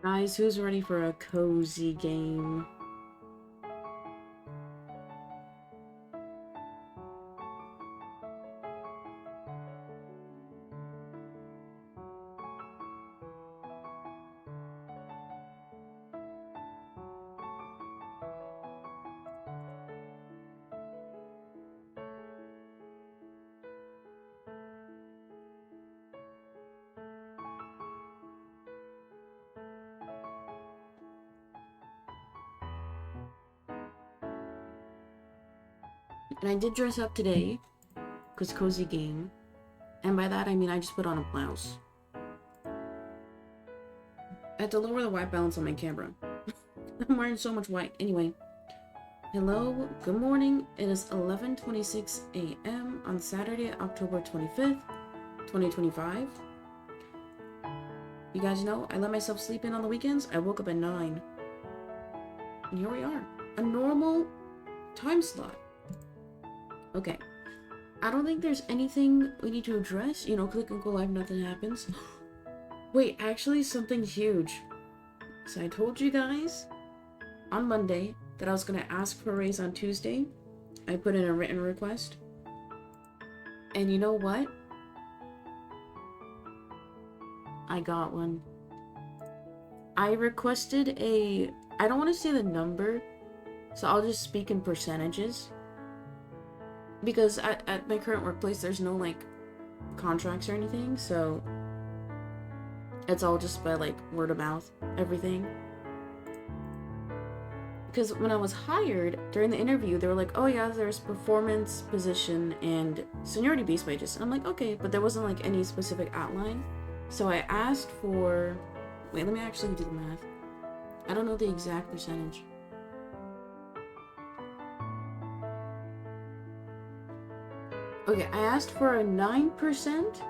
Guys, who's ready for a cozy game? And I did dress up today, because cozy game. And by that I mean I just put on a blouse. I had to lower the white balance on my camera. I'm wearing so much white. Anyway. Hello, good morning. It is 11:26 a.m. on Saturday, October 25th, 2025. You guys know, I let myself sleep in on the weekends. I woke up at 9. And here we are. A normal time slot. Okay. I don't think there's anything we need to address. You know, click and go live, nothing happens. Wait, actually something huge. So I told you guys on Monday that I was going to ask for a raise on Tuesday. I put in a written request. And you know what? I got one. I requested I don't want to say the number, so I'll just speak in percentages. Because at my current workplace, there's no, like, contracts or anything, so it's all just by, like, word of mouth, everything. Because when I was hired, during the interview, they were like, oh yeah, there's performance, position, and seniority-based wages. And I'm like, okay, but there wasn't, like, any specific outline. So I asked for... Wait, let me actually do the math. I don't know the exact percentage. Okay, I asked for a 9%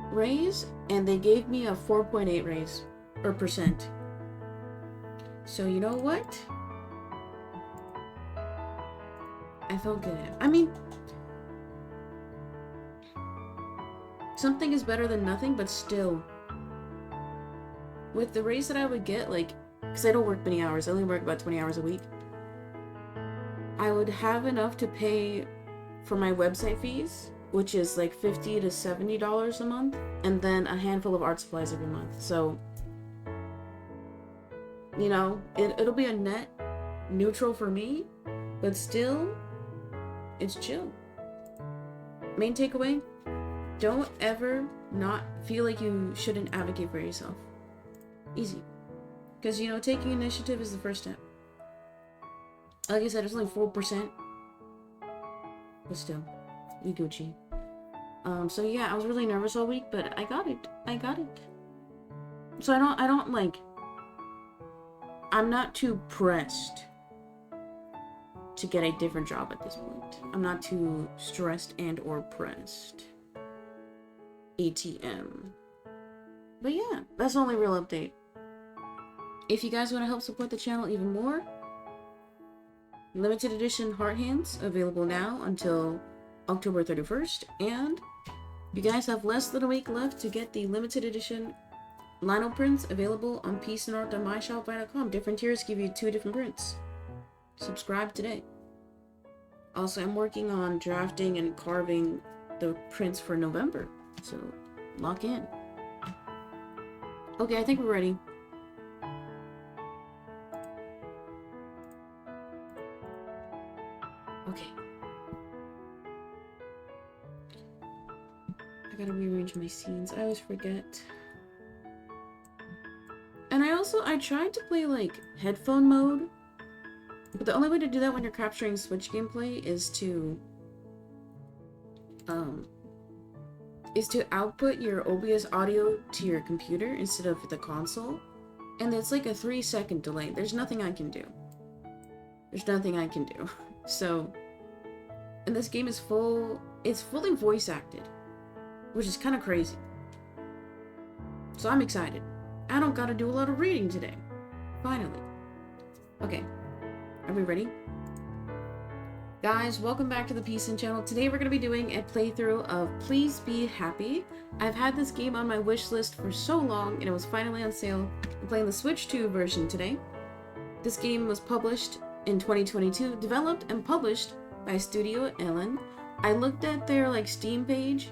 raise, and they gave me a 4.8 raise, or percent. So you know what? I felt good. I mean, something is better than nothing, but still. With the raise that I would get, like, because I don't work many hours, I only work about 20 hours a week, I would have enough to pay for my website fees, which is like $50 to $70 a month, and then a handful of art supplies every month. So, you know, it'll be a net neutral for me, but still, it's chill. Main takeaway, don't ever not feel like you shouldn't advocate for yourself. Easy. Because, you know, taking initiative is the first step. Like I said, it's only 4%. But still, we Gucci. So yeah, I was really nervous all week, but I got it. So I don't like, I'm not too pressed to get a different job at this point. I'm not too stressed and or pressed. ATM. But yeah, that's the only real update. If you guys want to help support the channel even more, limited edition heart hands available now until October 31st, and you guys have less than a week left to get the limited edition lino prints available on peaceandart.myshopify.com. Different tiers give you 2 different prints. Subscribe today. Also, I'm working on drafting and carving the prints for November, so lock in. Okay, I think we're ready. Okay. I gotta rearrange my scenes. I always forget. And I tried to play, like, headphone mode. But the only way to do that when you're capturing Switch gameplay is to output your OBS audio to your computer instead of the console. And it's like a 3-second delay. There's nothing I can do. So, and this game is it's fully voice acted, which is kind of crazy. So I'm excited. I don't gotta do a lot of reading today. Finally. Okay. Are we ready? Guys, welcome back to the Peace channel. Today we're going to be doing a playthrough of Please Be Happy. I've had this game on my wish list for so long, and it was finally on sale. I'm playing the Switch 2 version today. This game was published in 2022, developed and published by Studio Ellen. I looked at their Steam page,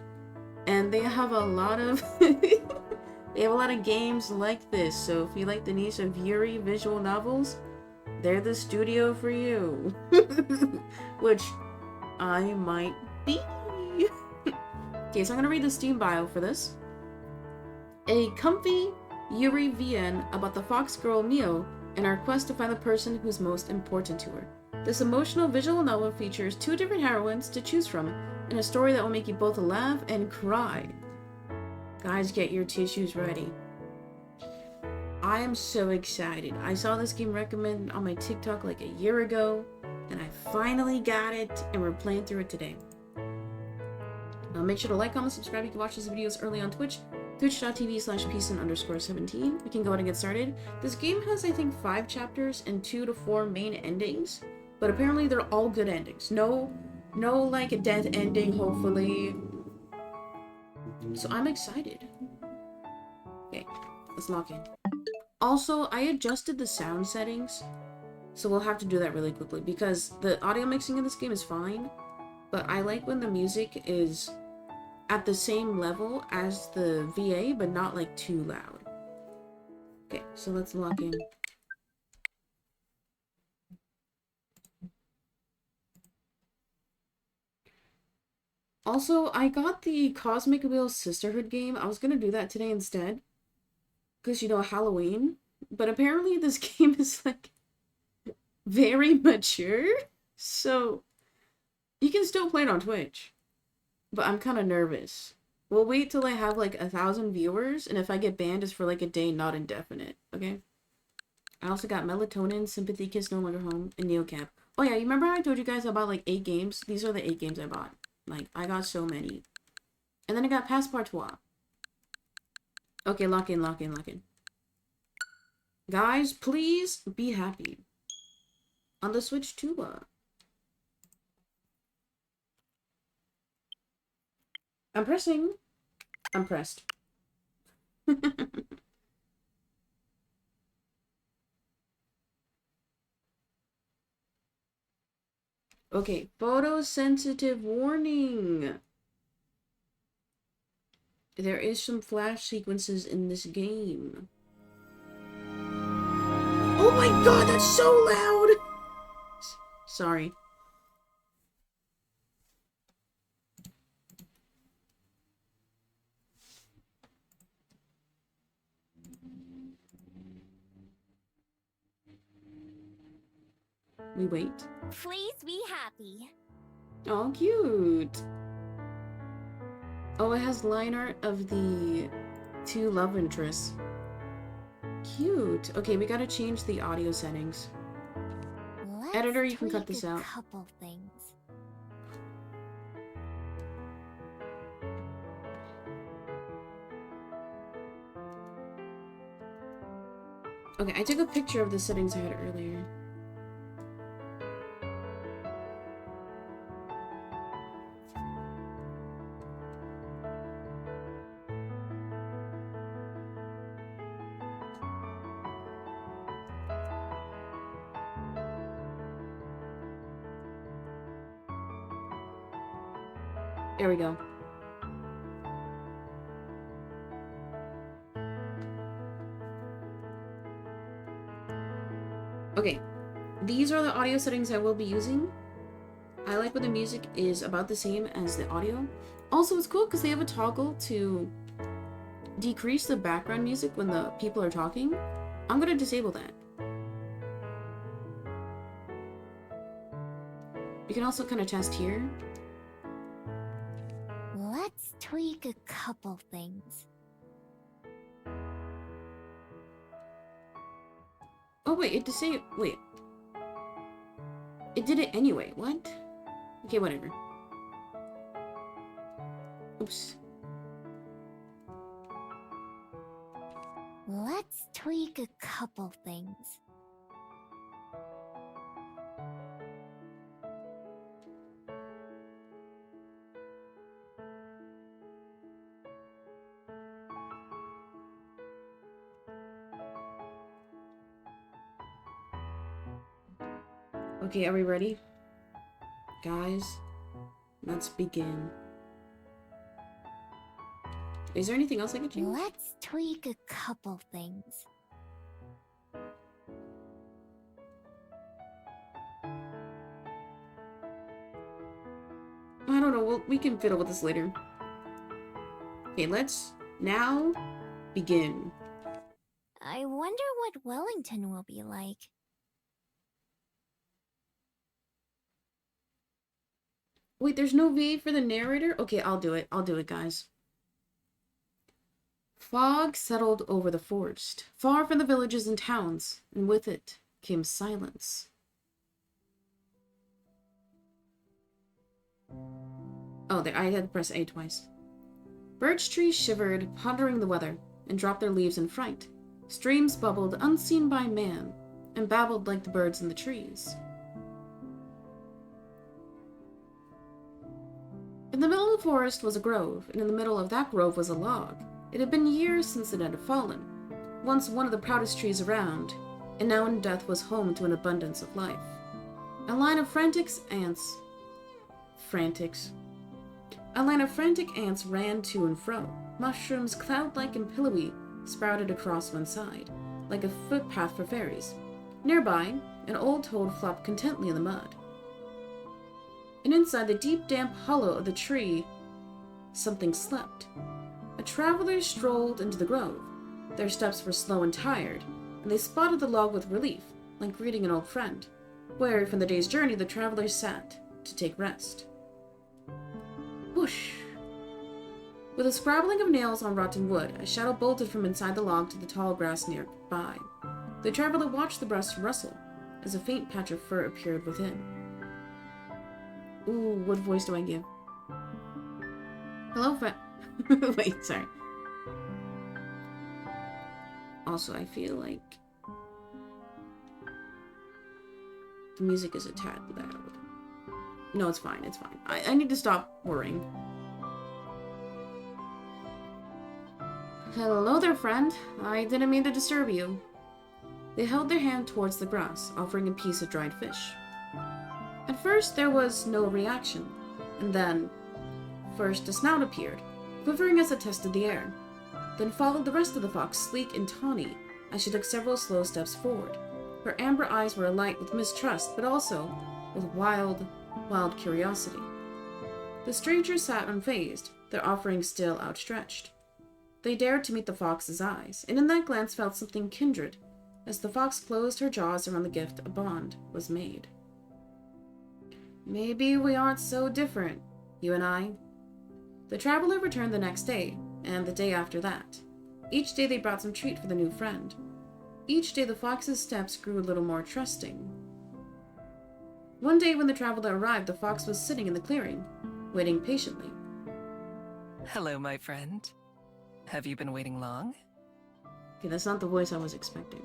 and they have a lot of they have a lot of games like this. So if you like the niche of Yuri visual novels, they're the studio for you. Which I might be. Okay, so I'm gonna read the Steam bio for this. A comfy Yuri VN about the fox girl Mio and our quest to find the person who's most important to her. This emotional visual novel features 2 different heroines to choose from and a story that will make you both laugh and cry. Guys, get your tissues ready. I am so excited. I saw this game recommended on my TikTok like a year ago, and I finally got it, and we're playing through it today. Make sure to like, comment, subscribe. You can watch these videos early on Twitch, twitch.tv/peacin_17. We can go ahead and get started. This game has, I think, 5 chapters and 2 to 4 main endings, but apparently they're all good endings. No like a death ending, hopefully. So I'm excited. Okay, let's lock in. Also, I adjusted the sound settings, so we'll have to do that really quickly because the audio mixing in this game is fine, but I like when the music is at the same level as the VA, but not too loud. Okay, so let's lock in. Also, I got the Cosmic Wheel Sisterhood game. I was gonna do that today instead, because Halloween, but apparently this game is very mature, so you can still play it on Twitch, but I'm kind of nervous. We'll wait till I have 1,000 viewers, and if I get banned, it's for a day, not indefinite, okay? I also got Melatonin, Sympathy Kiss No Longer Home, and Neocap. Oh yeah, you remember how I told you guys I bought 8 games? These are the 8 games I bought. I got so many. And then I got Passepartout. Okay, lock in, lock in, lock in. Guys, please be happy. On the Switch 2. I'm pressing. I'm pressed. Okay, photosensitive warning. There is some flash sequences in this game. Oh my god, that's so loud! Sorry. We wait. Please be happy. Oh, cute. Oh, it has line art of the 2 love interests. Cute. Okay, we gotta change the audio settings. Editor, you can cut this out. Couple things. Okay, I took a picture of the settings I had earlier. There we go. Okay, these are the audio settings I will be using. I like when the music is about the same as the audio. Also, it's cool because they have a toggle to decrease the background music when the people are talking. I'm gonna disable that. You can also kind of test here. Let's tweak a couple things. Oh wait, it disabled. Wait. It did it anyway. What? Okay, whatever. Oops. Let's tweak a couple things. Okay, are we ready? Guys, let's begin. Is there anything else I can change? Let's tweak a couple things. I don't know. We can fiddle with this later. Okay, let's now begin. I wonder what Wellington will be like. Wait, there's no V for the narrator? Okay, I'll do it. I'll do it, guys. Fog settled over the forest, far from the villages and towns, and with it came silence. Oh, there, I had to press A twice. Birch trees shivered, pondering the weather, and dropped their leaves in fright. Streams bubbled, unseen by man, and babbled like the birds in the trees. In the middle of the forest was a grove, and in the middle of that grove was a log. It had been years since it had fallen, once one of the proudest trees around, and now in death was home to an abundance of life. A line of frantic ants ran to and fro. Mushrooms, cloud-like and pillowy, sprouted across one side, like a footpath for fairies. Nearby, an old toad flopped contentedly in the mud. And inside the deep, damp hollow of the tree, something slept. A traveler strolled into the grove. Their steps were slow and tired, and they spotted the log with relief, like greeting an old friend, where, from the day's journey, the travelers sat to take rest. Whoosh! With a scrabbling of nails on rotten wood, a shadow bolted from inside the log to the tall grass nearby. The traveler watched the brush rustle, as a faint patch of fur appeared within. Ooh, what voice do I give? Hello, friend. Wait, sorry. Also, I feel like the music is a tad loud. No, it's fine, it's fine. I need to stop worrying. Hello there, friend. I didn't mean to disturb you. They held their hand towards the grass, offering a piece of dried fish. At first, there was no reaction, and then, first a snout appeared, quivering as it tested the air. Then followed the rest of the fox, sleek and tawny, as she took several slow steps forward. Her amber eyes were alight with mistrust, but also with wild curiosity. The strangers sat unfazed, their offering still outstretched. They dared to meet the fox's eyes, and in that glance felt something kindred. As the fox closed her jaws around the gift, a bond was made. Maybe we aren't so different, you and I. The traveler returned the next day, and the day after that. Each day they brought some treat for the new friend. Each day the fox's steps grew a little more trusting. One day when the traveler arrived, the fox was sitting in the clearing, waiting patiently. Hello, my friend. Have you been waiting long? Okay, that's not the voice I was expecting.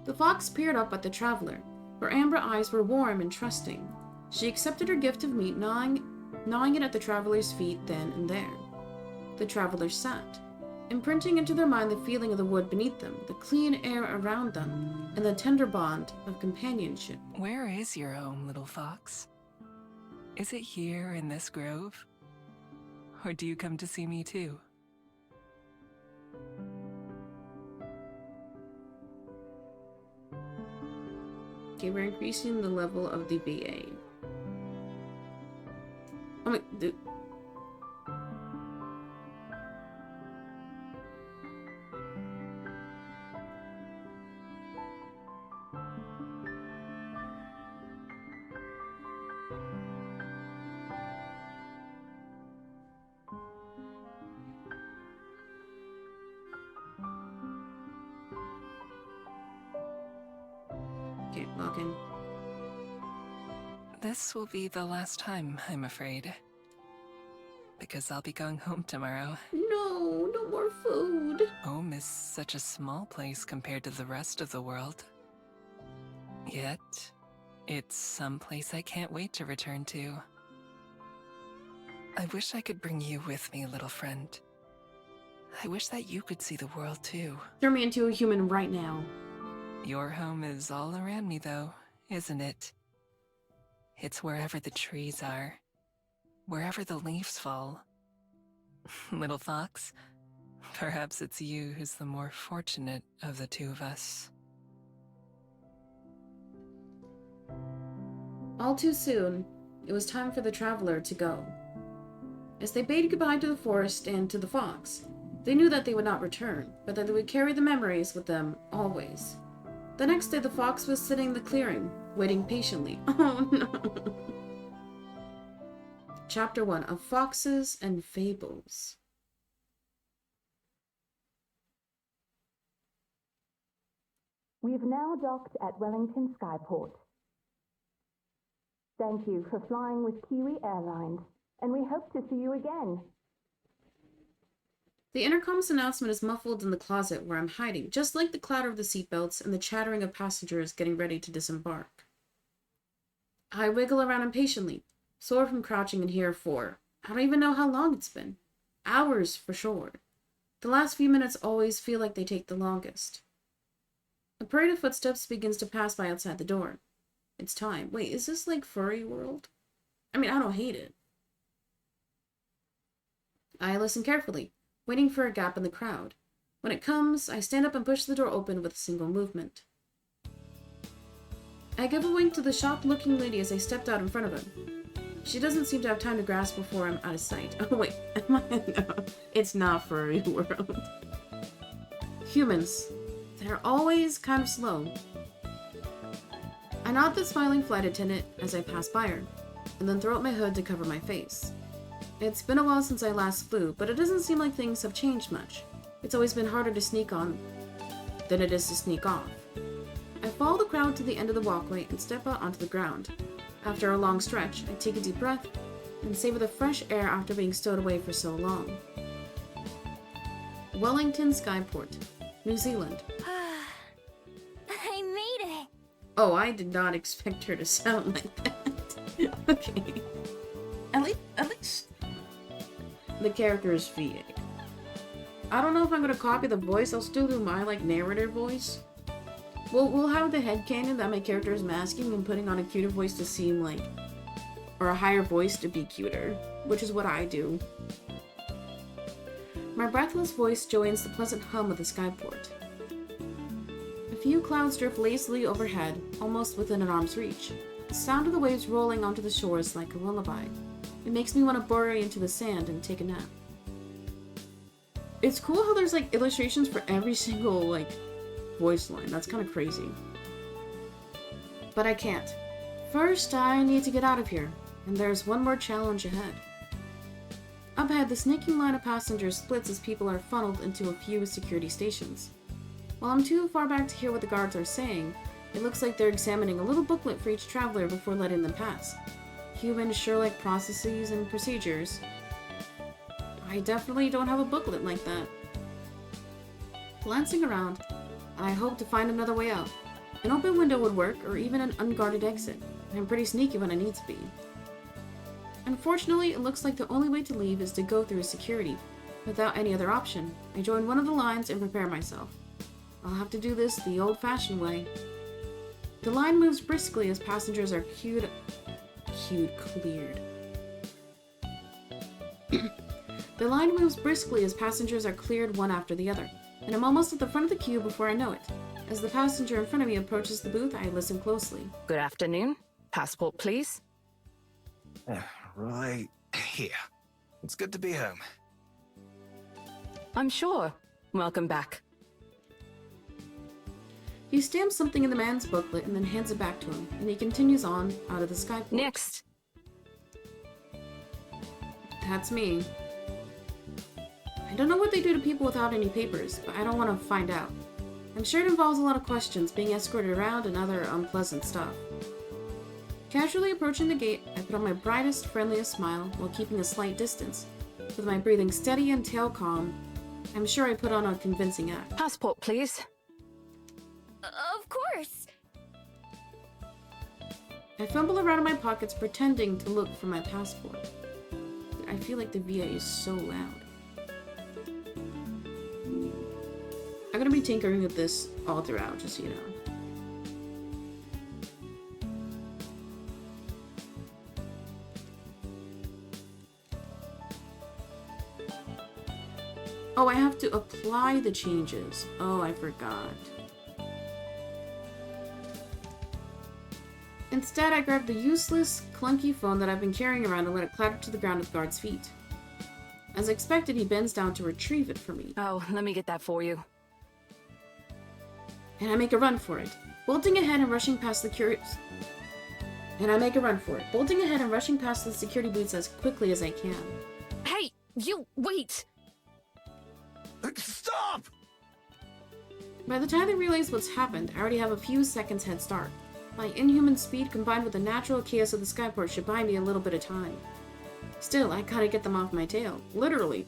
The fox peered up at the traveler. Her amber eyes were warm and trusting. She accepted her gift of meat, gnawing it at the traveler's feet then and there. The travelers sat, imprinting into their mind the feeling of the wood beneath them, the clean air around them, and the tender bond of companionship. Where is your home, little fox? Is it here in this grove? Or do you come to see me too? Okay, we're increasing the level of the BA. Oh my, okay, lock in. This will be the last time, I'm afraid. Because I'll be going home tomorrow. No, no more food. Home is such a small place compared to the rest of the world. Yet, it's some place I can't wait to return to. I wish I could bring you with me, little friend. I wish that you could see the world too. Turn me into a human right now. Your home is all around me, though. isn't it? It's wherever the trees are, wherever the leaves fall. Little fox, perhaps it's you who's the more fortunate of the two of us. All too soon, it was time for the traveler to go. As they bade goodbye to the forest and to the fox, they knew that they would not return, but that they would carry the memories with them always. The next day, the fox was sitting in the clearing, waiting patiently. Oh no! Chapter 1 of Foxes and Fables. We've now docked at Wellington Skyport. Thank you for flying with Kiwi Airlines, and we hope to see you again. The intercom's announcement is muffled in the closet where I'm hiding, just like the clatter of the seatbelts and the chattering of passengers getting ready to disembark. I wiggle around impatiently, sore from crouching in here for, I don't even know how long it's been. Hours for sure. The last few minutes always feel like they take the longest. A parade of footsteps begins to pass by outside the door. It's time. Wait, is this like Furry World? I mean, I don't hate it. I listen carefully, waiting for a gap in the crowd. When it comes, I stand up and push the door open with a single movement. I give a wink to the shocked-looking lady as I stepped out in front of him. She doesn't seem to have time to grasp before I'm out of sight. Oh wait, no, it's not Furry World. Humans. They're always kind of slow. I nod the smiling flight attendant as I pass by her, and then throw up my hood to cover my face. It's been a while since I last flew, but it doesn't seem like things have changed much. It's always been harder to sneak on than it is to sneak off. I follow the crowd to the end of the walkway and step out onto the ground. After a long stretch, I take a deep breath and savor the fresh air after being stowed away for so long. Wellington Skyport, New Zealand. I made it! Oh, I did not expect her to sound like that. Okay. At least the character is VA. I don't know if I'm gonna copy the voice. I'll still do my narrator voice. We'll have the headcanon that my character is masking and putting on a cuter voice to seem or a higher voice to be cuter, which is what I do. My breathless voice joins the pleasant hum of the skyport. A few clouds drift lazily overhead, almost within an arm's reach. The sound of the waves rolling onto the shore is like a lullaby. It makes me want to bury into the sand and take a nap. It's cool how there's illustrations for every single voice line. That's kind of crazy. But I can't. First, I need to get out of here, and there's one more challenge ahead. Up ahead, the snaking line of passengers splits as people are funneled into a few security stations. While I'm too far back to hear what the guards are saying, it looks like they're examining a little booklet for each traveler before letting them pass. Human Sherlock processes and procedures. I definitely don't have a booklet like that. Glancing around, I hope to find another way out. An open window would work, or even an unguarded exit. I'm pretty sneaky when I need to be. Unfortunately, it looks like the only way to leave is to go through security. Without any other option, I join one of the lines and prepare myself. I'll have to do this the old-fashioned way. The line moves briskly as passengers are cleared. The line moves briskly as passengers are cleared one after the other, and I'm almost at the front of the queue before I know it. As the passenger in front of me approaches the booth, I listen closely. Good afternoon. Passport, please. Right here. It's good to be home. I'm sure. Welcome back. He stamps something in the man's booklet and then hands it back to him, and he continues on out of the skyport. Next. That's me. I don't know what they do to people without any papers, but I don't want to find out. I'm sure it involves a lot of questions, being escorted around, and other unpleasant stuff. Casually approaching the gate, I put on my brightest, friendliest smile while keeping a slight distance. With my breathing steady and tail calm, I'm sure I put on a convincing act. Passport, please. Of course! I fumble around in my pockets pretending to look for my passport. I feel like the VA is so loud. I'm gonna be tinkering with this all throughout, just so you know. Oh, I have to apply the changes. Oh, I forgot. Instead, I grabbed the useless, clunky phone that I've been carrying around and let it clatter to the ground at the guard's feet. As expected, he bends down to retrieve it for me. Oh, let me get that for you. And I make a run for it, bolting ahead and rushing past the security booths as quickly as I can. Hey, you wait! Stop! By the time I realize what's happened, I already have a few seconds head start. My inhuman speed combined with the natural chaos of the skyport should buy me a little bit of time. Still, I gotta get them off my tail. Literally.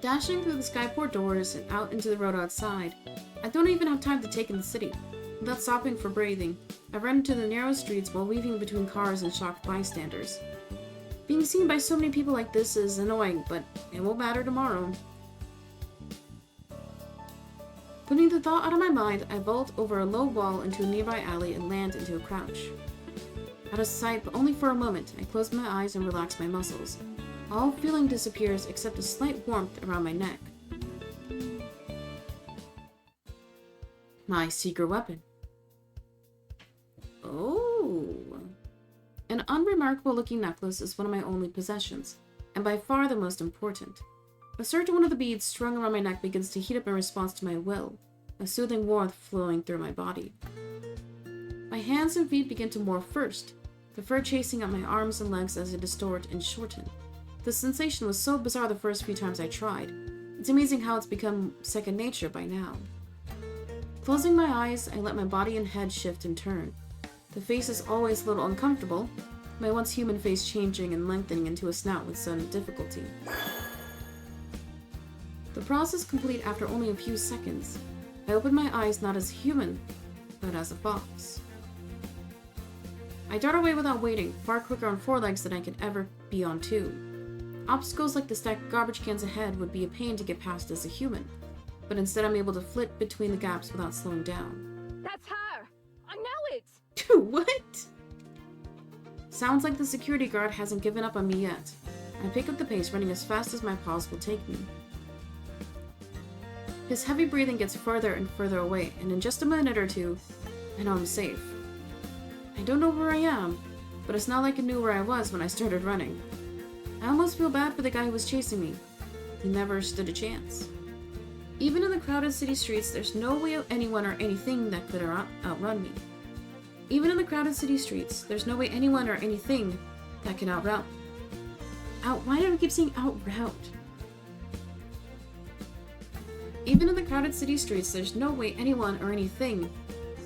Dashing through the skyport doors and out into the road outside, I don't even have time to take in the city. Without stopping for breathing, I run into the narrow streets while weaving between cars and shocked bystanders. Being seen by so many people like this is annoying, but it won't matter tomorrow. Putting the thought out of my mind, I vault over a low wall into a nearby alley and land into a crouch. Out of sight, but only for a moment, I close my eyes and relax my muscles. All feeling disappears except a slight warmth around my neck. My secret weapon. Oh. An unremarkable looking necklace is one of my only possessions, and by far the most important. A surge of one of the beads strung around my neck begins to heat up in response to my will, a soothing warmth flowing through my body. My hands and feet begin to morph first, the fur chasing up my arms and legs as I distort and shorten. The sensation was so bizarre the first few times I tried. It's amazing how it's become second nature by now. Closing my eyes, I let my body and head shift and turn. The face is always a little uncomfortable, my once human face changing and lengthening into a snout with sudden difficulty. The process complete after only a few seconds. I open my eyes not as human, but as a fox. I dart away without waiting, far quicker on 4 legs than I could ever be on 2. Obstacles like the stacked garbage cans ahead would be a pain to get past as a human, but instead I'm able to flit between the gaps without slowing down. That's her! I know it! What? Sounds like the security guard hasn't given up on me yet. I pick up the pace, running as fast as my paws will take me. His heavy breathing gets further and further away, and in just a minute or two, I know I'm safe. I don't know where I am, but it's not like I knew where I was when I started running. I almost feel bad for the guy who was chasing me. He never stood a chance. Even in the crowded city streets, there's no way anyone or anything that could outrun me. Even in the crowded city streets, there's no way anyone or anything that can outrun. Why do I keep saying outrout? Even in the crowded city streets, there's no way anyone or anything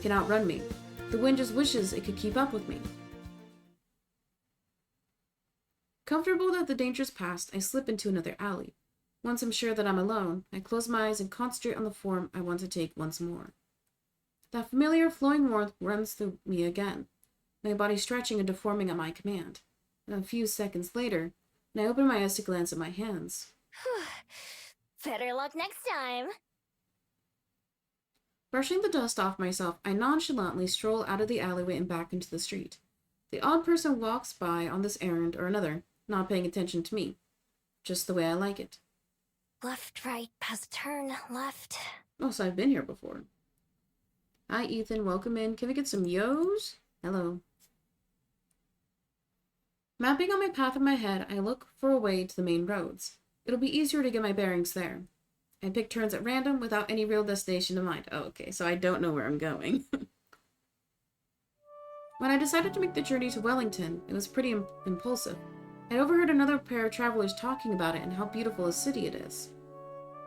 can outrun me. The wind just wishes it could keep up with me. Comfortable that the danger's past, I slip into another alley. Once I'm sure that I'm alone, I close my eyes and concentrate on the form I want to take once more. That familiar flowing warmth runs through me again, my body stretching and deforming at my command. And a few seconds later, I open my eyes to glance at my hands. Better luck next time. Brushing the dust off myself, I nonchalantly stroll out of the alleyway and back into the street. The odd person walks by on this errand or another, not paying attention to me. Just the way I like it. Left, right, past turn, left. Oh, so I've been here before. Hi, Ethan. Welcome in. Can we get some yos? Hello. Mapping on my path in my head, I look for a way to the main roads. It'll be easier to get my bearings there. I pick turns at random without any real destination in mind. Oh, okay, so I don't know where I'm going. When I decided to make the journey to Wellington, it was pretty impulsive. I overheard another pair of travelers talking about it and how beautiful a city it is.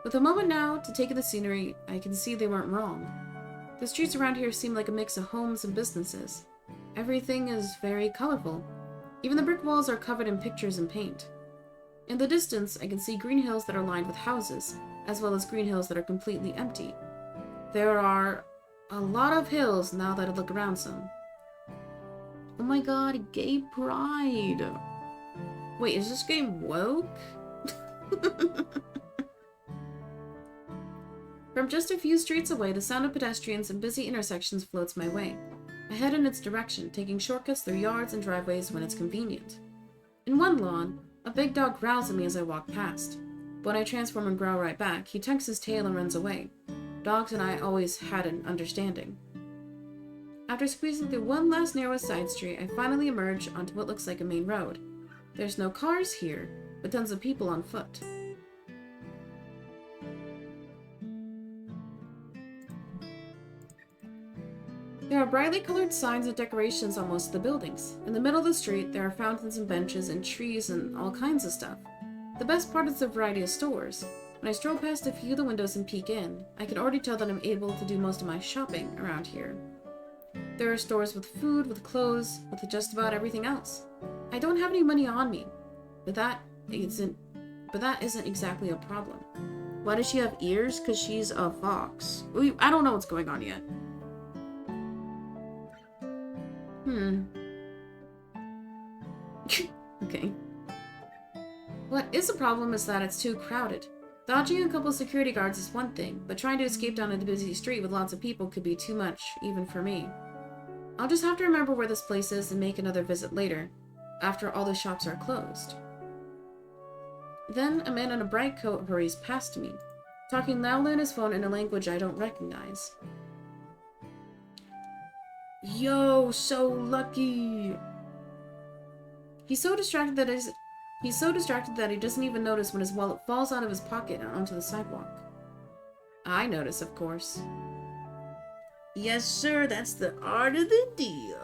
With a moment now to take in the scenery, I can see they weren't wrong. The streets around here seem like a mix of homes and businesses. Everything is very colorful. Even the brick walls are covered in pictures and paint. In the distance, I can see green hills that are lined with houses, as well as green hills that are completely empty. There are a lot of hills now that I look around some. Oh my god, gay pride! Wait, is this game woke? From just a few streets away, the sound of pedestrians and busy intersections floats my way. I head in its direction, taking shortcuts through yards and driveways when it's convenient. In one lawn, a big dog growls at me as I walk past. But when I transform and growl right back, he tucks his tail and runs away. Dogs and I always had an understanding. After squeezing through one last narrow side street, I finally emerge onto what looks like a main road. There's no cars here, but tons of people on foot. There are brightly colored signs and decorations on most of the buildings. In the middle of the street, there are fountains and benches and trees and all kinds of stuff. The best part is the variety of stores. When I stroll past a few of the windows and peek in, I can already tell that I'm able to do most of my shopping around here. There are stores with food, with clothes, with just about everything else. I don't have any money on me, but that isn't exactly a problem. Why does she have ears? Because she's a fox. I don't know what's going on yet. Okay. What is a problem is that it's too crowded. Dodging a couple of security guards is one thing, but trying to escape down a busy street with lots of people could be too much, even for me. I'll just have to remember where this place is and make another visit later, after all the shops are closed. Then, a man in a bright coat hurries past me, talking loudly on his phone in a language I don't recognize. Yo, so lucky! He's so distracted that he doesn't even notice when his wallet falls out of his pocket and onto the sidewalk. I notice, of course. Yes, sir, that's the art of the deal.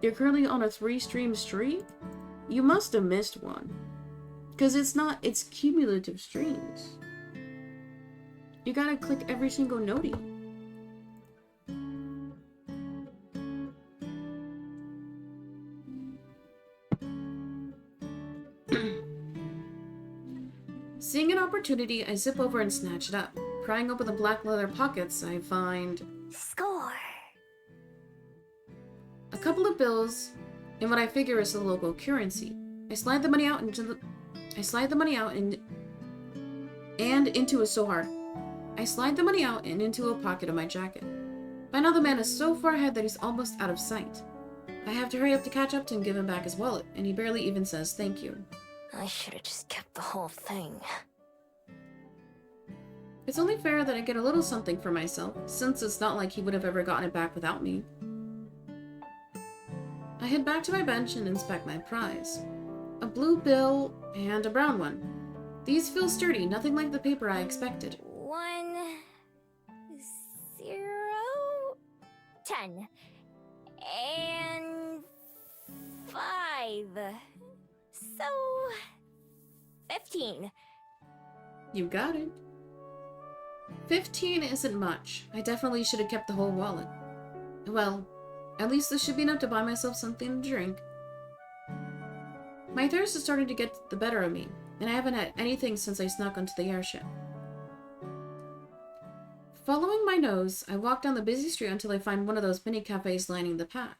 You're currently on a 3-stream streak? You must have missed one. Because it's cumulative streams. You gotta click every single noti. Seeing an opportunity, I zip over and snatch it up. Prying open the black leather pockets, I find... Score! a couple of bills and what I figure is the local currency. I slide the money out and into a pocket of my jacket. By now the man is so far ahead that he's almost out of sight. I have to hurry up to catch up to him and give him back his wallet, and he barely even says thank you. I should have just kept the whole thing. It's only fair that I get a little something for myself, since it's not like he would have ever gotten it back without me. I head back to my bench and inspect my prize. A blue bill and a brown one. These feel sturdy, nothing like the paper I expected. 1, 0, 10, and 5. So 15. You got it. 15 isn't much. I definitely should have kept the whole wallet. Well, at least this should be enough to buy myself something to drink. My thirst is starting to get the better of me, and I haven't had anything since I snuck onto the airship. Following my nose, I walk down the busy street until I find one of those mini cafes lining the path.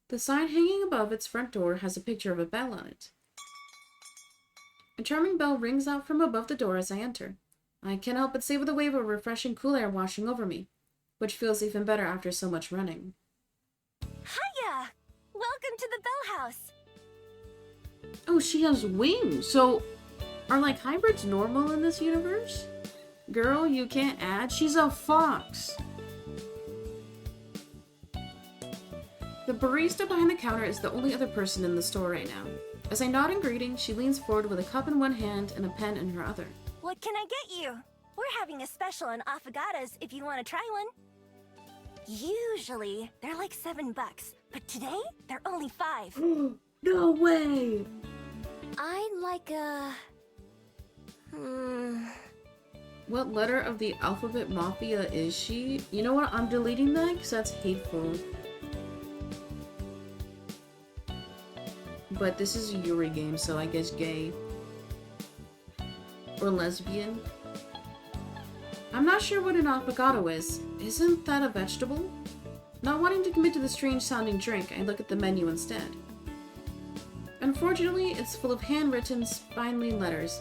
The sign hanging above its front door has a picture of a bell on it. A charming bell rings out from above the door as I enter. I can't help but savor the wave of refreshing cool air washing over me, which feels even better after so much running. Hiya! Welcome to the Bell House. Oh, she has wings! So, are like hybrids normal in this universe? Girl, you can't add. She's a fox! The barista behind the counter is the only other person in the store right now. As I nod in greeting, she leans forward with a cup in one hand and a pen in her other. What can I get you? We're having a special on affogatos if you want to try one. Usually, they're like $7, but today, they're only 5. No way! I'd like a... What letter of the alphabet mafia is she? You know what? I'm deleting that because that's hateful. But this is a Yuri game, so I guess gay. Or lesbian. I'm not sure what an affogato is. Isn't that a vegetable? Not wanting to commit to the strange sounding drink, I look at the menu instead. Unfortunately, it's full of handwritten, spindly letters.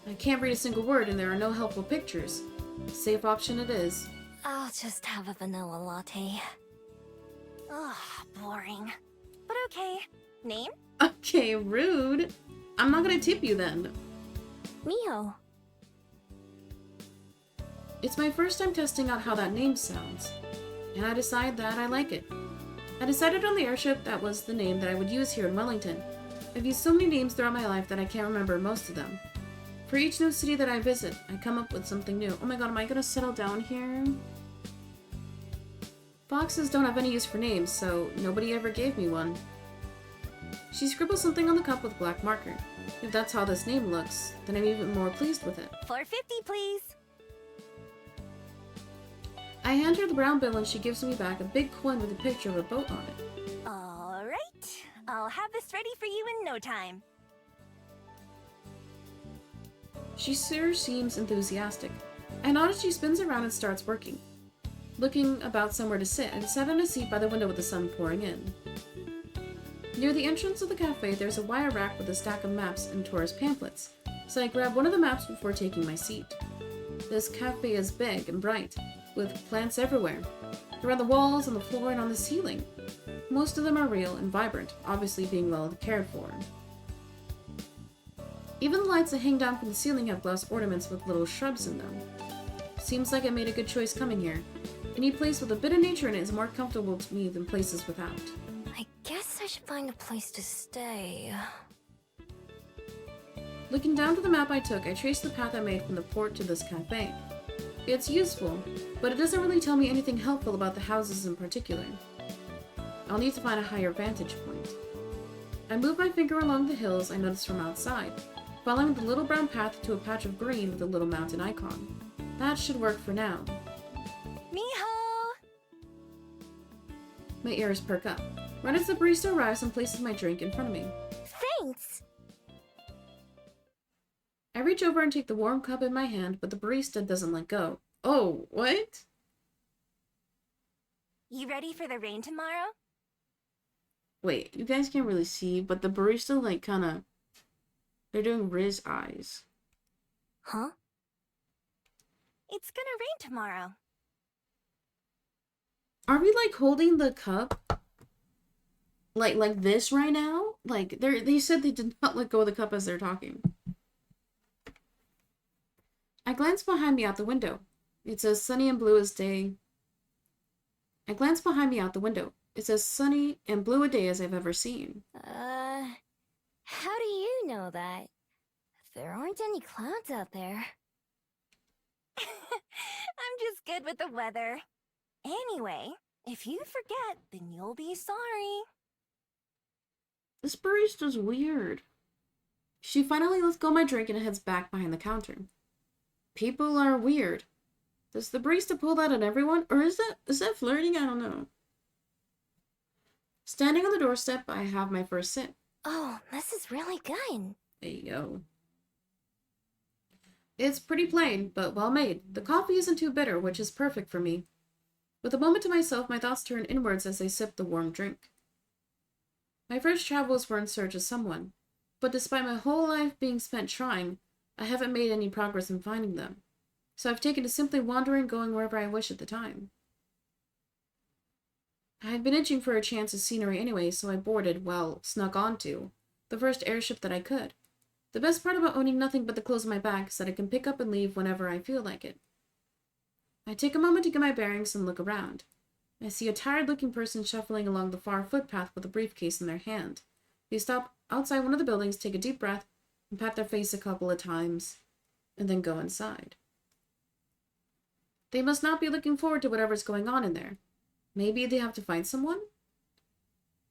I can't read a single word and there are no helpful pictures. Safe option it is. I'll just have a vanilla latte. Ugh, boring. But okay. Name? Okay, rude. I'm not gonna tip you then. Miho. It's my first time testing out how that name sounds, and I decided that I like it. I decided on the airship that was the name that I would use here in Wellington. I've used so many names throughout my life that I can't remember most of them. For each new city that I visit, I come up with something new. Oh my god, am I gonna settle down here? Foxes don't have any use for names, so nobody ever gave me one. She scribbles something on the cup with black marker. If that's how this name looks, then I'm even more pleased with it. $4.50, please. I hand her the brown bill and she gives me back a big coin with a picture of a boat on it. All right. I'll have this ready for you in no time. She sure seems enthusiastic. I notice she spins around and starts working. Looking about somewhere to sit, I sat on a seat by the window with the sun pouring in. Near the entrance of the cafe, there's a wire rack with a stack of maps and tourist pamphlets, so I grab one of the maps before taking my seat. This cafe is big and bright, with plants everywhere, around the walls, on the floor, and on the ceiling. Most of them are real and vibrant, obviously being well cared for. Even the lights that hang down from the ceiling have glass ornaments with little shrubs in them. Seems like I made a good choice coming here. Any place with a bit of nature in it is more comfortable to me than places without. I guess I should find a place to stay. Looking down to the map I took, I traced the path I made from the port to this cafe. It's useful, but it doesn't really tell me anything helpful about the houses in particular. I'll need to find a higher vantage point. I move my finger along the hills I noticed from outside, following the little brown path to a patch of green with a little mountain icon. That should work for now. Miho! My ears perk up. Right as the barista arrives and places my drink in front of me. Thanks! I reach over and take the warm cup in my hand, but the barista doesn't let go. Oh, what? You ready for the rain tomorrow? Wait, you guys can't really see, but the barista, like, kinda... They're doing Riz eyes. Huh? It's gonna rain tomorrow. Are we, like, holding the cup? Like this right now? Like, they said they did not let go of the cup as they're talking. I glance behind me out the window. It's as sunny and blue as day. I glance behind me out the window. It's as sunny and blue a day as I've ever seen. How do you know that? There aren't any clouds out there. I'm just good with the weather. Anyway, if you forget, then you'll be sorry. This barista's weird. She finally lets go of my drink and heads back behind the counter. People are weird. Does the barista pull that on everyone? Or is that flirting? I don't know. Standing on the doorstep, I have my first sip. Oh, this is really good. There you go. It's pretty plain, but well made. The coffee isn't too bitter, which is perfect for me. With a moment to myself, my thoughts turn inwards as I sip the warm drink. My first travels were in search of someone, but despite my whole life being spent trying, I haven't made any progress in finding them. So I've taken to simply wandering, going wherever I wish at the time. I had been itching for a chance of scenery anyway, so I boarded, well, snuck onto, the first airship that I could. The best part about owning nothing but the clothes on my back is that I can pick up and leave whenever I feel like it. I take a moment to get my bearings and look around. I see a tired-looking person shuffling along the far footpath with a briefcase in their hand. They stop outside one of the buildings, take a deep breath, and pat their face a couple of times, and then go inside. They must not be looking forward to whatever's going on in there. Maybe they have to find someone?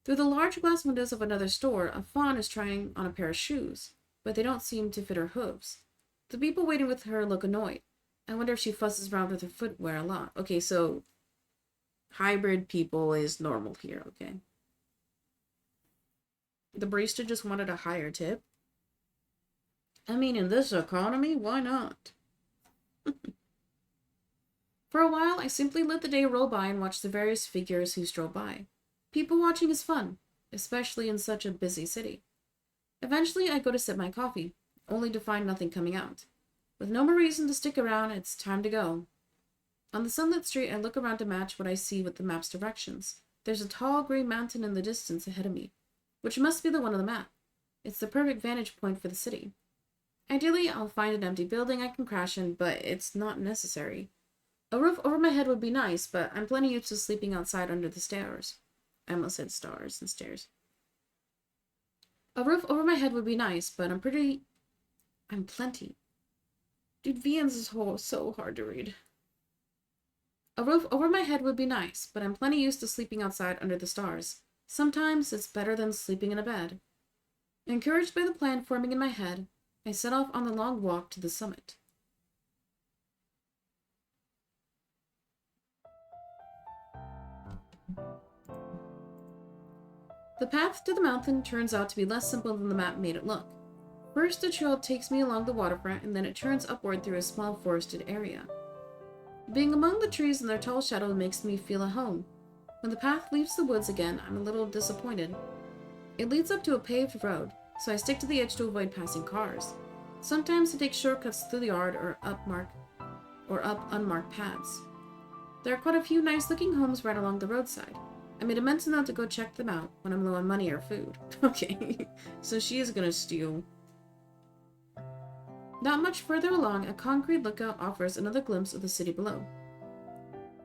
Through the large glass windows of another store, a fawn is trying on a pair of shoes, but they don't seem to fit her hooves. The people waiting with her look annoyed. I wonder if she fusses around with her footwear a lot. Okay, so hybrid people is normal here, okay? The barista just wanted a higher tip. I mean, in this economy, why not? For a while, I simply let the day roll by and watch the various figures who stroll by. People watching is fun, especially in such a busy city. Eventually, I go to sip my coffee, only to find nothing coming out. With no more reason to stick around, it's time to go. On the sunlit street, I look around to match what I see with the map's directions. There's a tall gray mountain in the distance ahead of me, which must be the one on the map. It's the perfect vantage point for the city. Ideally, I'll find an empty building I can crash in, but it's not necessary. A roof over my head would be nice, but I'm plenty used to sleeping outside under the stairs. I almost said stars and stairs. A roof over my head would be nice, but I'm plenty. Dude, VN's is so hard to read. A roof over my head would be nice, but I'm plenty used to sleeping outside under the stars. Sometimes it's better than sleeping in a bed. Encouraged by the plan forming in my head, I set off on the long walk to the summit. The path to the mountain turns out to be less simple than the map made it look. First, the trail takes me along the waterfront, and then it turns upward through a small forested area. Being among the trees and their tall shadow makes me feel at home. When the path leaves the woods again, I'm a little disappointed. It leads up to a paved road, so I stick to the edge to avoid passing cars. Sometimes I take shortcuts through the yard or up unmarked paths. There are quite a few nice-looking homes right along the roadside. I made a mental note to go check them out when I'm low on money or food. Okay, so she is gonna steal. Not much further along, a concrete lookout offers another glimpse of the city below.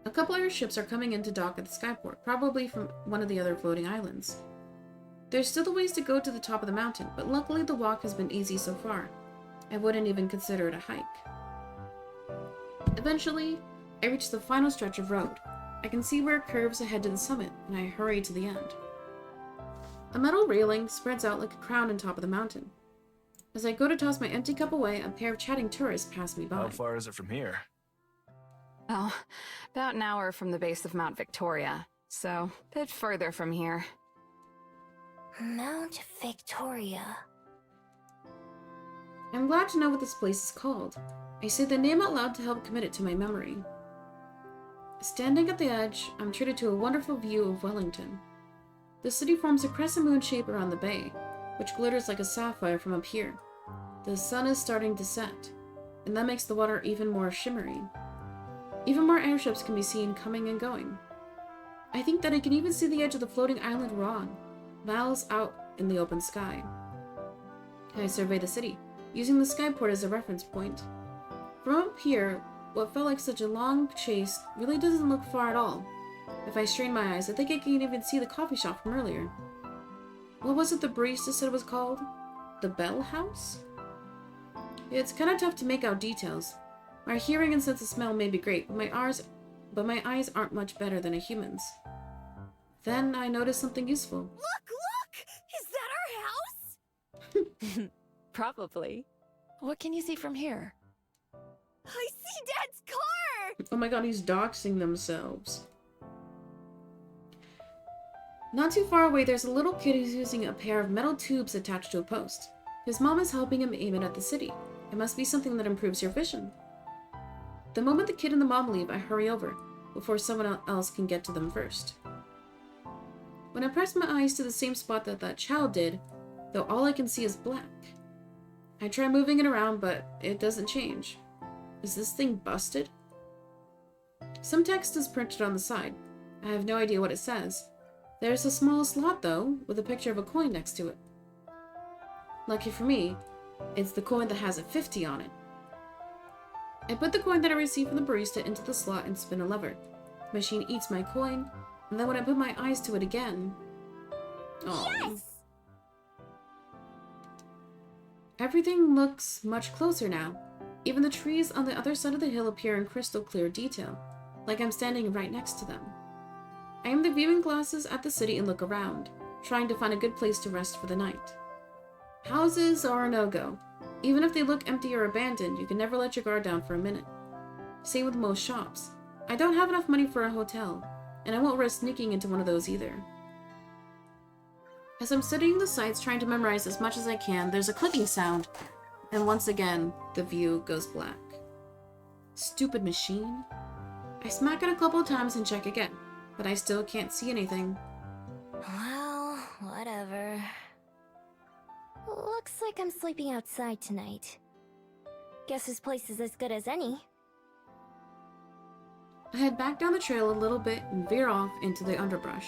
A couple airships are coming in to dock at the skyport, probably from one of the other floating islands. There's still a ways to go to the top of the mountain, but luckily the walk has been easy so far. I wouldn't even consider it a hike. Eventually, I reach the final stretch of road. I can see where it curves ahead to the summit, and I hurry to the end. A metal railing spreads out like a crown on top of the mountain. As I go to toss my empty cup away, a pair of chatting tourists pass me by. How far is it from here? Oh, about an hour from the base of Mount Victoria, so a bit further from here. Mount Victoria. I'm glad to know what this place is called. I say the name out loud to help commit it to my memory. Standing at the edge, I'm treated to a wonderful view of Wellington. The city forms a crescent moon shape around the bay, which glitters like a sapphire from up here. The sun is starting to set, and that makes the water even more shimmery. Even more airships can be seen coming and going. I think that I can even see the edge of the floating island we're on, miles out in the open sky. I survey the city, using the skyport as a reference point. From up here, what felt like such a long chase really doesn't look far at all. If I strain my eyes, I think I can even see the coffee shop from earlier. What was it the barista said it was called? The Bell House? It's kind of tough to make out details. My hearing and sense of smell may be great, but my eyes aren't much better than a human's. Then I notice something useful. Look! Is that our house? Probably. What can you see from here? I see Dad's car! Oh my god, he's doxing themselves. Not too far away, there's a little kid who's using a pair of metal tubes attached to a post. His mom is helping him aim it at the city. It must be something that improves your vision. The moment the kid and the mom leave, I hurry over, before someone else can get to them first. When I press my eyes to the same spot that that child did, though all I can see is black. I try moving it around, but it doesn't change. Is this thing busted? Some text is printed on the side. I have no idea what it says. There's a small slot, though, with a picture of a coin next to it. Lucky for me, it's the coin that has a 50 on it. I put the coin that I received from the barista into the slot and spin a lever. The machine eats my coin, and then when I put my eyes to it again... Oh. Yes! Everything looks much closer now. Even the trees on the other side of the hill appear in crystal clear detail, like I'm standing right next to them. I aim the viewing glasses at the city and look around, trying to find a good place to rest for the night. Houses are a no-go. Even if they look empty or abandoned, you can never let your guard down for a minute. Same with most shops. I don't have enough money for a hotel, and I won't risk sneaking into one of those either. As I'm studying the sights, trying to memorize as much as I can, there's a clicking sound, and once again, the view goes black. Stupid machine. I smack it a couple of times and check again, but I still can't see anything. Well, whatever. Looks like I'm sleeping outside tonight. Guess this place is as good as any. I head back down the trail a little bit and veer off into the underbrush.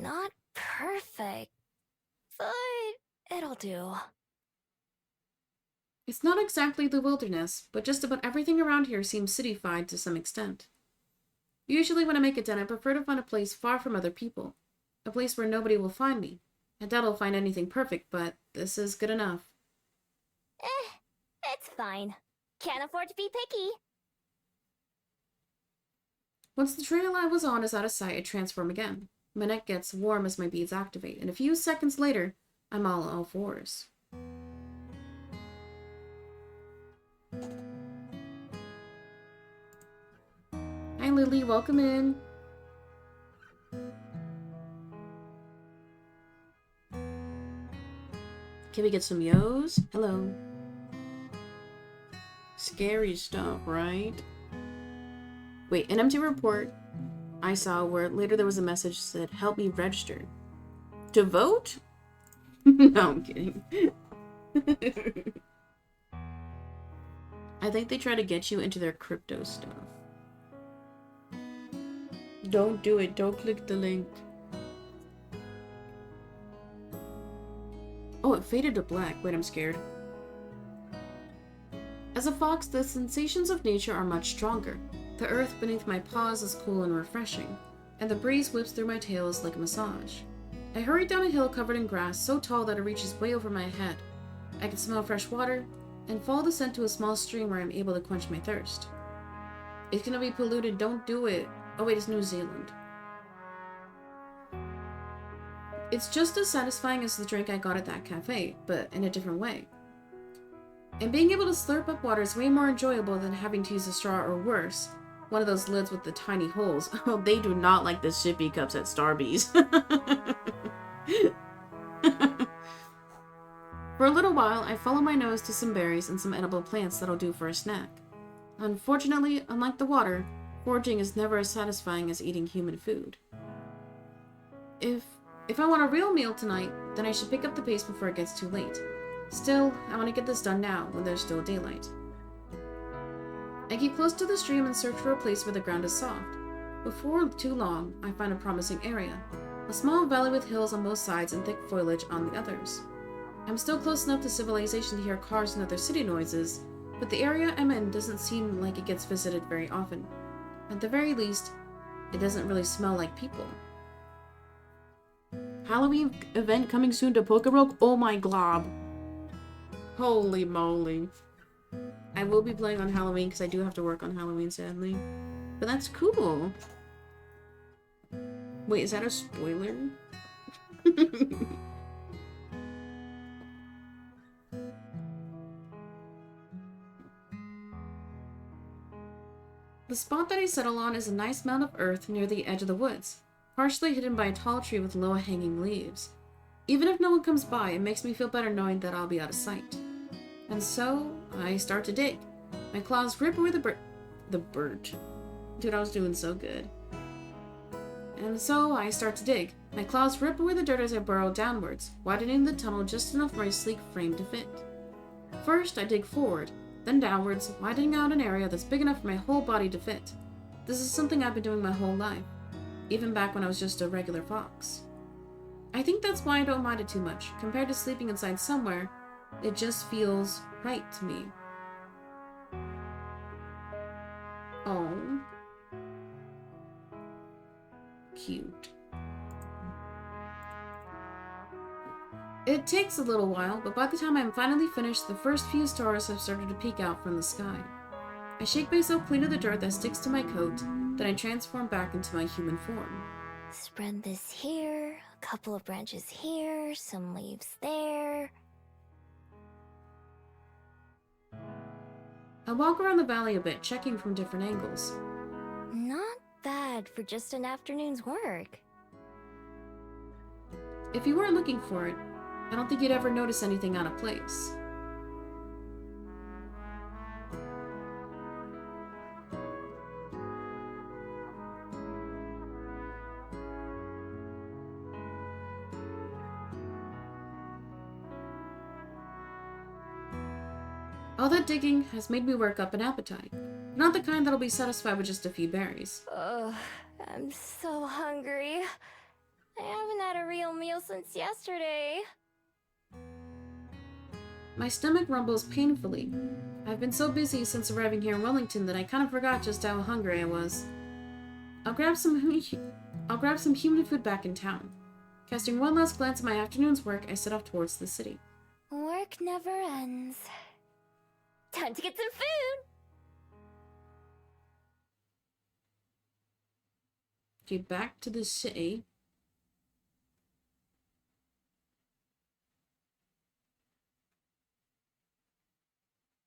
Not perfect, but it'll do. It's not exactly the wilderness, but just about everything around here seems cityfied to some extent. Usually when I make a den, I prefer to find a place far from other people. A place where nobody will find me. I doubt I'll find anything perfect, but this is good enough. It's fine. Can't afford to be picky. Once the trail I was on is out of sight, I transform again. My neck gets warm as my beads activate, and a few seconds later, I'm all fours. Hi Lily, welcome in. Can we get some yos? Hello. Scary stuff, right? Wait, an empty report I saw where later there was a message that said, help me register. To vote? No, I'm kidding. I think they try to get you into their crypto stuff. Don't do it. Don't click the link. Oh, it faded to black. Wait, I'm scared. As a fox, the sensations of nature are much stronger. The earth beneath my paws is cool and refreshing, and the breeze whips through my tails like a massage. I hurry down a hill covered in grass so tall that it reaches way over my head. I can smell fresh water, and follow the scent to a small stream where I'm able to quench my thirst. It's gonna be polluted, don't do it. Oh wait, it's New Zealand. It's just as satisfying as the drink I got at that cafe, but in a different way. And being able to slurp up water is way more enjoyable than having to use a straw or worse, one of those lids with the tiny holes. Oh, they do not like the sippy cups at Starbucks. For a little while, I follow my nose to some berries and some edible plants that'll do for a snack. Unfortunately, unlike the water, foraging is never as satisfying as eating human food. If I want a real meal tonight, then I should pick up the pace before it gets too late. Still, I want to get this done now, when there's still daylight. I keep close to the stream and search for a place where the ground is soft. Before too long, I find a promising area. A small valley with hills on both sides and thick foliage on the others. I'm still close enough to civilization to hear cars and other city noises, but the area I'm in doesn't seem like it gets visited very often. At the very least, it doesn't really smell like people. Halloween event coming soon to Pokerock? Oh my glob. Holy moly. I will be playing on Halloween because I do have to work on Halloween, sadly. But that's cool. Wait, is that a spoiler? The spot that I settle on is a nice mound of earth near the edge of the woods, partially hidden by a tall tree with low-hanging leaves. Even if no one comes by, it makes me feel better knowing that I'll be out of sight. And so, I start to dig. My claws rip away the bird. Dude, I was doing so good. And so, I start to dig. My claws rip away the dirt as I burrow downwards, widening the tunnel just enough for my sleek frame to fit. First, I dig forward, then downwards, widening out an area that's big enough for my whole body to fit. This is something I've been doing my whole life, even back when I was just a regular fox. I think that's why I don't mind it too much. Compared to sleeping inside somewhere, it just feels right to me. Oh. Cute. It takes a little while, but by the time I'm finally finished, the first few stars have started to peek out from the sky. I shake myself clean of the dirt that sticks to my coat, then I transform back into my human form. Spread this here, a couple of branches here, some leaves there. I walk around the valley a bit, checking from different angles. Not bad for just an afternoon's work. If you weren't looking for it, I don't think you'd ever notice anything out of place. All that digging has made me work up an appetite. Not the kind that'll be satisfied with just a few berries. Ugh, I'm so hungry. I haven't had a real meal since yesterday. My stomach rumbles painfully. I've been so busy since arriving here in Wellington that I kind of forgot just how hungry I was. I'll grab some human food back in town. Casting one last glance at my afternoon's work, I set off towards the city. Work never ends. Time to get some food! Okay, back to the city.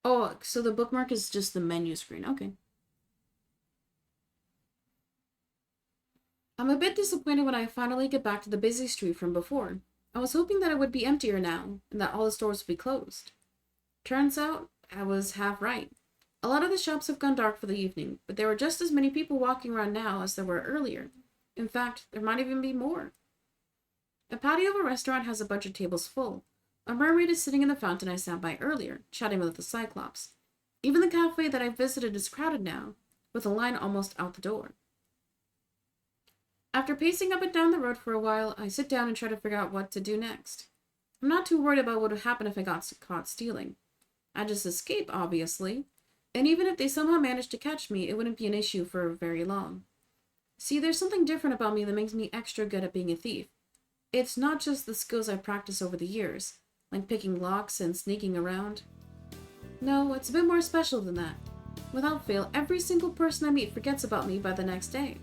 Oh, so the bookmark is just the menu screen. Okay. I'm a bit disappointed when I finally get back to the busy street from before. I was hoping that it would be emptier now, and that all the stores would be closed. Turns out, I was half right. A lot of the shops have gone dark for the evening, but there were just as many people walking around now as there were earlier. In fact, there might even be more. A patio of a restaurant has a bunch of tables full. A mermaid is sitting in the fountain I sat by earlier, chatting with the Cyclops. Even the cafe that I visited is crowded now, with a line almost out the door. After pacing up and down the road for a while, I sit down and try to figure out what to do next. I'm not too worried about what would happen if I got caught stealing. I'd just escape, obviously, and even if they somehow managed to catch me, it wouldn't be an issue for very long. See, there's something different about me that makes me extra good at being a thief. It's not just the skills I've practiced over the years, like picking locks and sneaking around. No, it's a bit more special than that. Without fail, every single person I meet forgets about me by the next day.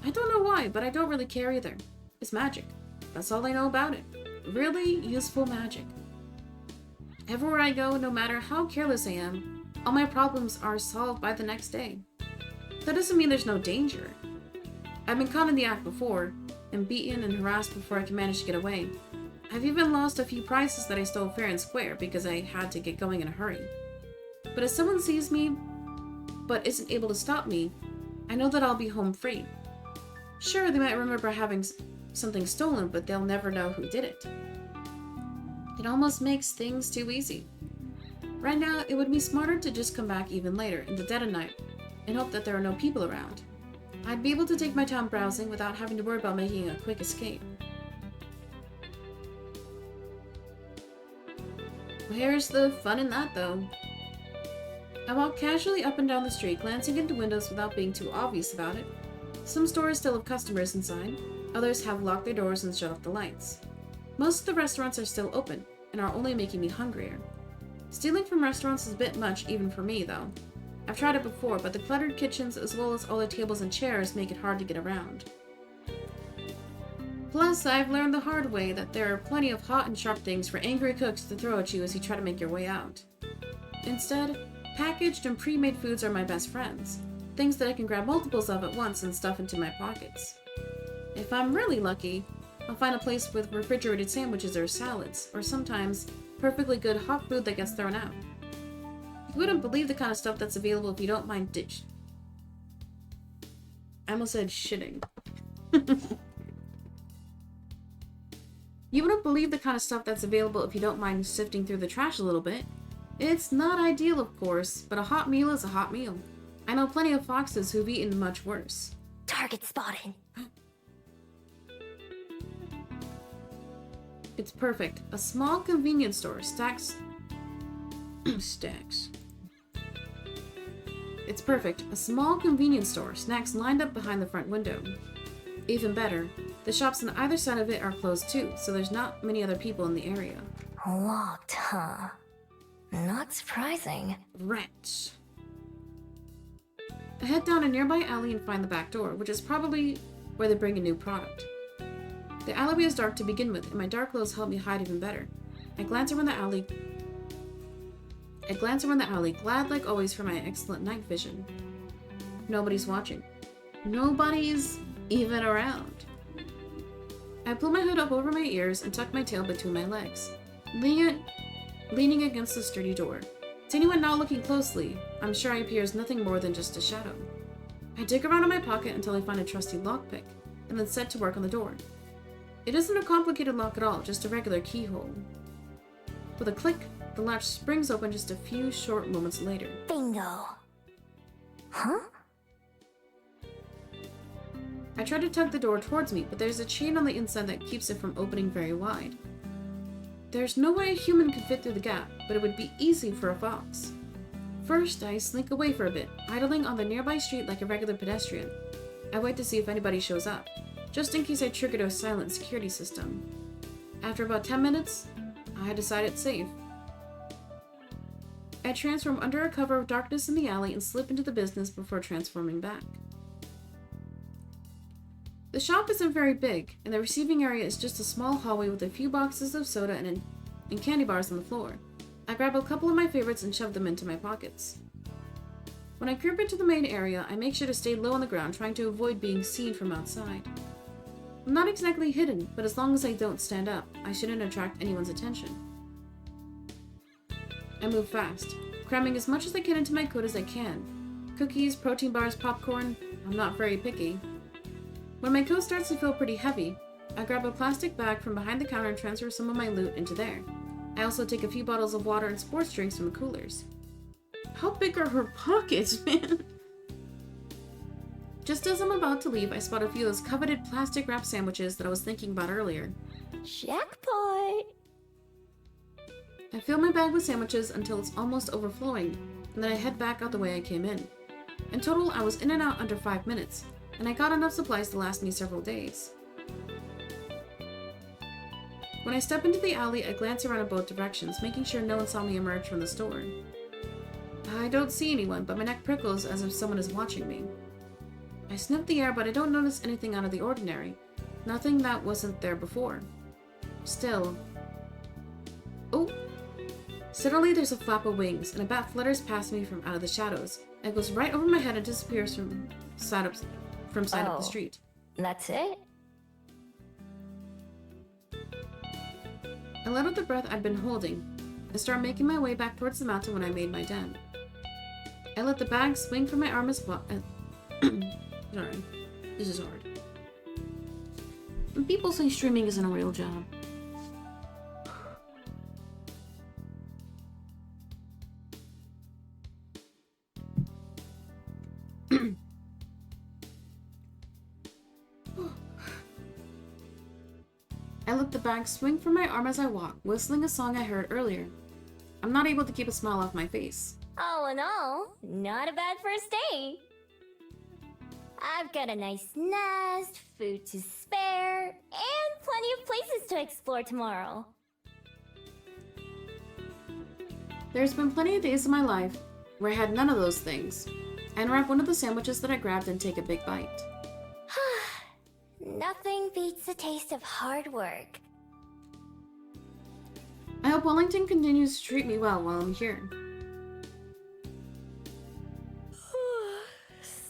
I don't know why, but I don't really care either. It's magic. That's all I know about it. Really useful magic. Everywhere I go, no matter how careless I am, all my problems are solved by the next day. That doesn't mean there's no danger. I've been caught in the act before, and beaten and harassed before I can manage to get away. I've even lost a few prizes that I stole fair and square because I had to get going in a hurry. But if someone sees me, but isn't able to stop me, I know that I'll be home free. Sure, they might remember having something stolen, but they'll never know who did it. It almost makes things too easy. Right now, it would be smarter to just come back even later, in the dead of night, and hope that there are no people around. I'd be able to take my time browsing without having to worry about making a quick escape. Where's the fun in that, though? I walk casually up and down the street, glancing into windows without being too obvious about it. Some stores still have customers inside, others have locked their doors and shut off the lights. Most of the restaurants are still open, and are only making me hungrier. Stealing from restaurants is a bit much even for me, though. I've tried it before, but the cluttered kitchens as well as all the tables and chairs make it hard to get around. Plus, I've learned the hard way that there are plenty of hot and sharp things for angry cooks to throw at you as you try to make your way out. Instead, packaged and pre-made foods are my best friends. Things that I can grab multiples of at once and stuff into my pockets. If I'm really lucky, I'll find a place with refrigerated sandwiches or salads, or sometimes perfectly good hot food that gets thrown out. You wouldn't believe the kind of stuff that's available if you don't mind I almost said shitting. You wouldn't believe the kind of stuff that's available if you don't mind sifting through the trash a little bit. It's not ideal, of course, but a hot meal is a hot meal. I know plenty of foxes who've eaten much worse. Target spotted. It's perfect. A small convenience store stacks. It's perfect. A small convenience store, snacks lined up behind the front window. Even better, the shops on either side of it are closed too, so there's not many other people in the area. Locked, huh? Not surprising. Rats. I head down a nearby alley and find the back door, which is probably where they bring a new product. The alleyway is dark to begin with, and my dark clothes help me hide even better. I glance around the alley, glad like always for my excellent night vision. Nobody's watching. Nobody's even around. I pull my hood up over my ears and tuck my tail between my legs, leaning against the sturdy door. To anyone not looking closely, I'm sure I appear as nothing more than just a shadow. I dig around in my pocket until I find a trusty lockpick, and then set to work on the door. It isn't a complicated lock at all, just a regular keyhole. With a click, the latch springs open just a few short moments later. Bingo. Huh? I try to tug the door towards me, but there's a chain on the inside that keeps it from opening very wide. There's no way a human could fit through the gap, but it would be easy for a fox. First, I slink away for a bit, idling on the nearby street like a regular pedestrian. I wait to see if anybody shows up, just in case I triggered a silent security system. After about 10 minutes, I decide it's safe. I transform under a cover of darkness in the alley and slip into the business before transforming back. The shop isn't very big, and the receiving area is just a small hallway with a few boxes of soda and candy bars on the floor. I grab a couple of my favorites and shove them into my pockets. When I creep into the main area, I make sure to stay low on the ground, trying to avoid being seen from outside. I'm not exactly hidden, but as long as I don't stand up, I shouldn't attract anyone's attention. I move fast, cramming as much as I can into my coat as I can. Cookies, protein bars, popcorn, I'm not very picky. When my coat starts to feel pretty heavy, I grab a plastic bag from behind the counter and transfer some of my loot into there. I also take a few bottles of water and sports drinks from the coolers. How big are her pockets, man? Just as I'm about to leave, I spot a few of those coveted plastic wrap sandwiches that I was thinking about earlier. Jackpot! I fill my bag with sandwiches until it's almost overflowing, and then I head back out the way I came in. In total, I was in and out under 5 minutes, and I got enough supplies to last me several days. When I step into the alley, I glance around in both directions, making sure no one saw me emerge from the store. I don't see anyone, but my neck prickles as if someone is watching me. I sniff the air, but I don't notice anything out of the ordinary. Nothing that wasn't there before. Still... Oh! Suddenly there's a flap of wings, and a bat flutters past me from out of the shadows. It goes right over my head and disappears from side up the street. That's it? I let out the breath I'd been holding and start making my way back towards the mountain when I made my den. I let the bag swing from my arm as well. Sorry, this is hard. When people say streaming isn't a real job. I let the bag swing from my arm as I walk, whistling a song I heard earlier. I'm not able to keep a smile off my face. All in all, not a bad first day. I've got a nice nest, food to spare, and plenty of places to explore tomorrow. There's been plenty of days in my life where I had none of those things. I unwrap one of the sandwiches that I grabbed and take a big bite. Nothing beats the taste of hard work. I hope Wellington continues to treat me well while I'm here.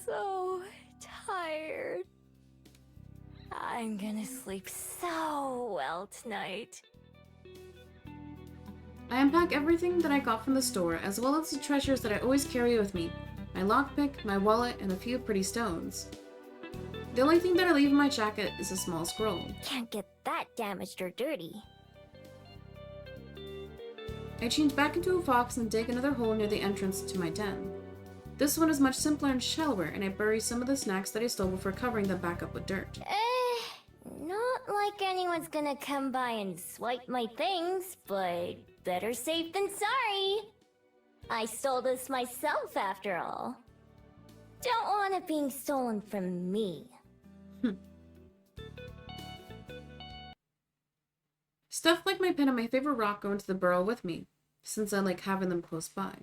So tired. I'm gonna sleep so well tonight. I unpack everything that I got from the store, as well as the treasures that I always carry with me. My lockpick, my wallet, and a few pretty stones. The only thing that I leave in my jacket is a small scroll. Can't get that damaged or dirty. I change back into a fox and dig another hole near the entrance to my den. This one is much simpler and shallower, and I bury some of the snacks that I stole before covering them back up with dirt. Not like anyone's gonna come by and swipe my things, but better safe than sorry. I stole this myself, after all. Don't want it being stolen from me. Stuff like my pen and my favorite rock go into the burrow with me, since I like having them close by.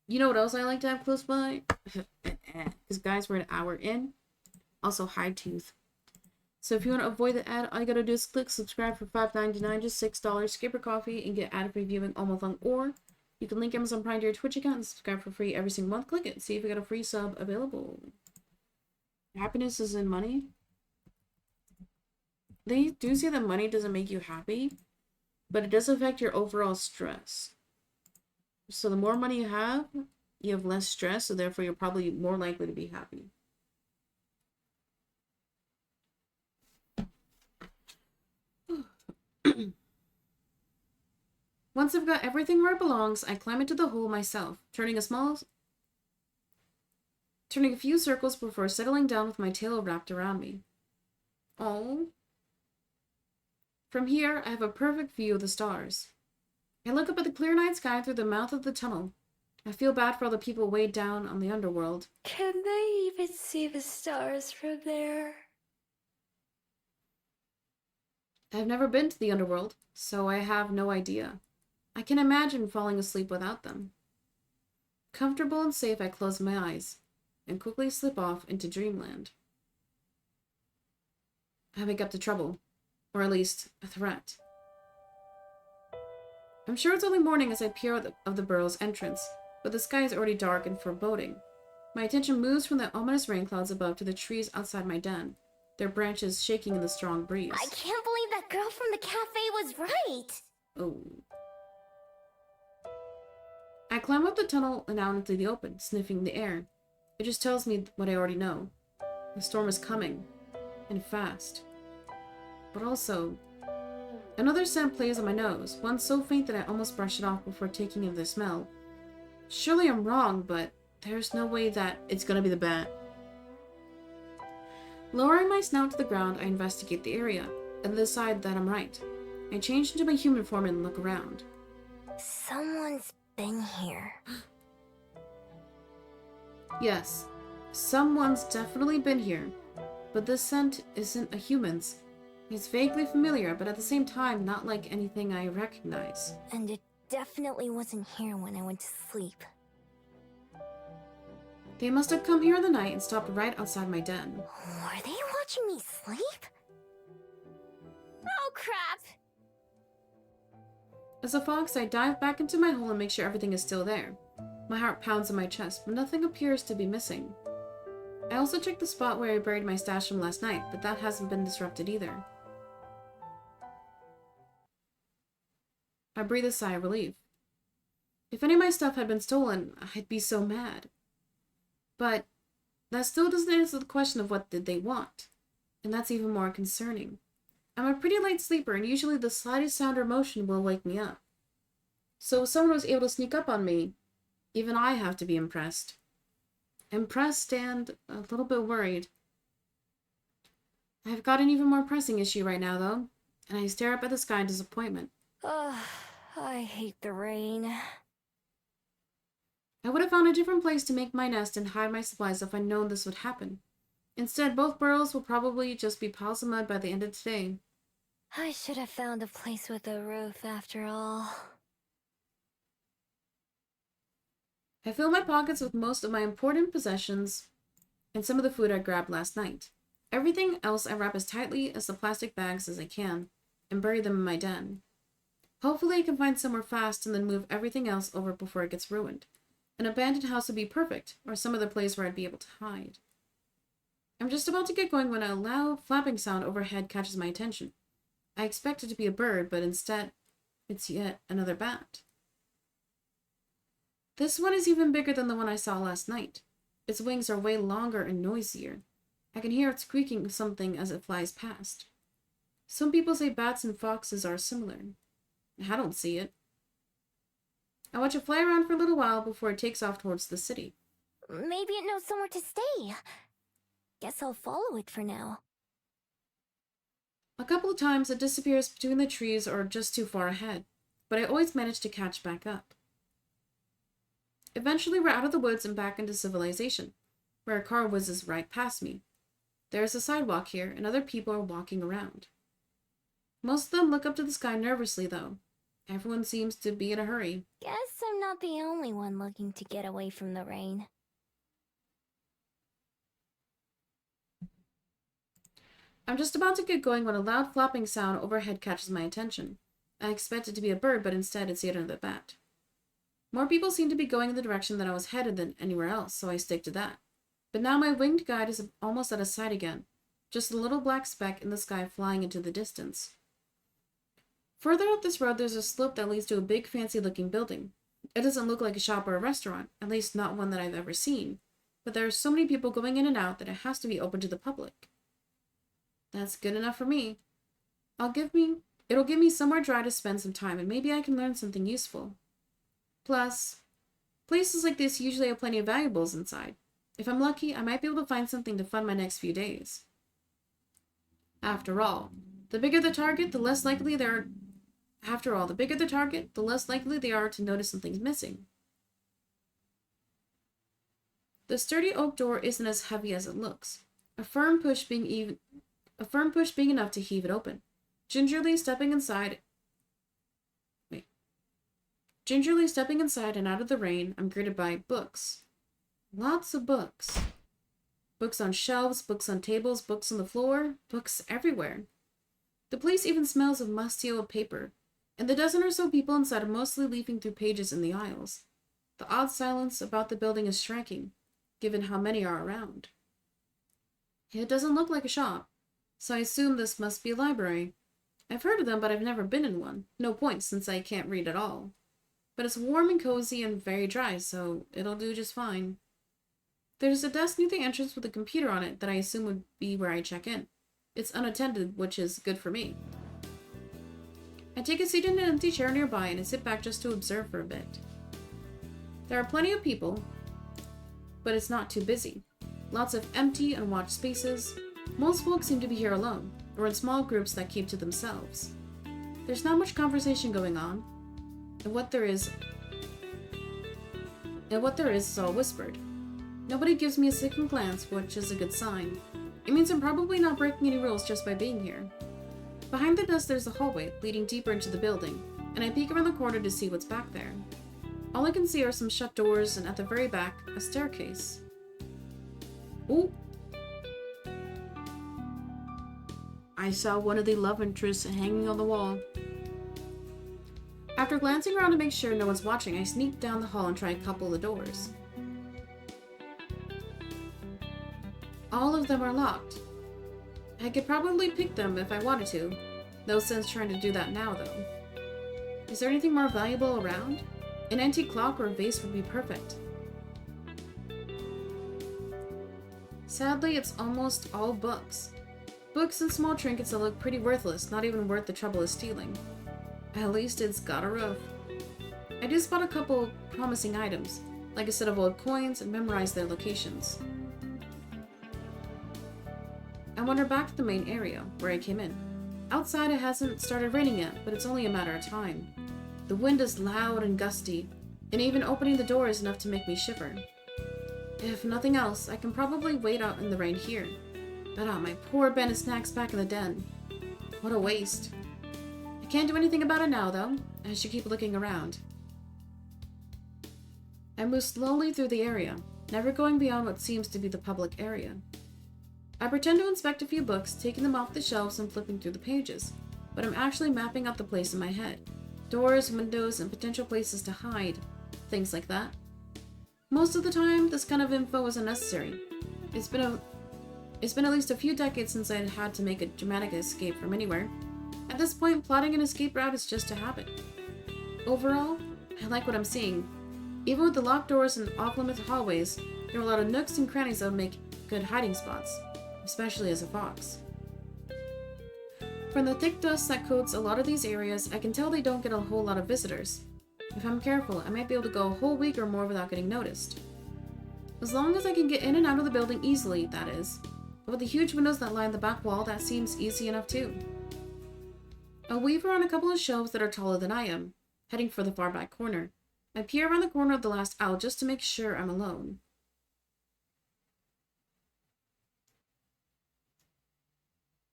You know what else I like to have close by? Because guys, we're an hour in. Also, high tooth. So if you want to avoid the ad, all you gotta do is click subscribe for $5.99, just $6, skip your coffee, and get ad-free viewing all month long. Or you can link Amazon Prime to your Twitch account and subscribe for free every single month. Click it, see if you got a free sub available. Happiness is in money. They do say that money doesn't make you happy, but it does affect your overall stress. So the more money you have less stress, so therefore you're probably more likely to be happy. Once I've got everything where it belongs, I climb into the hole myself, turning a few circles before settling down with my tail wrapped around me. Oh. From here, I have a perfect view of the stars. I look up at the clear night sky through the mouth of the tunnel. I feel bad for all the people weighed down on the underworld. Can they even see the stars from there? I've never been to the underworld, so I have no idea. I can imagine falling asleep without them. Comfortable and safe, I close my eyes and quickly slip off into dreamland. I wake up to trouble, or at least a threat. I'm sure it's only morning as I peer out of the burrow's entrance, but the sky is already dark and foreboding. My attention moves from the ominous rain clouds above to the trees outside my den, their branches shaking in the strong breeze. I can't believe that girl from the cafe was right! Oh. I climb up the tunnel and out into the open, sniffing the air. It just tells me what I already know. The storm is coming, and fast. But also, another scent plays on my nose, one so faint that I almost brush it off before taking in the smell. Surely I'm wrong, but there's no way that it's gonna be the bat. Lowering my snout to the ground, I investigate the area, and decide that I'm right. I change into my human form and look around. Someone's been here. Yes, someone's definitely been here, but this scent isn't a human's. It's vaguely familiar, but at the same time, not like anything I recognize. And it definitely wasn't here when I went to sleep. They must have come here in the night and stopped right outside my den. Were they watching me sleep? Oh crap! As a fox, I dive back into my hole and make sure everything is still there. My heart pounds in my chest, but nothing appears to be missing. I also checked the spot where I buried my stash from last night, but that hasn't been disrupted either. I breathe a sigh of relief. If any of my stuff had been stolen, I'd be so mad. But that still doesn't answer the question of what did they want. And that's even more concerning. I'm a pretty light sleeper, and usually the slightest sound or motion will wake me up. So if someone was able to sneak up on me, even I have to be impressed. Impressed and a little bit worried. I've got an even more pressing issue right now, though, and I stare up at the sky in disappointment. Ugh, I hate the rain. I would have found a different place to make my nest and hide my supplies if I'd known this would happen. Instead, both burrows will probably just be piles of mud by the end of today. I should have found a place with a roof after all. I fill my pockets with most of my important possessions and some of the food I grabbed last night. Everything else I wrap as tightly as the plastic bags as I can and bury them in my den. Hopefully I can find somewhere fast and then move everything else over before it gets ruined. An abandoned house would be perfect, or some other place where I'd be able to hide. I'm just about to get going when a loud flapping sound overhead catches my attention. I expect it to be a bird, but instead, it's yet another bat. This one is even bigger than the one I saw last night. Its wings are way longer and noisier. I can hear it squeaking something as it flies past. Some people say bats and foxes are similar. I don't see it. I watch it fly around for a little while before it takes off towards the city. Maybe it knows somewhere to stay. Guess I'll follow it for now. A couple of times it disappears between the trees or just too far ahead, but I always manage to catch back up. Eventually we're out of the woods and back into civilization, where a car whizzes right past me. There is a sidewalk here, and other people are walking around. Most of them look up to the sky nervously, though. Everyone seems to be in a hurry. Guess I'm not the only one looking to get away from the rain. I'm just about to get going when a loud flapping sound overhead catches my attention. I expect it to be a bird, but instead it's yet another bat. More people seem to be going in the direction that I was headed than anywhere else, so I stick to that. But now my winged guide is almost out of sight again, just a little black speck in the sky flying into the distance. Further up this road, there's a slope that leads to a big fancy-looking building. It doesn't look like a shop or a restaurant, at least not one that I've ever seen, but there are so many people going in and out that it has to be open to the public. That's good enough for me. It It'll give me somewhere dry to spend some time, and maybe I can learn something useful. Plus, places like this usually have plenty of valuables inside. If I'm lucky, I might be able to find something to fund my next few days. After all, the bigger the target, the less likely they are... After all, the bigger the target, the less likely they are to notice something's missing. The sturdy oak door isn't as heavy as it looks, a firm push being enough to heave it open. Gingerly stepping inside and out of the rain, I'm greeted by books. Lots of books. Books on shelves, books on tables, books on the floor, books everywhere. The place even smells of musty old paper, and the dozen or so people inside are mostly leafing through pages in the aisles. The odd silence about the building is striking, given how many are around. It doesn't look like a shop, so I assume this must be a library. I've heard of them, but I've never been in one. No point, since I can't read at all. But it's warm and cozy and very dry, so it'll do just fine. There's a desk near the entrance with a computer on it that I assume would be where I check in. It's unattended, which is good for me. I take a seat in an empty chair nearby and I sit back just to observe for a bit. There are plenty of people, but it's not too busy. Lots of empty, unwatched spaces. Most folks seem to be here alone, or in small groups that keep to themselves. There's not much conversation going on, and what there is all whispered. Nobody gives me a second glance, which is a good sign. It means I'm probably not breaking any rules just by being here. Behind the desk there's a hallway leading deeper into the building, and I peek around the corner to see what's back there. All I can see are some shut doors, and at the very back, a staircase. Ooh! I saw one of the love interests hanging on the wall. After glancing around to make sure no one's watching, I sneak down the hall and try a couple of the doors. All of them are locked. I could probably pick them if I wanted to. No sense trying to do that now, though. Is there anything more valuable around? An antique clock or a vase would be perfect. Sadly, it's almost all books. Books and small trinkets that look pretty worthless, not even worth the trouble of stealing. At least it's got a roof. I do spot a couple promising items, like a set of old coins, and memorize their locations. I wander back to the main area, where I came in. Outside it hasn't started raining yet, but it's only a matter of time. The wind is loud and gusty, and even opening the door is enough to make me shiver. If nothing else, I can probably wait out in the rain here. But my poor Ben and Snacks back in the den. What a waste. I can't do anything about it now, though. I should keep looking around. I move slowly through the area, never going beyond what seems to be the public area. I pretend to inspect a few books, taking them off the shelves and flipping through the pages, but I'm actually mapping out the place in my head. Doors, windows, and potential places to hide. Things like that. Most of the time, this kind of info is unnecessary. It's been at least a few decades since I had to make a dramatic escape from anywhere. At this point, plotting an escape route is just a habit. Overall, I like what I'm seeing. Even with the locked doors and off-limits hallways, there are a lot of nooks and crannies that would make good hiding spots, especially as a fox. From the thick dust that coats a lot of these areas, I can tell they don't get a whole lot of visitors. If I'm careful, I might be able to go a whole week or more without getting noticed. As long as I can get in and out of the building easily, that is. But with the huge windows that line the back wall, that seems easy enough too. I weave around a couple of shelves that are taller than I am, heading for the far back corner. I peer around the corner of the last aisle just to make sure I'm alone.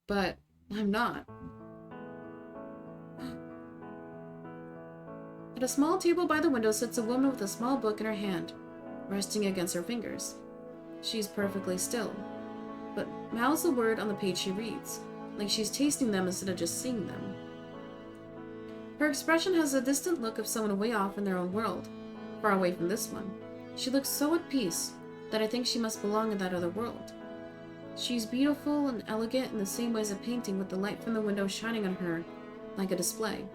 But I'm not. At a small table by the window sits a woman with a small book in her hand, resting against her fingers. She's perfectly still, but mouths the word on the page she reads, like she's tasting them instead of just seeing them. Her expression has a distant look of someone way off in their own world, far away from this one. She looks so at peace that I think she must belong in that other world. She's beautiful and elegant in the same way as a painting, with the light from the window shining on her like a display.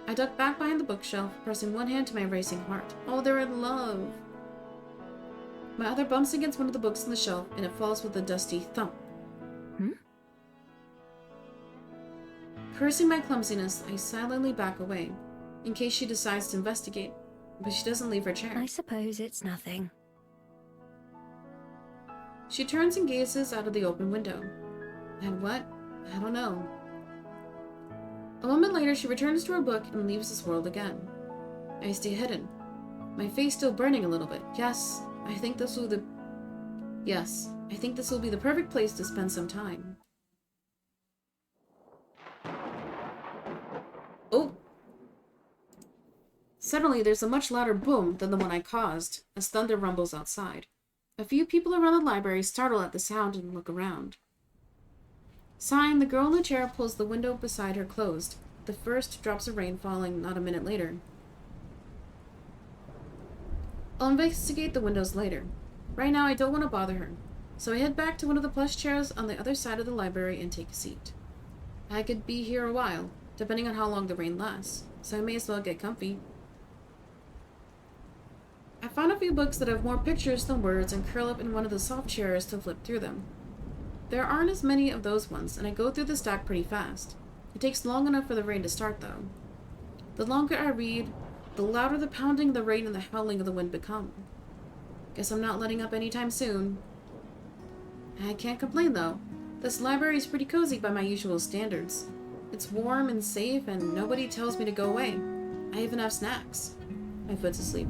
I duck back behind the bookshelf, pressing one hand to my racing heart. Oh, they're in love! My other bumps against one of the books on the shelf, and it falls with a dusty thump. Cursing my clumsiness, I silently back away, in case she decides to investigate, but she doesn't leave her chair. I suppose it's nothing. She turns and gazes out of the open window. And what? I don't know. A moment later, she returns to her book and leaves this world again. I stay hidden, my face still burning a little bit. Yes, I think this will be the perfect place to spend some time. Oh! Suddenly, there's a much louder boom than the one I caused, as thunder rumbles outside. A few people around the library startle at the sound and look around. Sighing, the girl in the chair pulls the window beside her closed, the first drops of rain falling not a minute later. I'll investigate the windows later. Right now, I don't want to bother her, so I head back to one of the plush chairs on the other side of the library and take a seat. I could be here a while, depending on how long the rain lasts, so I may as well get comfy. I found a few books that have more pictures than words and curl up in one of the soft chairs to flip through them. There aren't as many of those ones, and I go through the stack pretty fast. It takes long enough for the rain to start, though. The longer I read, the louder the pounding of the rain and the howling of the wind become. Guess I'm not letting up anytime soon. I can't complain, though. This library is pretty cozy by my usual standards. It's warm and safe, and nobody tells me to go away. I even have snacks. My foot's asleep.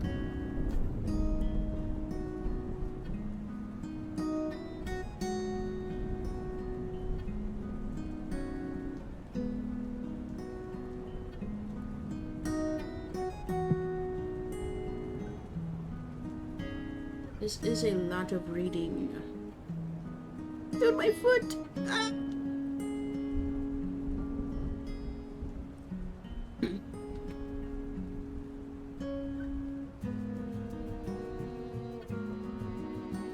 This is a lot of reading. Dude, my foot! Ah.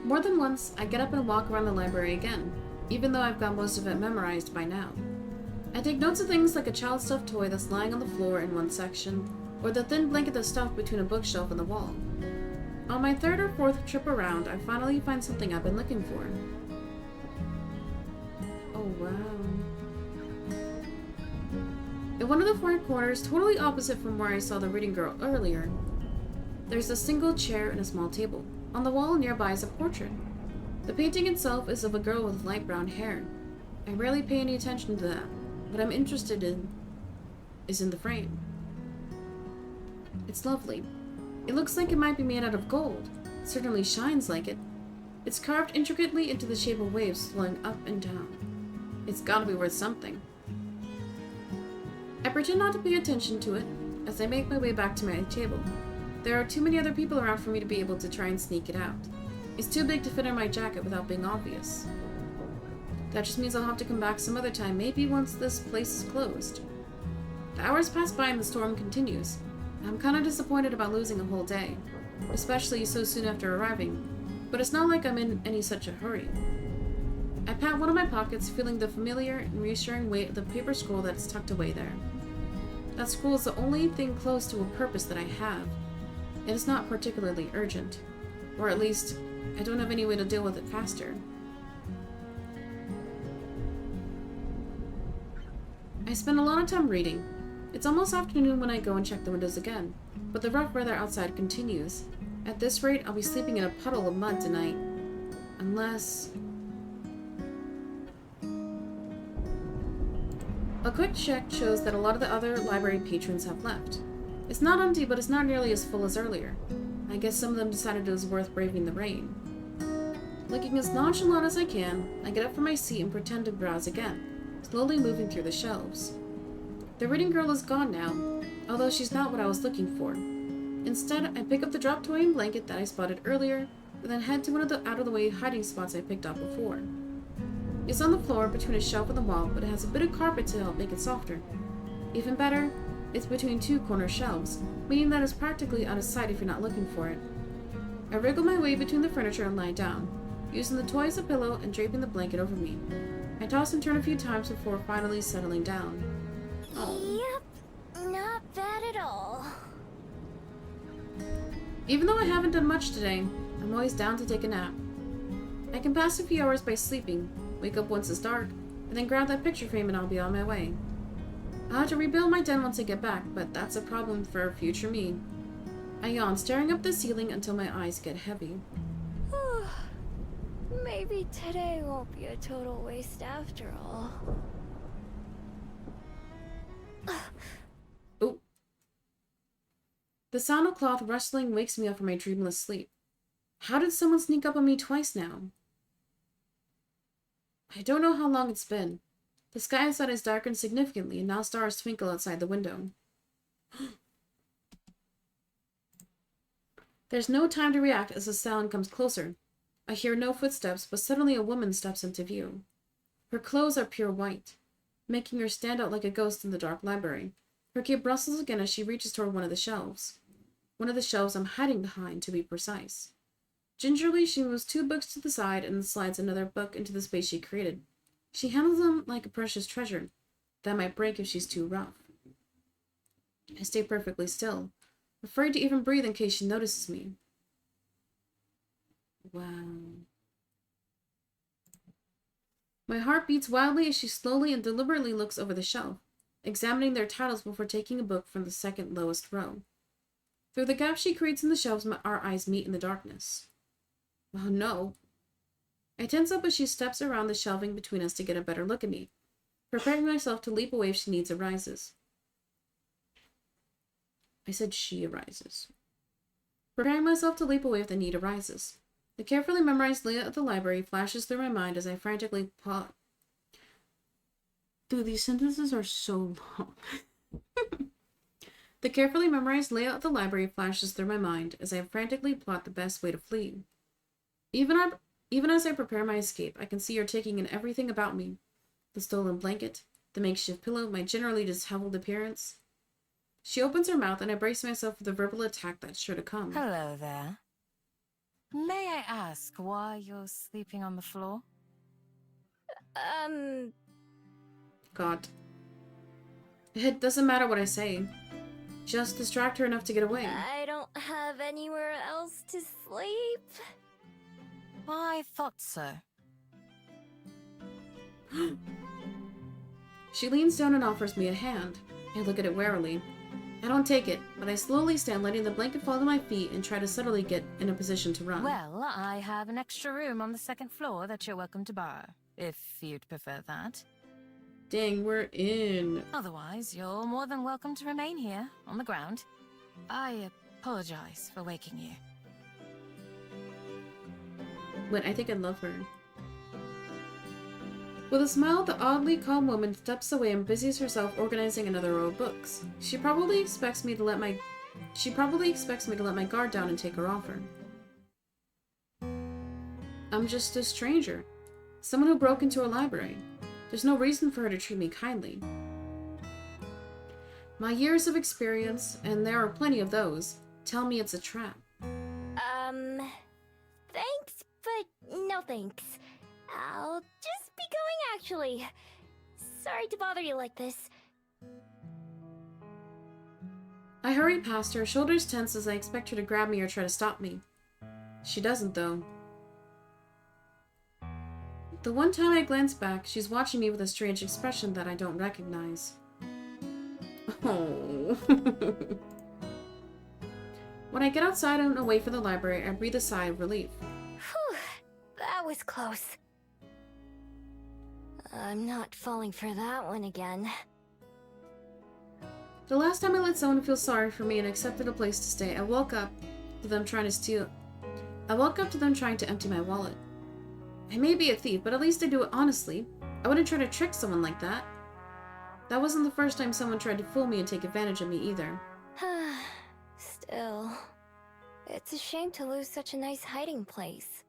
More than once, I get up and walk around the library again, even though I've got most of it memorized by now. I take notes of things like a child stuffed toy that's lying on the floor in one section, or the thin blanket that's stuffed between a bookshelf and the wall. On my third or fourth trip around, I finally find something I've been looking for. Oh, wow. In one of the far corners, totally opposite from where I saw the reading girl earlier, there's a single chair and a small table. On the wall nearby is a portrait. The painting itself is of a girl with light brown hair. I rarely pay any attention to that. What I'm interested in is in the frame. It's lovely. It looks like it might be made out of gold. It certainly shines like it. It's carved intricately into the shape of waves flowing up and down. It's gotta be worth something. I pretend not to pay attention to it as I make my way back to my table. There are too many other people around for me to be able to try and sneak it out. It's too big to fit in my jacket without being obvious. That just means I'll have to come back some other time, maybe once this place is closed. The hours pass by and the storm continues. I'm kind of disappointed about losing a whole day, especially so soon after arriving, but it's not like I'm in any such a hurry. I pat one of my pockets, feeling the familiar and reassuring weight of the paper scroll that's tucked away there. That scroll is the only thing close to a purpose that I have. It is not particularly urgent, or at least, I don't have any way to deal with it faster. I spend a lot of time reading. It's almost afternoon when I go and check the windows again, but the rough weather outside continues. At this rate, I'll be sleeping in a puddle of mud tonight. Unless... A quick check shows that a lot of the other library patrons have left. It's not empty, but it's not nearly as full as earlier. I guess some of them decided it was worth braving the rain. Looking as nonchalant as I can, I get up from my seat and pretend to browse again, slowly moving through the shelves. The reading girl is gone now, although she's not what I was looking for. Instead, I pick up the drop toy and blanket that I spotted earlier, and then head to one of the out-of-the-way hiding spots I picked up before. It's on the floor between a shelf and the wall, but it has a bit of carpet to help make it softer. Even better, it's between two corner shelves, meaning that it's practically out of sight if you're not looking for it. I wriggle my way between the furniture and lie down, using the toy as a pillow and draping the blanket over me. I toss and turn a few times before finally settling down. Oh. Yep, not bad at all. Even though I haven't done much today, I'm always down to take a nap. I can pass a few hours by sleeping, wake up once it's dark, and then grab that picture frame and I'll be on my way. I'll have to rebuild my den once I get back, but that's a problem for future me. I yawn, staring up the ceiling until my eyes get heavy. Maybe today won't be a total waste after all. Oh. The sound of cloth rustling wakes me up from my dreamless sleep. How did someone sneak up on me twice now? I don't know how long it's been. The sky outside has darkened significantly, and now stars twinkle outside the window. There's no time to react as the sound comes closer. I hear no footsteps, but suddenly a woman steps into view. Her clothes are pure white, making her stand out like a ghost in the dark library. Her cape rustles again as she reaches toward one of the shelves. One of the shelves I'm hiding behind, to be precise. Gingerly, she moves 2 books to the side and slides another book into the space she created. She handles them like a precious treasure that might break if she's too rough. I stay perfectly still, afraid to even breathe in case she notices me. Wow. My heart beats wildly as she slowly and deliberately looks over the shelf, examining their titles before taking a book from the second lowest row. Through the gap she creates in the shelves, our eyes meet in the darkness. Oh no. I tense up as she steps around the shelving between us to get a better look at me, preparing myself to leap away if she needs arises. I said she arises. Preparing myself to leap away if the need arises. The carefully memorized layout of the library flashes through my mind as I frantically plot. Dude, these sentences are so long. The carefully memorized layout of the library flashes through my mind as I frantically plot the best way to flee. Even as I prepare my escape, I can see her taking in everything about me. The stolen blanket, the makeshift pillow, my generally disheveled appearance. She opens her mouth and I brace myself for the verbal attack that's sure to come. Hello there. May I ask why you're sleeping on the floor? God. It doesn't matter what I say. Just distract her enough to get away. I don't have anywhere else to sleep. I thought so. She leans down and offers me a hand. I look at it warily. I don't take it, but I slowly stand, letting the blanket fall to my feet and try to subtly get in a position to run. Well, I have an extra room on the second floor that you're welcome to borrow, if you'd prefer that. Dang, we're in. Otherwise, you're more than welcome to remain here, on the ground. I apologize for waking you. Wait, I think I love her. With a smile, the oddly calm woman steps away and busies herself organizing another row of books. She probably expects me to let my guard down and take her offer. I'm just a stranger. Someone who broke into a library. There's no reason for her to treat me kindly. My years of experience, and there are plenty of those, tell me it's a trap. Thanks, but no thanks. I'll just be going, actually. Sorry to bother you like this. I hurry past her, shoulders tense as I expect her to grab me or try to stop me. She doesn't, though. The one time I glance back, she's watching me with a strange expression that I don't recognize. Oh. When I get outside and away from the library, I breathe a sigh of relief. Whew, that was close. I'm not falling for that one again. The last time I let someone feel sorry for me and accepted a place to stay, I woke up to them trying to empty my wallet. I may be a thief, but at least I do it honestly. I wouldn't try to trick someone like that. That wasn't the first time someone tried to fool me and take advantage of me either. Still, it's a shame to lose such a nice hiding place.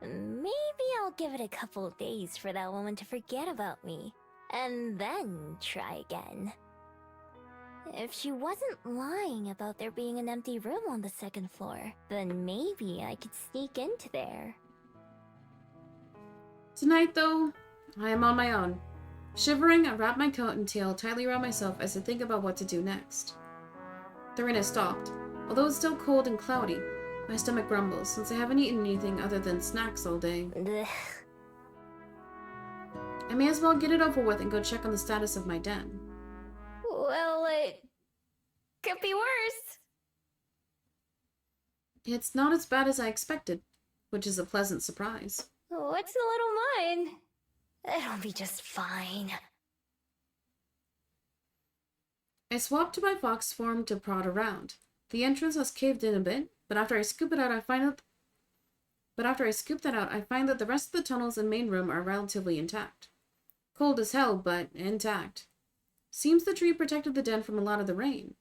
Maybe I'll give it a couple of days for that woman to forget about me, and then try again. If she wasn't lying about there being an empty room on the second floor, then maybe I could sneak into there. Tonight, though, I am on my own. Shivering, I wrap my coat and tail tightly around myself as I think about what to do next. The rain has stopped. Although it's still cold and cloudy, my stomach grumbles since I haven't eaten anything other than snacks all day. Ugh. I may as well get it over with and go check on the status of my den. Well, it could be worse. It's not as bad as I expected, which is a pleasant surprise. What's a little mine? It'll be just fine. I swapped to my fox form to prod around. The entrance has caved in a bit, but after I scoop that out, I find that the rest of the tunnels and main room are relatively intact. Cold as hell, but intact. Seems the tree protected the den from a lot of the rain.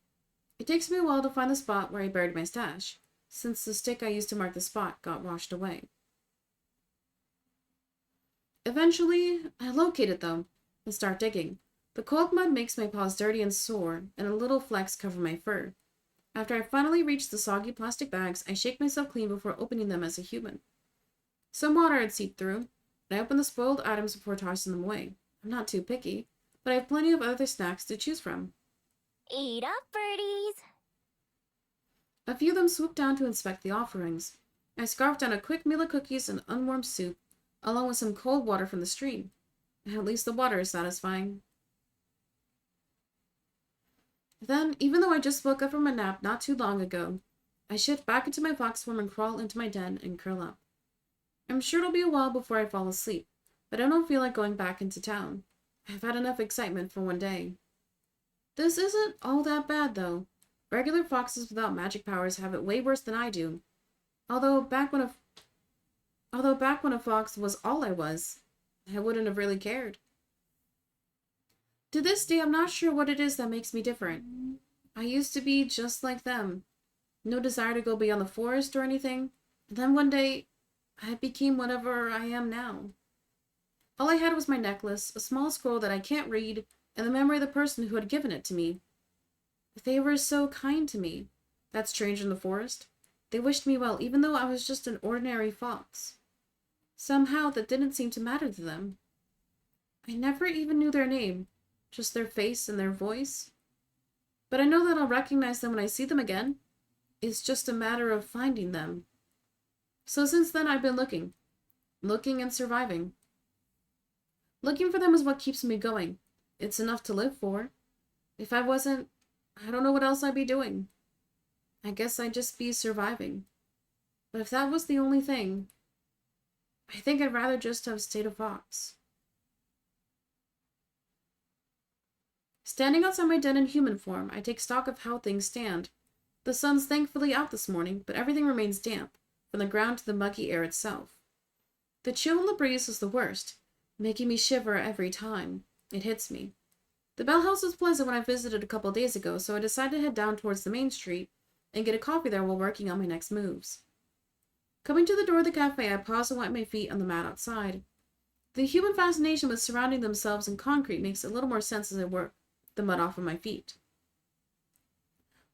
It takes me a while to find the spot where I buried my stash, since the stick I used to mark the spot got washed away. Eventually, I locate it though, and start digging. The cold mud makes my paws dirty and sore, and a little flecks cover my fur. After I finally reach the soggy plastic bags, I shake myself clean before opening them as a human. Some water had seeped through, and I open the spoiled items before tossing them away. I'm not too picky, but I have plenty of other snacks to choose from. Eat up, birdies! A few of them swoop down to inspect the offerings. I scarf down a quick meal of cookies and unwarmed soup, along with some cold water from the stream. At least the water is satisfying. Then, even though I just woke up from a nap not too long ago, I shift back into my fox form and crawl into my den and curl up. I'm sure it'll be a while before I fall asleep, but I don't feel like going back into town. I've had enough excitement for one day. This isn't all that bad, though. Regular foxes without magic powers have it way worse than I do. Although back when a fox was all I was, I wouldn't have really cared. To this day, I'm not sure what it is that makes me different. I used to be just like them. No desire to go beyond the forest or anything. And then one day, I became whatever I am now. All I had was my necklace, a small scroll that I can't read, and the memory of the person who had given it to me. They were so kind to me. That stranger in the forest. They wished me well, even though I was just an ordinary fox. Somehow, that didn't seem to matter to them. I never even knew their name, just their face and their voice. But I know that I'll recognize them when I see them again. It's just a matter of finding them. So since then, I've been looking and surviving. Looking for them is what keeps me going. It's enough to live for. If I wasn't, I don't know what else I'd be doing. I guess I'd just be surviving. But if that was the only thing, I think I'd rather just have stayed a fox. Standing outside my den in human form, I take stock of how things stand. The sun's thankfully out this morning, but everything remains damp, from the ground to the muggy air itself. The chill in the breeze is the worst, making me shiver every time it hits me. The Bell House was pleasant when I visited a couple days ago, so I decided to head down towards the main street and get a coffee there while working on my next moves. Coming to the door of the cafe, I pause and wipe my feet on the mat outside. The human fascination with surrounding themselves in concrete makes a little more sense as I work the mud off of my feet.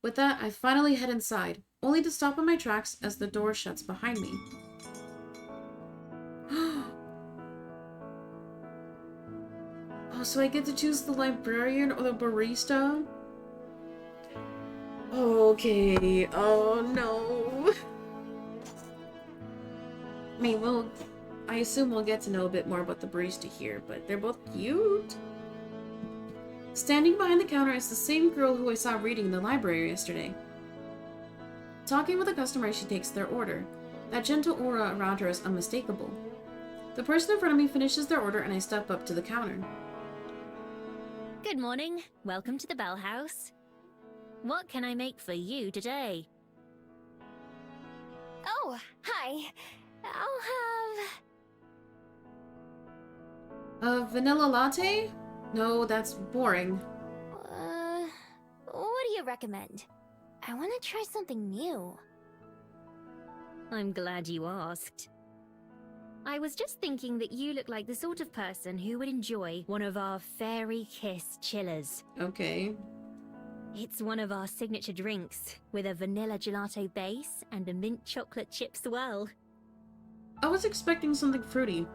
With that, I finally head inside, only to stop in my tracks as the door shuts behind me. Oh, so I get to choose the librarian or the barista? Okay, oh no. I mean, I assume we'll get to know a bit more about the barista here, but they're both cute. Standing behind the counter is the same girl who I saw reading in the library yesterday. Talking with a customer as she takes their order. That gentle aura around her is unmistakable. The person in front of me finishes their order and I step up to the counter. Good morning. Welcome to the Bell House. What can I make for you today? Oh, hi. I'll have... A vanilla latte? No, that's boring. What do you recommend? I want to try something new. I'm glad you asked. I was just thinking that you look like the sort of person who would enjoy one of our Fairy Kiss chillers. Okay. It's one of our signature drinks, with a vanilla gelato base and a mint chocolate chip swirl. I was expecting something fruity.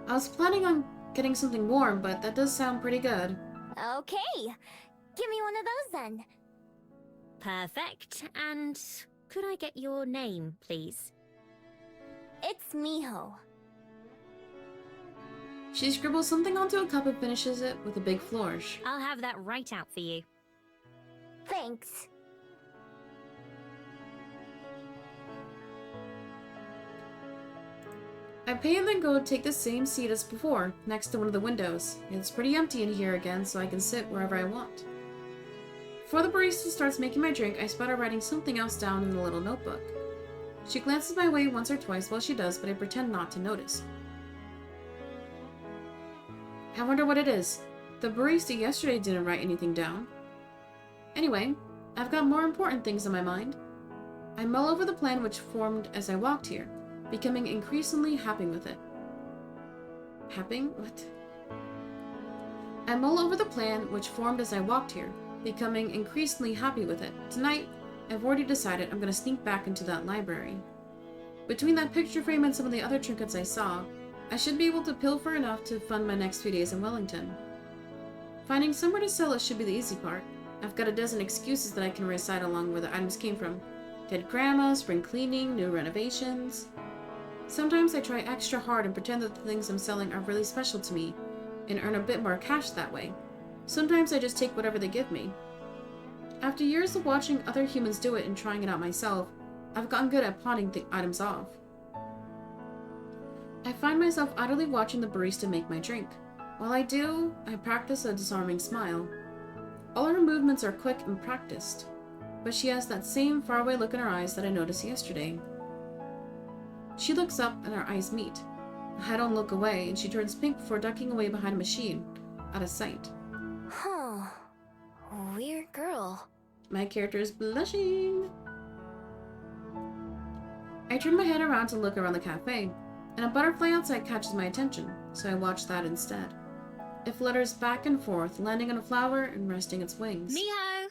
I was planning on getting something warm, but that does sound pretty good. Okay. Give me one of those then. Perfect. And could I get your name, please? It's Miho. She scribbles something onto a cup and finishes it with a big flourish. I'll have that right out for you. Thanks. I pay and then go take the same seat as before, next to one of the windows. It's pretty empty in here again, so I can sit wherever I want. Before the barista starts making my drink, I spot her writing something else down in a little notebook. She glances my way once or twice while she does, but I pretend not to notice. I wonder what it is. The barista yesterday didn't write anything down. Anyway, I've got more important things on my mind. I mull over the plan which formed as I walked here, becoming increasingly happy with it. Happy? What? I mull over the plan which formed as I walked here, becoming increasingly happy with it. Tonight, I've already decided I'm gonna sneak back into that library. Between that picture frame and some of the other trinkets I saw, I should be able to pilfer enough to fund my next few days in Wellington. Finding somewhere to sell it should be the easy part. I've got a dozen excuses that I can recite along where the items came from. Dead grandma, spring cleaning, new renovations. Sometimes I try extra hard and pretend that the things I'm selling are really special to me, and earn a bit more cash that way. Sometimes I just take whatever they give me. After years of watching other humans do it and trying it out myself, I've gotten good at pawning the items off. I find myself idly watching the barista make my drink. While I do, I practice a disarming smile. All her movements are quick and practiced, but she has that same faraway look in her eyes that I noticed yesterday. She looks up and our eyes meet. I don't look away, and she turns pink before ducking away behind a machine, out of sight. Huh. Weird girl. My character is blushing. I turn my head around to look around the cafe, and a butterfly outside catches my attention, so I watch that instead. It flutters back and forth, landing on a flower and resting its wings. Miho!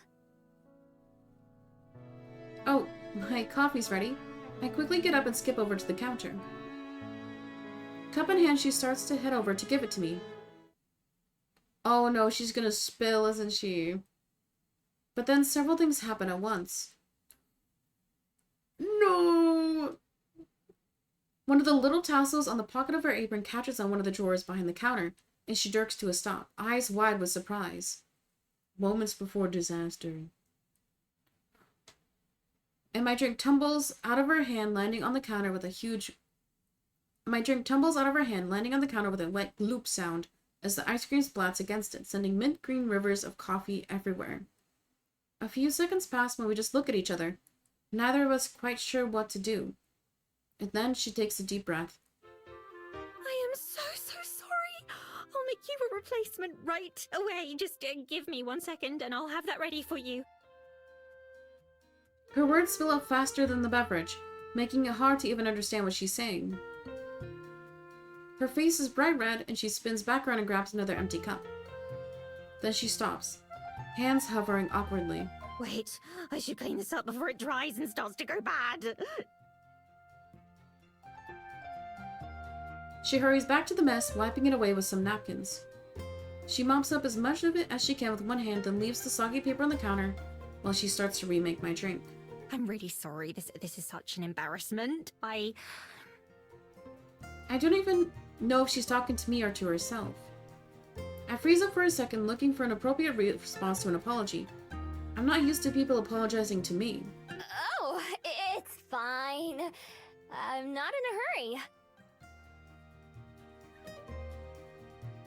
Oh, my coffee's ready. I quickly get up and skip over to the counter. Cup in hand, she starts to head over to give it to me. Oh no, she's gonna spill, isn't she? But then several things happen at once. No! One of the little tassels on the pocket of her apron catches on one of the drawers behind the counter, and she jerks to a stop, eyes wide with surprise. Moments before disaster. And my drink tumbles out of her hand, landing on the counter with a huge... My drink tumbles out of her hand, landing on the counter with a wet gloop sound as the ice cream splats against it, sending mint green rivers of coffee everywhere. A few seconds pass when we just look at each other, neither of us quite sure what to do. And then she takes a deep breath. I am so sorry. I'll make you a replacement right away. Just give me 1 second and I'll have that ready for you. Her words fill up faster than the beverage, making it hard to even understand what she's saying. Her face is bright red, and she spins back around and grabs another empty cup. Then she stops, hands hovering awkwardly. Wait, I should clean this up before it dries and starts to go bad. She hurries back to the mess, wiping it away with some napkins. She mops up as much of it as she can with one hand, then leaves the soggy paper on the counter while she starts to remake my drink. I'm really sorry. This is such an embarrassment. I don't even know if she's talking to me or to herself. I freeze up for a second, looking for an appropriate response to an apology. I'm not used to people apologizing to me. Oh, it's fine. I'm not in a hurry.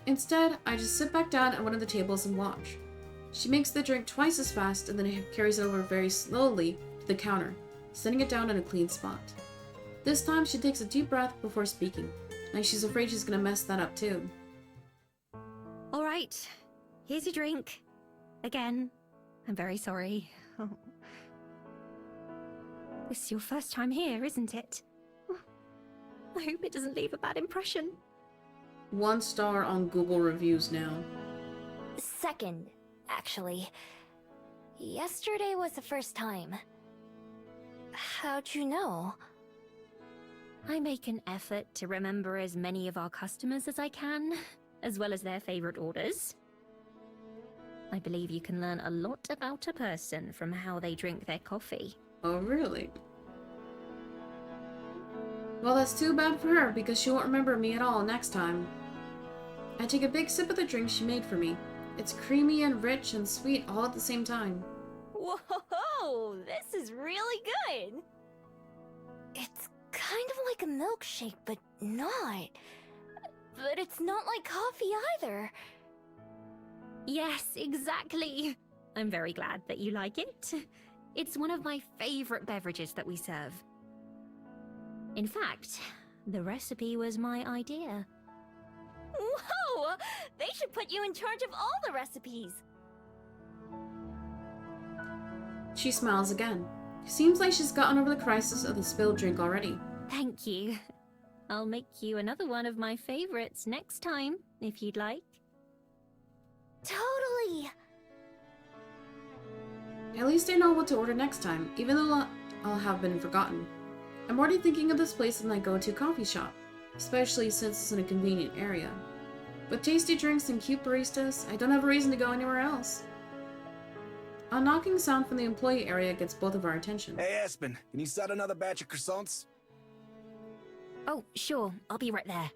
Instead, I just sit back down at one of the tables and watch. She makes the drink twice as fast and then carries it over very slowly to the counter, setting it down in a clean spot. This time, she takes a deep breath before speaking, like she's afraid she's gonna mess that up too. All right, here's your drink. Again, I'm very sorry. Oh. This is your first time here, isn't it? I hope it doesn't leave a bad impression. 1 star on Google reviews now. Second, actually. Yesterday was the first time. How'd you know? I make an effort to remember as many of our customers as I can, as well as their favorite orders. I believe you can learn a lot about a person from how they drink their coffee. Oh, really? Well, that's too bad for her, because she won't remember me at all next time. I take a big sip of the drink she made for me. It's creamy and rich and sweet all at the same time. Whoa, this is really good. It's kind of like a milkshake, but not. But it's not like coffee either. Yes, exactly. I'm very glad that you like it. It's one of my favorite beverages that we serve. In fact, the recipe was my idea. Whoa! They should put you in charge of all the recipes. She smiles again. Seems like she's gotten over the crisis of the spilled drink already. Thank you. I'll make you another one of my favorites next time, if you'd like. Totally. At least I know what to order next time, even though I'll have been forgotten. I'm already thinking of this place as my go-to coffee shop, especially since it's in a convenient area. With tasty drinks and cute baristas, I don't have a reason to go anywhere else. A knocking sound from the employee area gets both of our attention. Hey, Aspen, can you set another batch of croissants? Oh, sure. I'll be right there.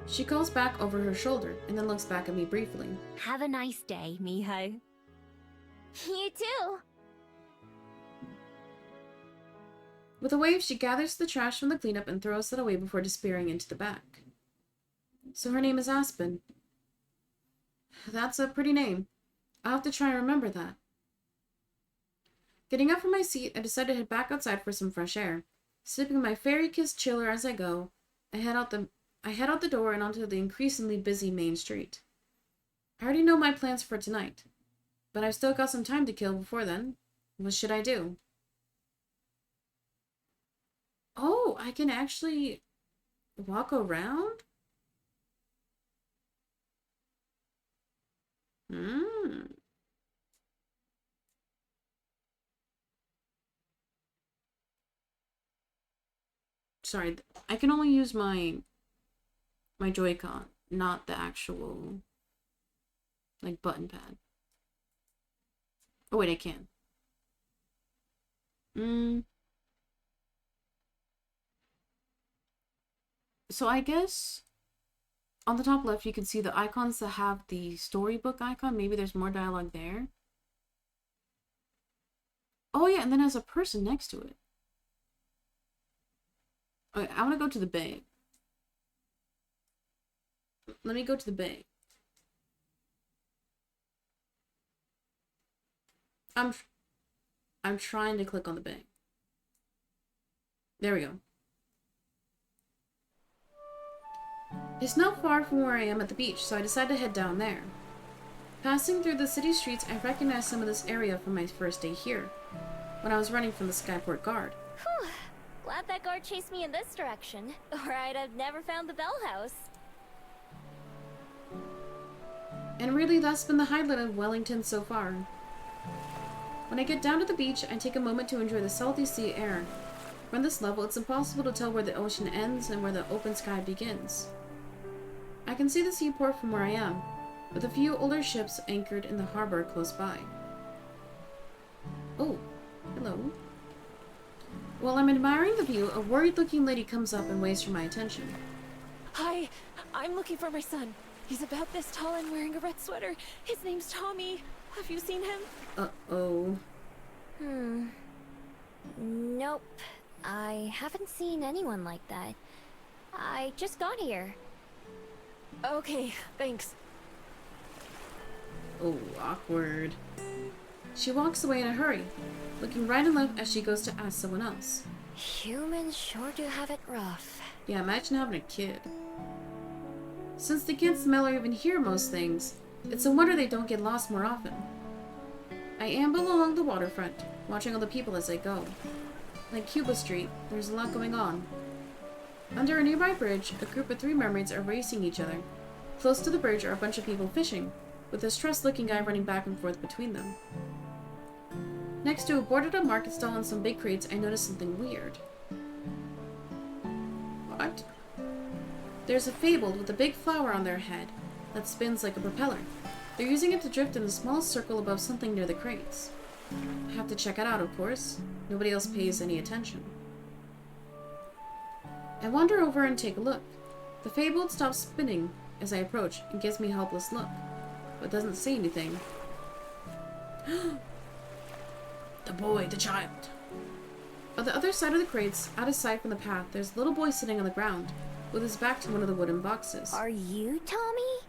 She calls back over her shoulder and then looks back at me briefly. Have a nice day, Miho. You too. With a wave, she gathers the trash from the cleanup and throws it away before disappearing into the back. So her name is Aspen. That's a pretty name. I'll have to try and remember that. Getting up from my seat, I decide to head back outside for some fresh air. Sipping my fairy kiss chiller as I go, I head out the door and onto the increasingly busy main street. I already know my plans for tonight, but I've still got some time to kill before then. What should I do? Oh, I can actually walk around? Sorry, I can only use my Joy-Con, not the actual, like, button pad. Oh wait, I can. So I guess on the top left you can see the icons that have the storybook icon. Maybe there's more dialogue there. Oh yeah, and then there's a person next to it. Okay, I want to go to the bay. Let me go to the bay. I'm trying to click on the bay. There we go. It's not far from where I am at the beach, so I decide to head down there. Passing through the city streets, I recognize some of this area from my first day here, when I was running from the Skyport guard. Whew. Glad that guard chased me in this direction, or I'd have never found the Bell House. And really, that's been the highlight of Wellington so far. When I get down to the beach, I take a moment to enjoy the salty sea air. From this level, it's impossible to tell where the ocean ends and where the open sky begins. I can see the seaport from where I am, with a few older ships anchored in the harbor close by. Oh, hello. While I'm admiring the view, a worried-looking lady comes up and waves for my attention. Hi, I'm looking for my son. He's about this tall and wearing a red sweater. His name's Tommy. Have you seen him? Uh-oh. Nope. I haven't seen anyone like that. I just got here. Okay, thanks. Oh, awkward. She walks away in a hurry, looking right and left as she goes to ask someone else. Humans sure do have it rough. Yeah, imagine having a kid. Since they can't smell or even hear most things, it's a wonder they don't get lost more often. I amble along the waterfront, watching all the people as I go. Like Cuba Street, there's a lot going on. Under a nearby bridge, a group of 3 mermaids are racing each other. Close to the bridge are a bunch of people fishing, with a stressed-looking guy running back and forth between them. Next to a boarded-up market stall and some big crates, I notice something weird. What? There's a fabled with a big flower on their head that spins like a propeller. They're using it to drift in a small circle above something near the crates. I have to check it out, of course. Nobody else pays any attention. I wander over and take a look. The fabled stops spinning as I approach and gives me a helpless look, but doesn't say anything. The boy, the child. On the other side of the crates, out of sight from the path, there's a little boy sitting on the ground, with his back to one of the wooden boxes. Are you Tommy?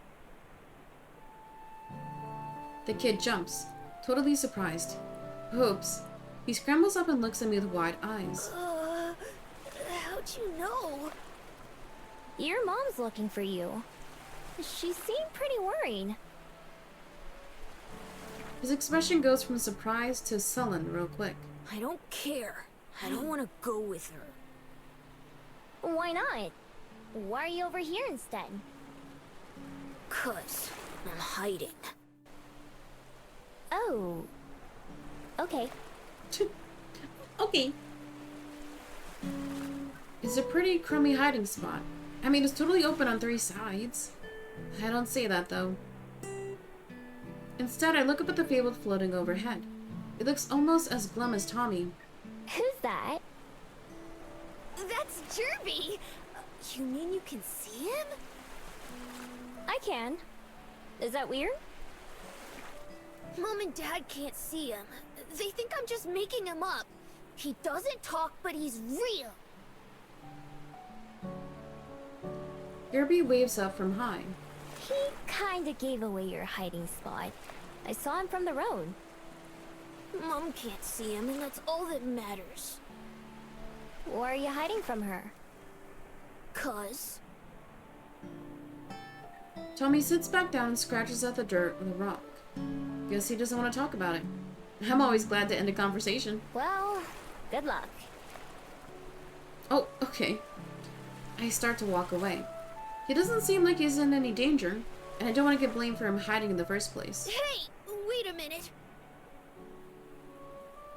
The kid jumps, totally surprised. Hopes. He scrambles up and looks at me with wide eyes. How'd you know? Your mom's looking for you. She seemed pretty worried. His expression goes from surprise to sullen real quick. I don't care. I don't want to go with her. Why not? Why are you over here instead? 'Cause I'm hiding. Oh. Okay. Okay. It's a pretty crummy hiding spot. I mean, it's totally open on 3 sides. I don't say that, though. Instead, I look up at the fabled floating overhead. It looks almost as glum as Tommy. Who's that? That's Jerby! You mean you can see him? I can. Is that weird? Mom and Dad can't see him. They think I'm just making him up. He doesn't talk, but he's real. Yerby waves up from high. He kinda gave away your hiding spot. I saw him from the road. Mom can't see him, and that's all that matters. Why are you hiding from her? 'Cause... Tommy sits back down and scratches at the dirt with a rock. Guess he doesn't want to talk about it. I'm always glad to end a conversation. Well, good luck. Oh, okay. I start to walk away. He doesn't seem like he's in any danger, and I don't want to get blamed for him hiding in the first place. Hey, wait a minute.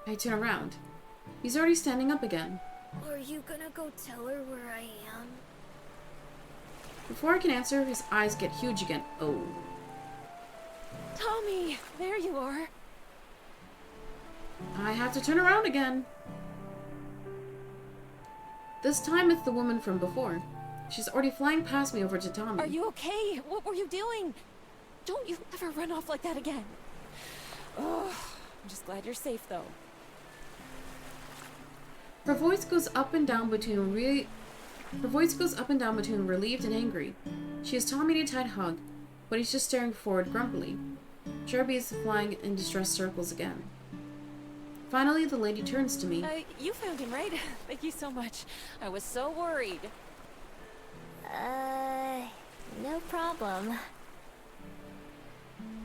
I turn around. He's already standing up again. Are you gonna go tell her where I am? Before I can answer, his eyes get huge again. Oh. Tommy, there you are. I have to turn around again. This time it's the woman from before. She's already flying past me over to Tommy. Are you okay? What were you doing? Don't you ever run off like that again. Oh, I'm just glad you're safe, though. Her voice goes up and down between relieved and angry. She has Tommy in a tight hug, but he's just staring forward grumpily. Jerby is flying in distressed circles again. Finally, the lady turns to me. You found him, right? Thank you so much. I was so worried. No problem.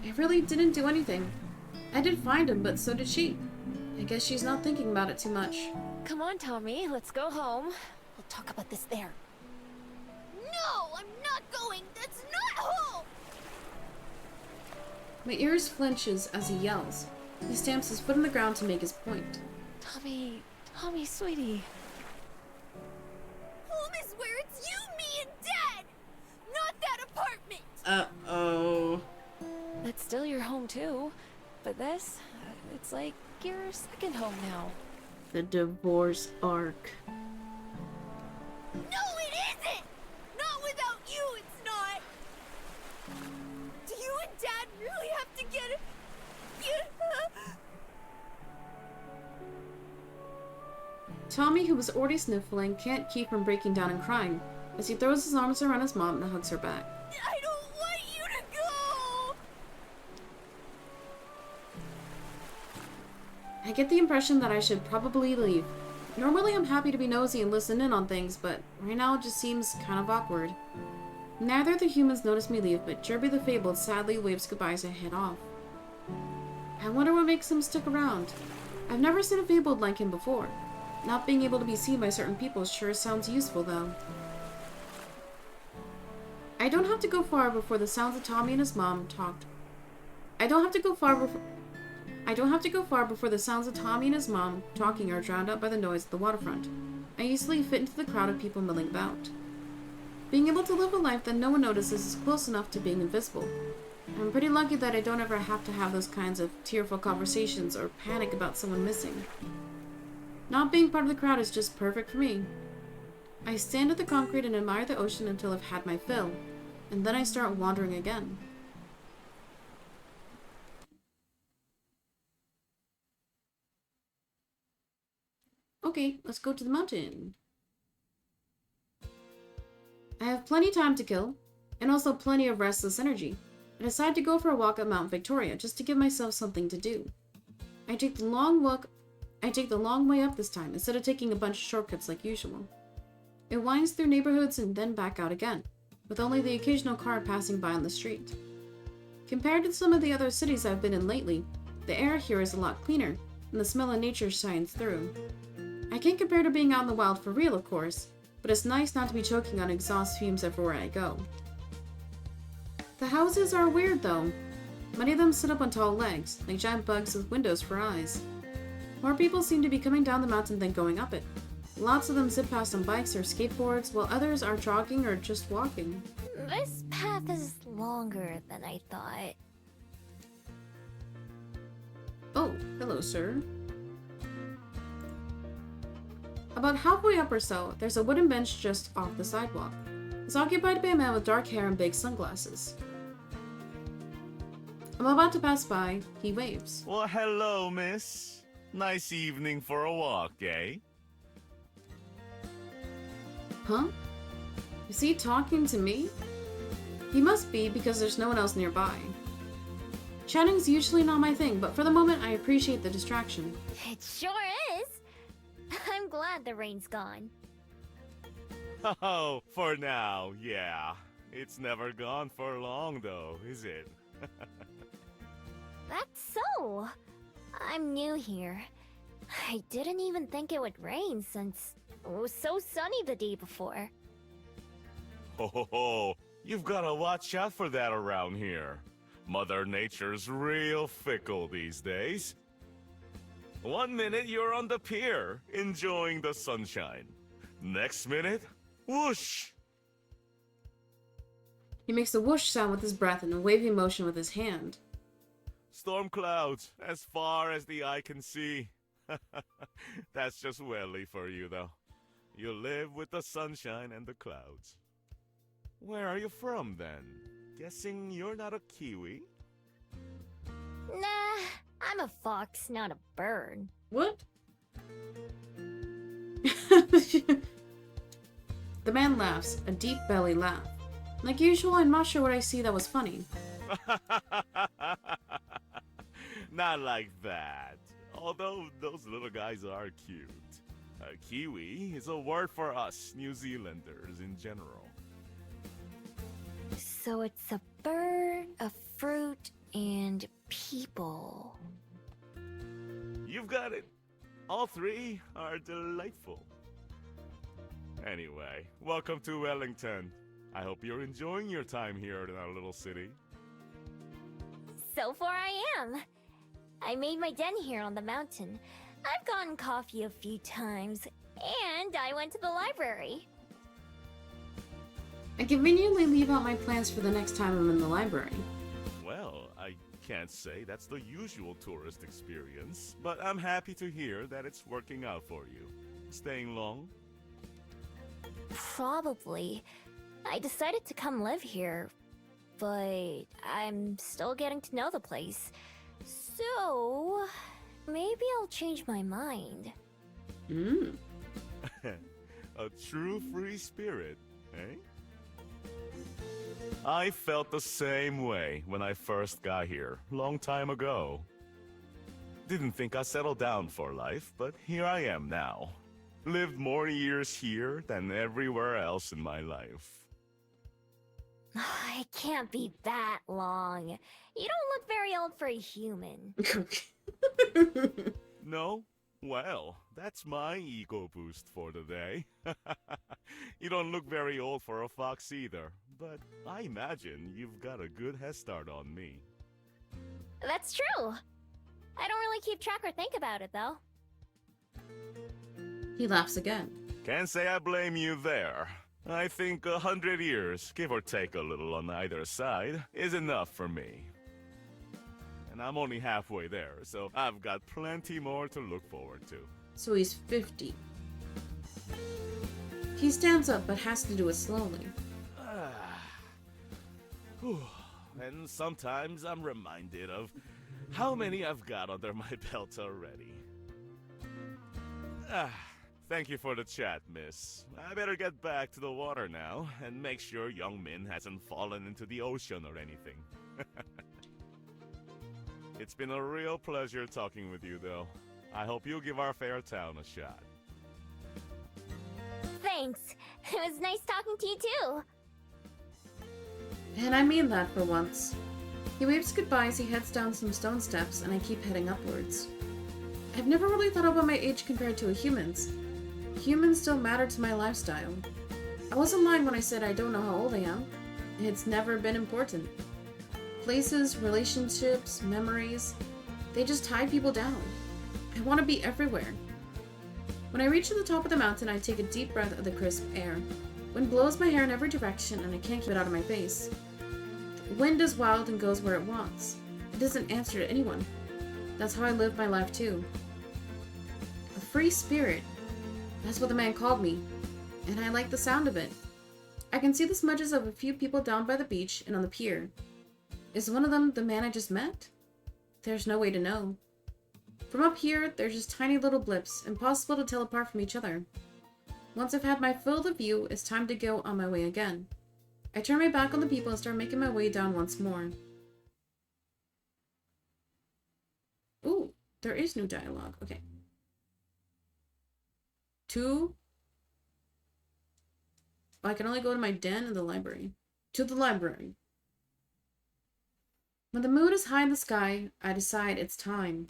I really didn't do anything. I did find him, but so did she. I guess she's not thinking about it too much. Come on, Tommy. Let's go home. We'll talk about this there. No, I'm not going. That's not home. My ears flinches as he yells. He stamps his foot on the ground to make his point. Tommy, sweetie. Home is where it's you, me, and Dad! Not that apartment! Uh-oh. That's still your home, too. But this, it's like your second home now. The divorce arc. No, it isn't! Not without you, it's not! Do you and Dad really have to get it? Tommy, who was already sniffling, can't keep from breaking down and crying as he throws his arms around his mom and hugs her back. I don't want you to go! I get the impression that I should probably leave. Normally I'm happy to be nosy and listen in on things, but right now it just seems kind of awkward. Neither of the humans notice me leave, but Jerby the Fabled sadly waves goodbye as I head off. I wonder what makes him stick around. I've never seen a Fabled like him before. Not being able to be seen by certain people sure sounds useful, though. I don't have to go far before the sounds of Tommy and his mom talked. I don't have to go far before the sounds of Tommy and his mom talking are drowned out by the noise of the waterfront. I easily fit into the crowd of people milling about. Being able to live a life that no one notices is close enough to being invisible. I'm pretty lucky that I don't ever have to have those kinds of tearful conversations or panic about someone missing. Not being part of the crowd is just perfect for me. I stand at the concrete and admire the ocean until I've had my fill, and then I start wandering again. Okay, let's go to the mountain. I have plenty time to kill, and also plenty of restless energy. I decide to go for a walk up Mount Victoria just to give myself something to do. I take the long way up this time instead of taking a bunch of shortcuts like usual. It winds through neighborhoods and then back out again, with only the occasional car passing by on the street. Compared to some of the other cities I've been in lately, the air here is a lot cleaner, and the smell of nature shines through. I can't compare to being out in the wild for real, of course, but it's nice not to be choking on exhaust fumes everywhere I go. The houses are weird, though. Many of them sit up on tall legs, like giant bugs with windows for eyes. More people seem to be coming down the mountain than going up it. Lots of them zip past on bikes or skateboards, while others are jogging or just walking. This path is longer than I thought. Oh, hello, sir. About halfway up or so, there's a wooden bench just off the sidewalk. It's occupied by a man with dark hair and big sunglasses. I'm about to pass by. He waves. Well, hello, miss. Nice evening for a walk, eh? Huh? Is he talking to me? He must be, because there's no one else nearby. Chatting's usually not my thing, but for the moment I appreciate the distraction. It sure is! I'm glad the rain's gone. Oh, for now, yeah. It's never gone for long, though, is it? That's so. I'm new here. I didn't even think it would rain since it was so sunny the day before. Ho, you've gotta watch out for that around here. Mother Nature's real fickle these days. One minute you're on the pier, enjoying the sunshine. Next minute, whoosh! He makes a whoosh sound with his breath and a wavy motion with his hand. Storm clouds, as far as the eye can see. That's just welly for you, though. You live with the sunshine and the clouds. Where are you from, then? Guessing you're not a Kiwi? Nah, I'm a fox, not a bird. What? The man laughs, a deep belly laugh. Like usual, I'm not sure what I see that was funny. Not like that. Although those little guys are cute. A Kiwi is a word for us New Zealanders in general. So it's a bird, a fruit, and people. You've got it. All three are delightful. Anyway, welcome to Wellington. I hope you're enjoying your time here in our little city. So far I am. I made my den here on the mountain. I've gotten coffee a few times, and I went to the library. I conveniently leave out my plans for the next time I'm in the library. Well, I can't say that's the usual tourist experience, but I'm happy to hear that it's working out for you. Staying long? Probably. I decided to come live here, but I'm still getting to know the place. So, maybe I'll change my mind. A true free spirit, eh? I felt the same way when I first got here, long time ago. Didn't think I'd settle down for life, but here I am now. Lived more years here than everywhere else in my life. It can't be that long. You don't look very old for a human. No? Well, that's my ego boost for the day. You don't look very old for a fox either, but I imagine you've got a good head start on me. That's true. I don't really keep track or think about it, though. He laughs again. Can't say I blame you there. I think 100 years, give or take a little on either side, is enough for me. And I'm only halfway there, so I've got plenty more to look forward to. So he's 50. He stands up, but has to do it slowly. And sometimes I'm reminded of how many I've got under my belt already. Thank you for the chat, miss. I better get back to the water now and make sure young Min hasn't fallen into the ocean or anything. It's been a real pleasure talking with you, though. I hope you'll give our fair town a shot. Thanks. It was nice talking to you too. And I mean that for once. He waves goodbye as he heads down some stone steps, and I keep heading upwards. I've never really thought about my age compared to a human's. Humans still matter to my lifestyle. I wasn't lying when I said I don't know how old I am. It's never been important. Places, relationships, memories, they just tie people down. I want to be everywhere. When I reach the top of the mountain, I take a deep breath of the crisp air. Wind blows my hair in every direction, and I can't keep it out of my face. The wind is wild and goes where it wants. It doesn't answer to anyone. That's how I live my life too. A free spirit. That's what the man called me, and I like the sound of it. I can see the smudges of a few people down by the beach and on the pier. Is one of them the man I just met? There's no way to know. From up here, they're just tiny little blips, impossible to tell apart from each other. Once I've had my fill of the view, it's time to go on my way again. I turn my back on the people and start making my way down once more. Ooh, there is new dialogue. Okay. 2. I can only go to my den and the library. To the library. When the moon is high in the sky, I decide it's time.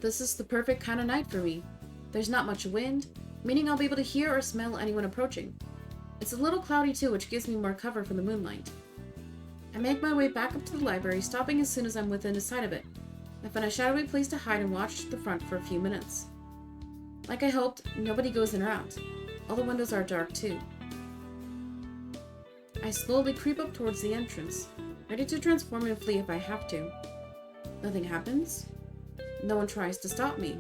This is the perfect kind of night for me. There's not much wind, meaning I'll be able to hear or smell anyone approaching. It's a little cloudy too, which gives me more cover from the moonlight. I make my way back up to the library, stopping as soon as I'm within sight of it. I find a shadowy place to hide and watch the front for a few minutes. Like I hoped, nobody goes in or out. All the windows are dark too. I slowly creep up towards the entrance, ready to transform and flee if I have to. Nothing happens. No one tries to stop me.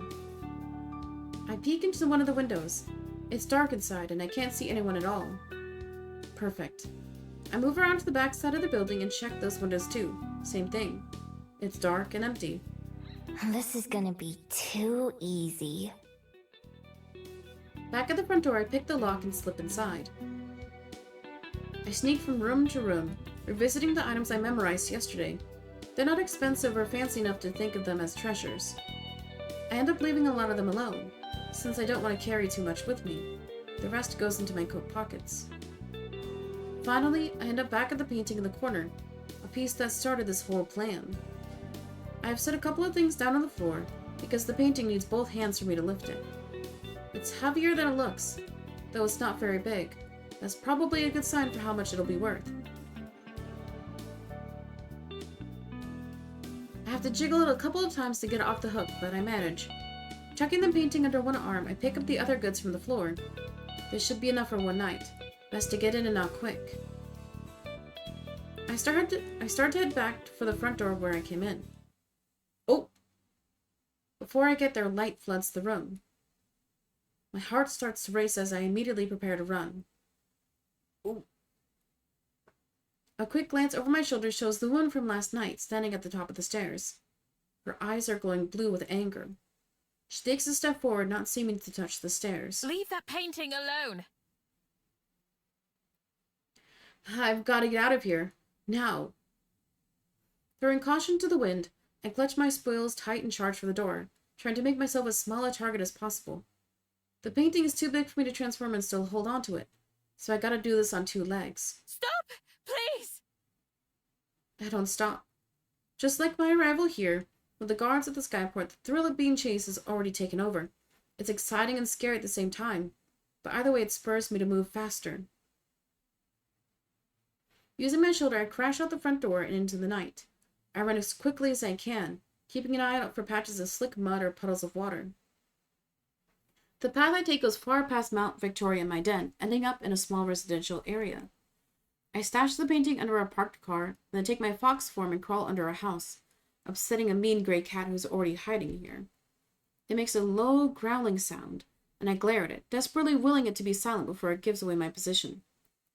I peek into one of the windows. It's dark inside and I can't see anyone at all. Perfect. I move around to the back side of the building and check those windows too. Same thing. It's dark and empty. This is gonna be too easy. Back at the front door, I pick the lock and slip inside. I sneak from room to room, revisiting the items I memorized yesterday. They're not expensive or fancy enough to think of them as treasures. I end up leaving a lot of them alone, since I don't want to carry too much with me. The rest goes into my coat pockets. Finally, I end up back at the painting in the corner, a piece that started this whole plan. I have set a couple of things down on the floor, because the painting needs both hands for me to lift it. It's heavier than it looks, though it's not very big. That's probably a good sign for how much it'll be worth. I have to jiggle it a couple of times to get it off the hook, but I manage. Tucking the painting under one arm, I pick up the other goods from the floor. This should be enough for one night. Best to get in and out quick. I start to head back for the front door where I came in. Oh! Before I get there, light floods the room. My heart starts to race as I immediately prepare to run. Ooh. A quick glance over my shoulder shows the woman from last night standing at the top of the stairs. Her eyes are glowing blue with anger. She takes a step forward, not seeming to touch the stairs. Leave that painting alone! I've got to get out of here. Now. Throwing caution to the wind, I clutch my spoils tight and charge for the door, trying to make myself as small a target as possible. The painting is too big for me to transform and still hold on to it, so I gotta do this on 2 legs. Stop! Please! I don't stop. Just like my arrival here, with the guards at the skyport, the thrill of being chased is already taken over. It's exciting and scary at the same time, but either way it spurs me to move faster. Using my shoulder, I crash out the front door and into the night. I run as quickly as I can, keeping an eye out for patches of slick mud or puddles of water. The path I take goes far past Mount Victoria and my den, ending up in a small residential area. I stash the painting under a parked car, and then take my fox form and crawl under a house, upsetting a mean gray cat who's already hiding here. It makes a low, growling sound, and I glare at it, desperately willing it to be silent before it gives away my position.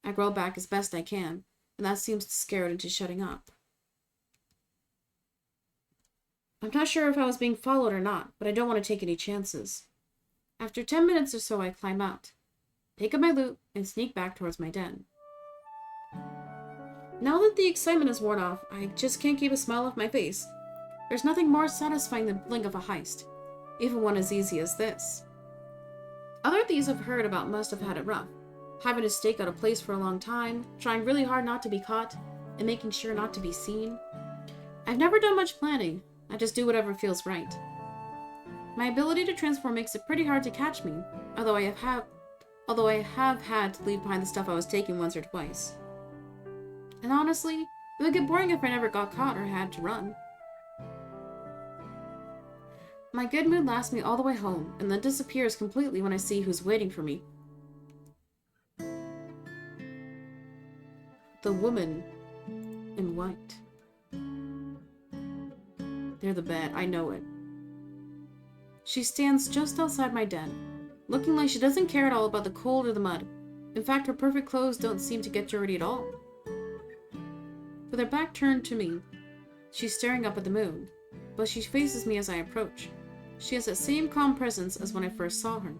I growl back as best I can, and that seems to scare it into shutting up. I'm not sure if I was being followed or not, but I don't want to take any chances. After 10 minutes or so, I climb out, pick up my loot, and sneak back towards my den. Now that the excitement is worn off, I just can't keep a smile off my face. There's nothing more satisfying than pulling off a heist, even one as easy as this. Other thieves I've heard about must have had it rough, having to stake out a place for a long time, trying really hard not to be caught, and making sure not to be seen. I've never done much planning, I just do whatever feels right. My ability to transform makes it pretty hard to catch me, although I have had to leave behind the stuff I was taking once or twice. And honestly, it would get boring if I never got caught or had to run. My good mood lasts me all the way home, and then disappears completely when I see who's waiting for me. The woman in white. They're the bad, I know it. She stands just outside my den, looking like she doesn't care at all about the cold or the mud. In fact, her perfect clothes don't seem to get dirty at all. With her back turned to me, she's staring up at the moon, but she faces me as I approach. She has that same calm presence as when I first saw her,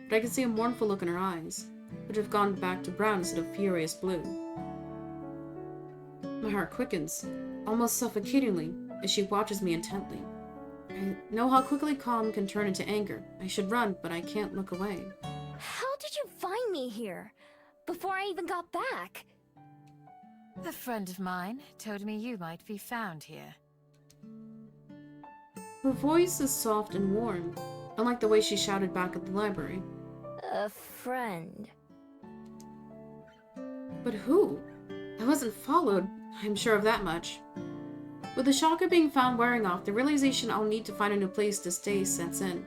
but I can see a mournful look in her eyes, which have gone back to brown instead of furious blue. My heart quickens, almost suffocatingly, as she watches me intently. I know how quickly calm can turn into anger. I should run, but I can't look away. How did you find me here? Before I even got back? A friend of mine told me you might be found here. Her voice is soft and warm, unlike the way she shouted back at the library. A friend. But who? I wasn't followed, I'm sure of that much. With the shock of being found wearing off, the realization I'll need to find a new place to stay sets in.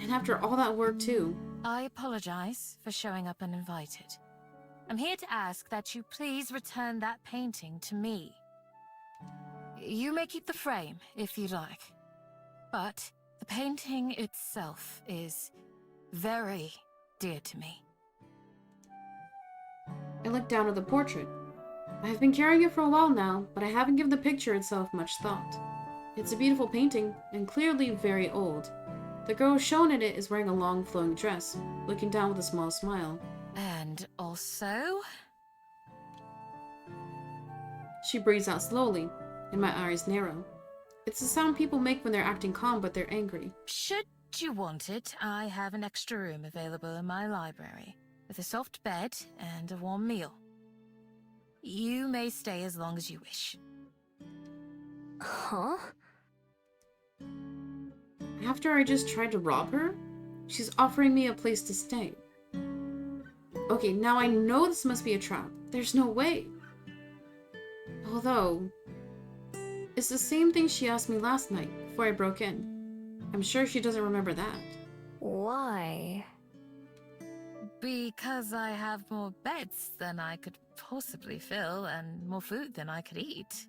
And after all that work too. I apologize for showing up uninvited. I'm here to ask that you please return that painting to me. You may keep the frame if you'd like, but the painting itself is very dear to me. I look down at the portrait. I've been carrying it for a while now, but I haven't given the picture itself much thought. It's a beautiful painting, and clearly very old. The girl shown in it is wearing a long flowing dress, looking down with a small smile. And also... She breathes out slowly, and my eyes narrow. It's the sound people make when they're acting calm but they're angry. Should you want it, I have an extra room available in my library, with a soft bed and a warm meal. You may stay as long as you wish. Huh? After I just tried to rob her, she's offering me a place to stay. Okay, now I know this must be a trap. There's no way. Although, it's the same thing she asked me last night before I broke in. I'm sure she doesn't remember that. Why? Because I have more beds than I could possibly fill and more food than I could eat.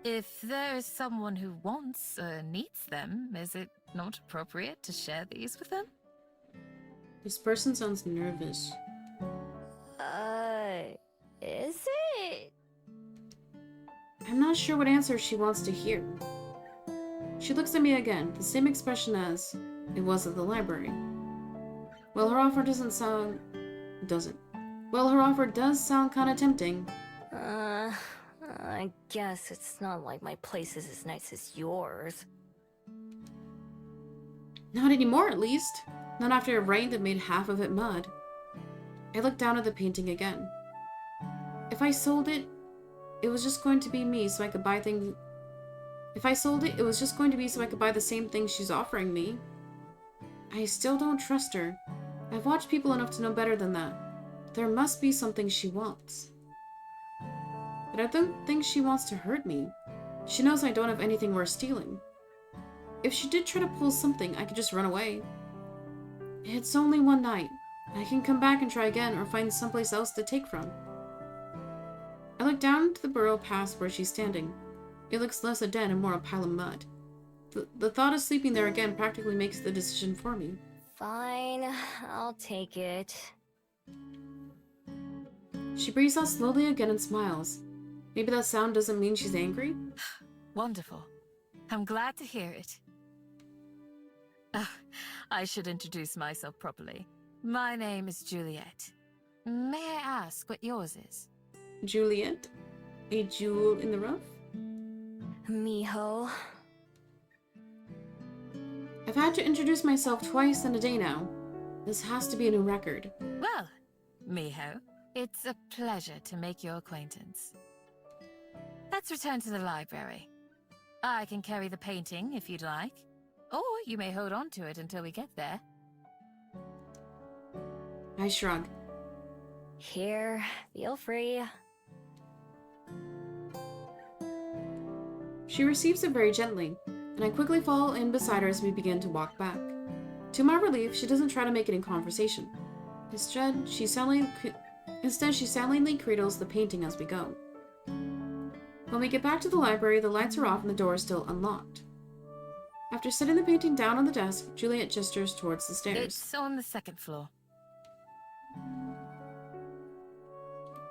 If there is someone who wants or needs them, is it not appropriate to share these with them? This person sounds nervous. Is it? I'm not sure what answer she wants to hear. She looks at me again, the same expression as it was at the library. Well, her offer does sound kinda tempting. I guess it's not like my place is as nice as yours. Not anymore, at least. Not after a rain that made half of it mud. I looked down at the painting again. If I sold it, it was just going to be me so I could buy things. If I sold it, it was just going to be so I could buy the same things she's offering me. I still don't trust her. I've watched people enough to know better than that. There must be something she wants. But I don't think she wants to hurt me. She knows I don't have anything worth stealing. If she did try to pull something, I could just run away. It's only one night. I can come back and try again or find someplace else to take from. I look down to the burrow past where she's standing. It looks less a den and more a pile of mud. The thought of sleeping there again practically makes the decision for me. Fine, I'll take it. She breathes out slowly again and smiles. Maybe that sound doesn't mean she's angry? Wonderful. I'm glad to hear it. I should introduce myself properly. My name is Juliet. May I ask what yours is? Juliet? A jewel in the rough? Miho. I've had to introduce myself twice in a day now. This has to be a new record. Well, Miho, it's a pleasure to make your acquaintance. Let's return to the library. I can carry the painting if you'd like, or you may hold on to it until we get there. I shrug. Here, feel free. She receives it very gently, and I quickly fall in beside her as we begin to walk back. To my relief, she doesn't try to make any conversation. Instead, she silently cradles the painting as we go. When we get back to the library, the lights are off and the door is still unlocked. After setting the painting down on the desk, Juliet gestures towards the stairs. It's on the second floor.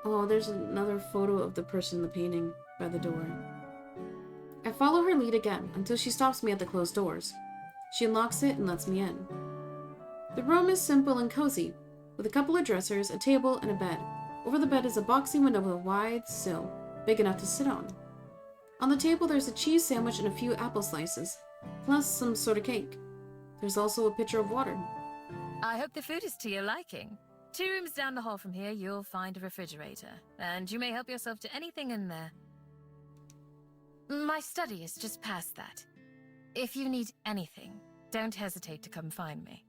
Oh, there's another photo of the person in the painting by the door. I follow her lead again until she stops me at the closed doors. She unlocks it and lets me in. The room is simple and cozy, with a couple of dressers, a table, and a bed. Over the bed is a boxing window with a wide sill, big enough to sit on. On the table there's a cheese sandwich and a few apple slices, plus some sort of cake. There's also a pitcher of water. I hope the food is to your liking. 2 rooms down the hall from here, you'll find a refrigerator, and you may help yourself to anything in there. My study is just past that. If you need anything, don't hesitate to come find me.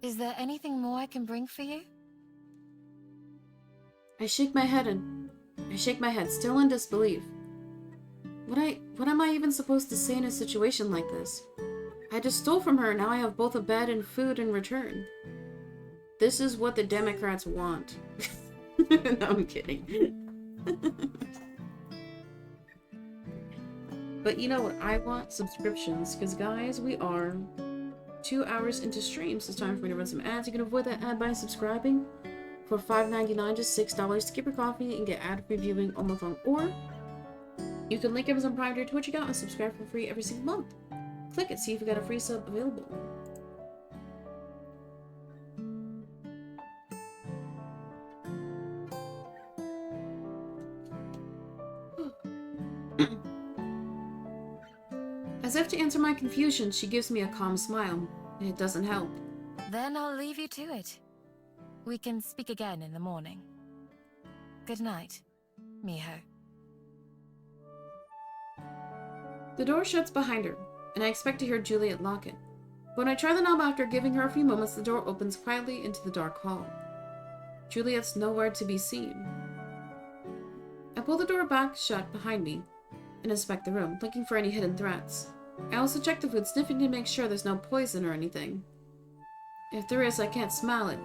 Is there anything more I can bring for you? I shake my head, still in disbelief. What am I even supposed to say in a situation like this? I just stole from her, now I have both a bed and food in return. This is what the Democrats want. No, I'm kidding. But you know what I want? Subscriptions. Because guys, we are 2 hours into stream, so it's time for me to run some ads. You can avoid that ad by subscribing for $5.99, just $6 to skip your coffee and get ad-free viewing all month long. Or you can link Amazon Prime to your Twitch account and subscribe for free every single month. Click it, see if you got a free sub available. As if to answer my confusion, she gives me a calm smile. It doesn't help. Then I'll leave you to it. We can speak again in the morning. Good night, Miho. The door shuts behind her, and I expect to hear Juliet lock it. But when I try the knob after giving her a few moments, the door opens quietly into the dark hall. Juliet's nowhere to be seen. I pull the door back shut behind me and inspect the room, looking for any hidden threats. I also check the food, sniffing to make sure there's no poison or anything. If there is, I can't smell it.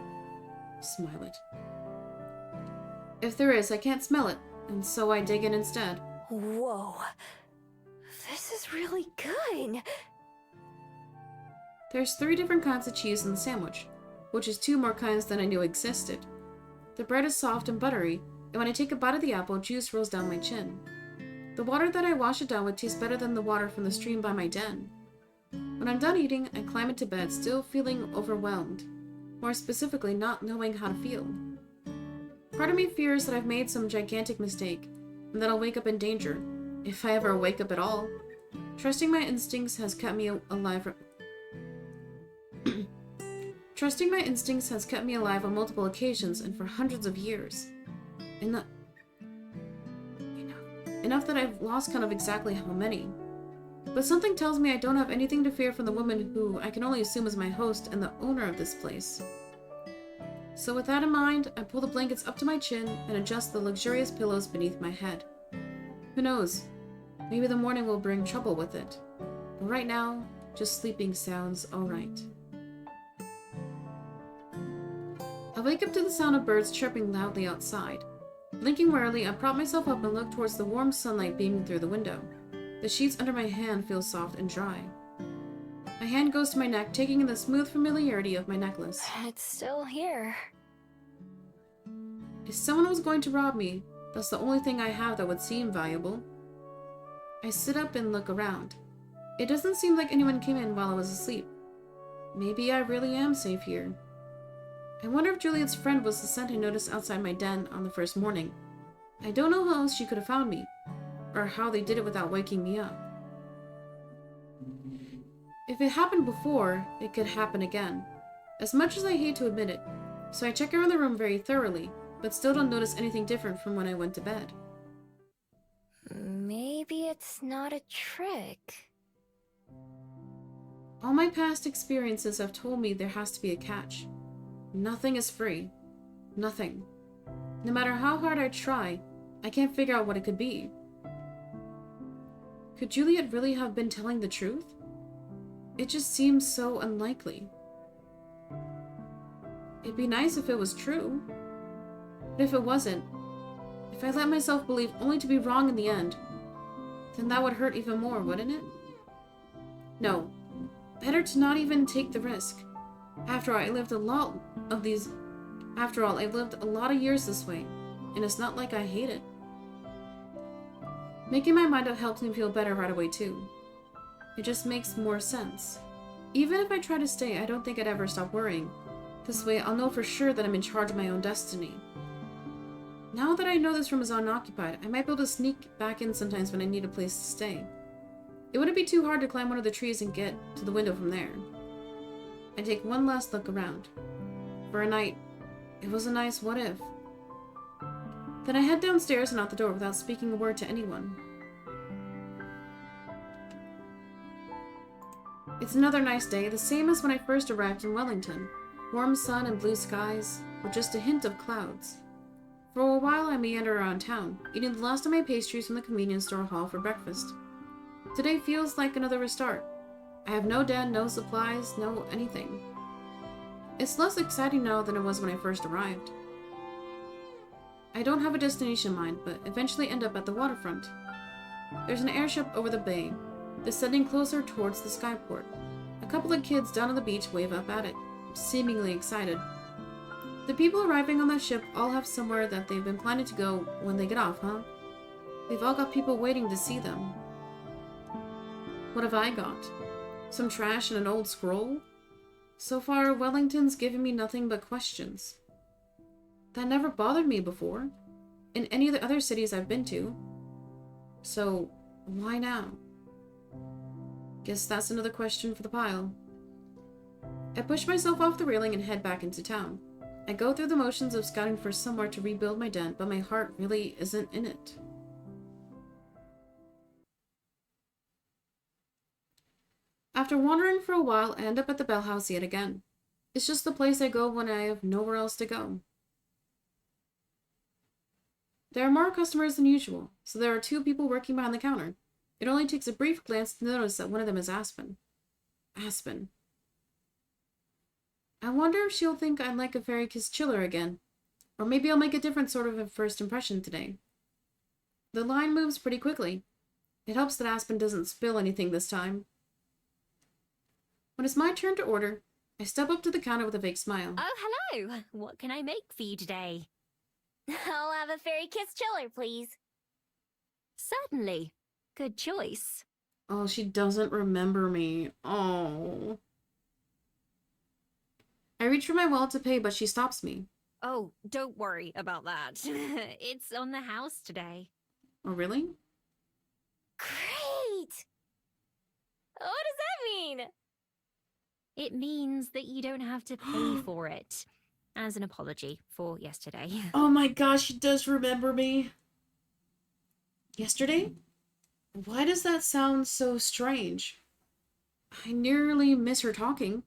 Smile it. If there is, I can't smell it, and so I dig in instead. Whoa. This is really good. There's 3 different kinds of cheese in the sandwich, which is 2 more kinds than I knew existed. The bread is soft and buttery, and when I take a bite of the apple, juice rolls down my chin. The water that I wash it down with tastes better than the water from the stream by my den. When I'm done eating, I climb into bed, still feeling overwhelmed. More specifically, not knowing how to feel. Part of me fears that I've made some gigantic mistake, and that I'll wake up in danger, if I ever wake up at all. Trusting my instincts has kept me alive. Trusting my instincts has kept me alive on multiple occasions and for hundreds of years. Enough that I've lost count of exactly how many. But something tells me I don't have anything to fear from the woman who I can only assume is my host and the owner of this place. So with that in mind, I pull the blankets up to my chin and adjust the luxurious pillows beneath my head. Who knows? Maybe the morning will bring trouble with it. But right now, just sleeping sounds alright. I wake up to the sound of birds chirping loudly outside. Blinking warily, I prop myself up and look towards the warm sunlight beaming through the window. The sheets under my hand feel soft and dry. My hand goes to my neck, taking in the smooth familiarity of my necklace. It's still here. If someone was going to rob me, that's the only thing I have that would seem valuable. I sit up and look around. It doesn't seem like anyone came in while I was asleep. Maybe I really am safe here. I wonder if Juliet's friend was the scent I noticed outside my den on the first morning. I don't know how else she could have found me, or how they did it without waking me up. If it happened before, it could happen again. As much as I hate to admit it, so I check around the room very thoroughly, but still don't notice anything different from when I went to bed. Maybe it's not a trick. All my past experiences have told me there has to be a catch. Nothing is free. Nothing. No matter how hard I try, I can't figure out what it could be. Could Juliet really have been telling the truth? It just seems so unlikely. It'd be nice if it was true. But if it wasn't, if I let myself believe only to be wrong in the end, then that would hurt even more, wouldn't it? No. Better to not even take the risk. After all, I've lived a lot of years this way, and it's not like I hate it. Making my mind up helps me feel better right away too. It just makes more sense. Even if I try to stay, I don't think I'd ever stop worrying. This way, I'll know for sure that I'm in charge of my own destiny. Now that I know this room is unoccupied, I might be able to sneak back in sometimes when I need a place to stay. It wouldn't be too hard to climb one of the trees and get to the window from there. I take one last look around. For a night, it was a nice what if. Then I head downstairs and out the door without speaking a word to anyone. It's another nice day, the same as when I first arrived in Wellington. Warm sun and blue skies, with just a hint of clouds. For a while I meander around town, eating the last of my pastries from the convenience store hall for breakfast. Today feels like another restart. I have no debt, no supplies, no anything. It's less exciting now than it was when I first arrived. I don't have a destination in mind, but eventually end up at the waterfront. There's an airship over the bay, descending closer towards the skyport. A couple of kids down on the beach wave up at it, seemingly excited. The people arriving on that ship all have somewhere that they've been planning to go when they get off, huh? They've all got people waiting to see them. What have I got? Some trash and an old scroll? So far, Wellington's given me nothing but questions. That never bothered me before, in any of the other cities I've been to. So, why now? Guess that's another question for the pile. I push myself off the railing and head back into town. I go through the motions of scouting for somewhere to rebuild my den, but my heart really isn't in it. After wandering for a while, I end up at the Bell House yet again. It's just the place I go when I have nowhere else to go. There are more customers than usual, so there are 2 people working behind the counter. It only takes a brief glance to notice that one of them is Aspen. Aspen. I wonder if she'll think I'm like a fairy kiss chiller again. Or maybe I'll make a different sort of a first impression today. The line moves pretty quickly. It helps that Aspen doesn't spill anything this time. When it's my turn to order, I step up to the counter with a fake smile. Oh, hello! What can I make for you today? I'll have a fairy kiss chiller, please. Certainly. Good choice. Oh, she doesn't remember me. Oh. I reach for my wallet to pay, but she stops me. Oh, don't worry about that. It's on the house today. Oh, really? Great! What does that mean? It means that you don't have to pay for it. As an apology for yesterday. Oh my gosh, she does remember me. Yesterday? Why does that sound so strange? I nearly miss her talking.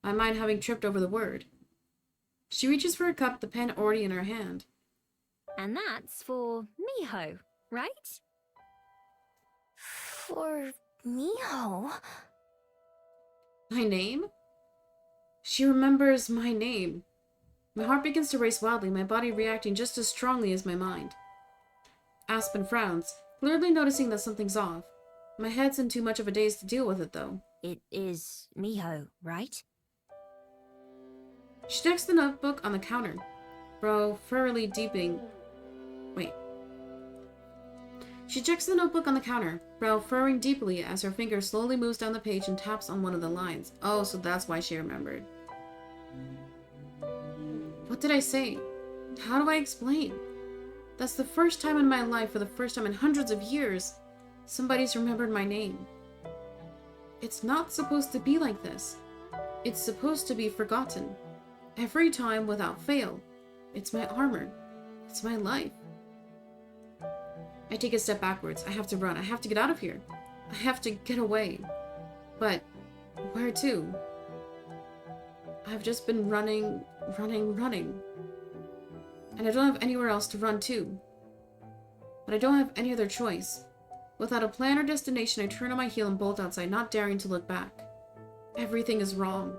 My mind having tripped over the word. She reaches for a cup, the pen already in her hand. And that's for Miho, right? For Miho? My name? She remembers my name. My heart begins to race wildly, my body reacting just as strongly as my mind. Aspen frowns, clearly noticing that something's off. My head's in too much of a daze to deal with it, though. It is Miho, right? She checks the notebook on the counter, brow furrowly deepening. Wait. She checks the notebook on the counter, brow furrowing deeply as her finger slowly moves down the page and taps on one of the lines. Oh, so that's why she remembered. What did I say? How do I explain? That's the first time in my life, for the first time in hundreds of years, somebody's remembered my name. It's not supposed to be like this. It's supposed to be forgotten. Every time without fail. It's my armor. It's my life. I take a step backwards. I have to run. I have to get out of here. I have to get away. But where to? I've just been running. And I don't have anywhere else to run to. But I don't have any other choice. Without a plan or destination, I turn on my heel and bolt outside, not daring to look back. Everything is wrong.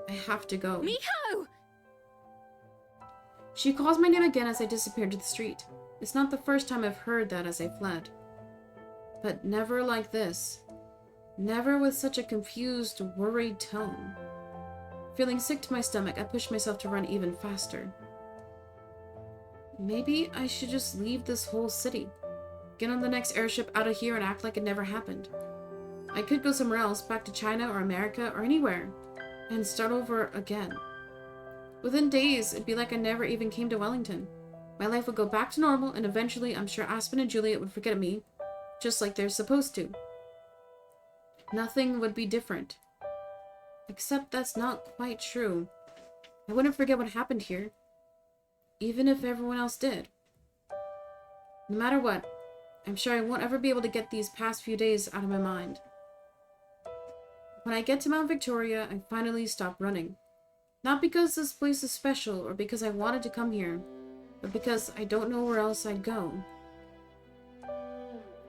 I have to go. Miho! She calls my name again as I disappear to the street. It's not the first time I've heard that as I fled. But never like this. Never with such a confused, worried tone. Feeling sick to my stomach, I push myself to run even faster. Maybe I should just leave this whole city. Get on the next airship out of here and act like it never happened. I could go somewhere else, back to China or America or anywhere, and start over again. Within days, it'd be like I never even came to Wellington. My life would go back to normal, and eventually I'm sure Aspen and Juliet would forget me, just like they're supposed to. Nothing would be different. Except that's not quite true. I wouldn't forget what happened here, even if everyone else did. No matter what, I'm sure I won't ever be able to get these past few days out of my mind. When I get to Mount Victoria, I finally stop running. Not because this place is special or because I wanted to come here, but because I don't know where else I'd go.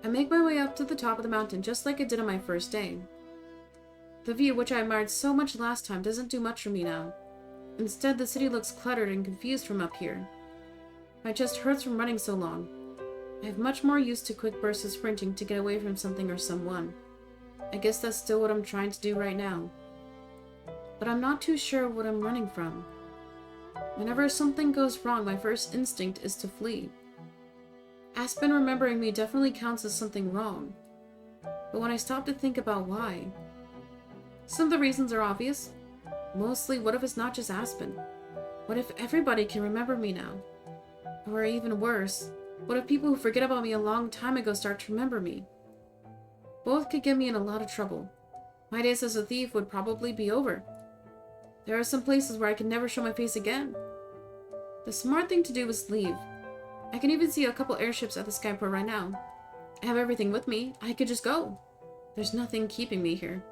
I make my way up to the top of the mountain just like I did on my first day. The view, which I admired so much last time, doesn't do much for me now. Instead, the city looks cluttered and confused from up here. My chest hurts from running so long. I have much more used to quick bursts of sprinting to get away from something or someone. I guess that's still what I'm trying to do right now. But I'm not too sure what I'm running from. Whenever something goes wrong, my first instinct is to flee. Aspen remembering me definitely counts as something wrong. But when I stop to think about why, some of the reasons are obvious. Mostly, what if it's not just Aspen? What if everybody can remember me now? Or even worse, what if people who forget about me a long time ago start to remember me? Both could get me in a lot of trouble. My days as a thief would probably be over. There are some places where I can never show my face again. The smart thing to do is leave. I can even see a couple airships at the skyport right now. I have everything with me. I could just go. There's nothing keeping me here.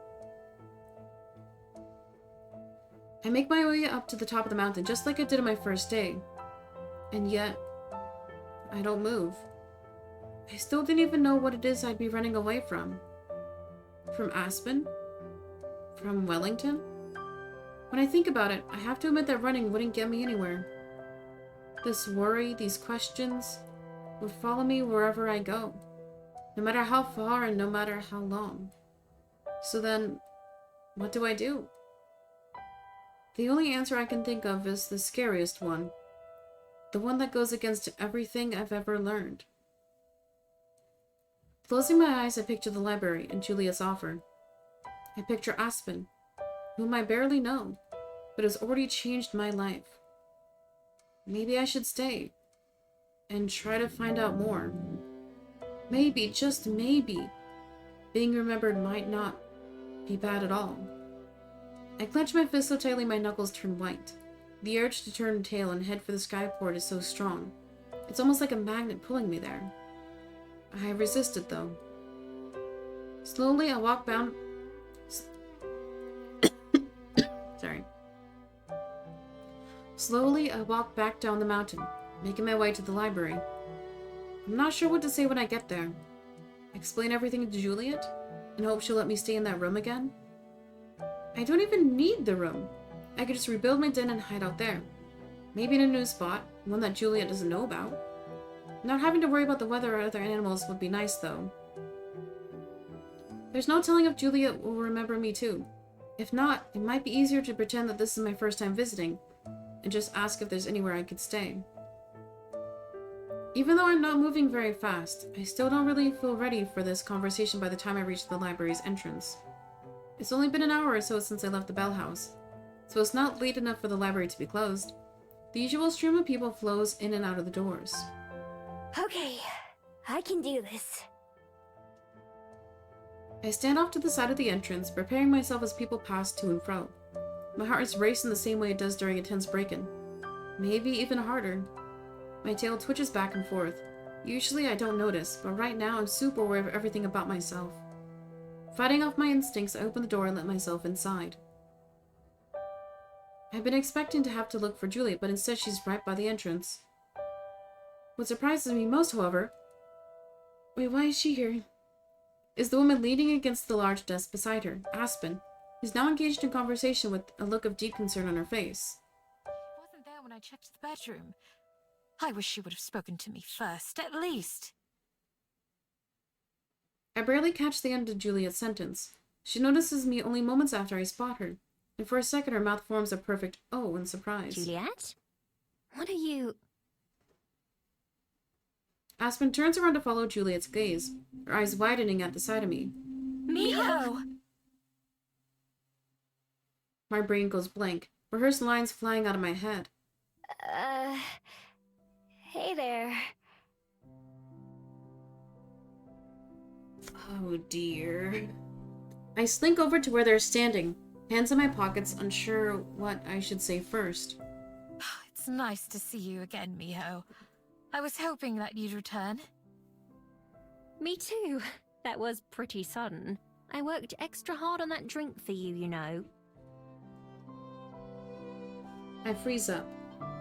I make my way up to the top of the mountain just like I did on my first day. And yet, I don't move. I still didn't even know what it is I'd be running away from. From Aspen? From Wellington? When I think about it, I have to admit that running wouldn't get me anywhere. This worry, these questions, would follow me wherever I go, no matter how far and no matter how long. So then, what do I do? The only answer I can think of is the scariest one. The one that goes against everything I've ever learned. Closing my eyes, I picture the library and Juliet's offer. I picture Aspen, whom I barely know, but has already changed my life. Maybe I should stay and try to find out more. Maybe, just maybe, being remembered might not be bad at all. I clench my fist so tightly my knuckles turn white. The urge to turn tail and head for the skyport is so strong. It's almost like a magnet pulling me there. I resisted, though. Slowly, I walk down... Sorry. Slowly, I walk back down the mountain, making my way to the library. I'm not sure what to say when I get there. Explain everything to Juliet, and hope she'll let me stay in that room again? I don't even need the room. I could just rebuild my den and hide out there. Maybe in a new spot, one that Juliet doesn't know about. Not having to worry about the weather or other animals would be nice, though. There's no telling if Juliet will remember me too. If not, it might be easier to pretend that this is my first time visiting, and just ask if there's anywhere I could stay. Even though I'm not moving very fast, I still don't really feel ready for this conversation by the time I reach the library's entrance. It's only been an hour or so since I left the Bell House, so it's not late enough for the library to be closed. The usual stream of people flows in and out of the doors. Okay, I can do this. I stand off to the side of the entrance, preparing myself as people pass to and fro. My heart is racing the same way it does during a tense break-in. Maybe even harder. My tail twitches back and forth. Usually I don't notice, but right now I'm super aware of everything about myself. Fighting off my instincts, I open the door and let myself inside. I've been expecting to have to look for Juliet, but instead she's right by the entrance. What surprises me most, however... Wait, why is she here? Is the woman leaning against the large desk beside her, Aspen, who's now engaged in conversation with a look of deep concern on her face. She wasn't there when I checked the bedroom. I wish she would have spoken to me first, at least. I barely catch the end of Juliet's sentence. She notices me only moments after I spot her, and for a second her mouth forms a perfect "oh" in surprise. Juliet? What are you... Aspen turns around to follow Juliet's gaze, her eyes widening at the sight of me. Miho! My brain goes blank, rehearsed lines flying out of my head. Hey there. Oh dear. I slink over to where they're standing, hands in my pockets, unsure what I should say first. It's nice to see you again, Miho. I was hoping that you'd return. Me too. That was pretty sudden. I worked extra hard on that drink for you, you know. I freeze up.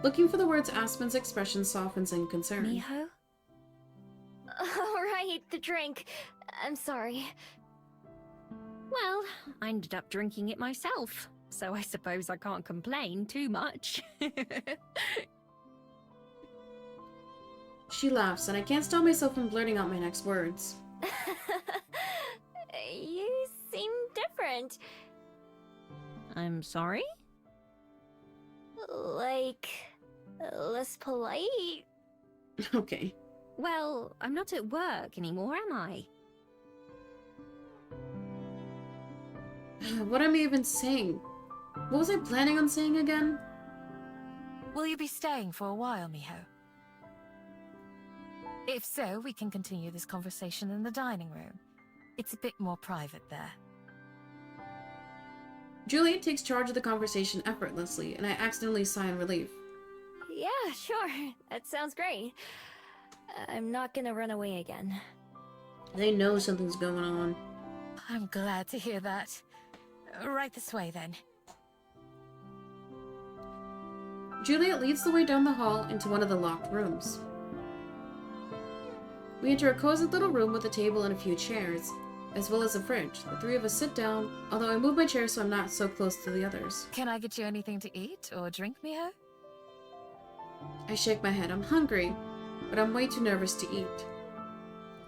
Looking for the words, Aspen's expression softens in concern. Miho? Alright, the drink. I'm sorry. Well, I ended up drinking it myself, so I suppose I can't complain too much. She laughs, and I can't stop myself from blurting out my next words. You seem different. I'm sorry? Like, less polite? Okay. Well, I'm not at work anymore, am I? What am I even saying? What was I planning on saying again? Will you be staying for a while, Miho? If so, we can continue this conversation in the dining room. It's a bit more private there. Juliet takes charge of the conversation effortlessly, and I accidentally sigh in relief. Yeah, sure. That sounds great. I'm not gonna run away again. They know something's going on. I'm glad to hear that. Right this way, then. Juliet leads the way down the hall into one of the locked rooms. We enter a cozy little room with a table and a few chairs, as well as a fridge. The three of us sit down, although I move my chair so I'm not so close to the others. Can I get you anything to eat or drink, Miho? I shake my head. I'm hungry, but I'm way too nervous to eat.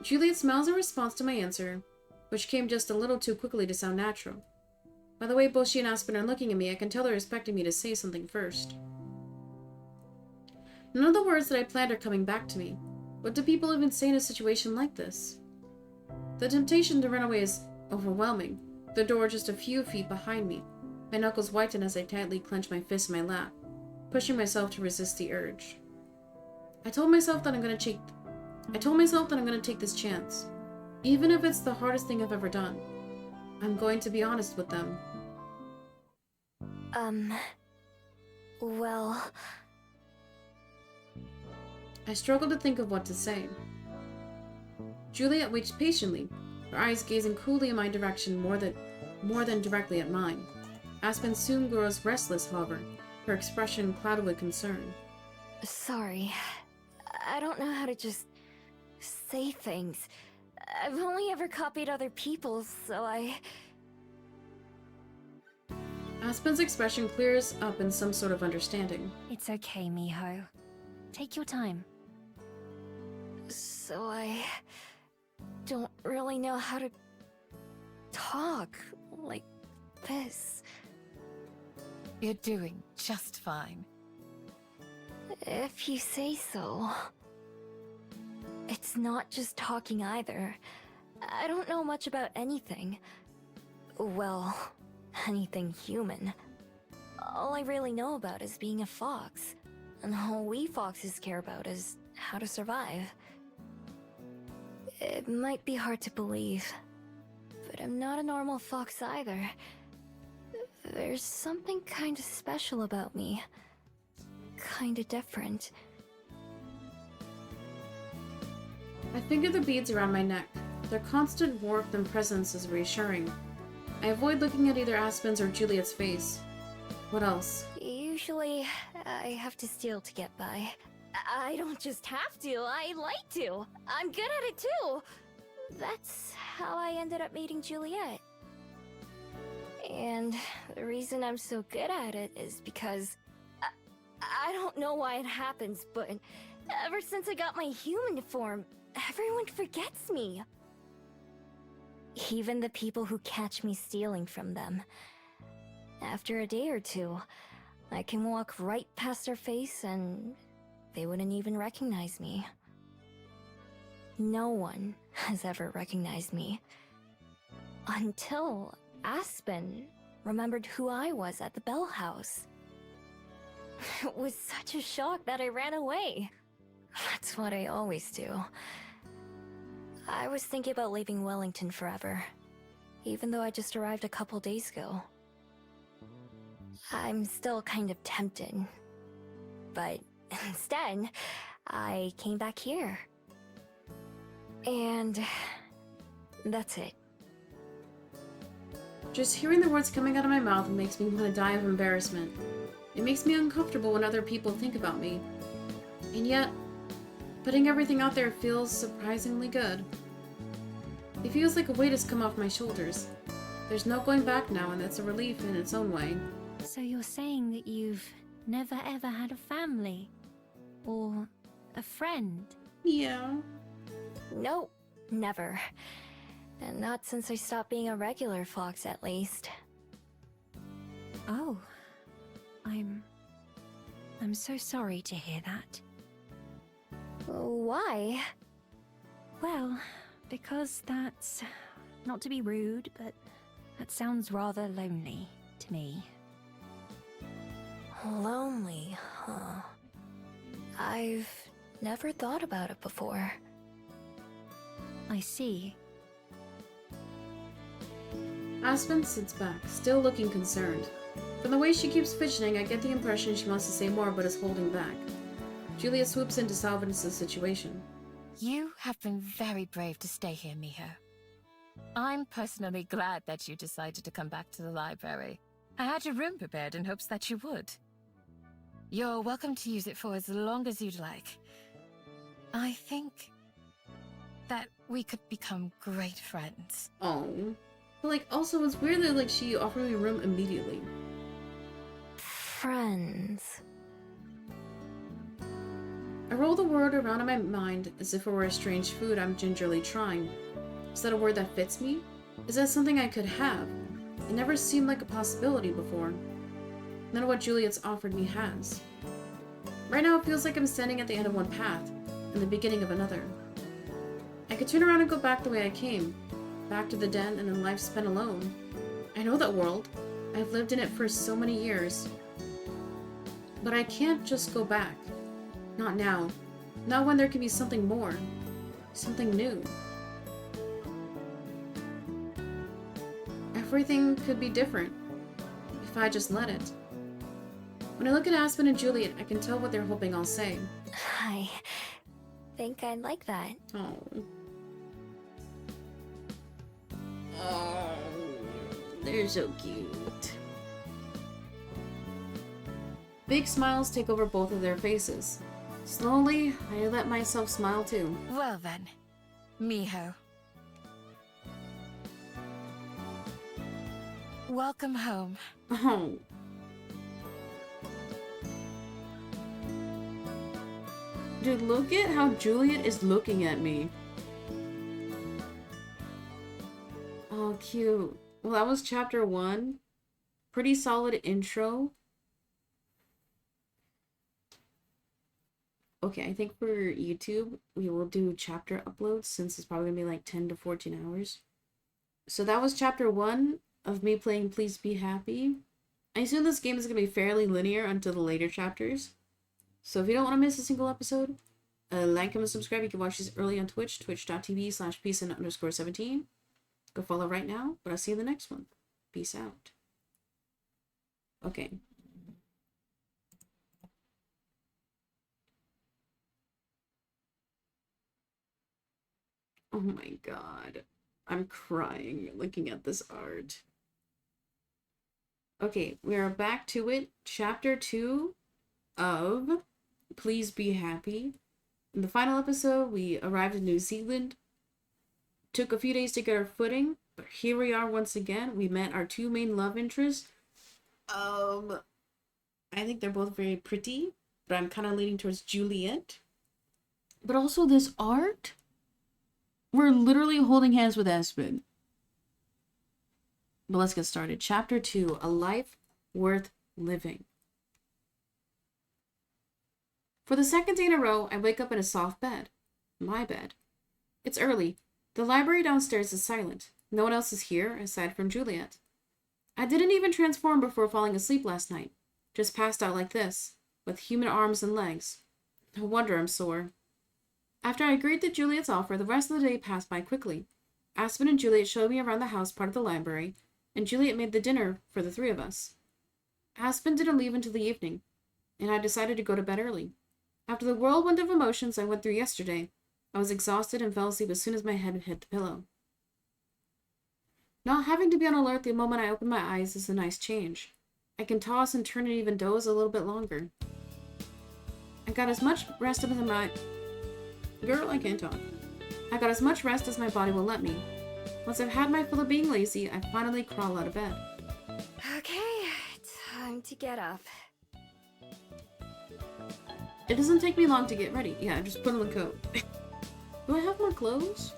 Juliet smiles in response to my answer, which came just a little too quickly to sound natural. By the way both she and Aspen are looking at me, I can tell they're expecting me to say something first. None of the words that I planned are coming back to me. What do people even say in a situation like this? The temptation to run away is overwhelming, the door just a few feet behind me. My knuckles whiten as I tightly clench my fist in my lap, pushing myself to resist the urge. I told myself that I'm gonna take this chance. Even if it's the hardest thing I've ever done. I'm going to be honest with them. Well... I struggle to think of what to say. Juliet waits patiently, her eyes gazing coolly in my direction more than directly at mine. Aspen soon grows restless, however, her expression clouded with concern. Sorry. I don't know how to just say things. I've only ever copied other people's, so Aspen's expression clears up in some sort of understanding. It's okay, Miho. Take your time. So I don't really know how to talk like this. You're doing just fine. If you say so. It's not just talking either. I don't know much about anything. Well, anything human. All I really know about is being a fox. And all we foxes care about is how to survive. It might be hard to believe, but I'm not a normal fox either. There's something kinda special about me. Kinda different. I finger the beads around my neck. Their constant warmth and presence is reassuring. I avoid looking at either Aspen's or Juliet's face. What else? Usually, I have to steal to get by. I don't just have to, I like to. I'm good at it too. That's how I ended up meeting Juliet. And the reason I'm so good at it is because I don't know why it happens, but ever since I got my human form, everyone forgets me. Even the people who catch me stealing from them. After a day or two, I can walk right past their face and they wouldn't even recognize me. No one has ever recognized me. Until Aspen remembered who I was at the Bell House. It was such a shock that I ran away. That's what I always do. I was thinking about leaving Wellington forever, even though I just arrived a couple days ago. I'm still kind of tempted, but instead, I came back here. And that's it. Just hearing the words coming out of my mouth makes me want to die of embarrassment. It makes me uncomfortable when other people think about me. And yet, putting everything out there feels surprisingly good. It feels like a weight has come off my shoulders. There's no going back now, and that's a relief in its own way. So you're saying that you've never ever had a family? Or a friend? Yeah. Nope, never. And not since I stopped being a regular fox, at least. Oh. I'm so sorry to hear that. Why? Well, because that's... not to be rude, but that sounds rather lonely to me. Lonely, huh? I've never thought about it before. I see. Aspen sits back, still looking concerned. From the way she keeps fidgeting, I get the impression she wants to say more but is holding back. Juliet swoops in to salvage the situation. You have been very brave to stay here, Miho. I'm personally glad that you decided to come back to the library. I had your room prepared in hopes that you would. You're welcome to use it for as long as you'd like. I think that we could become great friends. Oh. But also it's weird that she offered me a room immediately. Friends. I roll the word around in my mind as if it were a strange food I'm gingerly trying. Is that a word that fits me? Is that something I could have? It never seemed like a possibility before. None of what Juliet's offered me has. Right now it feels like I'm standing at the end of one path, and the beginning of another. I could turn around and go back the way I came, back to the den and a life spent alone. I know that world. I've lived in it for so many years. But I can't just go back. Not now. Not when there can be something more. Something new. Everything could be different if I just let it. When I look at Aspen and Juliet, I can tell what they're hoping I'll say. I think I'd like that. Oh. Oh, they're so cute. Big smiles take over both of their faces. Slowly, I let myself smile too. Well then, Miho. Welcome home. Oh. Dude, look at how Juliet is looking at me. Oh, cute. Well, that was chapter 1. Pretty solid intro. Okay, I think for YouTube, we will do chapter uploads since it's probably gonna be like 10 to 14 hours. So that was chapter 1 of me playing Please Be Happy. I assume this game is gonna be fairly linear until the later chapters. So if you don't want to miss a single episode, like, comment, subscribe. You can watch these early on Twitch, twitch.tv/peacein_17. Go follow right now, but I'll see you in the next one. Peace out. Okay. Oh my god. I'm crying looking at this art. Okay, we are back to it. Chapter 2 of Please Be Happy. In the final episode, we arrived in New Zealand. Took a few days to get our footing, but here we are once again. We met our two main love interests. I think they're both very pretty, but I'm kind of leaning towards Juliet. But also this art, we're literally holding hands with Espen. But let's get started. Chapter 2, A Life Worth Living. For the second day in a row, I wake up in a soft bed. My bed. It's early. The library downstairs is silent. No one else is here, aside from Juliet. I didn't even transform before falling asleep last night. Just passed out like this, with human arms and legs. No wonder I'm sore. After I agreed to Juliet's offer, the rest of the day passed by quickly. Aspen and Juliet showed me around the house part of the library, and Juliet made the dinner for the three of us. Aspen didn't leave until the evening, and I decided to go to bed early. After the whirlwind of emotions I went through yesterday, I was exhausted and fell asleep as soon as my head hit the pillow. Not having to be on alert the moment I open my eyes is a nice change. I can toss and turn and even doze a little bit longer. I got as much rest as my... Girl, I can't talk. I got as much rest as my body will let me. Once I've had my fill of being lazy, I finally crawl out of bed. Okay, time to get up. It doesn't take me long to get ready. Yeah, just put on the coat. Do I have more clothes?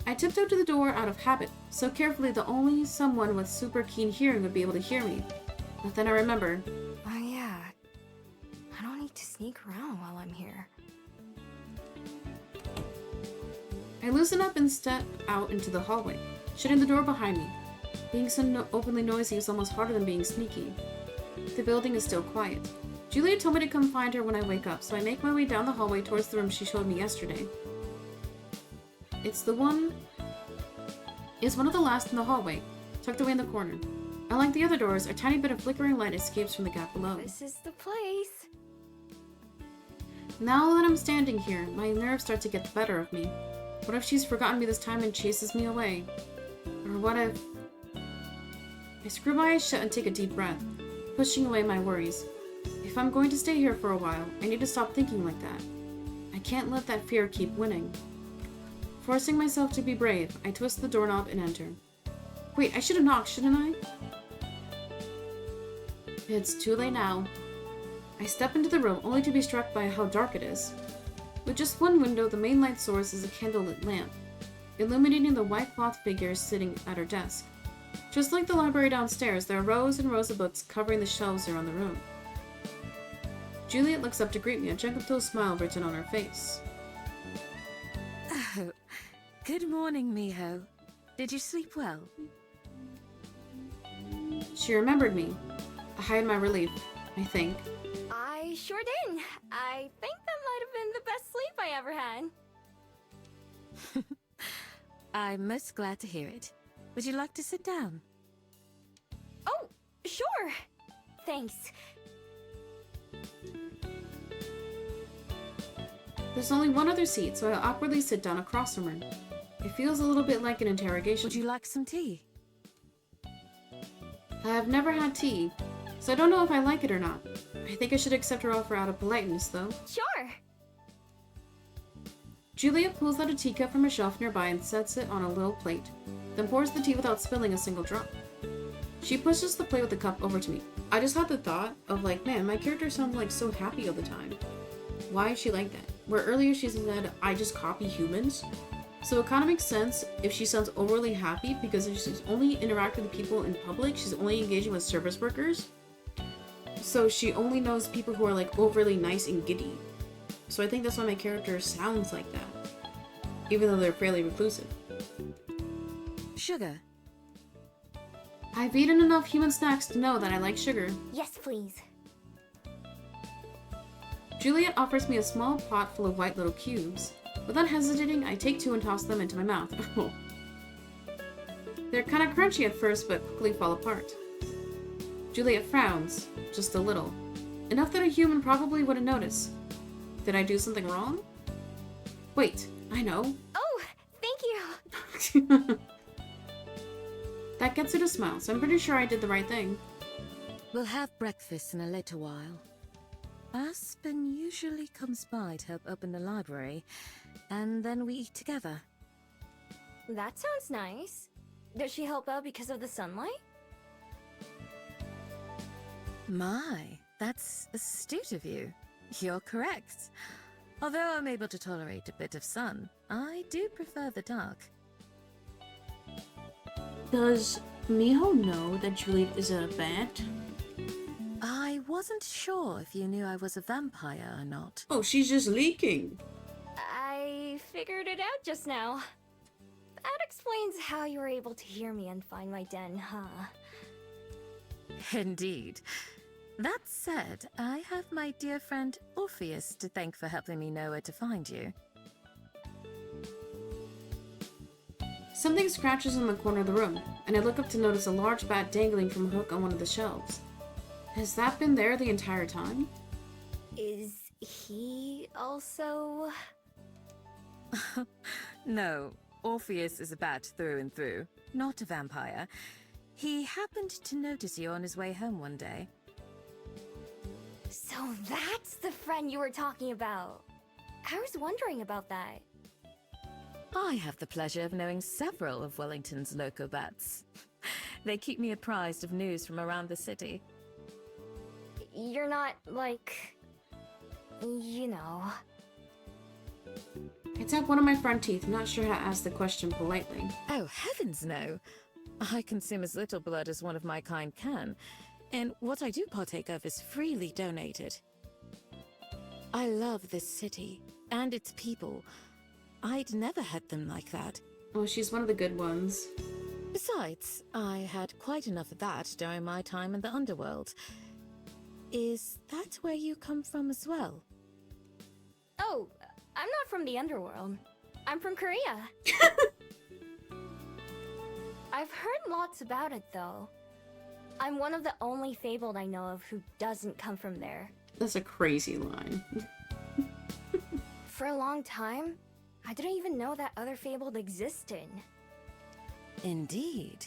I tiptoed to the door out of habit, so carefully that only someone with super keen hearing would be able to hear me. But then I remembered. Oh yeah, I don't need to sneak around while I'm here. I loosened up and stepped out into the hallway, shutting the door behind me. Being so openly noisy is almost harder than being sneaky. The building is still quiet. Juliet told me to come find her when I wake up, so I make my way down the hallway towards the room she showed me yesterday. It's one of the last in the hallway, tucked away in the corner. Unlike the other doors, a tiny bit of flickering light escapes from the gap below. This is the place. Now that I'm standing here, my nerves start to get the better of me. What if she's forgotten me this time and chases me away? Or what if... I screw my eyes shut and take a deep breath, pushing away my worries. If I'm going to stay here for a while, I need to stop thinking like that. I can't let that fear keep winning. Forcing myself to be brave, I twist the doorknob and enter. Wait, I should have knocked, shouldn't I? It's too late now. I step into the room only to be struck by how dark it is. With just one window, the main light source is a candlelit lamp, illuminating the white cloth figure sitting at her desk. Just like the library downstairs, there are rows and rows of books covering the shelves around the room. Juliet looks up to greet me, a gentle smile written on her face. Oh, good morning, Miho. Did you sleep well? She remembered me. I hide my relief, I think. I sure did. I think that might have been the best sleep I ever had. I'm most glad to hear it. Would you like to sit down? Oh, sure. Thanks. There's only one other seat, so I awkwardly sit down across from her. It feels a little bit like an interrogation. Would you like some tea? I have never had tea, so I don't know if I like it or not. I think I should accept her offer out of politeness, though. Sure. Juliet pulls out a teacup from a shelf nearby and sets it on a little plate, then pours the tea without spilling a single drop. She pushes the plate with the cup over to me. I just had the thought of like, man, my character sounds like so happy all the time. Why is she like that? Where earlier she said, I just copy humans. So it kind of makes sense if she sounds overly happy, because if she's only interacting with people in public, she's only engaging with service workers. So she only knows people who are like overly nice and giddy. So I think that's why my character sounds like that, even though they're fairly reclusive. Sugar. I've eaten enough human snacks to know that I like sugar. Yes, please. Juliet offers me a small pot full of white little cubes. Without hesitating, I take 2 and toss them into my mouth. They're kind of crunchy at first, but quickly fall apart. Juliet frowns, just a little. Enough that a human probably wouldn't notice. Did I do something wrong? Wait, I know. Oh, thank you. That gets her to smile, so I'm pretty sure I did the right thing. We'll have breakfast in a little while. Aspen usually comes by to help open the library, and then we eat together. That sounds nice. Does she help out because of the sunlight? My, that's astute of you. You're correct. Although I'm able to tolerate a bit of sun, I do prefer the dark. Does Miho know that Juliet is a bat? I wasn't sure if you knew I was a vampire or not. Oh, she's just leaking. I figured it out just now. That explains how you were able to hear me and find my den, huh? Indeed. That said, I have my dear friend Orpheus to thank for helping me know where to find you. Something scratches in the corner of the room, and I look up to notice a large bat dangling from a hook on one of the shelves. Has that been there the entire time? Is he also... No, Orpheus is a bat through and through, not a vampire. He happened to notice you on his way home one day. So that's the friend you were talking about. I was wondering about that. I have the pleasure of knowing several of Wellington's loco bats. They keep me apprised of news from around the city. You're not, like... you know... I tap one of my front teeth, not sure how to ask the question politely. Oh, heavens no! I consume as little blood as one of my kind can, and what I do partake of is freely donated. I love this city, and its people. I'd never had them like that. Oh, she's one of the good ones. Besides, I had quite enough of that during my time in the underworld. Is that where you come from as well? Oh, I'm not from the underworld. I'm from Korea. I've heard lots about it, though. I'm one of the only fabled I know of who doesn't come from there. That's a crazy line. For a long time, I didn't even know that other fabled existed. Indeed.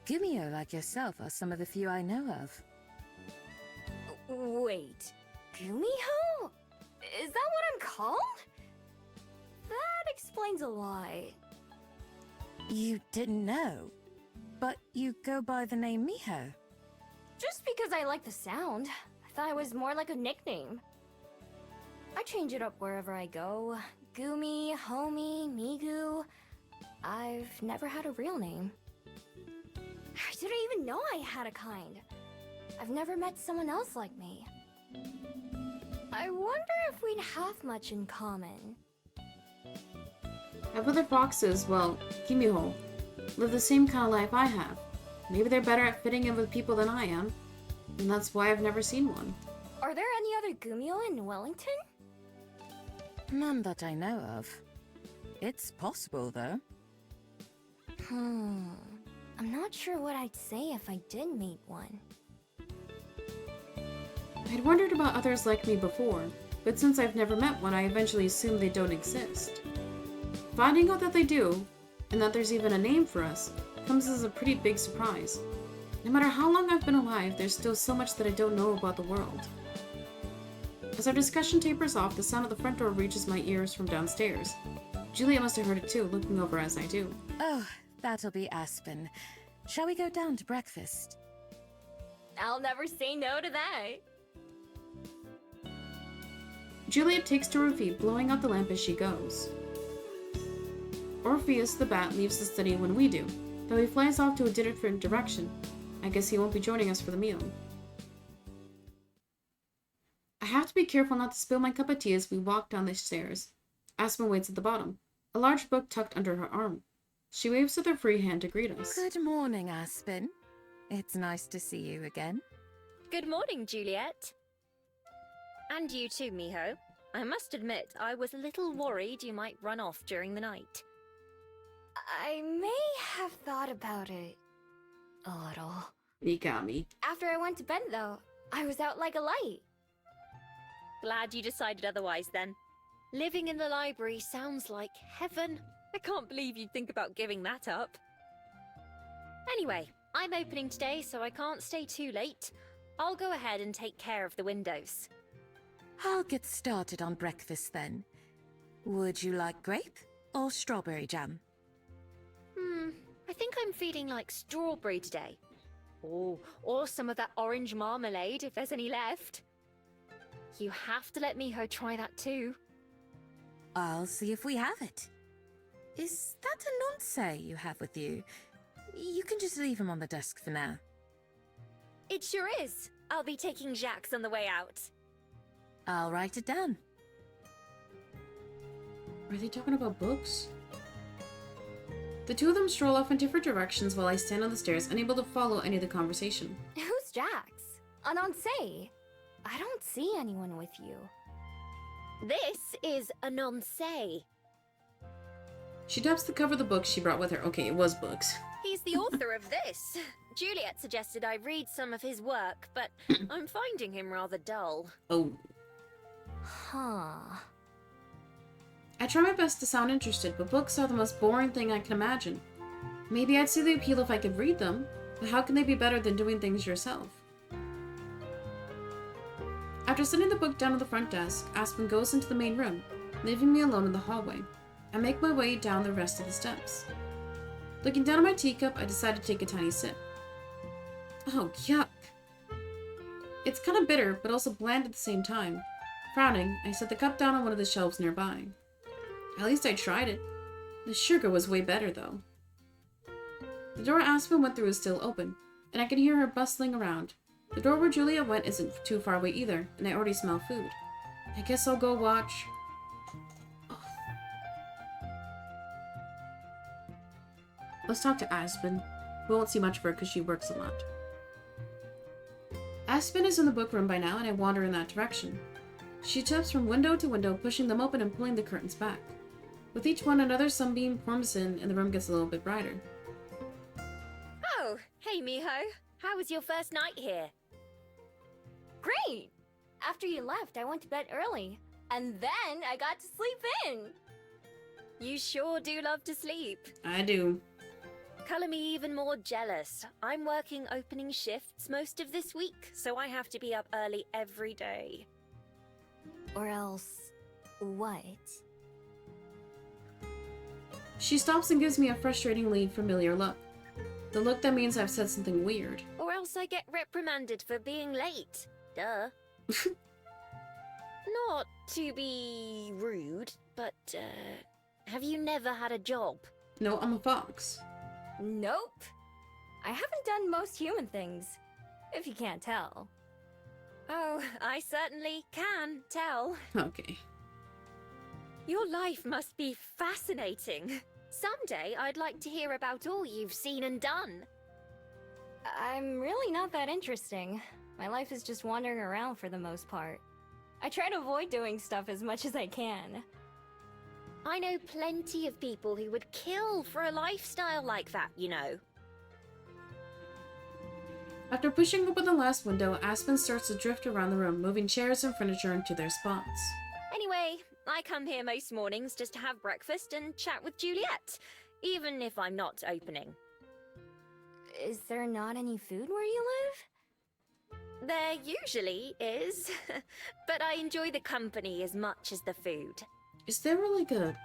Gumio like yourself are some of the few I know of. Wait, Gumiho? Is that what I'm called? That explains a lot. You didn't know, but you go by the name Miho. Just because I like the sound, I thought it was more like a nickname. I change it up wherever I go. Gumi, Homie, Migu. I've never had a real name. I didn't even know I had a kind. I've never met someone else like me. I wonder if we'd have much in common. Have other foxes, well, Kimiho, live the same kind of life I have. Maybe they're better at fitting in with people than I am, and that's why I've never seen one. Are there any other Gumio in Wellington? None that I know of. It's possible, though. I'm not sure what I'd say if I did meet one. I'd wondered about others like me before, but since I've never met one, I eventually assumed they don't exist. Finding out that they do, and that there's even a name for us, comes as a pretty big surprise. No matter how long I've been alive, there's still so much that I don't know about the world. As our discussion tapers off, the sound of the front door reaches my ears from downstairs. Juliet must have heard it too, looking over as I do. Oh, that'll be Aspen. Shall we go down to breakfast? I'll never say no to that. Juliet takes to her feet, blowing out the lamp as she goes. Orpheus the bat leaves the study when we do, though he flies off to a different direction. I guess he won't be joining us for the meal. I have to be careful not to spill my cup of tea as we walk down the stairs. Aspen waits at the bottom, a large book tucked under her arm. She waves with her free hand to greet us. Good morning, Aspen. It's nice to see you again. Good morning, Juliet. And you too, Miho. I must admit, I was a little worried you might run off during the night. I may have thought about it a little. Mikami. After I went to bed, though, I was out like a light. Glad you decided otherwise, then. Living in the library sounds like heaven. I can't believe you'd think about giving that up. Anyway, I'm opening today, so I can't stay too late. I'll go ahead and take care of the windows. I'll get started on breakfast then. Would you like grape or strawberry jam? I think I'm feeling like strawberry today. Oh, or some of that orange marmalade if there's any left. You have to let Miho try that too. I'll see if we have it. Is that a nonce you have with you? You can just leave him on the desk for now. It sure is. I'll be taking Jacques on the way out. I'll write it down. Are they talking about books? The two of them stroll off in different directions while I stand on the stairs, unable to follow any of the conversation. Who's Jax? Anonce? I don't see anyone with you. This is a nonce. She taps the cover of the book she brought with her. Okay, it was books. He's the author of this. Juliet suggested I read some of his work, but I'm finding him rather dull. Oh. Huh. I try my best to sound interested, but books are the most boring thing I can imagine. Maybe I'd see the appeal if I could read them, but how can they be better than doing things yourself? After setting the book down at the front desk, Aspen goes into the main room, leaving me alone in the hallway. I make my way down the rest of the steps. Looking down at my teacup, I decide to take a tiny sip. Oh, yuck. It's kind of bitter, but also bland at the same time. Frowning, I set the cup down on one of the shelves nearby. At least I tried it. The sugar was way better, though. The door Aspen went through is still open, and I can hear her bustling around. The door where Julia went isn't too far away either, and I already smell food. I guess I'll go watch... Oh. Let's talk to Aspen. We won't see much of her because she works a lot. Aspen is in the book room by now, and I wander in that direction. She taps from window to window, pushing them open and pulling the curtains back. With each one, another sunbeam forms in, and the room gets a little bit brighter. Oh, hey Miho. How was your first night here? Great! After you left, I went to bed early, and then I got to sleep in. You sure do love to sleep. I do. Color me even more jealous. I'm working opening shifts most of this week, so I have to be up early every day. Or else... what? She stops and gives me a frustratingly familiar look. The look that means I've said something weird. Or else I get reprimanded for being late. Duh. Not to be rude, but, have you never had a job? No, I'm a fox. Nope. I haven't done most human things, if you can't tell. Oh, I certainly can tell. Okay. Your life must be fascinating. Someday I'd like to hear about all you've seen and done. I'm really not that interesting. My life is just wandering around for the most part. I try to avoid doing stuff as much as I can. I know plenty of people who would kill for a lifestyle like that, you know. After pushing open the last window, Aspen starts to drift around the room, moving chairs and furniture into their spots. Anyway, I come here most mornings just to have breakfast and chat with Juliet, even if I'm not opening. Is there not any food where you live? There usually is, but I enjoy the company as much as the food. Is there like a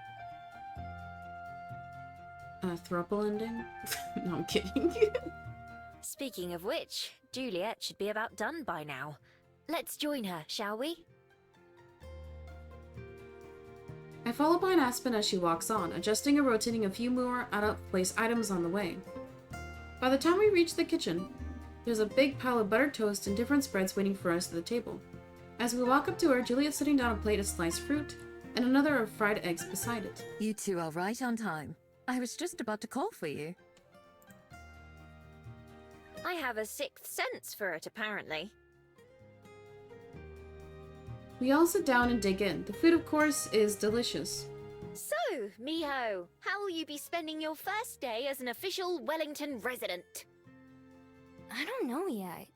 throuple ending? No, I'm kidding. Speaking of which, Juliet should be about done by now. Let's join her, shall we? I follow behind Aspen as she walks on, adjusting and rotating a few more out-of-place items on the way. By the time we reach the kitchen, there's a big pile of buttered toast and different spreads waiting for us at the table. As we walk up to her, Juliet's setting down a plate of sliced fruit and another of fried eggs beside it. You two are right on time. I was just about to call for you. I have a sixth sense for it, apparently. We all sit down and dig in. The food, of course, is delicious. So, Miho, how will you be spending your first day as an official Wellington resident? I don't know yet.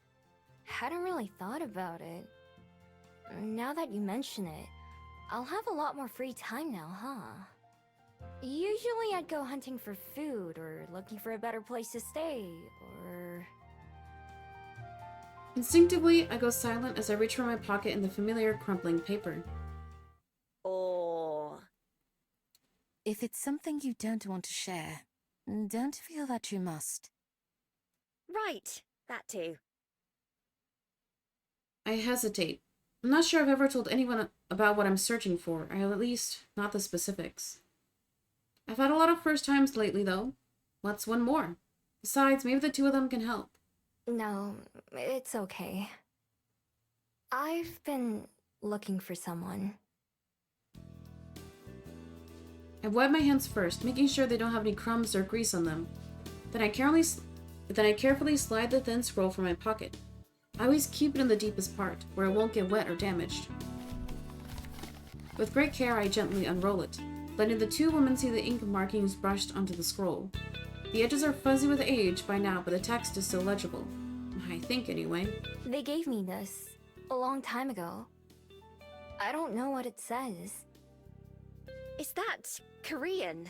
Hadn't really thought about it. Now that you mention it, I'll have a lot more free time now, huh? Usually I'd go hunting for food, or looking for a better place to stay, or... Instinctively, I go silent as I reach for my pocket in the familiar crumpling paper. Or... If it's something you don't want to share, don't feel that you must. Right, that too. I hesitate. I'm not sure I've ever told anyone about what I'm searching for, or at least not the specifics. I've had a lot of first times lately, though. What's one more? Besides, maybe the two of them can help. No, it's okay. I've been looking for someone. I wipe my hands first, making sure they don't have any crumbs or grease on them. Then I carefully slide the thin scroll from my pocket. I always keep it in the deepest part, where it won't get wet or damaged. With great care, I gently unroll it, letting the two women see the ink markings brushed onto the scroll. The edges are fuzzy with age by now, but the text is still legible. I think, anyway. They gave me this a long time ago. I don't know what it says. Is that Korean?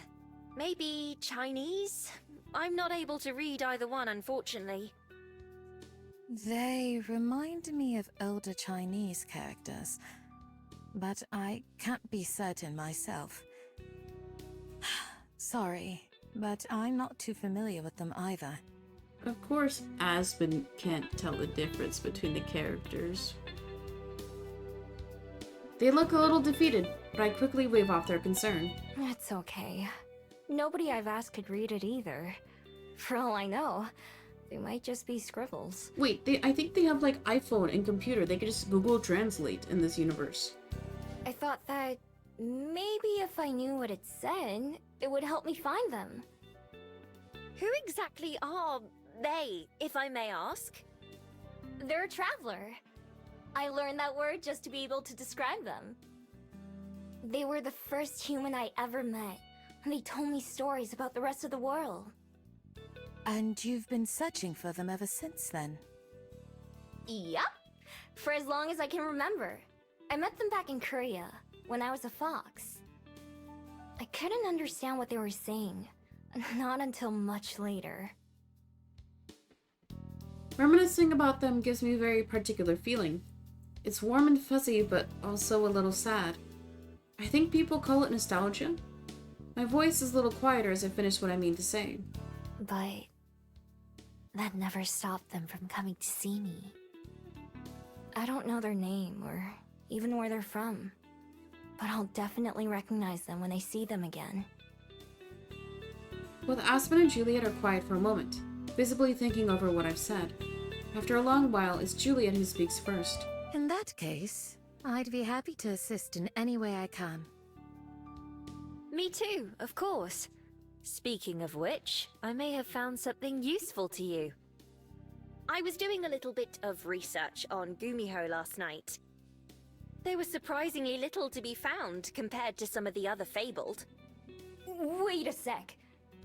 Maybe Chinese? I'm not able to read either one, unfortunately. They remind me of older Chinese characters, but I can't be certain myself. Sorry, but I'm not too familiar with them either. Of course, Aspen can't tell the difference between the characters. They look a little defeated, but I quickly wave off their concern. It's okay. Nobody I've asked could read it either. For all I know, they might just be scribbles. Wait, I think they have like iPhone and computer. They could just Google Translate in this universe. I thought that maybe if I knew what it said, it would help me find them. Who exactly are they, if I may ask? They're a traveler. I learned that word just to be able to describe them. They were the first human I ever met, and they told me stories about the rest of the world. And you've been searching for them ever since then? Yup. For as long as I can remember. I met them back in Korea, when I was a fox. I couldn't understand what they were saying, not until much later. Reminiscing about them gives me a very particular feeling. It's warm and fuzzy, but also a little sad. I think people call it nostalgia. My voice is a little quieter as I finish what I mean to say. But that never stopped them from coming to see me. I don't know their name or even where they're from, but I'll definitely recognize them when I see them again. Both Aspen and Juliet are quiet for a moment, visibly thinking over what I've said. After a long while, it's Juliet who speaks first. In that case, I'd be happy to assist in any way I can. Me too, of course. Speaking of which, I may have found something useful to you. I was doing a little bit of research on Gumiho last night. There was surprisingly little to be found compared to some of the other fabled. Wait a sec.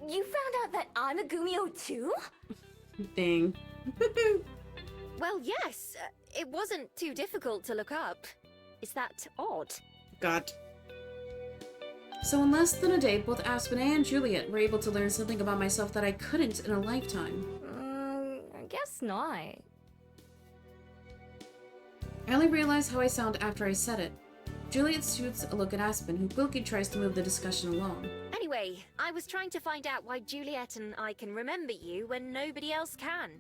You found out that I'm a Gumio too? Dang. Well, yes. It wasn't too difficult to look up. Is that odd? God. So in less than a day, both Aspen and Juliet were able to learn something about myself that I couldn't in a lifetime. I guess not. I only realized how I sound after I said it. Juliet shoots a look at Aspen, who quickly tries to move the discussion along. Anyway, I was trying to find out why Juliet and I can remember you when nobody else can.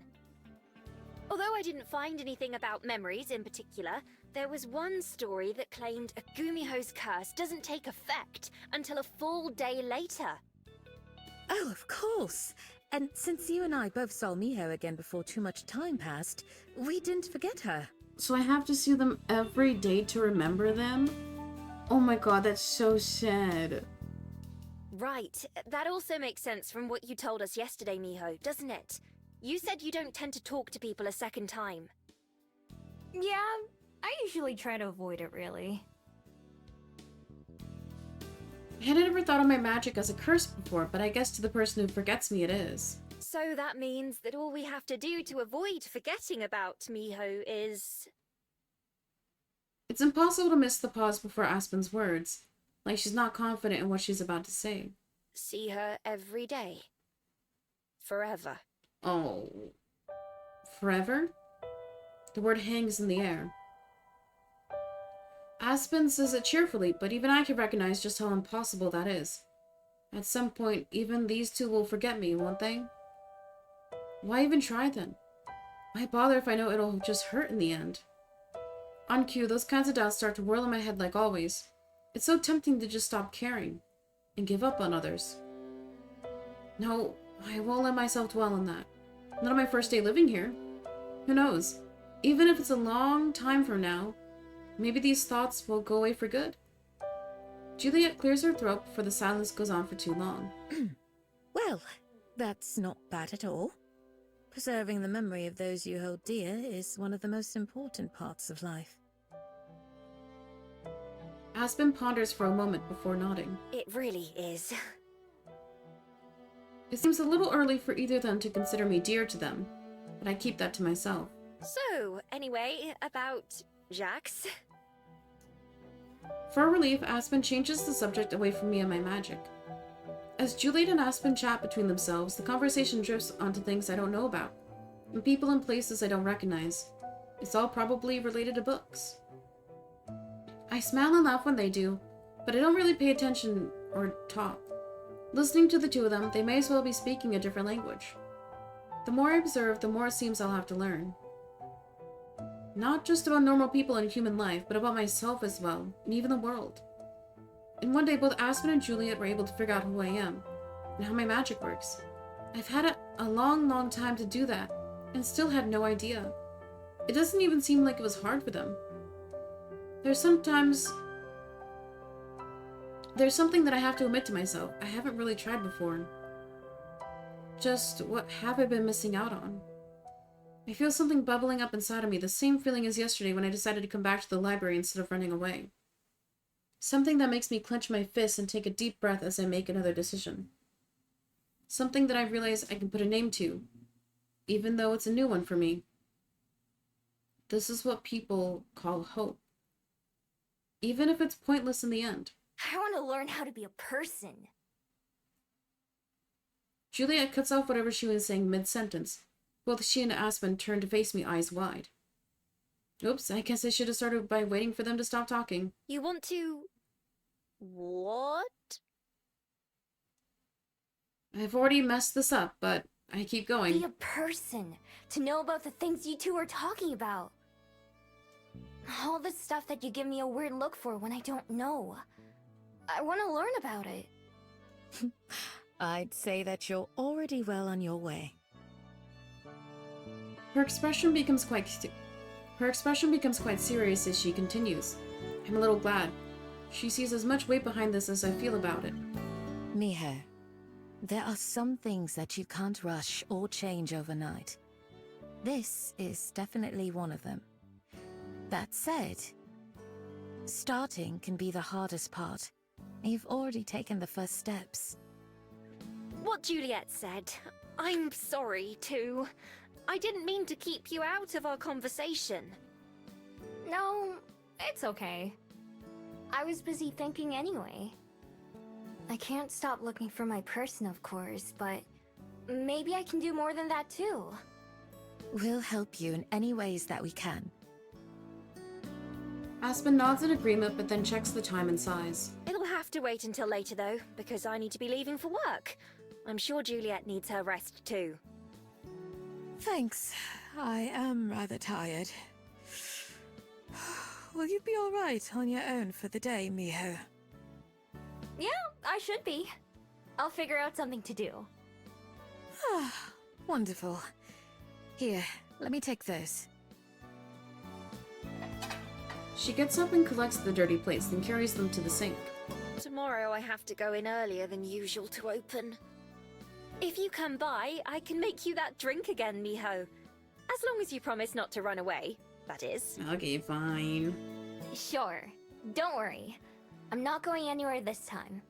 Although I didn't find anything about memories in particular, there was one story that claimed a Gumiho's curse doesn't take effect until a full day later. Oh, of course. And since you and I both saw Miho again before too much time passed, we didn't forget her. So I have to see them every day to remember them? Oh my god, that's so sad. Right, that also makes sense from what you told us yesterday, Miho, doesn't it? You said you don't tend to talk to people a second time. Yeah, I usually try to avoid it, really. I had never thought of my magic as a curse before, but I guess to the person who forgets me it is. So that means that all we have to do to avoid forgetting about Miho is... It's impossible to miss the pause before Aspen's words, like she's not confident in what she's about to say. see her every day. Forever. Oh. Forever? The word hangs in the air. Aspen says it cheerfully, but even I can recognize just how impossible that is. At some point, even these two will forget me, won't they? Why even try then? Why bother if I know it'll just hurt in the end? On cue, those kinds of doubts start to whirl in my head like always. It's so tempting to just stop caring and give up on others. No, I won't let myself dwell on that. Not on my first day living here. Who knows? Even if it's a long time from now, maybe these thoughts will go away for good. Juliet clears her throat before the silence goes on for too long. Well, that's not bad at all. Preserving the memory of those you hold dear is one of the most important parts of life. Aspen ponders for a moment before nodding. It really is. It seems a little early for either of them to consider me dear to them, but I keep that to myself. So, anyway, about Jax. For relief, Aspen changes the subject away from me and my magic. As Juliet and Aspen chat between themselves, the conversation drifts onto things I don't know about, and people and places I don't recognize. It's all probably related to books. I smile and laugh when they do, but I don't really pay attention or talk. Listening to the two of them, they may as well be speaking a different language. The more I observe, the more it seems I'll have to learn. Not just about normal people in human life, but about myself as well, and even the world. And one day, both Aspen and Juliet were able to figure out who I am, and how my magic works. I've had a long time to do that, and still had no idea. It doesn't even seem like it was hard for them. There's something that I have to admit to myself. I haven't really tried before. Just what have I been missing out on? I feel something bubbling up inside of me, the same feeling as yesterday when I decided to come back to the library instead of running away. Something that makes me clench my fists and take a deep breath as I make another decision. Something that I realize I can put a name to, even though it's a new one for me. This is what people call hope. Even if it's pointless in the end. I want to learn how to be a person. Juliet cuts off whatever she was saying mid-sentence. Both she and Aspen turn to face me, eyes wide. Oops, I guess I should have started by waiting for them to stop talking. You want to... what? I've already messed this up, but I keep going. Be a person. To know about the things you two are talking about. All the stuff that you give me a weird look for when I don't know. I want to learn about it. I'd say that you're already well on your way. Her expression becomes quite serious as she continues. I'm a little glad. She sees as much weight behind this as I feel about it. Miho, there are some things that you can't rush or change overnight. This is definitely one of them. That said, starting can be the hardest part. You've already taken the first steps. What Juliet said. I'm sorry, too. I didn't mean to keep you out of our conversation. No, it's okay. I was busy thinking anyway. I can't stop looking for my person, of course, but maybe I can do more than that too. We'll help you in any ways that we can. Aspen nods in agreement, but then checks the time and sighs. It'll have to wait until later, though, because I need to be leaving for work. I'm sure Juliet needs her rest, too. Thanks. I am rather tired. Will you be all right on your own for the day, Miho? Yeah, I should be. I'll figure out something to do. Ah, wonderful. Here, let me take those. She gets up and collects the dirty plates, then carries them to the sink. Tomorrow I have to go in earlier than usual to open. If you come by, I can make you that drink again, Miho. As long as you promise not to run away, that is. Okay, fine. Sure. Don't worry. I'm not going anywhere this time.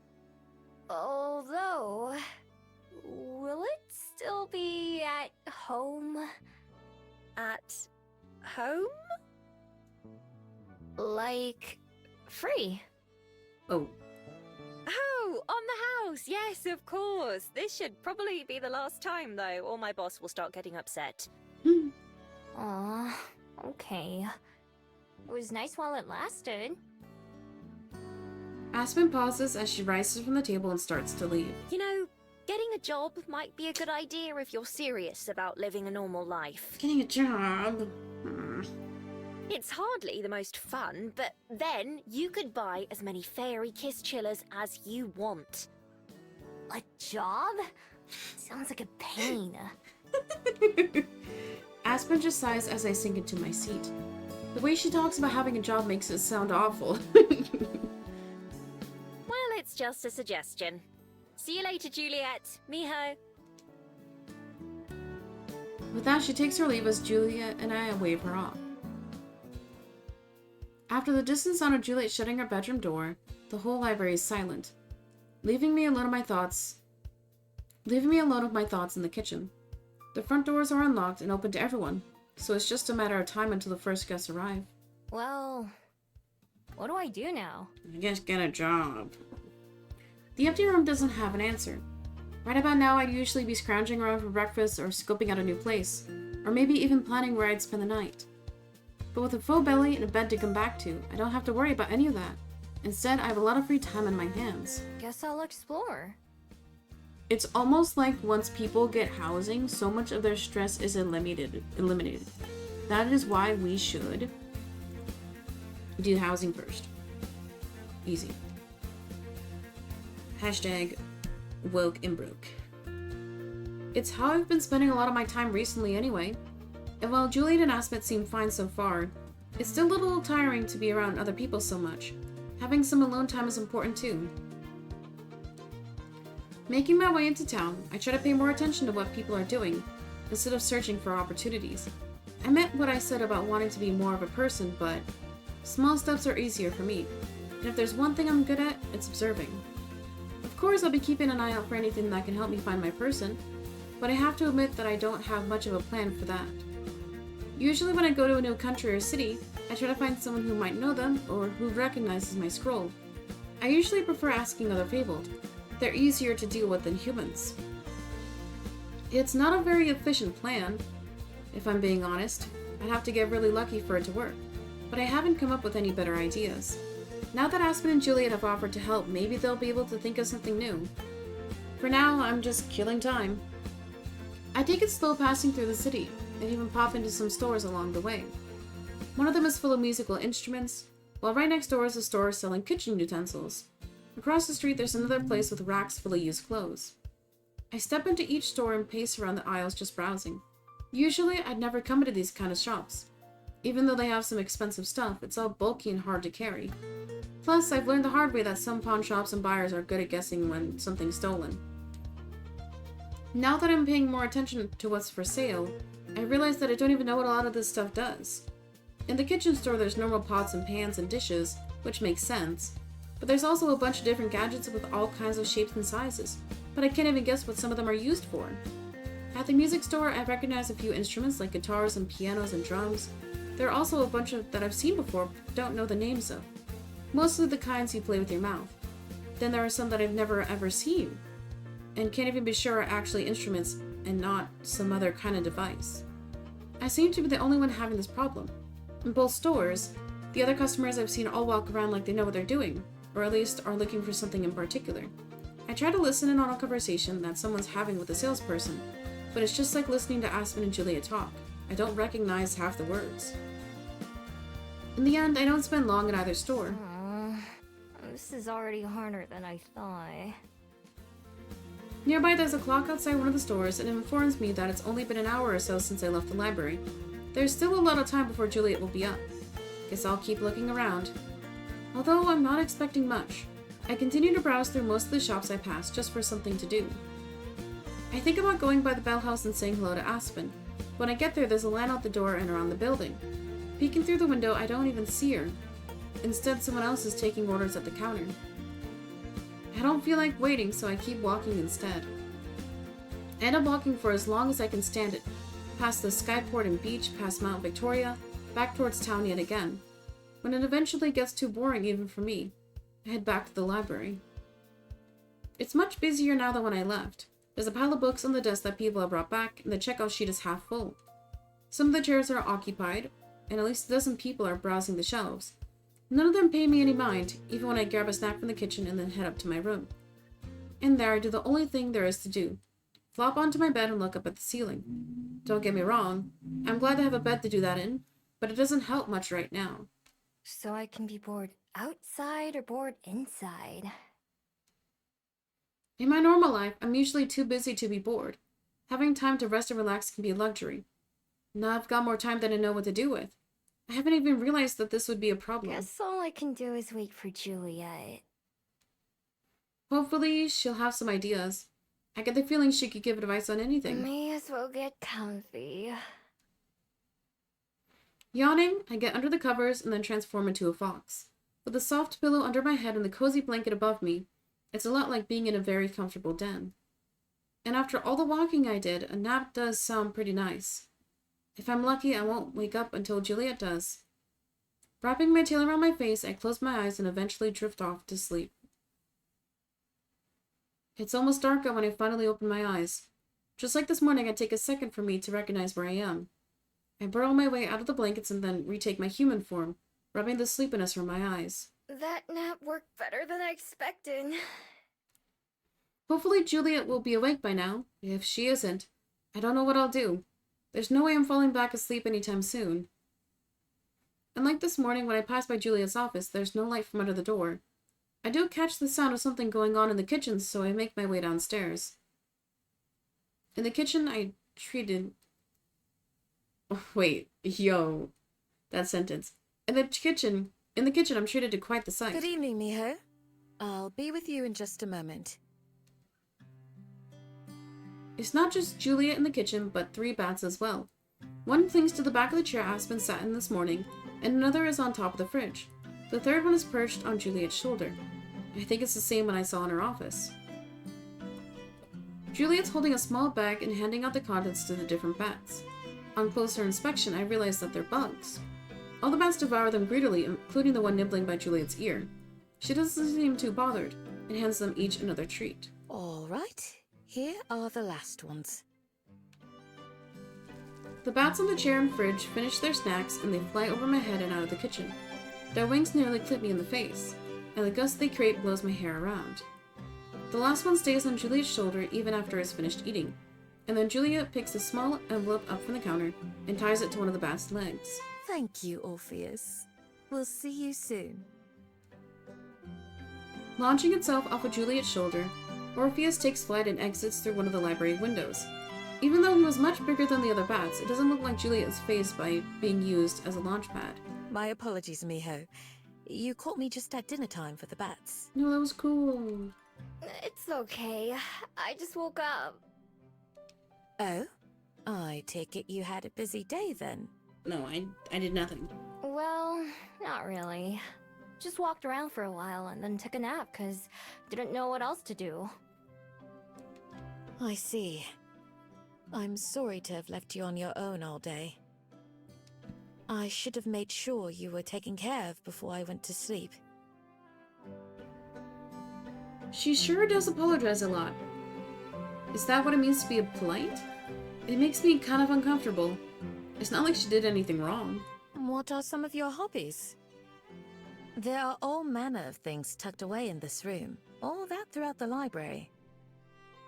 Although... will it still be at home? At home? Like... free. Oh. Oh, on the house! Yes, of course! This should probably be the last time, though, or my boss will start getting upset. Aw, okay. It was nice while it lasted. Aspen pauses as she rises from the table and starts to leave. You know, getting a job might be a good idea if you're serious about living a normal life. Getting a job? It's hardly the most fun, but then you could buy as many fairy kiss chillers as you want. A job? Sounds like a pain. Aspen just sighs as I sink into my seat. The way she talks about having a job makes it sound awful. Well, it's just a suggestion. See you later, Juliet. Miho. With that, she takes her leave as Juliet and I wave her off. After the distant sound of Juliet shutting her bedroom door, the whole library is silent, leaving me alone with my thoughts in the kitchen. The front doors are unlocked and open to everyone, so it's just a matter of time until the first guests arrive. Well, what do I do now? I guess get a job. The empty room doesn't have an answer. Right about now, I'd usually be scrounging around for breakfast or scoping out a new place, or maybe even planning where I'd spend the night. But with a full belly and a bed to come back to, I don't have to worry about any of that. Instead, I have a lot of free time in my hands. Guess I'll explore. It's almost like once people get housing, so much of their stress is eliminated. That is why we should do housing first. Easy. Hashtag woke and broke. It's how I've been spending a lot of my time recently anyway. And while Juliet and Aspen seem fine so far, it's still a little tiring to be around other people so much. Having some alone time is important too. Making my way into town, I try to pay more attention to what people are doing, instead of searching for opportunities. I meant what I said about wanting to be more of a person, but small steps are easier for me, and if there's one thing I'm good at, it's observing. Of course, I'll be keeping an eye out for anything that can help me find my person, but I have to admit that I don't have much of a plan for that. Usually when I go to a new country or city, I try to find someone who might know them or who recognizes my scroll. I usually prefer asking other fabled. They're easier to deal with than humans. It's not a very efficient plan, if I'm being honest. I'd have to get really lucky for it to work, but I haven't come up with any better ideas. Now that Aspen and Juliet have offered to help, maybe they'll be able to think of something new. For now, I'm just killing time. I take it slow passing through the city, and even pop into some stores along the way. One of them is full of musical instruments, while right next door is a store selling kitchen utensils. Across the street there's another place with racks full of used clothes. I step into each store and pace around the aisles just browsing. Usually I'd never come into these kind of shops. Even though they have some expensive stuff, it's all bulky and hard to carry. Plus, I've learned the hard way that some pawn shops and buyers are good at guessing when something's stolen. Now that I'm paying more attention to what's for sale, I realize that I don't even know what a lot of this stuff does. In the kitchen store there's normal pots and pans and dishes, which makes sense, but there's also a bunch of different gadgets with all kinds of shapes and sizes, but I can't even guess what some of them are used for. At the music store I recognize a few instruments like guitars and pianos and drums. There are also a bunch that I've seen before but don't know the names of. Mostly the kinds you play with your mouth. Then there are some that I've never ever seen, and can't even be sure are actually instruments and not some other kind of device. I seem to be the only one having this problem. In both stores, the other customers I've seen all walk around like they know what they're doing, or at least are looking for something in particular. I try to listen in on a conversation that someone's having with a salesperson, but it's just like listening to Aspen and Juliet talk. I don't recognize half the words. In the end, I don't spend long at either store. This is already harder than I thought. Nearby, there's a clock outside one of the stores, and it informs me that it's only been an hour or so since I left the library. There's still a lot of time before Juliet will be up. Guess I'll keep looking around. Although I'm not expecting much, I continue to browse through most of the shops I pass just for something to do. I think about going by the Bell House and saying hello to Aspen. When I get there, there's a line out the door and around the building. Peeking through the window, I don't even see her. Instead, someone else is taking orders at the counter. I don't feel like waiting, so I keep walking instead. I end up walking for as long as I can stand it, past the Skyport and beach, past Mount Victoria, back towards town yet again. When it eventually gets too boring even for me, I head back to the library. It's much busier now than when I left. There's a pile of books on the desk that people have brought back, and the checkout sheet is half full. Some of the chairs are occupied, and at least a dozen people are browsing the shelves. None of them pay me any mind, even when I grab a snack from the kitchen and then head up to my room. In there, I do the only thing there is to do. Flop onto my bed and look up at the ceiling. Don't get me wrong, I'm glad to have a bed to do that in, but it doesn't help much right now. So I can be bored outside or bored inside? In my normal life, I'm usually too busy to be bored. Having time to rest and relax can be a luxury. Now I've got more time than I know what to do with. I haven't even realized that this would be a problem. Guess all I can do is wait for Juliet. Hopefully, she'll have some ideas. I get the feeling she could give advice on anything. May as well get comfy. Yawning, I get under the covers and then transform into a fox. With a soft pillow under my head and the cozy blanket above me, it's a lot like being in a very comfortable den. And after all the walking I did, a nap does sound pretty nice. If I'm lucky, I won't wake up until Juliet does. Wrapping my tail around my face, I close my eyes and eventually drift off to sleep. It's almost dark out when I finally open my eyes. Just like this morning, it takes a second for me to recognize where I am. I burrow my way out of the blankets and then retake my human form, rubbing the sleepiness from my eyes. That nap worked better than I expected. Hopefully Juliet will be awake by now. If she isn't, I don't know what I'll do. There's no way I'm falling back asleep anytime soon. Unlike this morning when I passed by Juliet's office, there's no light from under the door. I do catch the sound of something going on in the kitchen, so I make my way downstairs. In the kitchen, I treated... Oh, wait, yo. That sentence. In the kitchen, I'm treated to quite the sight. Good evening, Miho. I'll be with you in just a moment. It's not just Juliet in the kitchen, but 3 bats as well. One clings to the back of the chair Aspen sat in this morning, and another is on top of the fridge. The third one is perched on Juliet's shoulder. I think it's the same one I saw in her office. Juliet's holding a small bag and handing out the contents to the different bats. On closer inspection, I realize that they're bugs. All the bats devour them greedily, including the one nibbling by Juliet's ear. She doesn't seem too bothered, and hands them each another treat. All right, here are the last ones. The bats on the chair and fridge finish their snacks and they fly over my head and out of the kitchen. Their wings nearly clip me in the face, and the gust they create blows my hair around. The last one stays on Juliet's shoulder even after it's finished eating, and then Juliet picks a small envelope up from the counter and ties it to one of the bat's legs. Thank you, Orpheus. We'll see you soon. Launching itself off of Juliet's shoulder, Orpheus takes flight and exits through one of the library windows. Even though he was much bigger than the other bats, it doesn't look like Juliet is fazed by being used as a launch pad. My apologies, Miho. You caught me just at dinner time for the bats. No, that was cool. It's okay. I just woke up. Oh? I take it you had a busy day then? No, I did nothing. Well, not really. Just walked around for a while and then took a nap because didn't know what else to do. I see. I'm sorry to have left you on your own all day. I should have made sure you were taken care of before I went to sleep. She sure does apologize a lot. Is that what it means to be polite? It makes me kind of uncomfortable. It's not like she did anything wrong. What are some of your hobbies? There are all manner of things tucked away in this room. All that throughout the library.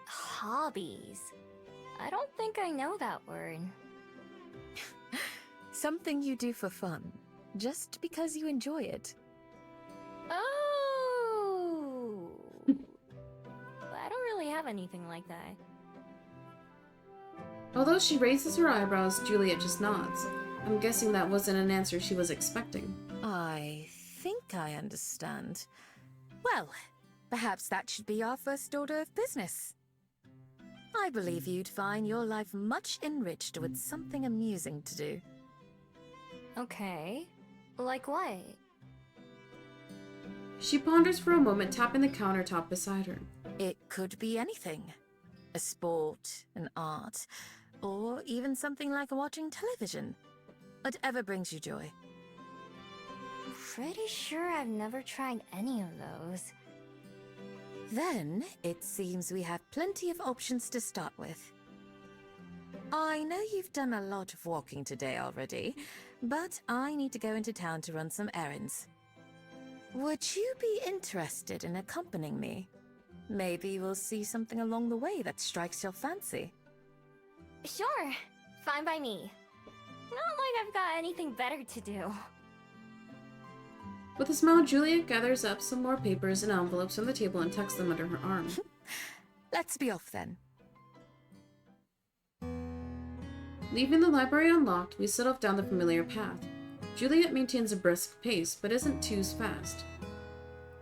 Hobbies? I don't think I know that word. Something you do for fun, just because you enjoy it. Oh! I don't really have anything like that. Although she raises her eyebrows, Juliet just nods. I'm guessing that wasn't an answer she was expecting. I think I understand. Well, perhaps that should be our first order of business. I believe you'd find your life much enriched with something amusing to do. Okay. Like what? She ponders for a moment, tapping the countertop beside her. It could be anything. A sport, an art, or even something like watching television. Whatever brings you joy. Pretty sure I've never tried any of those. Then, it seems we have plenty of options to start with. I know you've done a lot of walking today already, but I need to go into town to run some errands. Would you be interested in accompanying me? Maybe we'll see something along the way that strikes your fancy. Sure. Fine by me. Not like I've got anything better to do. With a smile, Juliet gathers up some more papers and envelopes from the table and tucks them under her arm. Let's be off then. Leaving the library unlocked, we set off down the familiar path. Juliet maintains a brisk pace, but isn't too fast.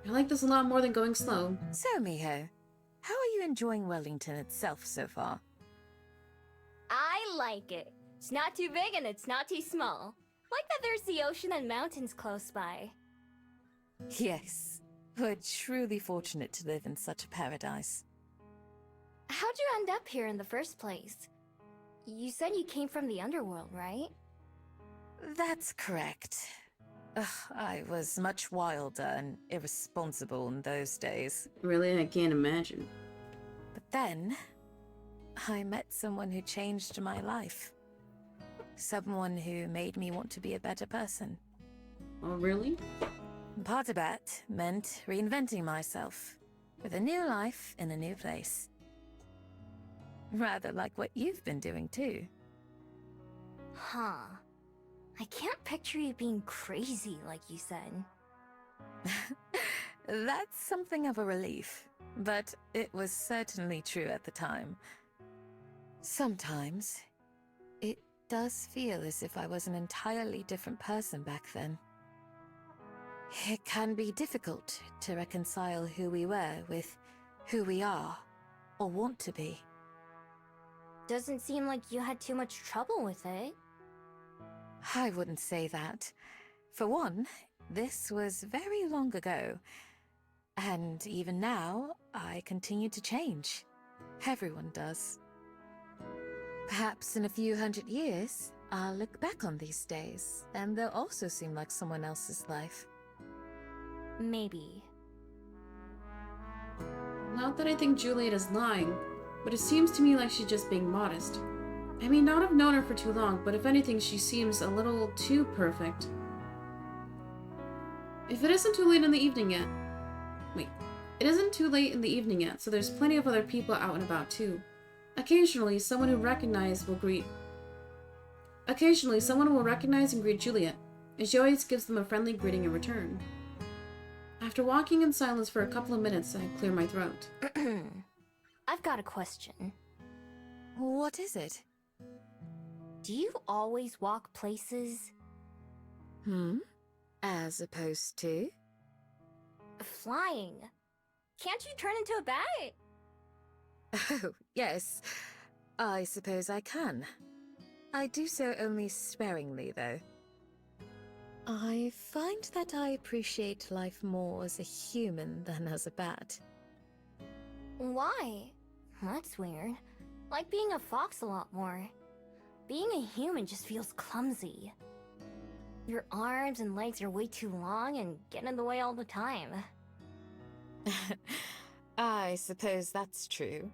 I like this a lot more than going slow. So, Miho, how are you enjoying Wellington itself so far? I like it. It's not too big and it's not too small. Like that there's the ocean and mountains close by. Yes, we're truly fortunate to live in such a paradise. How'd you end up here in the first place? You said you came from the underworld, right? That's correct. Ugh, I was much wilder and irresponsible in those days. Really, I can't imagine. But then, I met someone who changed my life. Someone who made me want to be a better person. Oh, really? Part of that meant reinventing myself, with a new life in a new place. Rather like what you've been doing too. Huh. I can't picture you being crazy like you said. That's something of a relief, but it was certainly true at the time. Sometimes, it does feel as if I was an entirely different person back then. It can be difficult to reconcile who we were with who we are, or want to be. Doesn't seem like you had too much trouble with it. I wouldn't say that. For one, this was very long ago. And even now, I continue to change. Everyone does. Perhaps in a few hundred years, I'll look back on these days, and they'll also seem like someone else's life. Maybe. Not that I think Juliet is lying, but it seems to me like she's just being modest. I may not have known her for too long, but if anything, she seems a little too perfect. If it isn't too late in the evening yet... Wait. It isn't too late in the evening yet, so there's plenty of other people out and about too. Occasionally, someone will recognize and greet Juliet, and she always gives them a friendly greeting in return. After walking in silence for a couple of minutes, I clear my throat. I've got a question. What is it? Do you always walk places? As opposed to? Flying. Can't you turn into a bat? Oh, yes. I suppose I can. I do so only sparingly, though. I find that I appreciate life more as a human than as a bat. Why? That's weird. Like being a fox a lot more. Being a human just feels clumsy. Your arms and legs are way too long and get in the way all the time. I suppose that's true.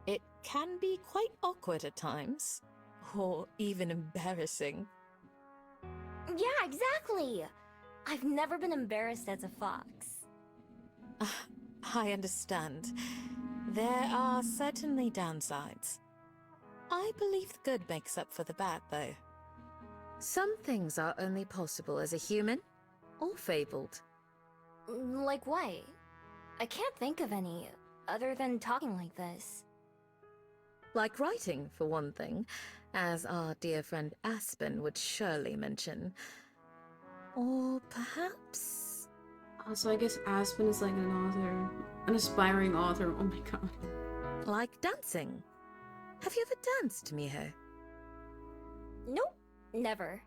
It can be quite awkward at times. Or even embarrassing. Yeah, exactly! I've never been embarrassed as a fox. I understand. There are certainly downsides. I believe the good makes up for the bad, though. Some things are only possible as a human, or fabled. Like what? I can't think of any, other than talking like this. Like writing, for one thing, as our dear friend Aspen would surely mention. Or perhaps... Also, I guess Aspen is like an author. An aspiring author, oh my god. like dancing. Have you ever danced, Miho? Nope, never.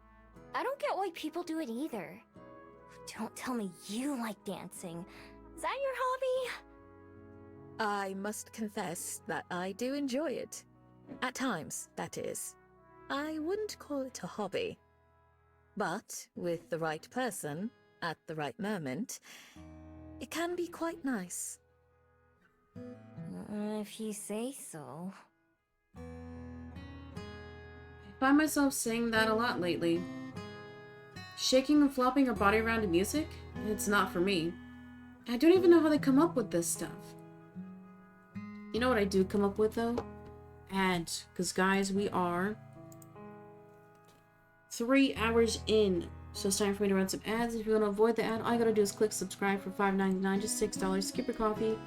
I don't get why people do it either. Don't tell me you like dancing. Is that your hobby? I must confess that I do enjoy it. At times, that is. I wouldn't call it a hobby. But with the right person, at the right moment, it can be quite nice. If you say so. I find myself saying that a lot lately. Shaking and flopping her body around to music? It's not for me. I don't even know how they come up with this stuff. You know what I do come up with though? Ads. Because guys, we are 3 hours in. So it's time for me to run some ads. If you want to avoid the ad, all you gotta do is click subscribe for $5.99, just $6, skip your coffee,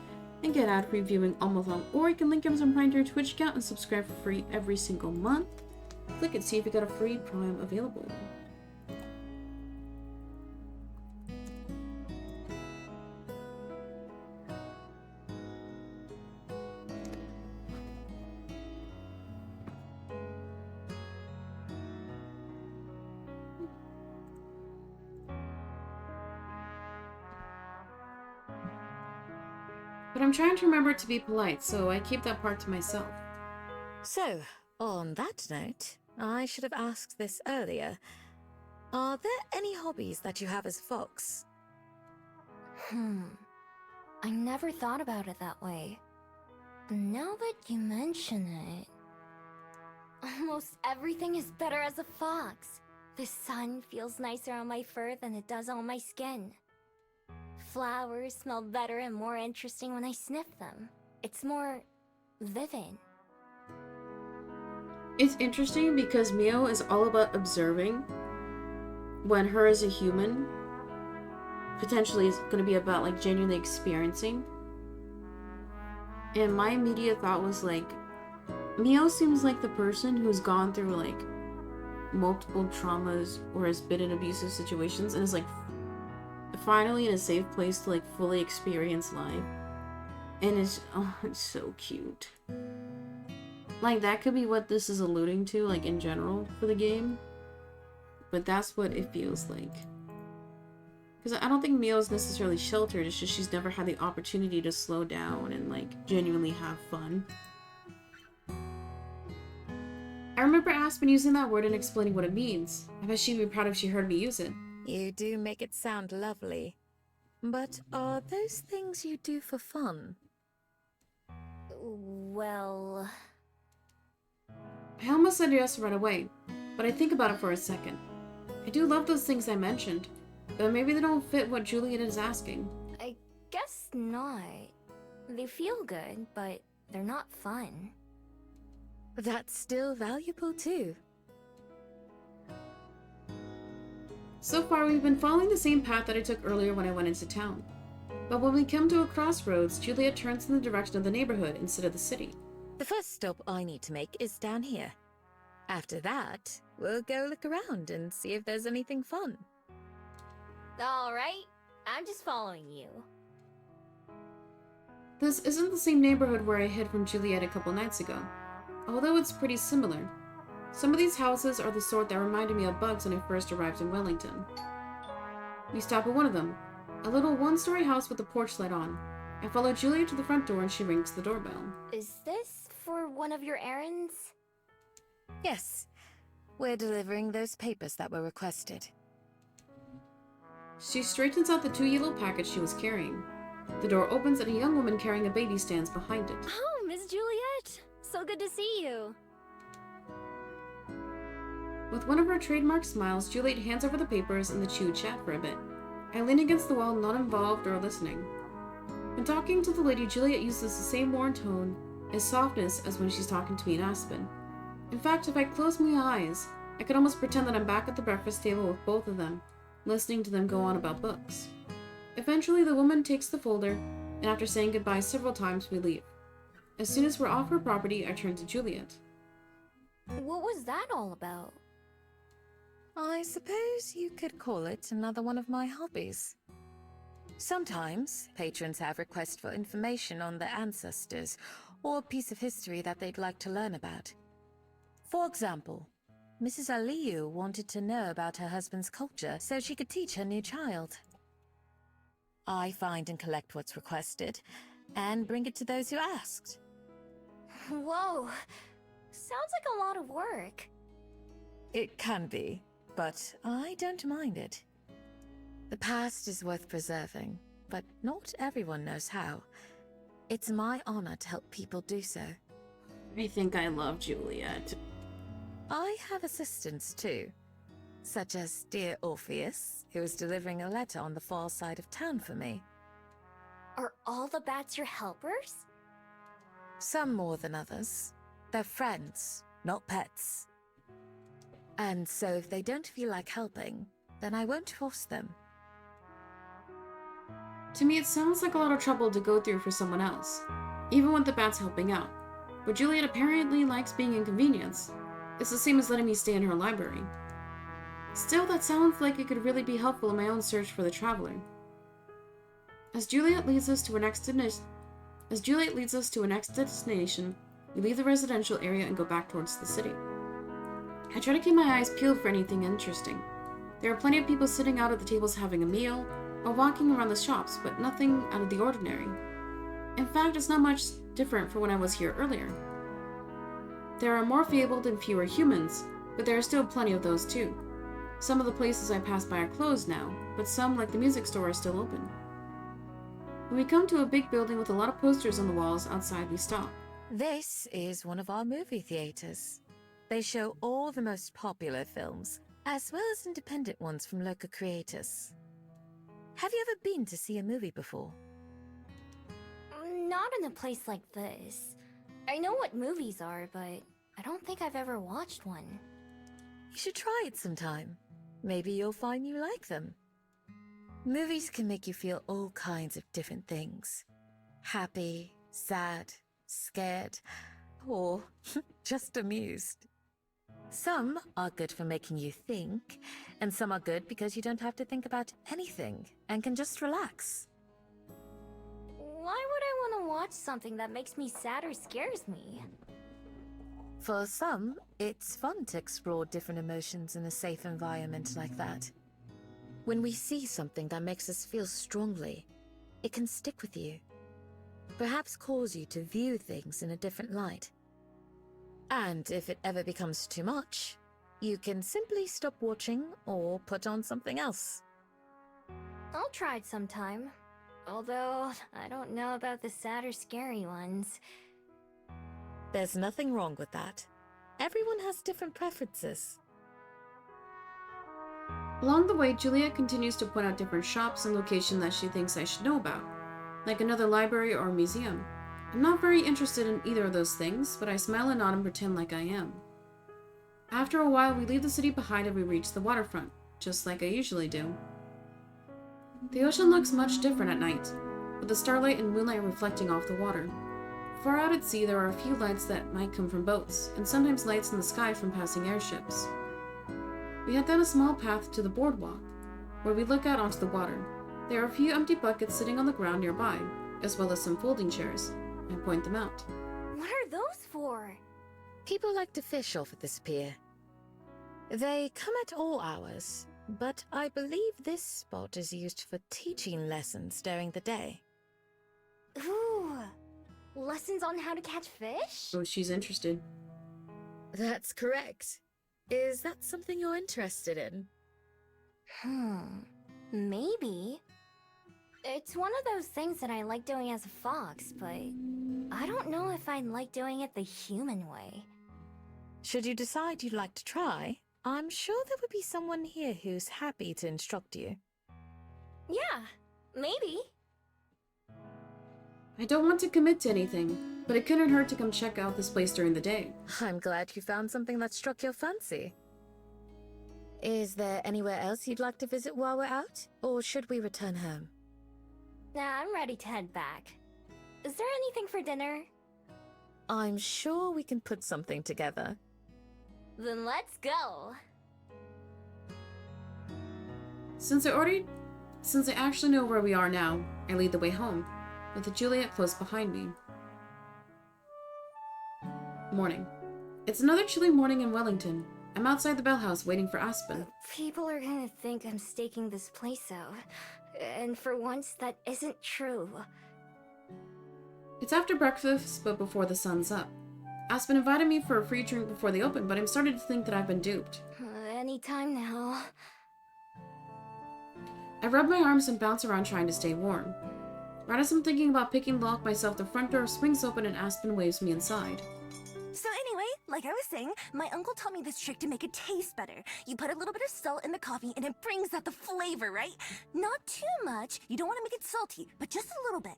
and get ad-free viewing all month long. Or you can link Amazon Prime to your Twitch account and subscribe for free every single month. Click it, see if you got a free Prime available. But I'm trying to remember to be polite, so I keep that part to myself. So, on that note, I should have asked this earlier. Are there any hobbies that you have as Fox? I never thought about it that way. But now that you mention it... Almost everything is better as a fox. The sun feels nicer on my fur than it does on my skin. Flowers smell better and more interesting when I sniff them. It's more... vivid. It's interesting because Mio is all about observing, when her as a human potentially is going to be about like genuinely experiencing. And my immediate thought was like, Mio seems like the person who's gone through like multiple traumas or has been in abusive situations and is like finally in a safe place to like fully experience life. And it's so cute. Like that could be what this is alluding to, like in general for the game. But that's what it feels like. Because I don't think Mio's necessarily sheltered, it's just she's never had the opportunity to slow down and like genuinely have fun. I remember Aspen using that word and explaining what it means. I bet she'd be proud if she heard me use it. You do make it sound lovely. But are those things you do for fun? Well... I almost said yes right away, but I think about it for a second. I do love those things I mentioned, but maybe they don't fit what Juliet is asking. I guess not. They feel good, but they're not fun. That's still valuable too. So far, we've been following the same path that I took earlier when I went into town. But when we come to a crossroads, Juliet turns in the direction of the neighborhood instead of the city. The first stop I need to make is down here. After that, we'll go look around and see if there's anything fun. Alright, I'm just following you. This isn't the same neighborhood where I hid from Juliet a couple nights ago, although it's pretty similar. Some of these houses are the sort that reminded me of Bugs when I first arrived in Wellington. We stop at one of them, a little one-story house with a porch light on. I follow Juliet to the front door and she rings the doorbell. Is this for one of your errands? Yes, we're delivering those papers that were requested. She straightens out the 2 yellow packets she was carrying. The door opens and a young woman carrying a baby stands behind it. Oh, Miss Juliet! So good to see you! With one of her trademark smiles, Juliet hands over the papers and the two chat for a bit. I lean against the wall, not involved or listening. When talking to the lady, Juliet uses the same warm tone and softness as when she's talking to me in Aspen. In fact, if I close my eyes, I could almost pretend that I'm back at the breakfast table with both of them, listening to them go on about books. Eventually, the woman takes the folder, and after saying goodbye several times, we leave. As soon as we're off her property, I turn to Juliet. What was that all about? I suppose you could call it another one of my hobbies. Sometimes, patrons have requests for information on their ancestors, or a piece of history that they'd like to learn about. For example, Mrs. Aliyu wanted to know about her husband's culture so she could teach her new child. I find and collect what's requested, and bring it to those who asked. Whoa! Sounds like a lot of work. It can be, but I don't mind it. The past is worth preserving, but not everyone knows how. It's my honor to help people do so. I think I love Juliet. I have assistants too, such as dear Orpheus, who is delivering a letter on the far side of town for me. Are all the bats your helpers? Some more than others. They're friends, not pets. And so if they don't feel like helping, then I won't force them. To me, it sounds like a lot of trouble to go through for someone else, even with the bats helping out. But Juliet apparently likes being inconvenienced. It's the same as letting me stay in her library. Still, that sounds like it could really be helpful in my own search for the traveler. As Juliet leads us to our next destination, we leave the residential area and go back towards the city. I try to keep my eyes peeled for anything interesting. There are plenty of people sitting out at the tables having a meal, or walking around the shops, but nothing out of the ordinary. In fact, it's not much different from when I was here earlier. There are more fabled and fewer humans, but there are still plenty of those too. Some of the places I pass by are closed now, but some, like the music store, are still open. When we come to a big building with a lot of posters on the walls outside, we stop. This is one of our movie theaters. They show all the most popular films, as well as independent ones from local creators. Have you ever been to see a movie before? Not in a place like this. I know what movies are, but I don't think I've ever watched one. You should try it sometime. Maybe you'll find you like them. Movies can make you feel all kinds of different things. Happy, sad, scared, or just amused. Some are good for making you think, and some are good because you don't have to think about anything and can just relax. Why would I want to watch something that makes me sad or scares me? For some, it's fun to explore different emotions in a safe environment like that. When we see something that makes us feel strongly, it can stick with you. Perhaps cause you to view things in a different light. And if it ever becomes too much, you can simply stop watching or put on something else. I'll try it sometime. Although, I don't know about the sad or scary ones. There's nothing wrong with that. Everyone has different preferences. Along the way, Juliet continues to point out different shops and locations that she thinks I should know about, like another library or a museum. I'm not very interested in either of those things, but I smile and nod and pretend like I am. After a while, we leave the city behind and we reach the waterfront, just like I usually do. The ocean looks much different at night, with the starlight and moonlight reflecting off the water. Far out at sea, there are a few lights that might come from boats, and sometimes lights in the sky from passing airships. We head down a small path to the boardwalk, where we look out onto the water. There are a few empty buckets sitting on the ground nearby, as well as some folding chairs. I point them out. What are those for? People like to fish off at this pier. They come at all hours, but I believe this spot is used for teaching lessons during the day. Ooh, lessons on how to catch fish? Oh, she's interested. That's correct. Is that something you're interested in? Maybe. It's one of those things that I like doing as a fox, but I don't know if I'd like doing it the human way. Should you decide you'd like to try, I'm sure there would be someone here who's happy to instruct you. Yeah, maybe. I don't want to commit to anything, but it couldn't hurt to come check out this place during the day. I'm glad you found something that struck your fancy. Is there anywhere else you'd like to visit while we're out? Or should we return home? Nah, I'm ready to head back. Is there anything for dinner? I'm sure we can put something together. Then let's go. Since I actually know where we are now, I lead the way home, with Juliet close behind me. Morning. It's another chilly morning in Wellington. I'm outside the Bell House waiting for Aspen. People are gonna think I'm staking this place out. And for once, that isn't true. It's after breakfast, but before the sun's up. Aspen invited me for a free drink before they open, but I'm starting to think that I've been duped. Anytime now. I rub my arms and bounce around trying to stay warm. Right as I'm thinking about picking the lock myself, the front door swings open and Aspen waves me inside. So anyway, like I was saying, my uncle taught me this trick to make it taste better. You put a little bit of salt in the coffee and it brings out the flavor, right? Not too much. You don't want to make it salty, but just a little bit.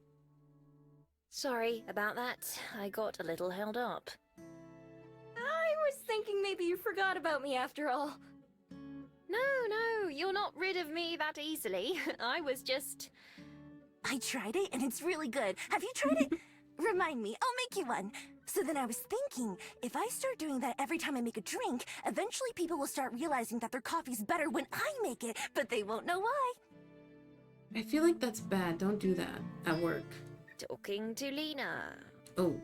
Sorry about that. I got a little held up. I was thinking maybe you forgot about me after all. No, you're not rid of me that easily. I was just... I tried it and it's really good. Have you tried it? Remind me, I'll make you one. So then I was thinking, if I start doing that every time I make a drink, eventually people will start realizing that their coffee's better when I make it, but they won't know why. I feel like that's bad. Don't do that at work. Talking to Lena. Oh,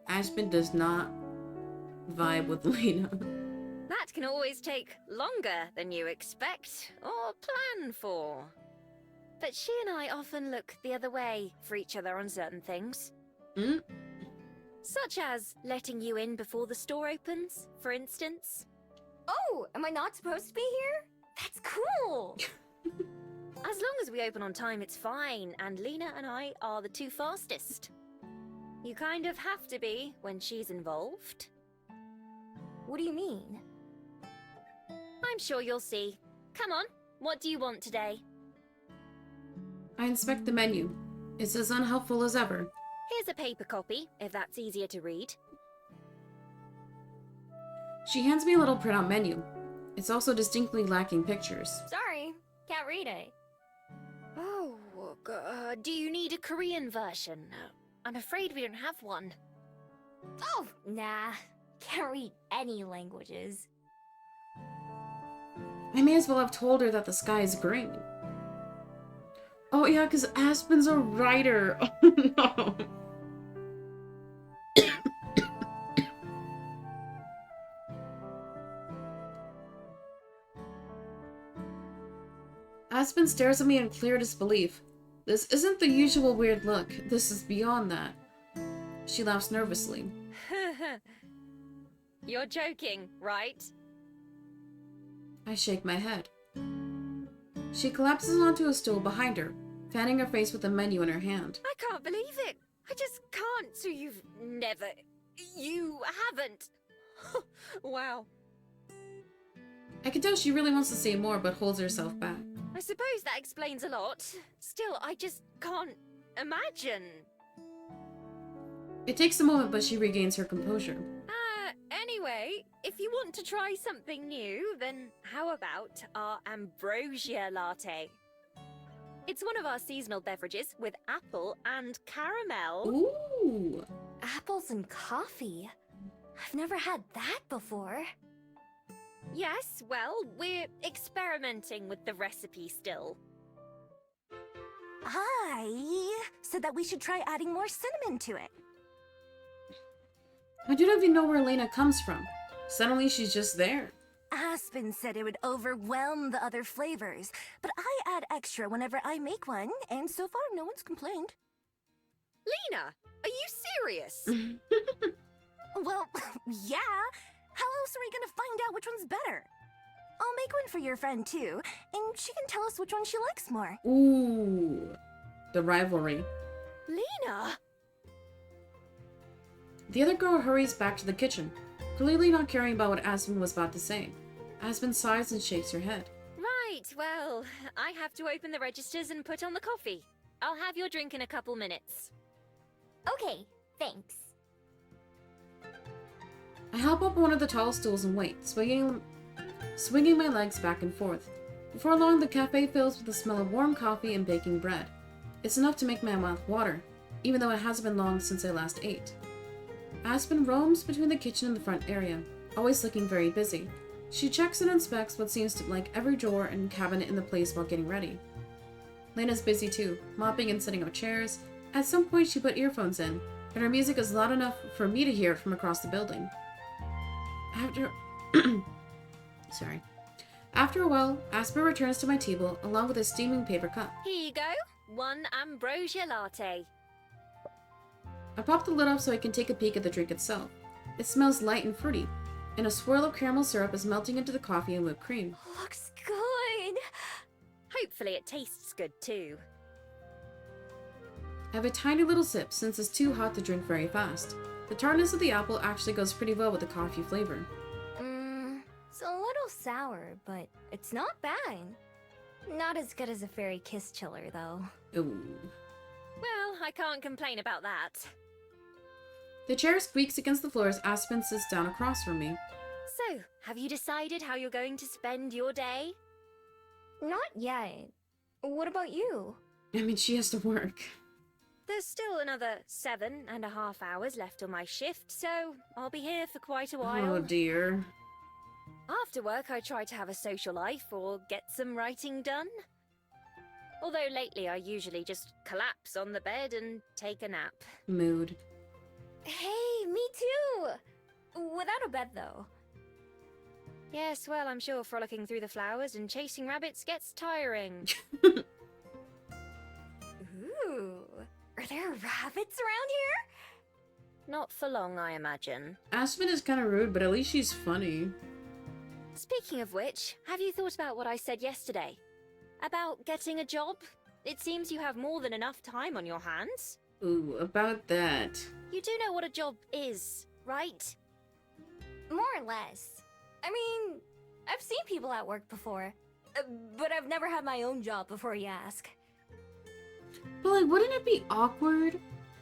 Aspen does not vibe with Lena. That can always take longer than you expect or plan for. But she and I often look the other way for each other on certain things. Such as letting you in before the store opens, for instance. Oh, am I not supposed to be here? That's cool! As long as we open on time, it's fine, and Lena and I are the two fastest. You kind of have to be when she's involved. What do you mean? I'm sure you'll see. Come on, what do you want today? I inspect the menu. It's as unhelpful as ever. Here's a paper copy, if that's easier to read. She hands me a little printout menu. It's also distinctly lacking pictures. Sorry, can't read it. Oh, do you need a Korean version? I'm afraid we don't have one. Oh, nah. Can't read any languages. I may as well have told her that the sky is green. Oh yeah, because Aspen's a writer. Oh no. Aspen stares at me in clear disbelief. This isn't the usual weird look. This is beyond that. She laughs nervously. You're joking, right? I shake my head. She collapses onto a stool behind her, fanning her face with the menu in her hand. I can't believe it. I just can't. So you've never... You haven't. Wow. I can tell she really wants to say more, but holds herself back. I suppose that explains a lot. Still, I just can't imagine. It takes a moment, but she regains her composure. Anyway, if you want to try something new, then how about our ambrosia latte? It's one of our seasonal beverages with apple and caramel. Ooh! Apples and coffee? I've never had that before. Yes, well, we're experimenting with the recipe still. I said that we should try adding more cinnamon to it. I don't even know where Lena comes from. Suddenly she's just there. Aspen said it would overwhelm the other flavors, but I add extra whenever I make one, and so far no one's complained. Lena, are you serious? Well, yeah. How else are we gonna find out which one's better? I'll make one for your friend too, and she can tell us which one she likes more. Ooh. The rivalry. Lena! The other girl hurries back to the kitchen, clearly not caring about what Aspen was about to say. Aspen sighs and shakes her head. Right, well, I have to open the registers and put on the coffee. I'll have your drink in a couple minutes. Okay, thanks. I hop up one of the tall stools and wait, swinging swinging my legs back and forth. Before long, the cafe fills with the smell of warm coffee and baking bread. It's enough to make my mouth water, even though it hasn't been long since I last ate. Aspen roams between the kitchen and the front area, always looking very busy. She checks and inspects what seems to like every drawer and cabinet in the place while getting ready. Lena's busy too, mopping and setting up chairs. At some point she put earphones in, and her music is loud enough for me to hear it from across the building. After a while, Aspen returns to my table along with a steaming paper cup. Here you go. One ambrosia latte. I pop the lid off so I can take a peek at the drink itself. It smells light and fruity, and a swirl of caramel syrup is melting into the coffee and whipped cream. Looks good. Hopefully it tastes good too. I have a tiny little sip since it's too hot to drink very fast. The tartness of the apple actually goes pretty well with the coffee flavor. It's a little sour, but it's not bad. Not as good as a fairy kiss chiller, though. Ooh. Well, I can't complain about that. The chair squeaks against the floor as Aspen sits down across from me. So, have you decided how you're going to spend your day? Not yet. What about you? I mean, she has to work. There's still another 7.5 hours left on my shift, so I'll be here for quite a while. Oh dear. After work, I try to have a social life or get some writing done. Although lately I usually just collapse on the bed and take a nap. Mood. Hey, me too! Without a bed, though. Yes, well, I'm sure frolicking through the flowers and chasing rabbits gets tiring. Ooh, are there rabbits around here? Not for long, I imagine. Aspen is kind of rude, but at least she's funny. Speaking of which, have you thought about what I said yesterday? About getting a job? It seems you have more than enough time on your hands. Ooh, about that. You do know what a job is, right? More or less. I mean, I've seen people at work before, but I've never had my own job before you ask. But like, wouldn't it be awkward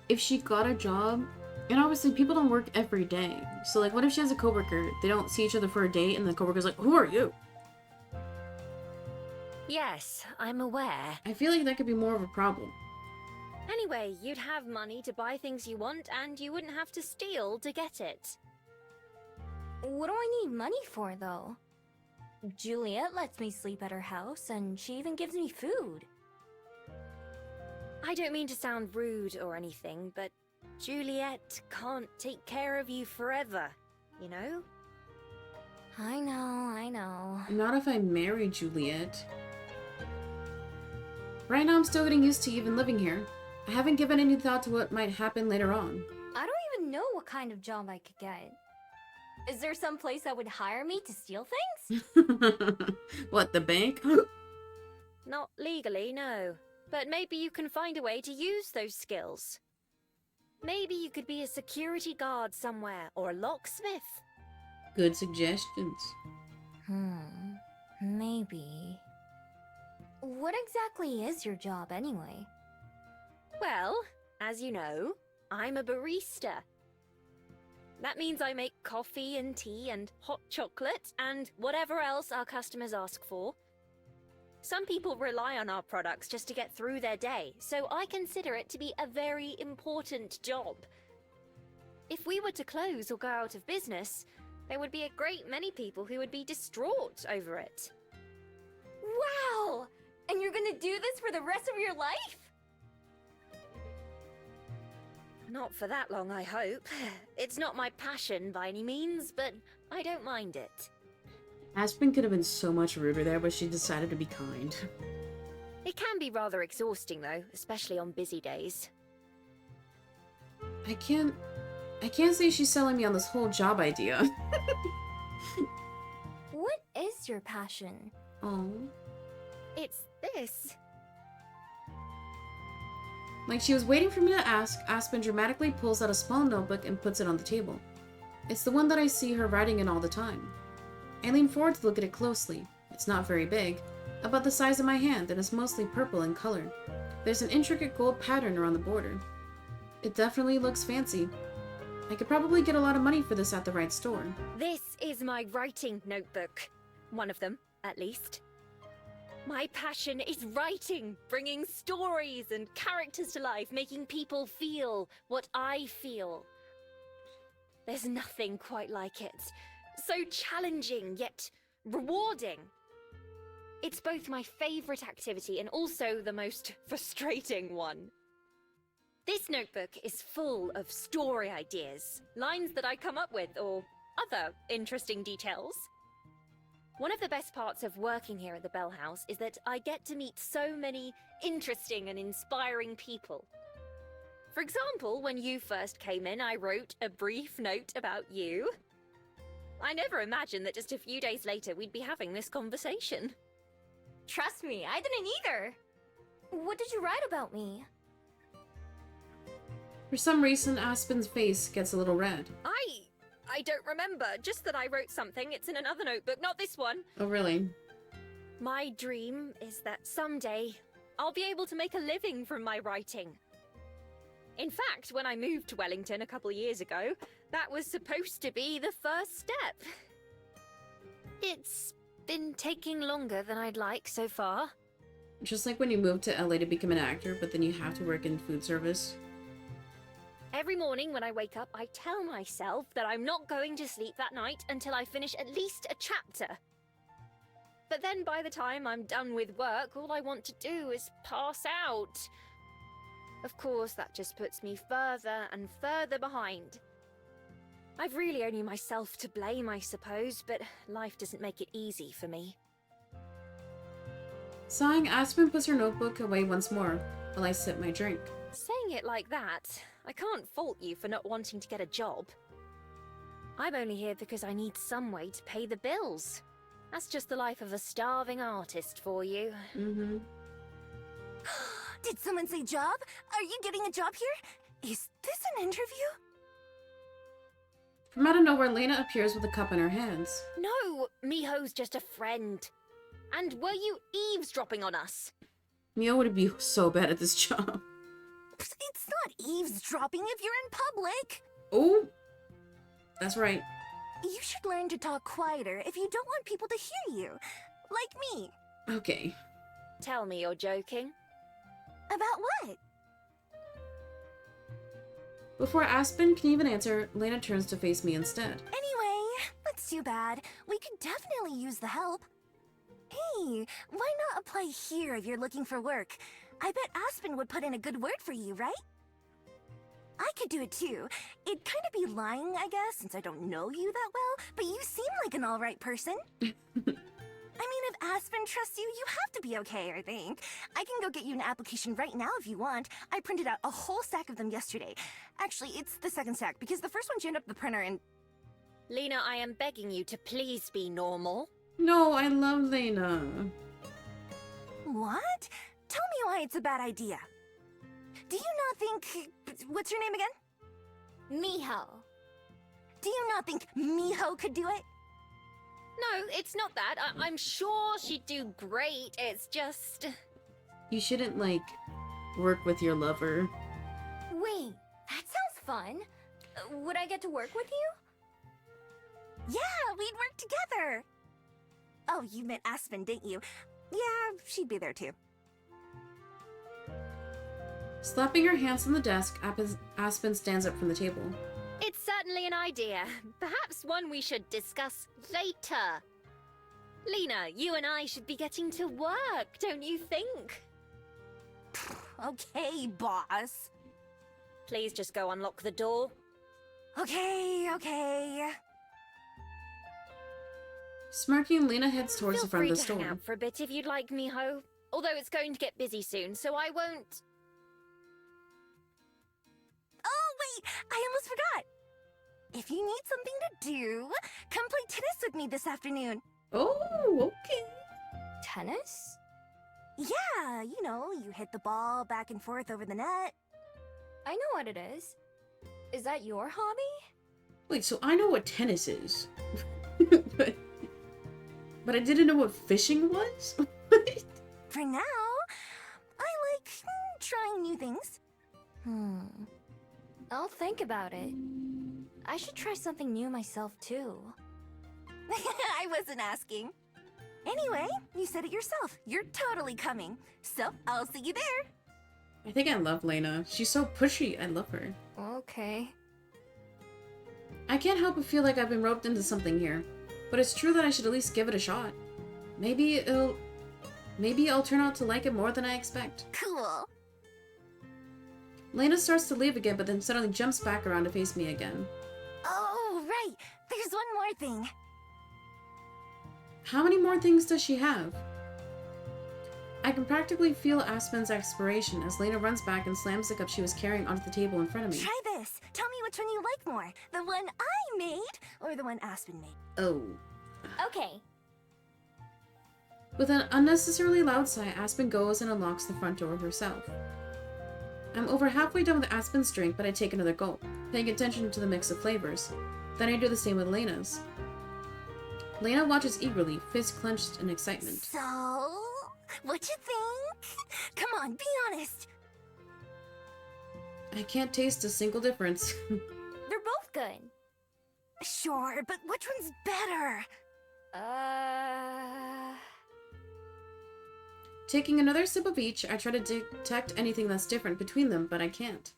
if she got a job? And obviously people don't work every day. So like, what if she has a coworker, they don't see each other for a day, and the coworker's like, who are you? Yes, I'm aware. I feel like that could be more of a problem. Anyway, you'd have money to buy things you want, and you wouldn't have to steal to get it. What do I need money for, though? Juliet lets me sleep at her house, and she even gives me food. I don't mean to sound rude or anything, but Juliet can't take care of you forever, you know? I know. Not if I marry Juliet. Right now I'm still getting used to even living here. I haven't given any thought to what might happen later on. I don't even know what kind of job I could get. Is there some place that would hire me to steal things? What, the bank? Not legally, no. But maybe you can find a way to use those skills. Maybe you could be a security guard somewhere, or a locksmith. Good suggestions. Maybe. What exactly is your job, anyway? Well, as you know, I'm a barista. That means I make coffee and tea and hot chocolate and whatever else our customers ask for. Some people rely on our products just to get through their day, so I consider it to be a very important job. If we were to close or go out of business, there would be a great many people who would be distraught over it. Wow! And you're gonna do this for the rest of your life? Not for that long, I hope. It's not my passion by any means, but I don't mind it. Aspen could have been so much ruder there, but she decided to be kind. It can be rather exhausting, though, especially on busy days. I can't say she's selling me on this whole job idea. What is your passion? Oh. It's this. Like she was waiting for me to ask, Aspen dramatically pulls out a small notebook and puts it on the table. It's the one that I see her writing in all the time. I lean forward to look at it closely. It's not very big, about the size of my hand, and it's mostly purple in color. There's an intricate gold pattern around the border. It definitely looks fancy. I could probably get a lot of money for this at the right store. This is my writing notebook. One of them, at least. My passion is writing, bringing stories and characters to life, making people feel what I feel. There's nothing quite like it. So challenging, yet rewarding. It's both my favorite activity and also the most frustrating one. This notebook is full of story ideas, lines that I come up with, or other interesting details. One of the best parts of working here at the Bell House is that I get to meet so many interesting and inspiring people. For example, when you first came in, I wrote a brief note about you. I never imagined that just a few days later we'd be having this conversation. Trust me, I didn't either. What did you write about me? For some reason, Aspen's face gets a little red. I don't remember, just that I wrote something. It's in another notebook, not this one. Oh, really? My dream is that someday I'll be able to make a living from my writing. In fact, when I moved to Wellington a couple of years ago, that was supposed to be the first step. It's been taking longer than I'd like so far. Just like when you move to LA to become an actor, but then you have to work in food service. Every morning when I wake up, I tell myself that I'm not going to sleep that night until I finish at least a chapter. But then by the time I'm done with work, all I want to do is pass out. Of course, that just puts me further and further behind. I've really only myself to blame, I suppose, but life doesn't make it easy for me. Sighing, Aspen puts her notebook away once more, while I sip my drink. Saying it like that, I can't fault you for not wanting to get a job. I'm only here because I need some way to pay the bills. That's just the life of a starving artist for you. Mm-hmm. Did someone say job? Are you getting a job here? Is this an interview? From out of nowhere, Lena appears with a cup in her hands. No, Miho's just a friend. And were you eavesdropping on us? Mio would be so bad at this job. It's not eavesdropping if you're in public. Oh, that's right. You should learn to talk quieter if you don't want people to hear you. Like me. Okay. Tell me you're joking. About what? Before Aspen can even answer, Lena turns to face me instead. Anyway, that's too bad. We could definitely use the help. Hey, why not apply here if you're looking for work? I bet Aspen would put in a good word for you, right? I could do it too. It'd kind of be lying, I guess, since I don't know you that well, but you seem like an alright person. I mean, if Aspen trusts you, you have to be okay, I think. I can go get you an application right now if you want. I printed out a whole stack of them yesterday. Actually, it's the second stack, because the first one jammed up the printer and... Lena, I am begging you to please be normal. No, I love Lena. What? Tell me why it's a bad idea. Do you not think... What's your name again? Miho. Do you not think Miho could do it? No, it's not that. I'm sure she'd do great. It's just... You shouldn't, like, work with your lover. Wait, that sounds fun. Would I get to work with you? Yeah, we'd work together. Oh, you meant Aspen, didn't you? Yeah, she'd be there too. Slapping her hands on the desk, Aspen stands up from the table. It's certainly an idea. Perhaps one we should discuss later. Lena, you and I should be getting to work, don't you think? Okay, boss. Please just go unlock the door. Okay. Smirking, Lena heads towards Feel the front free of the to hang store. out for a bit if you'd like, Miho. Although it's going to get busy soon, so I won't... Oh, wait! I almost forgot! If you need something to do, come play tennis with me this afternoon. Oh, okay. Tennis? Yeah, you know, you hit the ball back and forth over the net. I know what it is. Is that your hobby? Wait, so I know what tennis is. but I didn't know what fishing was? For now, I like trying new things. I'll think about it. I should try something new myself, too. I wasn't asking. Anyway, you said it yourself. You're totally coming. So, I'll see you there. I think I love Lena. She's so pushy. I love her. Okay. I can't help but feel like I've been roped into something here. But it's true that I should at least give it a shot. Maybe I'll turn out to like it more than I expect. Cool. Lena starts to leave again, but then suddenly jumps back around to face me again. Oh, right. There's one more thing. How many more things does she have? I can practically feel Aspen's expiration as Lena runs back and slams the cup she was carrying onto the table in front of me. Try this. Tell me which one you like more. The one I made or the one Aspen made? Oh. Okay. With an unnecessarily loud sigh, Aspen goes and unlocks the front door herself. I'm over halfway done with Aspen's drink, but I take another gulp, paying attention to the mix of flavors. Then I do the same with Lena's. Lena watches eagerly, fist clenched in excitement. So, what you think? Come on, be honest. I can't taste a single difference. They're both good. Sure, but which one's better? Taking another sip of each, I try to detect anything that's different between them, but I can't.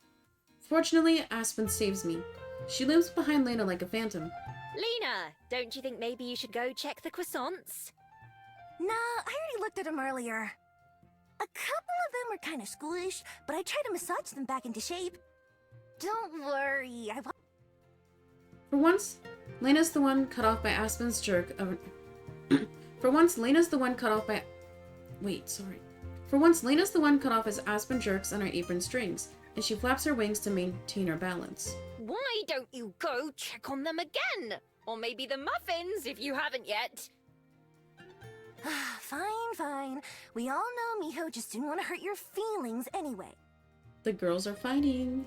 Fortunately, Aspen saves me. She limps behind Lena like a phantom. Lena, don't you think maybe you should go check the croissants? Nah, I already looked at them earlier. A couple of them were kind of schoolish, but I tried to massage them back into shape. Don't worry, For once, Lena's the one cut off by Aspen's jerk of... For once, Lena's the one cut off by... Wait, sorry. For once, Lena's the one cut off as Aspen jerks on her apron strings, and she flaps her wings to maintain her balance. Why don't you go check on them again? Or maybe the muffins, if you haven't yet. Fine. We all know Miho just didn't want to hurt your feelings anyway. The girls are fighting.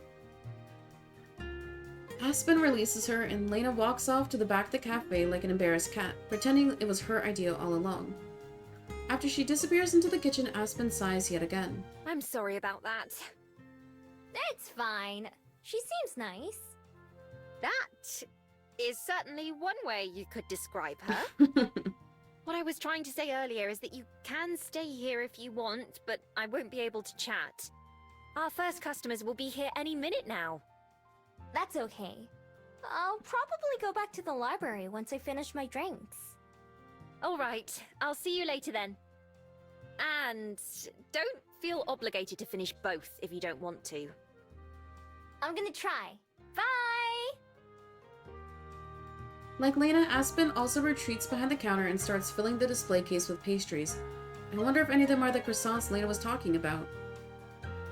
Aspen releases her, and Lena walks off to the back of the cafe like an embarrassed cat, pretending it was her idea all along. After she disappears into the kitchen, Aspen sighs yet again. I'm sorry about that. It's fine. She seems nice. That is certainly one way you could describe her. What I was trying to say earlier is that you can stay here if you want, but I won't be able to chat. Our first customers will be here any minute now. That's okay. I'll probably go back to the library once I finish my drinks. All right, I'll see you later then. And don't feel obligated to finish both if you don't want to. I'm gonna try. Bye! Like Lena, Aspen also retreats behind the counter and starts filling the display case with pastries. I wonder if any of them are the croissants Lena was talking about.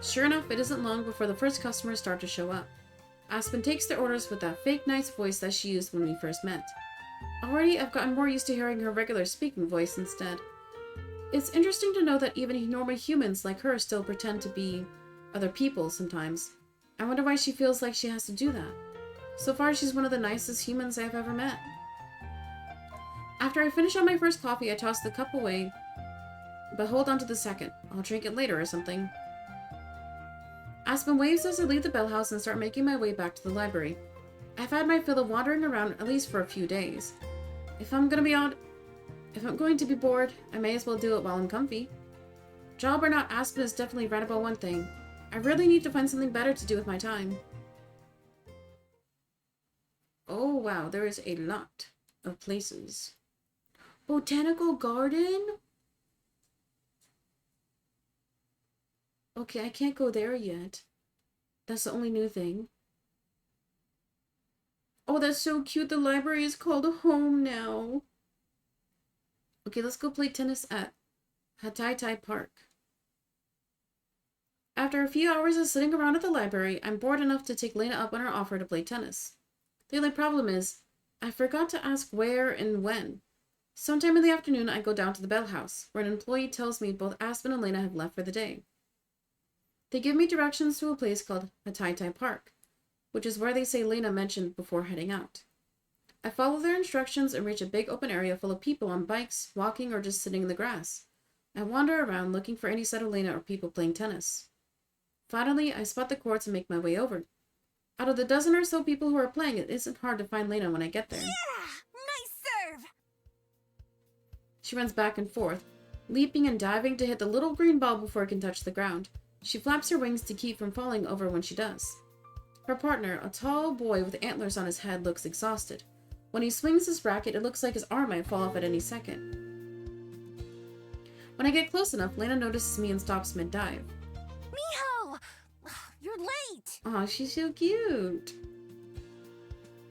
Sure enough, it isn't long before the first customers start to show up. Aspen takes their orders with that fake nice voice that she used when we first met. Already, I've gotten more used to hearing her regular speaking voice instead. It's interesting to know that even normal humans like her still pretend to be other people sometimes. I wonder why she feels like she has to do that. So far, she's one of the nicest humans I've ever met. After I finish on my first coffee, I toss the cup away, but hold on to the second. I'll drink it later or something. Aspen waves as I leave the bell house and start making my way back to the library. I've had my fill of wandering around at least for a few days. If I'm going to be bored, I may as well do it while I'm comfy. Job or not, Aspen is definitely right about one thing. I really need to find something better to do with my time. Oh wow, there is a lot of places. Botanical garden? Okay, I can't go there yet. That's the only new thing. Oh, that's so cute. The library is called home now. Okay, let's go play tennis at Hataitai Park. After a few hours of sitting around at the library, I'm bored enough to take Lena up on her offer to play tennis. The only problem is, I forgot to ask where and when. Sometime in the afternoon, I go down to the bell house, where an employee tells me both Aspen and Lena have left for the day. They give me directions to a place called Hataitai Park, which is where they say Lena mentioned before heading out. I follow their instructions and reach a big open area full of people on bikes, walking, or just sitting in the grass. I wander around looking for any sign of Lena or people playing tennis. Finally, I spot the courts and make my way over. Out of the dozen or so people who are playing, it isn't hard to find Lena when I get there. Yeah! Nice serve! She runs back and forth, leaping and diving to hit the little green ball before it can touch the ground. She flaps her wings to keep from falling over when she does. Her partner, a tall boy with antlers on his head, looks exhausted. When he swings his racket, it looks like his arm might fall off at any second. When I get close enough, Lena notices me and stops mid-dive. Miho! You're late! Aw, she's so cute.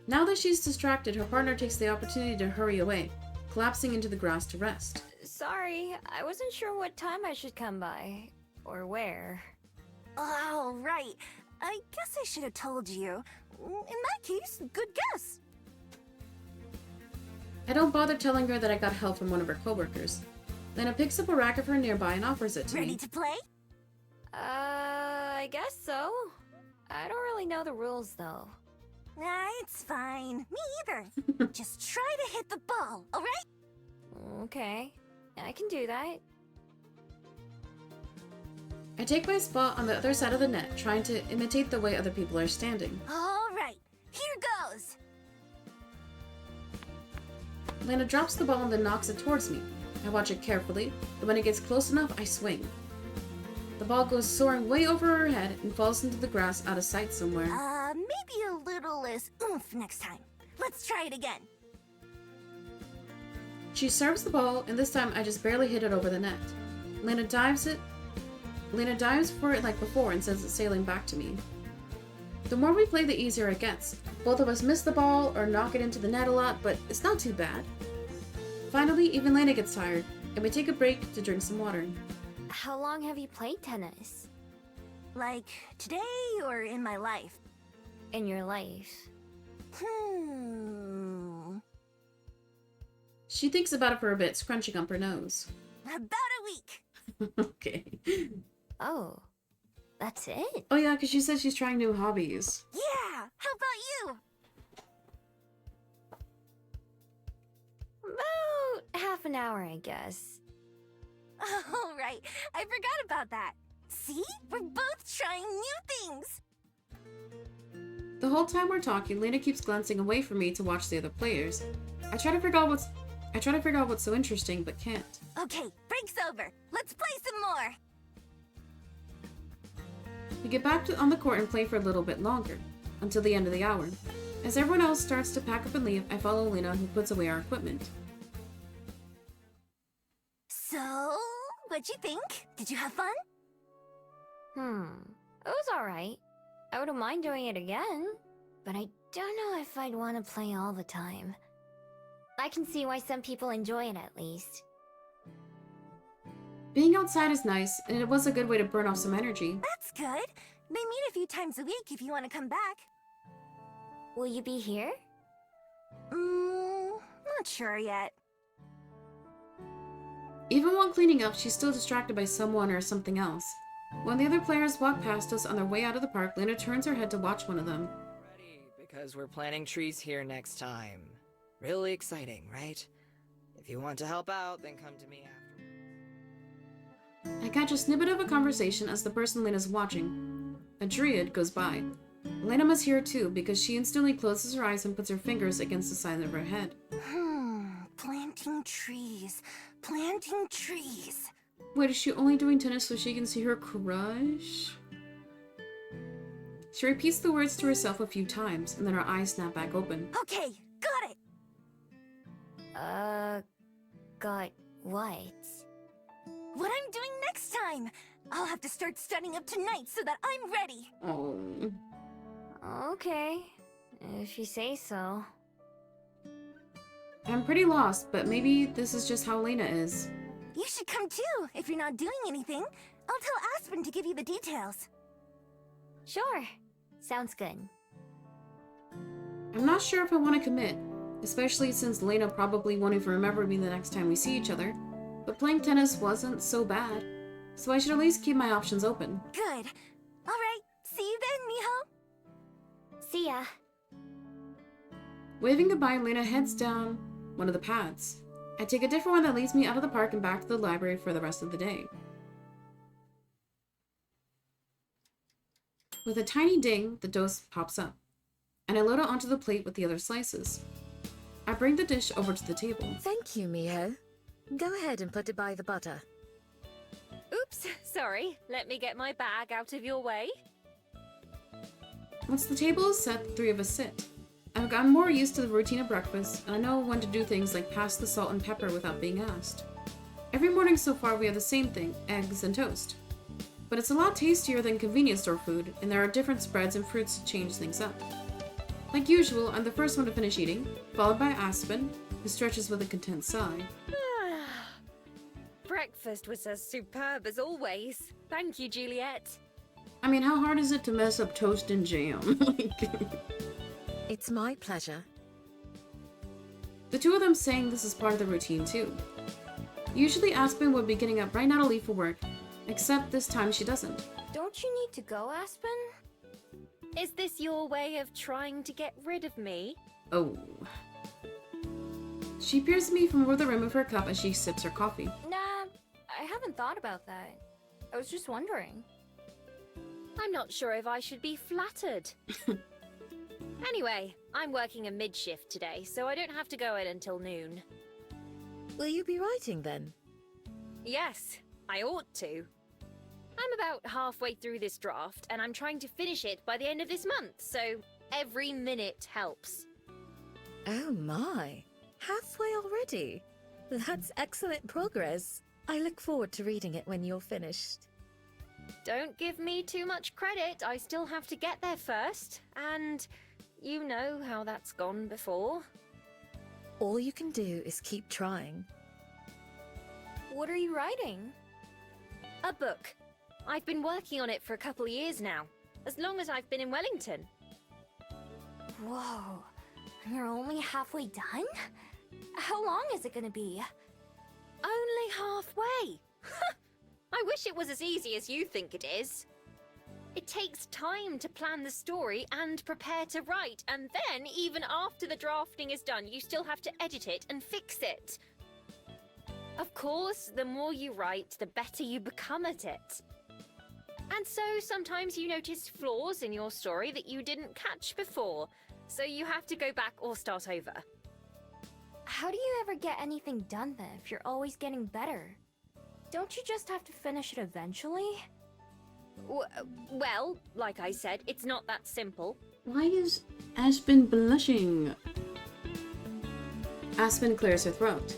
Now that she's distracted, her partner takes the opportunity to hurry away, collapsing into the grass to rest. Sorry, I wasn't sure what time I should come by. Or where. Oh, right. I guess I should have told you. In that case, good guess. I don't bother telling her that I got help from one of her coworkers. Lena picks up a racket from nearby and offers it to me. Ready to play? I guess so. I don't really know the rules, though. Nah, it's fine. Me either. Just try to hit the ball, alright? Okay, I can do that. I take my spot on the other side of the net, trying to imitate the way other people are standing. Alright, here goes! Lena drops the ball and then knocks it towards me. I watch it carefully, and when it gets close enough, I swing. The ball goes soaring way over her head and falls into the grass out of sight somewhere. Maybe a little less oomph next time. Let's try it again. She serves the ball, and this time I just barely hit it over the net. Lena dives for it like before and sends it sailing back to me. The more we play, the easier it gets. Both of us miss the ball or knock it into the net a lot, but it's not too bad. Finally, even Lena gets tired, and we take a break to drink some water. How long have you played tennis? Like, today or in my life? In your life. She thinks about it for a bit, scrunching up her nose. About a week. Okay. Oh, that's it? Oh yeah, because she said she's trying new hobbies. Yeah, how about you? About half an hour, I guess. Oh, right. I forgot about that. See? We're both trying new things. The whole time we're talking, Lena keeps glancing away from me to watch the other players. I try to figure out what's so interesting, but can't. Okay, break's over. Let's play some more. We get back on the court and play for a little bit longer, until the end of the hour. As everyone else starts to pack up and leave, I follow Lena, who puts away our equipment. So, what'd you think? Did you have fun? It was alright. I wouldn't mind doing it again, but I don't know if I'd want to play all the time. I can see why some people enjoy it at least. Being outside is nice, and it was a good way to burn off some energy. That's good. They meet a few times a week if you want to come back. Will you be here? Not sure yet. Even while cleaning up, she's still distracted by someone or something else. When the other players walk past us on their way out of the park, Lena turns her head to watch one of them. Ready, because we're planting trees here next time. Really exciting, right? If you want to help out, then come to me afterwards. I catch a snippet of a conversation as the person Lena's watching. A druid goes by. Lena must hear it too, because she instantly closes her eyes and puts her fingers against the side of her head. Planting trees. Planting trees. Wait, is she only doing tennis so she can see her crush? She repeats the words to herself a few times, and then her eyes snap back open. Okay, got it! Got what? What I'm doing next time! I'll have to start studying up tonight so that I'm ready! Oh. Okay, if you say so. I'm pretty lost, but maybe this is just how Lena is. You should come too, if you're not doing anything. I'll tell Aspen to give you the details. Sure, sounds good. I'm not sure if I want to commit, especially since Lena probably won't even remember me the next time we see each other. But playing tennis wasn't so bad, so I should at least keep my options open. Good. Alright, see you then, Miho. See ya. Waving goodbye, Lena heads down one of the paths. I take a different one that leads me out of the park and back to the library for the rest of the day. With a tiny ding, the dough pops up, and I load it onto the plate with the other slices. I bring the dish over to the table. Thank you, Miho. Go ahead and put it by the butter. Oops, sorry. Let me get my bag out of your way. Once the table is set, the three of us sit. I've gotten more used to the routine of breakfast, and I know when to do things like pass the salt and pepper without being asked. Every morning so far we have the same thing, eggs and toast. But it's a lot tastier than convenience store food, and there are different spreads and fruits to change things up. Like usual, I'm the first one to finish eating, followed by Aspen, who stretches with a content sigh. Breakfast was as superb as always. Thank you, Juliet. I mean, how hard is it to mess up toast and jam? It's my pleasure. The two of them saying this is part of the routine too. Usually Aspen would be getting up right now to leave for work, except this time she doesn't. Don't you need to go, Aspen? Is this your way of trying to get rid of me? Oh. She peers at me from over the rim of her cup as she sips her coffee. Nah, I haven't thought about that. I was just wondering. I'm not sure if I should be flattered. Anyway, I'm working a mid-shift today, so I don't have to go in until noon. Will you be writing then? Yes, I ought to. I'm about halfway through this draft, and I'm trying to finish it by the end of this month, so every minute helps. Oh my, halfway already? That's excellent progress. I look forward to reading it when you're finished. Don't give me too much credit, I still have to get there first, and you know how that's gone before. All you can do is keep trying. What are you writing? A book. I've been working on it for a couple of years now, as long as I've been in Wellington. Whoa, you're only halfway done? How long is it gonna be? Only halfway! I wish it was as easy as you think it is. It takes time to plan the story and prepare to write, and then, even after the drafting is done, you still have to edit it and fix it. Of course, the more you write, the better you become at it. And so, sometimes you notice flaws in your story that you didn't catch before, so you have to go back or start over. How do you ever get anything done then if you're always getting better? Don't you just have to finish it eventually? Well, like I said, it's not that simple. Why is Aspen blushing? Aspen clears her throat.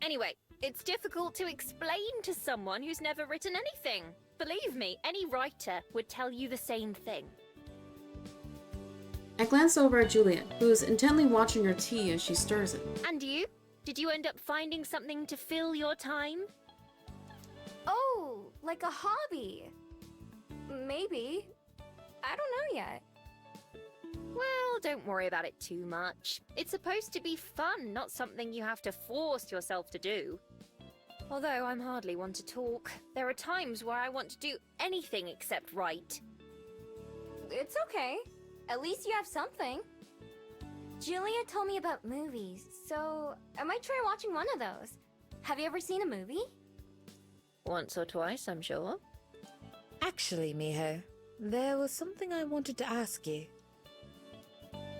Anyway, it's difficult to explain to someone who's never written anything. Believe me, any writer would tell you the same thing. I glance over at Juliet, who is intently watching her tea as she stirs it. And you? Did you end up finding something to fill your time? Oh, like a hobby. Maybe. I don't know yet. Well, don't worry about it too much. It's supposed to be fun, not something you have to force yourself to do. Although I'm hardly one to talk, there are times where I want to do anything except write. It's okay. At least you have something. Julia told me about movies, so I might try watching one of those. Have you ever seen a movie? Once or twice, I'm sure. Actually, Miho, there was something I wanted to ask you.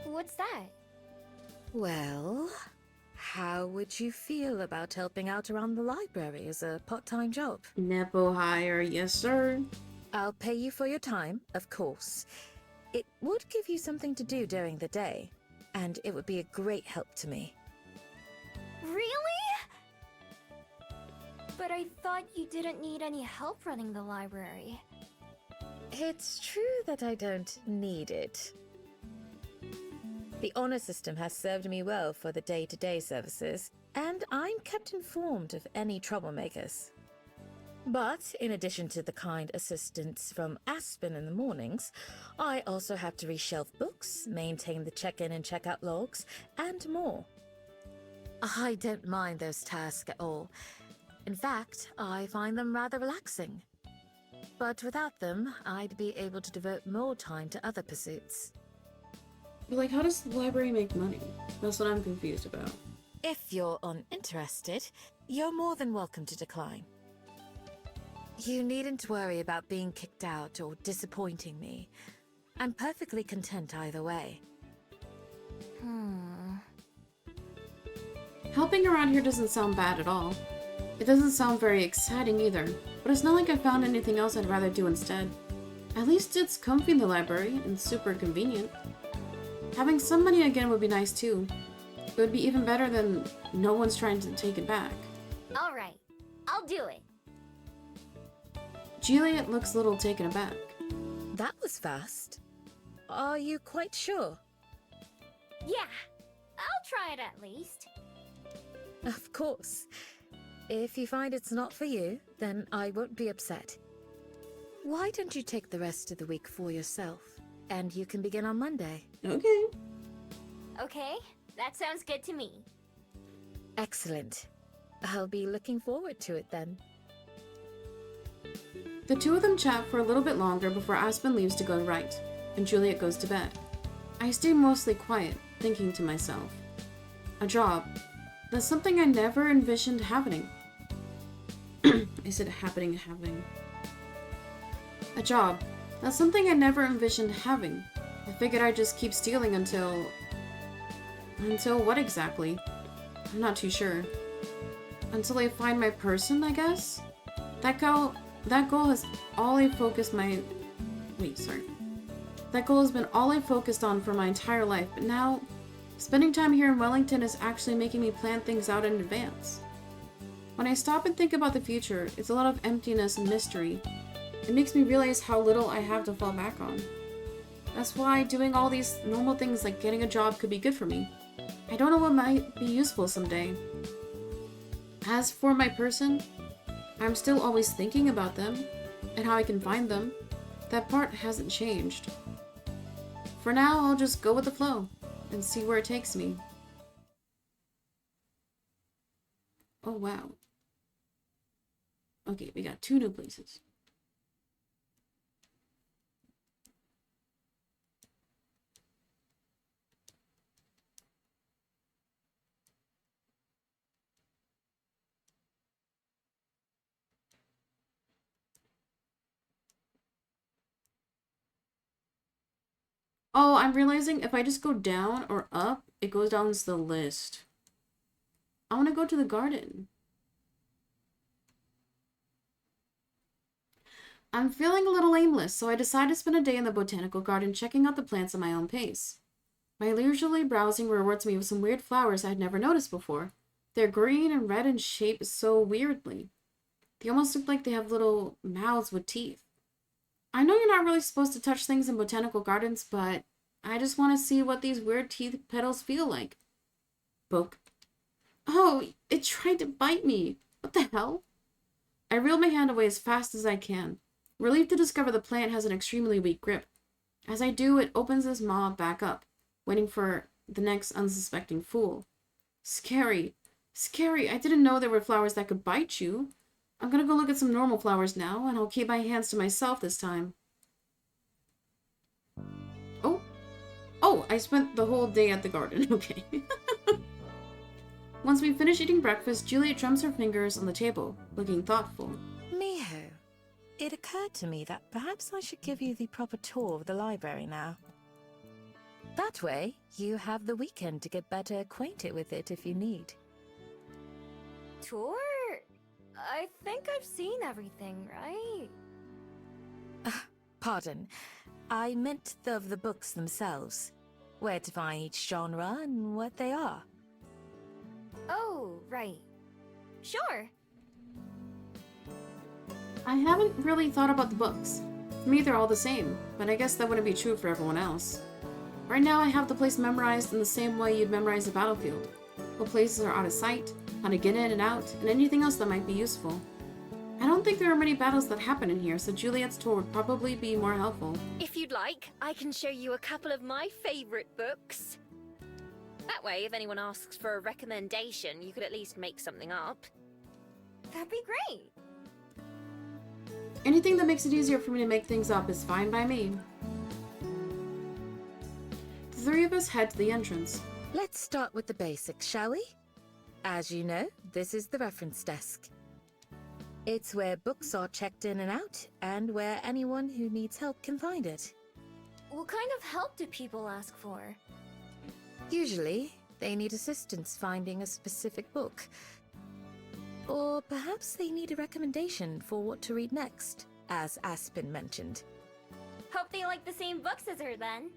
What's that? Well, how would you feel about helping out around the library as a part-time job? Nepo hire, yes sir. I'll pay you for your time, of course. It would give you something to do during the day, and it would be a great help to me. Really? But I thought you didn't need any help running the library. It's true that I don't need it. The honor system has served me well for the day-to-day services, and I'm kept informed of any troublemakers. But in addition to the kind assistance from Aspen in the mornings, I also have to reshelve books, maintain the check-in and check-out logs, and more. I don't mind those tasks at all. In fact, I find them rather relaxing. But without them, I'd be able to devote more time to other pursuits. But like, how does the library make money? That's what I'm confused about. If you're uninterested, you're more than welcome to decline. You needn't worry about being kicked out or disappointing me. I'm perfectly content either way. Helping around here doesn't sound bad at all. It doesn't sound very exciting either, but it's not like I found anything else I'd rather do instead. At least it's comfy in the library and super convenient. Having some money again would be nice too. It would be even better than no one's trying to take it back. Alright, I'll do it. Juliet looks a little taken aback. That was fast. Are you quite sure? Yeah, I'll try it at least. Of course. If you find it's not for you, then I won't be upset. Why don't you take the rest of the week for yourself, and you can begin on Monday? Okay. Okay, that sounds good to me. Excellent. I'll be looking forward to it then. The two of them chat for a little bit longer before Aspen leaves to go write, and Juliet goes to bed. I stay mostly quiet, thinking to myself. A job. That's something I never envisioned happening. I said having. A job. That's something I never envisioned having. I figured I'd just keep stealing until what exactly? I'm not too sure. Until I find my person, I guess? That goal has all I focused my... Wait, sorry. That goal has been all I focused on for my entire life, but now, spending time here in Wellington is actually making me plan things out in advance. When I stop and think about the future, it's a lot of emptiness and mystery. It makes me realize how little I have to fall back on. That's why doing all these normal things like getting a job could be good for me. I don't know what might be useful someday. As for my person, I'm still always thinking about them and how I can find them. That part hasn't changed. For now, I'll just go with the flow and see where it takes me. Oh, wow. Okay, we got 2 new places. Oh, I'm realizing if I just go down or up, it goes down the list. I want to go to the garden. I'm feeling a little aimless, so I decided to spend a day in the botanical garden checking out the plants at my own pace. My leisurely browsing rewards me with some weird flowers I had never noticed before. They're green and red in shape so weirdly. They almost look like they have little mouths with teeth. I know you're not really supposed to touch things in botanical gardens, but I just want to see what these weird teeth petals feel like. Poke. Oh, it tried to bite me. What the hell? I reel my hand away as fast as I can, relieved to discover the plant has an extremely weak grip. As I do, it opens its maw back up, waiting for the next unsuspecting fool. Scary. Scary. I didn't know there were flowers that could bite you. I'm gonna go look at some normal flowers now, and I'll keep my hands to myself this time. Oh, I spent the whole day at the garden. Okay. Once we finish eating breakfast, Juliet drums her fingers on the table, looking thoughtful. Miho, it occurred to me that perhaps I should give you the proper tour of the library now. That way, you have the weekend to get better acquainted with it if you need. Tour? I think I've seen everything, right? Pardon. I meant of the books themselves. Where to find each genre and what they are. Oh, right. Sure. I haven't really thought about the books. For me, they're all the same, but I guess that wouldn't be true for everyone else. Right now, I have the place memorized in the same way you'd memorize a battlefield. What places are out of sight, how to get in and out, and anything else that might be useful. I don't think there are many battles that happen in here, so Juliet's tour would probably be more helpful. If you'd like, I can show you a couple of my favorite books. That way, if anyone asks for a recommendation, you could at least make something up. That'd be great. Anything that makes it easier for me to make things up is fine by me. The 3 of us head to the entrance. Let's start with the basics, shall we? As you know, this is the reference desk. It's where books are checked in and out, and where anyone who needs help can find it. What kind of help do people ask for? Usually, They need assistance finding a specific book. Or perhaps they need a recommendation for what to read next, as Aspen mentioned. Hope they like the same books as her then.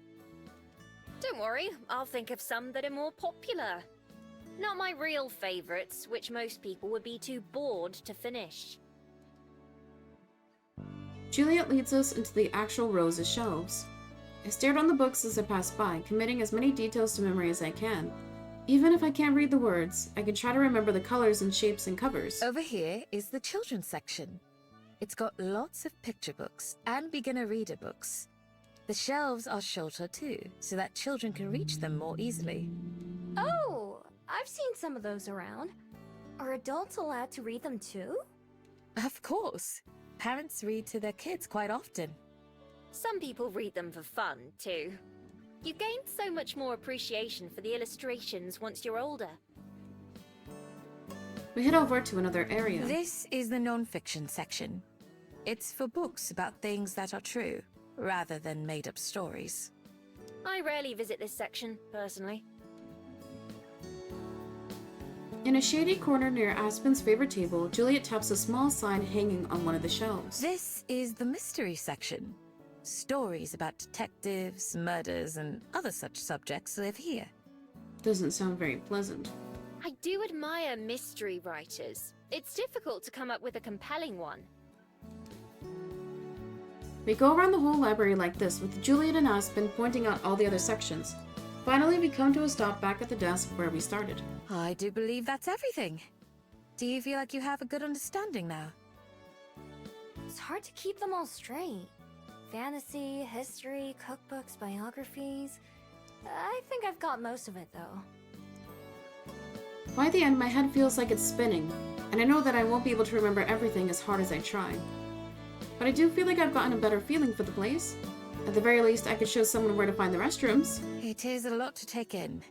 Don't worry, I'll think of some that are more popular. Not my real favorites, which most people would be too bored to finish. Juliet leads us into the actual rows of shelves. I stared on the books as I passed by, committing as many details to memory as I can. Even if I can't read the words, I can try to remember the colors and shapes and covers. Over here is the children's section. It's got lots of picture books and beginner reader books. The shelves are shorter too, so that children can reach them more easily. Oh, I've seen some of those around. Are adults allowed to read them too? Of course. Parents read to their kids quite often. Some people read them for fun, too. You gain so much more appreciation for the illustrations once you're older. We head over to another area. This is the non-fiction section. It's for books about things that are true, rather than made-up stories. I rarely visit this section, personally. In a shady corner near Aspen's favorite table, Juliet taps a small sign hanging on one of the shelves. This is the mystery section. Stories about detectives, murders, and other such subjects live here. Doesn't sound very pleasant. I do admire mystery writers. It's difficult to come up with a compelling one. We go around the whole library like this, with Juliet and Aspen pointing out all the other sections. Finally, we come to a stop back at the desk where we started. I do believe that's everything. Do you feel like you have a good understanding now? It's hard to keep them all straight. Fantasy, history, cookbooks, biographies. I think I've got most of it, though. By the end, my head feels like it's spinning, and I know that I won't be able to remember everything as hard as I try. But I do feel like I've gotten a better feeling for the place. At the very least, I could show someone where to find the restrooms. It is a lot to take in.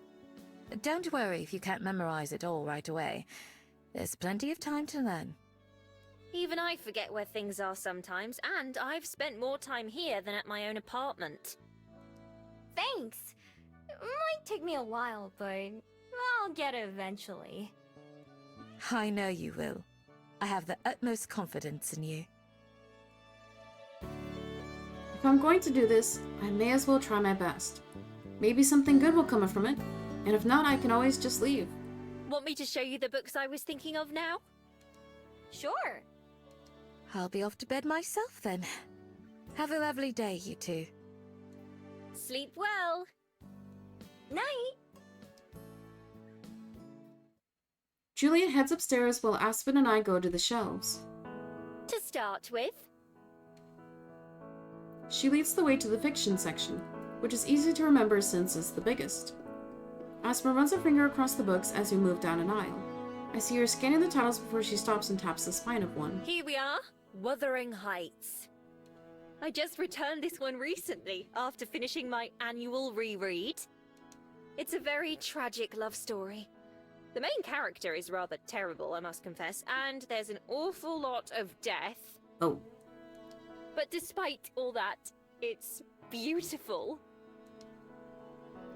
Don't worry if you can't memorize it all right away. There's plenty of time to learn. Even I forget where things are sometimes, and I've spent more time here than at my own apartment. Thanks! It might take me a while, but I'll get it eventually. I know you will. I have the utmost confidence in you. If I'm going to do this, I may as well try my best. Maybe something good will come from it, and if not, I can always just leave. Want me to show you the books I was thinking of now? Sure. I'll be off to bed myself then. Have a lovely day, you two. Sleep well. Night. Juliet heads upstairs while Aspen and I go to the shelves. To start with, She leads the way to the fiction section, which is easy to remember since it's the biggest. Aspen runs her finger across the books as we move down an aisle. I see her scanning the titles before she stops and taps the spine of one. here we are, Wuthering Heights. I just returned this one recently after finishing my annual reread. It's a very tragic love story. The main character is rather terrible, I must confess, and there's an awful lot of death. Oh. But despite all that, it's beautiful.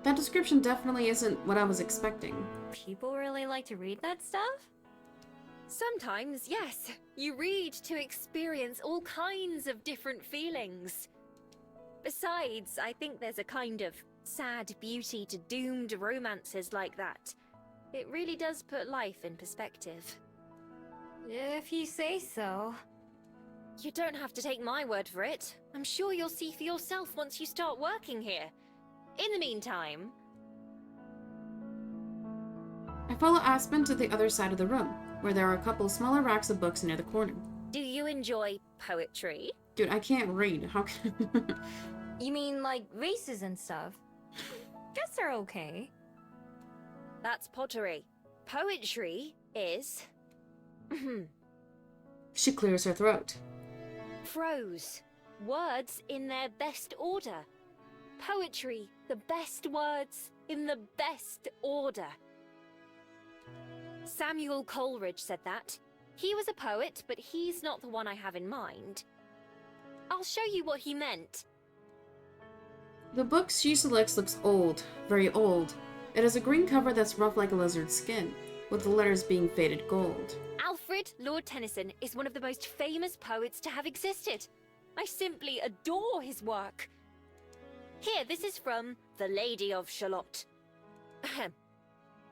That description definitely isn't what I was expecting. People really like to read that stuff? Sometimes, yes. You read to experience all kinds of different feelings. Besides, I think there's a kind of sad beauty to doomed romances like that. It really does put life in perspective. If you say so. You don't have to take my word for it. I'm sure you'll see for yourself once you start working here. In the meantime... I follow Aspen to the other side of the room, where there are a couple smaller racks of books near the corner. Do you enjoy poetry? Dude, I can't read. How can... You mean like vases and stuff? Guess they're okay. That's pottery. Poetry is... She clears her throat. Prose. Words in their best order. Poetry, the best words in the best order. Samuel Coleridge said that. He was a poet, but he's not the one I have in mind. I'll show you what he meant. The book she selects looks old, very old. It has a green cover that's rough like a lizard's skin, with the letters being faded gold. Alfred Lord Tennyson is one of the most famous poets to have existed. I simply adore his work. Here, this is from The Lady of Shalott. Ahem.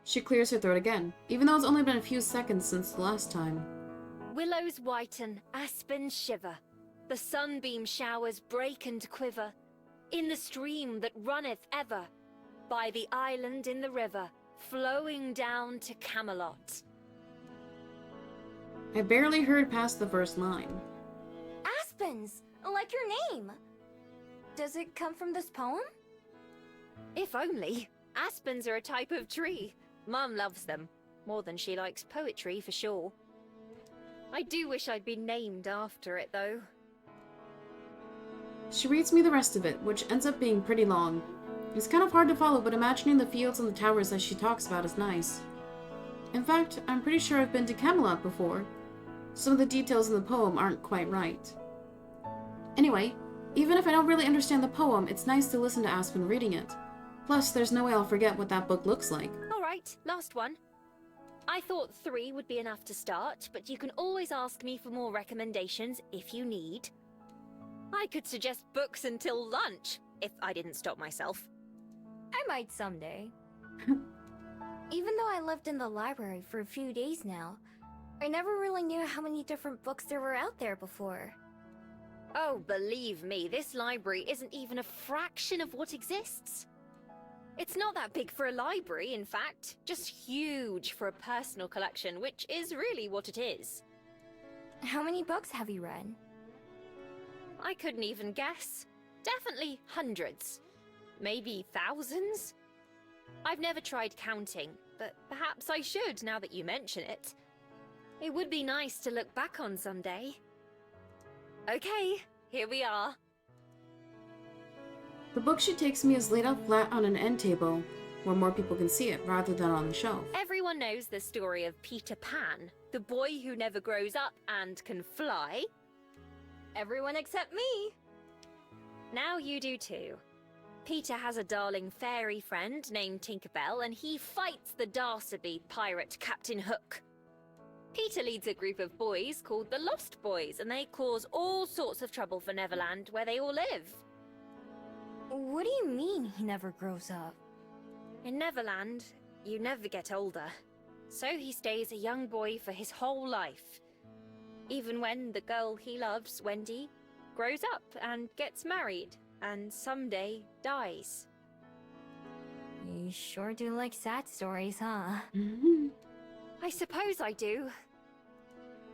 She clears her throat again, even though it's only been a few seconds since the last time. Willows whiten, aspens shiver. The sunbeam showers break and quiver. In the stream that runneth ever, by the island in the river, flowing down to Camelot. I barely heard past the first line. Aspens, like your name. Does it come from this poem? If only. Aspens are a type of tree. Mum loves them. More than she likes poetry, for sure. I do wish I'd been named after it, though. She reads me the rest of it, which ends up being pretty long. It's kind of hard to follow, but imagining the fields and the towers that she talks about is nice. In fact, I'm pretty sure I've been to Camelot before. Some of the details in the poem aren't quite right. Anyway, even if I don't really understand the poem, it's nice to listen to Aspen reading it. Plus, there's no way I'll forget what that book looks like. Alright, last one. I thought 3 would be enough to start, but you can always ask me for more recommendations if you need. I could suggest books until lunch, if I didn't stop myself. I might someday. Even though I lived in the library for a few days now, I never really knew how many different books there were out there before. Oh, believe me, this library isn't even a fraction of what exists. It's not that big for a library, in fact, just huge for a personal collection, which is really what it is. How many books have you read? I couldn't even guess. Definitely hundreds. Maybe thousands? I've never tried counting, but perhaps I should now that you mention it. It would be nice to look back on someday. Okay, here we are. The book she takes me is laid out flat on an end table, where more people can see it, rather than on the shelf. Everyone knows the story of Peter Pan, the boy who never grows up and can fly. Everyone except me. Now you do too. Peter has a darling fairy friend named Tinkerbell, and he fights the dastardly pirate Captain Hook. Peter leads a group of boys called the Lost Boys, and they cause all sorts of trouble for Neverland, where they all live. What do you mean he never grows up? In Neverland, you never get older. So he stays a young boy for his whole life. Even when the girl he loves, Wendy, grows up and gets married, and someday dies. You sure do like sad stories, huh? I suppose I do.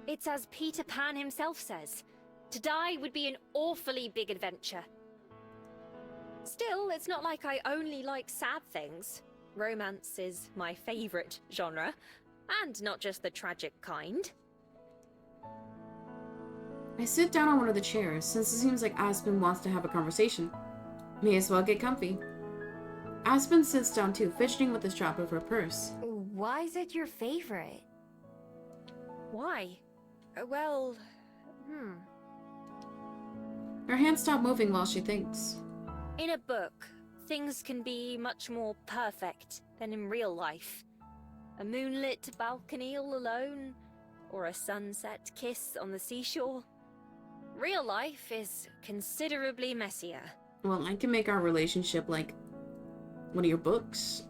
It's as Peter Pan himself says, to die would be an awfully big adventure. Still, it's not like I only like sad things. Romance is my favorite genre, and not just the tragic kind. I sit down on one of the chairs, since it seems like Aspen wants to have a conversation. May as well get comfy. Aspen sits down too, fidgeting with the strap of her purse. Why is it your favorite? Why? Well, Her hands stop moving while she thinks. In a book, things can be much more perfect than in real life. A moonlit balcony all alone, or a sunset kiss on the seashore. Real life is considerably messier. Well, I can make our relationship like one of your books.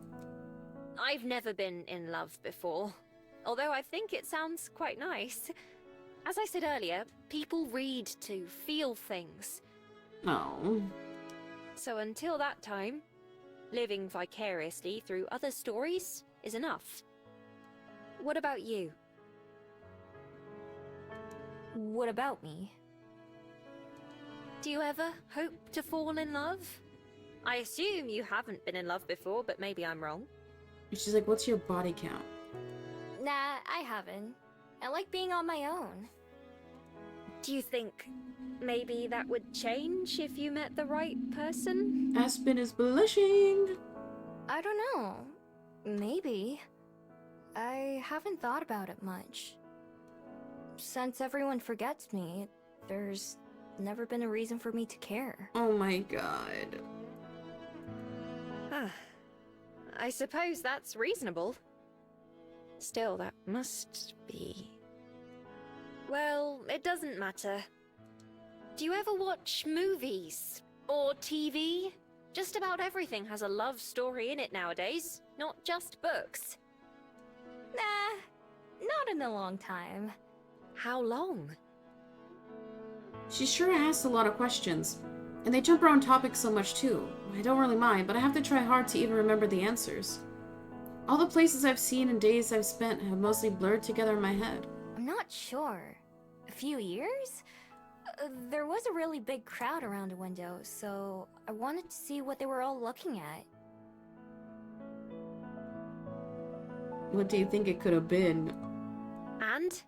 I've never been in love before, although I think it sounds quite nice. As I said earlier, people read to feel things. Oh. So until that time, living vicariously through other stories is enough. What about you? What about me? Do you ever hope to fall in love? I assume you haven't been in love before, but maybe I'm wrong. She's like, what's your body count? Nah, I haven't. I like being on my own. Do you think maybe that would change if you met the right person? Aspen is blushing. I don't know. Maybe. I haven't thought about it much. Since everyone forgets me, there's never been a reason for me to care. Oh my god. I suppose that's reasonable. Still, that must be... Well, it doesn't matter. Do you ever watch movies? Or TV? Just about everything has a love story in it nowadays, not just books. Nah, not in a long time. How long? She sure asks a lot of questions. And they jump around topics so much too. I don't really mind, but I have to try hard to even remember the answers. All the places I've seen and days I've spent have mostly blurred together in my head. I'm not sure. A few years? There was a really big crowd around a window, so I wanted to see what they were all looking at. What do you think it could have been? And?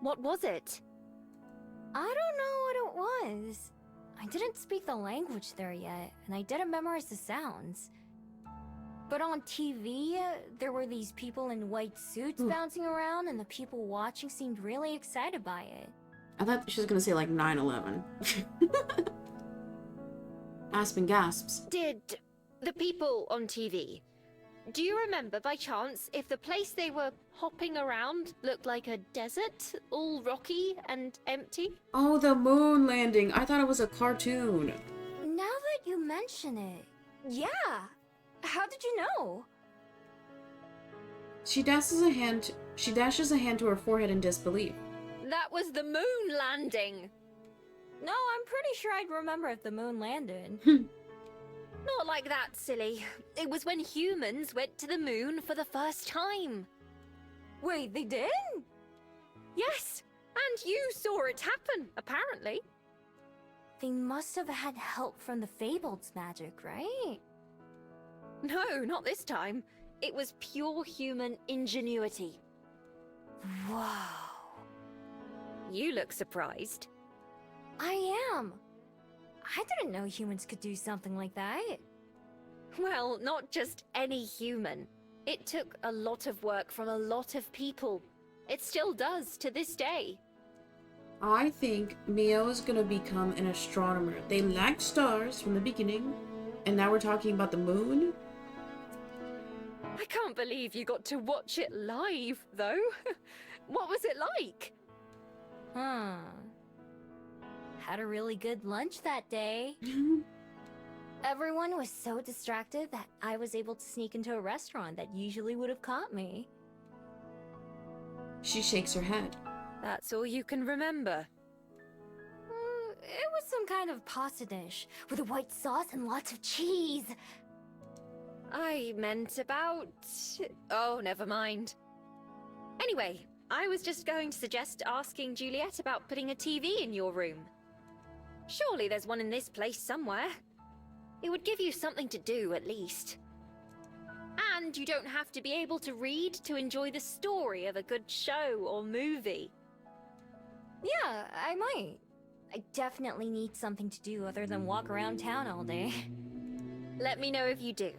What was it? I don't know what it was. I didn't speak the language there yet, and I didn't memorize the sounds. But on TV, there were these people in white suits bouncing around, and the people watching seemed really excited by it. I thought she was gonna say like 9/11. Aspen gasps. Did the people on TV... Do you remember by chance if the place they were hopping around looked like a desert, all rocky and empty? Oh, the moon landing. I thought it was a cartoon. Now that you mention it, yeah. How did you know? She dashes a hand to her forehead in disbelief. That was the moon landing. No, I'm pretty sure I'd remember if the moon landed. Not like that, silly. It was when humans went to the moon for the first time. Wait, they did? Yes, and you saw it happen, apparently. They must have had help from the Fableds' magic, right? No, not this time. It was pure human ingenuity. Wow. You look surprised. I am. I didn't know humans could do something like that. Well, not just any human. It took a lot of work from a lot of people. It still does to this day. I think Mio is gonna become an astronomer. They lacked stars from the beginning, and now we're talking about the moon? I can't believe you got to watch it live, though. What was it like? Had a really good lunch that day. Everyone was so distracted that I was able to sneak into a restaurant that usually would have caught me. She shakes her head. That's all you can remember. It was some kind of pasta dish with a white sauce and lots of cheese. I meant about... Oh, never mind. Anyway, I was just going to suggest asking Juliet about putting a TV in your room. Surely there's one in this place somewhere. It would give you something to do, at least. And you don't have to be able to read to enjoy the story of a good show or movie. Yeah, I might. I definitely need something to do other than walk around town all day. Let me know if you do.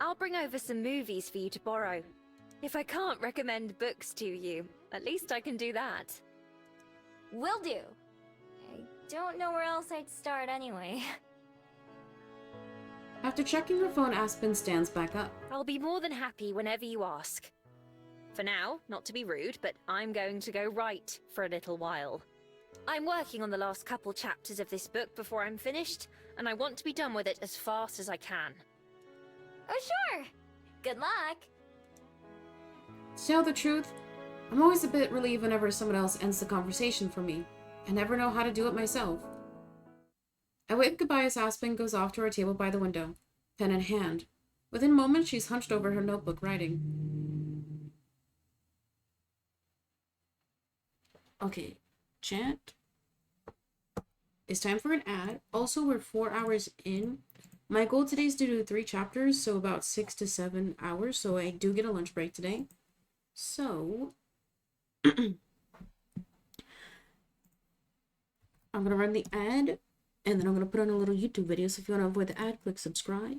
I'll bring over some movies for you to borrow. If I can't recommend books to you, at least I can do that. Will do. I don't know where else I'd start anyway. After checking her phone, Aspen stands back up. I'll be more than happy whenever you ask. For now, not to be rude, but I'm going to go write for a little while. I'm working on the last couple chapters of this book before I'm finished, and I want to be done with it as fast as I can. Oh, sure. Good luck. To tell the truth, I'm always a bit relieved whenever someone else ends the conversation for me. I never know how to do it myself. I wave goodbye as Aspen goes off to her table by the window, pen in hand. Within moments, she's hunched over her notebook writing. Okay, chat. It's time for an ad. Also, we're 4 hours in. My goal today is to do 3 chapters, so about 6 to 7 hours, so I do get a lunch break today. So, I'm gonna run the ad, and then I'm gonna put on a little YouTube video, so if you want to avoid the ad, click subscribe.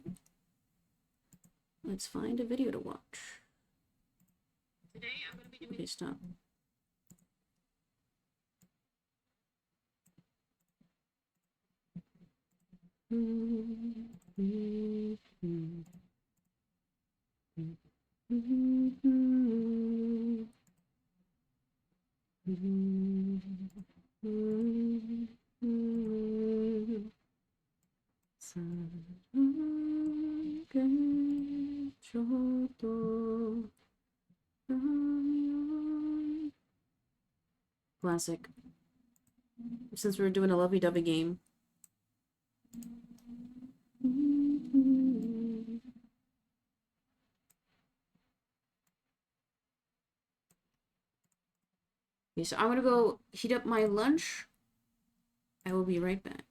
Let's find a video to watch. Today I'm gonna be doing... Okay, stop. Classic. Since we were doing a lovey-dovey game. Okay, so I'm gonna go heat up my lunch. I will be right back.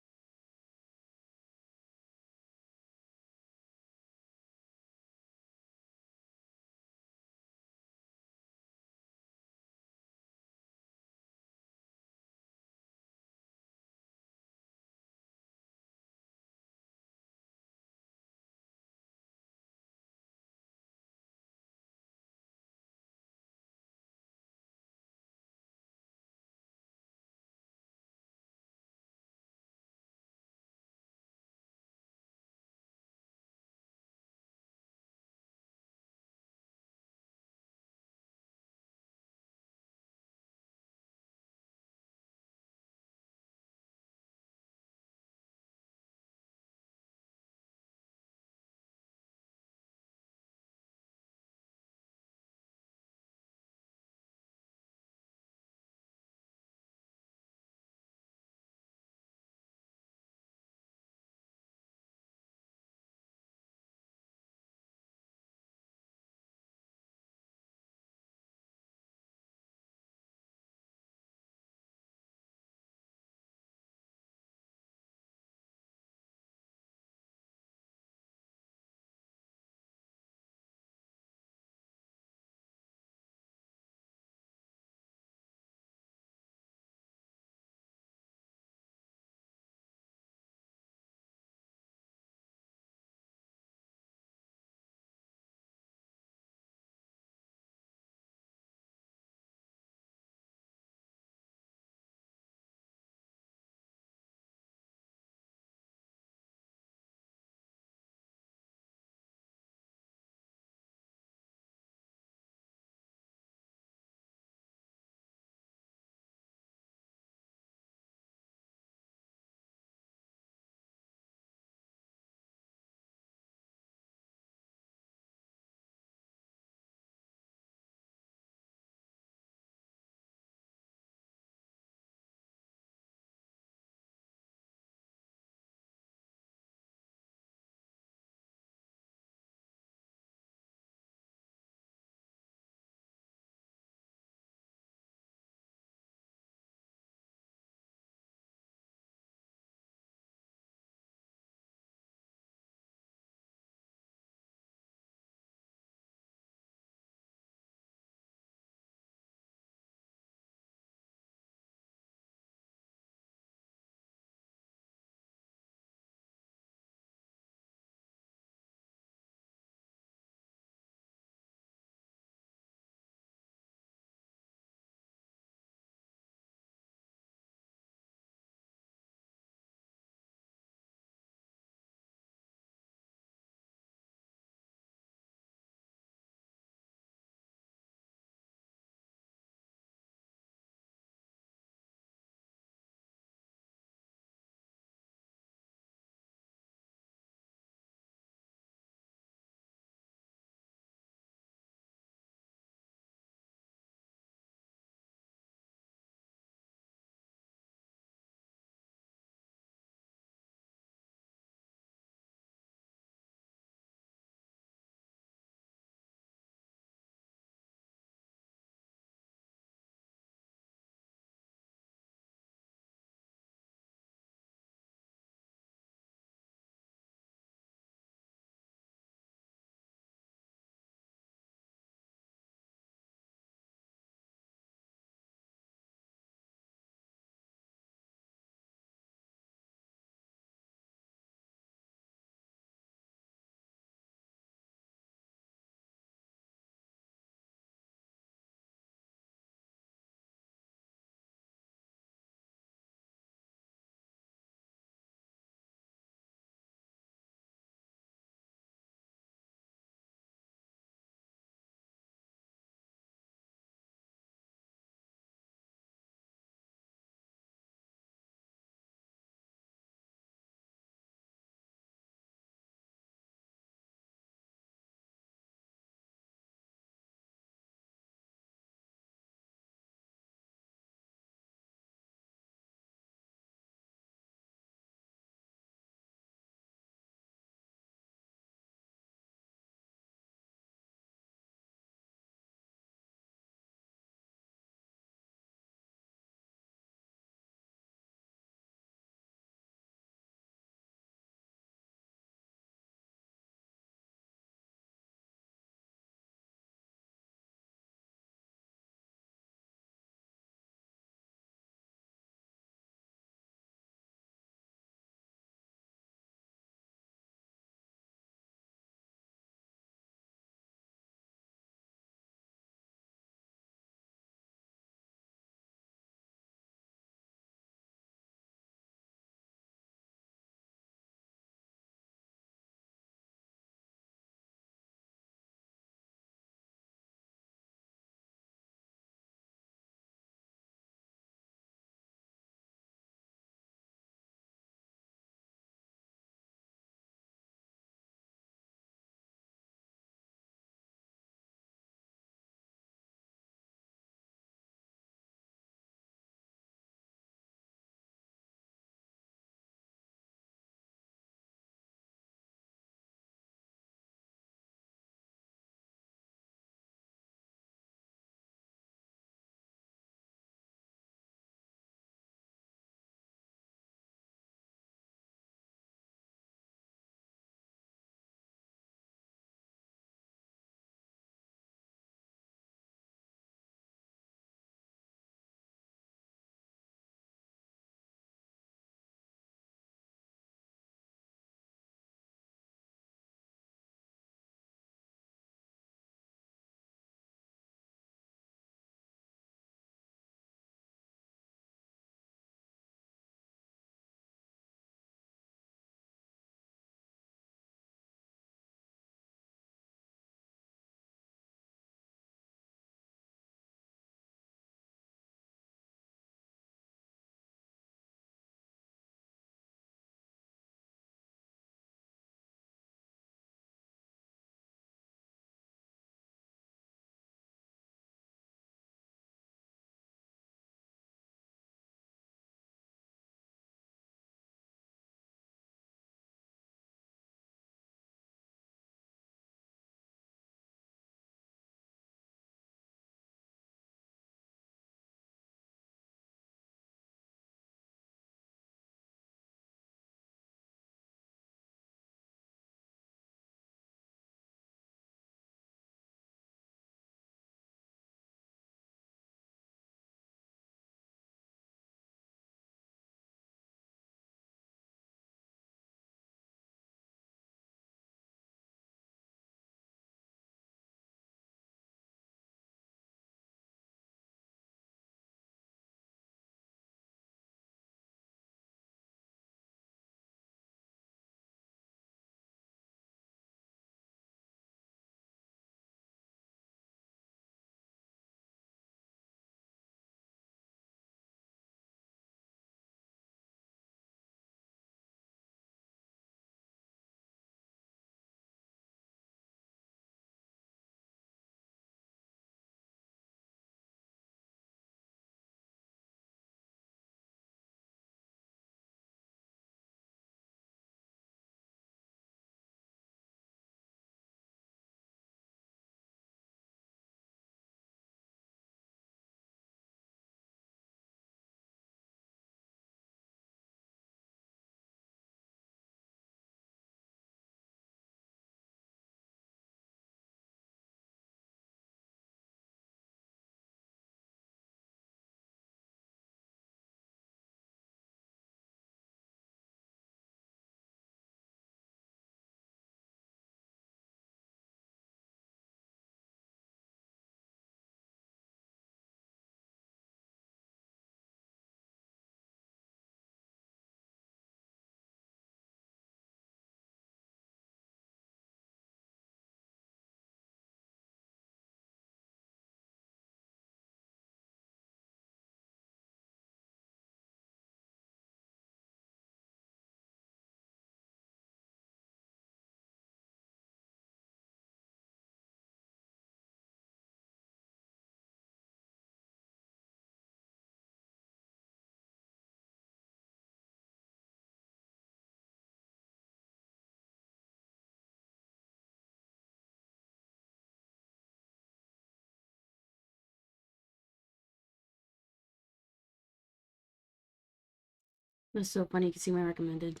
That's so funny. You can see my recommended.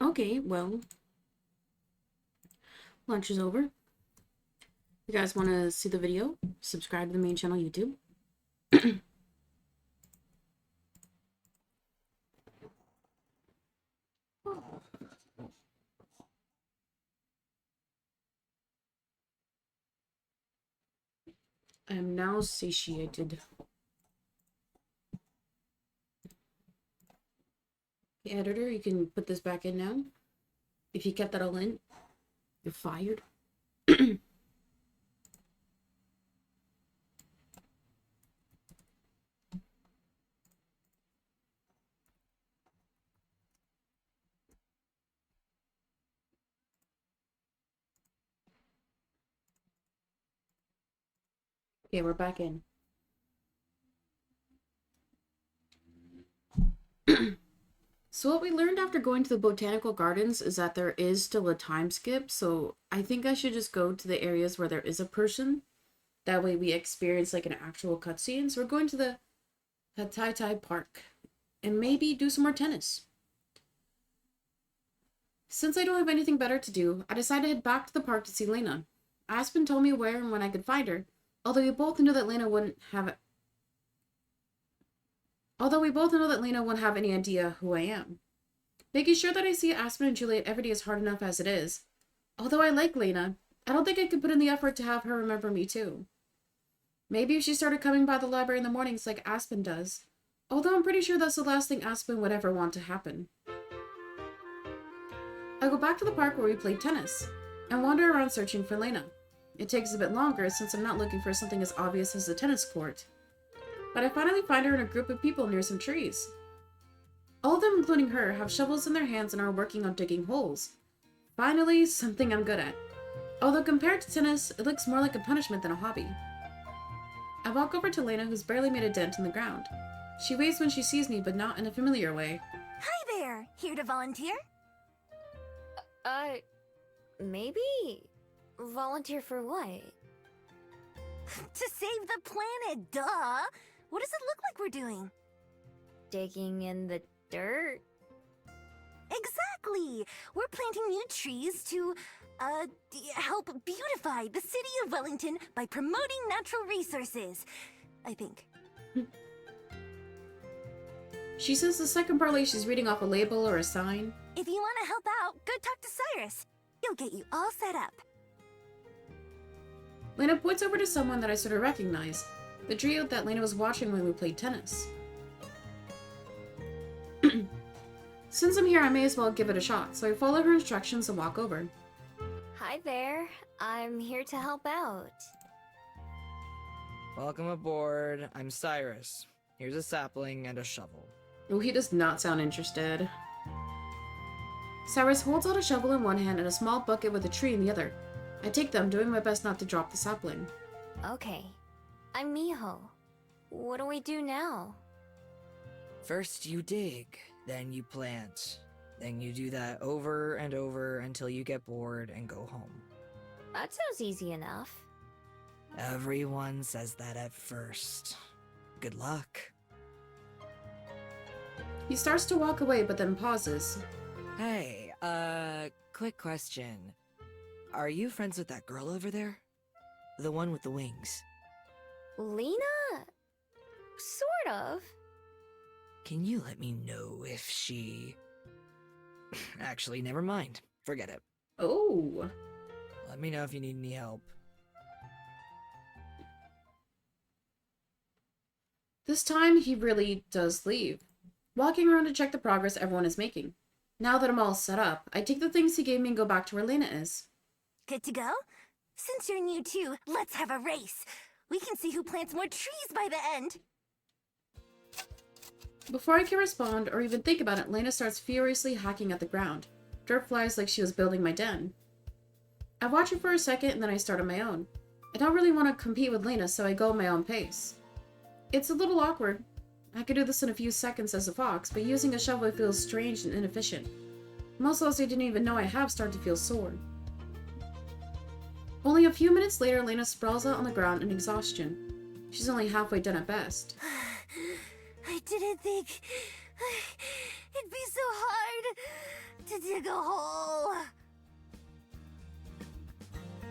Okay, well, lunch is over. You guys want to see the video? Subscribe to the main channel YouTube. I am now satiated. The editor, you can put this back in now. If you kept that all in, you're fired. Okay, we're back in. So what we learned after going to the botanical gardens is that there is still a time skip, so I think I should just go to the areas where there is a person. That way we experience like an actual cutscene. So we're going to the Hataitai Park and maybe do some more tennis. Since I don't have anything better to do, I decided to head back to the park to see Lena. Aspen told me where and when I could find her, although we both knew that Lena wouldn't have any idea who I am. Making sure that I see Aspen and Juliet every day is hard enough as it is. Although I like Lena, I don't think I could put in the effort to have her remember me too. Maybe if she started coming by the library in the mornings like Aspen does. Although I'm pretty sure that's the last thing Aspen would ever want to happen. I go back to the park where we played tennis, and wander around searching for Lena. It takes a bit longer since I'm not looking for something as obvious as the tennis court. But I finally find her in a group of people near some trees. All of them, including her, have shovels in their hands and are working on digging holes. Finally, something I'm good at. Although compared to tennis, it looks more like a punishment than a hobby. I walk over to Lena, who's barely made a dent in the ground. She waves when she sees me, but not in a familiar way. Hi there! Here to volunteer? Maybe? Volunteer for what? To save the planet, duh! What does it look like we're doing? Digging in the dirt? Exactly! We're planting new trees to, help beautify the city of Wellington by promoting natural resources. I think. She says the second part like she's reading off a label or a sign. If you want to help out, go talk to Cyrus. He'll get you all set up. Lena points over to someone that I sort of recognize. The trio that Lena was watching when we played tennis. Since I'm here, I may as well give it a shot, so I follow her instructions and walk over. Hi there. I'm here to help out. Welcome aboard. I'm Cyrus. Here's a sapling and a shovel. Oh, he does not sound interested. Cyrus holds out a shovel in one hand and a small bucket with a tree in the other. I take them, doing my best not to drop the sapling. Okay. I'm Miho. What do we do now? First you dig, then you plant. Then you do that over and over until you get bored and go home. That sounds easy enough. Everyone says that at first. Good luck. He starts to walk away, but then pauses. Hey, quick question. Are you friends with that girl over there? The one with the wings? Lena? Sort of. Can you let me know if she... Actually, never mind. Forget it. Oh. Let me know if you need any help. This time, he really does leave, walking around to check the progress everyone is making. Now that I'm all set up, I take the things he gave me and go back to where Lena is. Good to go? Since you're new too, let's have a race. We can see who plants more trees by the end. Before I can respond or even think about it, Lena starts furiously hacking at the ground. Dirt flies like she was building my den. I watch her for a second and then I start on my own. I don't really want to compete with Lena, so I go at my own pace. It's a little awkward. I could do this in a few seconds as a fox, but using a shovel feels strange and inefficient. Muscles I didn't even know I have start to feel sore. Only a few minutes later, Lena sprawls out on the ground in exhaustion. She's only halfway done at best. I didn't think it'd be so hard to dig a hole.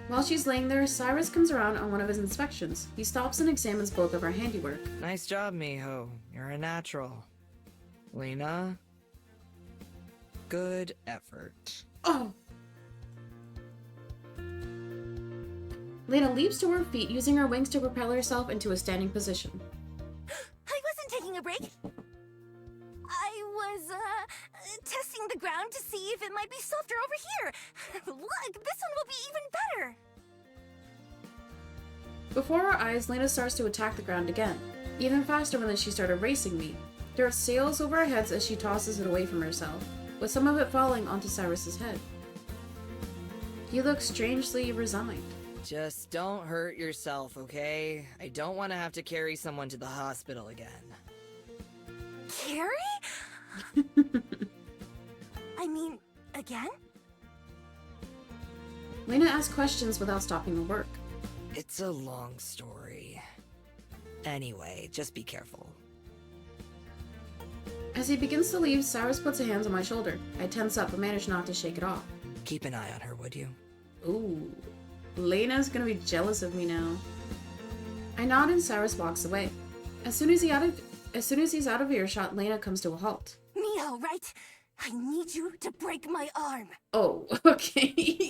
While she's laying there, Cyrus comes around on one of his inspections. He stops and examines both of our handiwork. Nice job, Miho. You're a natural. Lena? Good effort. Oh! Lena leaps to her feet, using her wings to propel herself into a standing position. I wasn't taking a break. I was, testing the ground to see if it might be softer over here. Look, this one will be even better. Before our eyes, Lena starts to attack the ground again, even faster when she started racing me. Dirt sails over our heads as she tosses it away from herself, with some of it falling onto Cyrus's head. He looks strangely resigned. Just don't hurt yourself, okay? I don't want to have to carry someone to the hospital again. Carrie? I mean, again? Lena asks questions without stopping her work. It's a long story. Anyway, just be careful. As he begins to leave, Cyrus puts a hand on my shoulder. I tense up but manage not to shake it off. Keep an eye on her, would you? Ooh. Lena's gonna be jealous of me now. I nod and Cyrus walks away. As soon as he's out of earshot, Lena comes to a halt. Miho, right? I need you to break my arm. Oh, okay.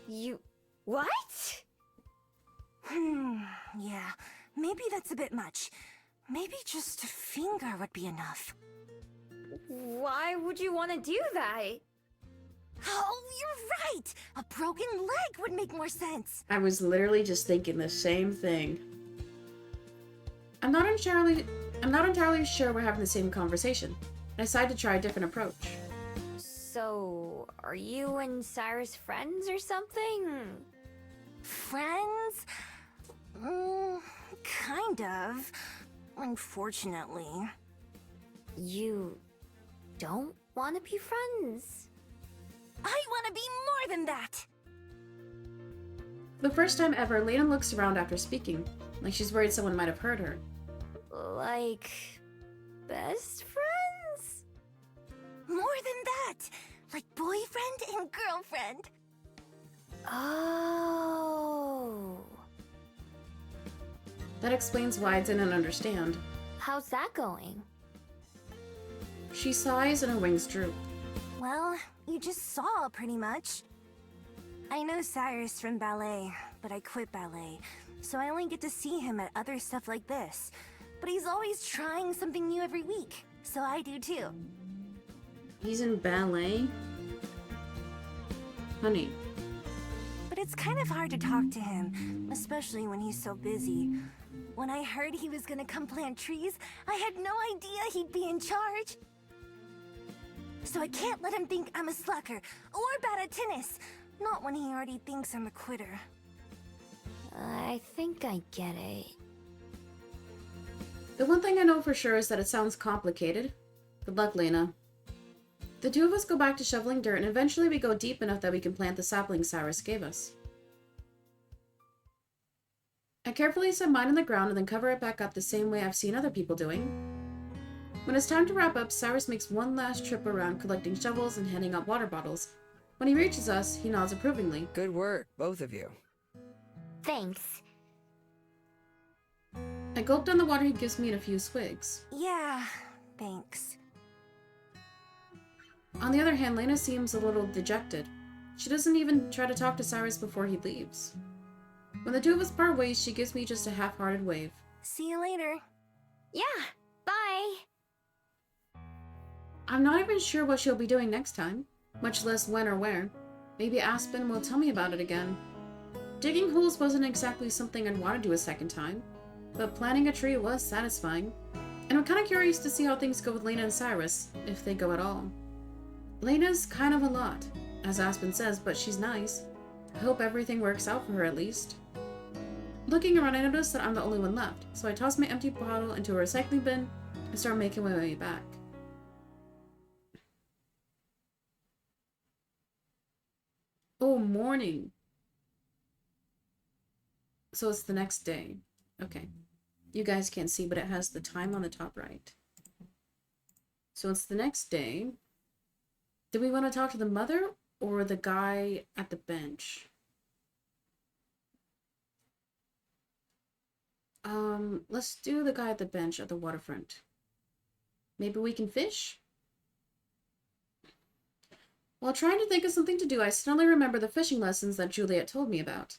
You... what? Yeah. Maybe that's a bit much. Maybe just a finger would be enough. Why would you want to do that? Oh, you're right! A broken leg would make more sense. I was literally just thinking the same thing. I'm not entirely sure we're having the same conversation. I decide to try a different approach. So, are you and Cyrus friends or something? Friends? Kind of. Unfortunately. You don't want to be friends? I want to be more than that! For the first time ever, Lena looks around after speaking, like she's worried someone might have heard her. Like... best friends? More than that! Like boyfriend and girlfriend. Oh... That explains why I didn't understand. How's that going? She sighs and her wings droop. Well, you just saw pretty much. I know Cyrus from ballet, but I quit ballet, so I only get to see him at other stuff like this. But he's always trying something new every week, so I do too. He's in ballet? Honey. But it's kind of hard to talk to him, especially when he's so busy. When I heard he was gonna come plant trees, I had no idea he'd be in charge. So I can't let him think I'm a slacker or bad at tennis. Not when he already thinks I'm a quitter. I think I get it. The one thing I know for sure is that it sounds complicated. Good luck, Lena. The two of us go back to shoveling dirt, and eventually we go deep enough that we can plant the saplings Cyrus gave us. I carefully set mine in the ground and then cover it back up the same way I've seen other people doing. When it's time to wrap up, Cyrus makes one last trip around collecting shovels and handing out water bottles. When he reaches us, he nods approvingly. Good work, both of you. Thanks. I gulp down the water he gives me in a few swigs. Yeah, thanks. On the other hand, Lena seems a little dejected. She doesn't even try to talk to Cyrus before he leaves. When the two of us part ways, she gives me just a half-hearted wave. See you later. Yeah, bye. I'm not even sure what she'll be doing next time, much less when or where. Maybe Aspen will tell me about it again. Digging holes wasn't exactly something I'd want to do a second time, but planting a tree was satisfying. And I'm kind of curious to see how things go with Lena and Cyrus, if they go at all. Lena's kind of a lot, as Aspen says, but she's nice. I hope everything works out for her at least. Looking around, I notice that I'm the only one left, so I toss my empty bottle into a recycling bin and start making my way back. Oh, morning. So it's the next day. Okay. You guys can't see, but it has the time on the top right. So it's the next day. Do we want to talk to the mother or the guy at the bench? Let's do the guy at the bench at the waterfront. Maybe we can fish? While trying to think of something to do, I suddenly remember the fishing lessons that Juliet told me about.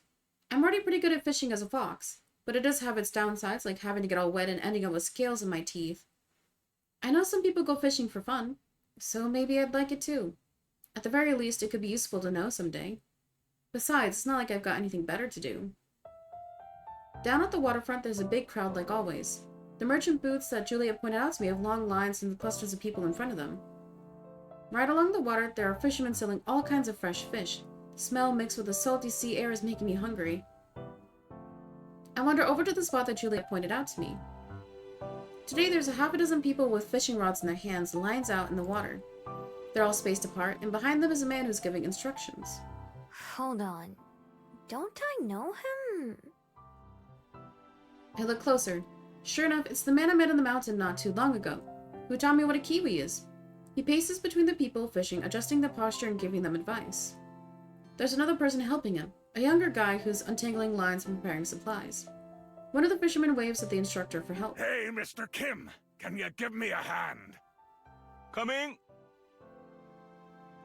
I'm already pretty good at fishing as a fox, but it does have its downsides, like having to get all wet and ending up with scales in my teeth. I know some people go fishing for fun, so maybe I'd like it too. At the very least, it could be useful to know someday. Besides, it's not like I've got anything better to do. Down at the waterfront, there's a big crowd like always. The merchant booths that Juliet pointed out to me have long lines and clusters of people in front of them. Right along the water, there are fishermen selling all kinds of fresh fish. The smell mixed with the salty sea air is making me hungry. I wander over to the spot that Juliet pointed out to me. Today there's a half a dozen people with fishing rods in their hands, lines out in the water. They're all spaced apart, and behind them is a man who's giving instructions. Hold on. Don't I know him? I look closer. Sure enough, it's the man I met on the mountain not too long ago, who taught me what a kiwi is. He paces between the people fishing, adjusting the posture and giving them advice. There's another person helping him, a younger guy who's untangling lines and preparing supplies. One of the fishermen waves at the instructor for help. Hey, Mr. Kim, can you give me a hand? Coming!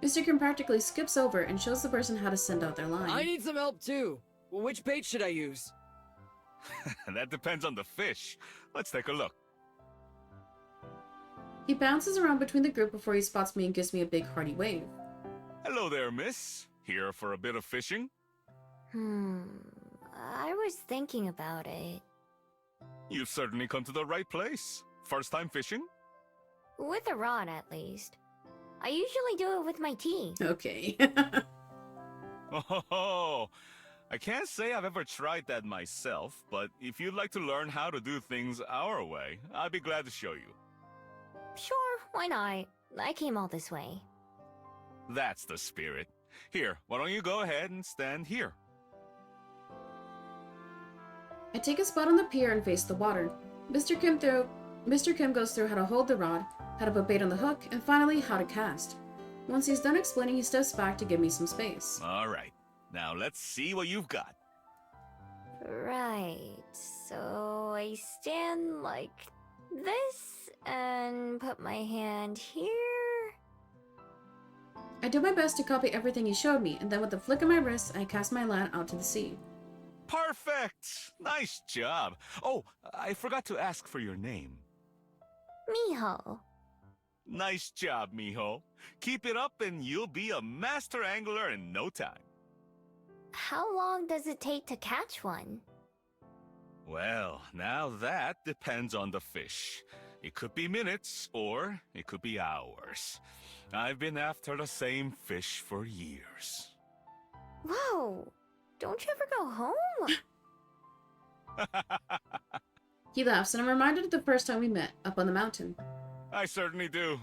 Mr. Kim practically skips over and shows the person how to send out their line. I need some help too. Which bait should I use? That depends on the fish. Let's take a look. He bounces around between the group before he spots me and gives me a big hearty wave. Hello there, miss. Here for a bit of fishing? I was thinking about it. You've certainly come to the right place. First time fishing? With a rod, at least. I usually do it with my teeth. Okay. Oh, I can't say I've ever tried that myself, but if you'd like to learn how to do things our way, I'd be glad to show you. Sure, why not? I came all this way. That's the spirit. Here, why don't you go ahead and stand here? I take a spot on the pier and face the water. Mr. Kim goes through how to hold the rod, how to put bait on the hook, and finally how to cast. Once he's done explaining, he steps back to give me some space. All right. Now let's see what you've got. Right, so I stand like this and put my hand here. I do my best to copy everything he showed me, and then with a flick of my wrist, I cast my line out to the sea. Perfect! Nice job. Oh, I forgot to ask for your name. Miho. Nice job, mijo. Keep it up and you'll be a master angler in no time. How long does it take to catch one? Well, now that depends on the fish. It could be minutes, or it could be hours. I've been after the same fish for years. Whoa! Don't you ever go home? He laughs, and I'm reminded of the first time we met, up on the mountain. I certainly do.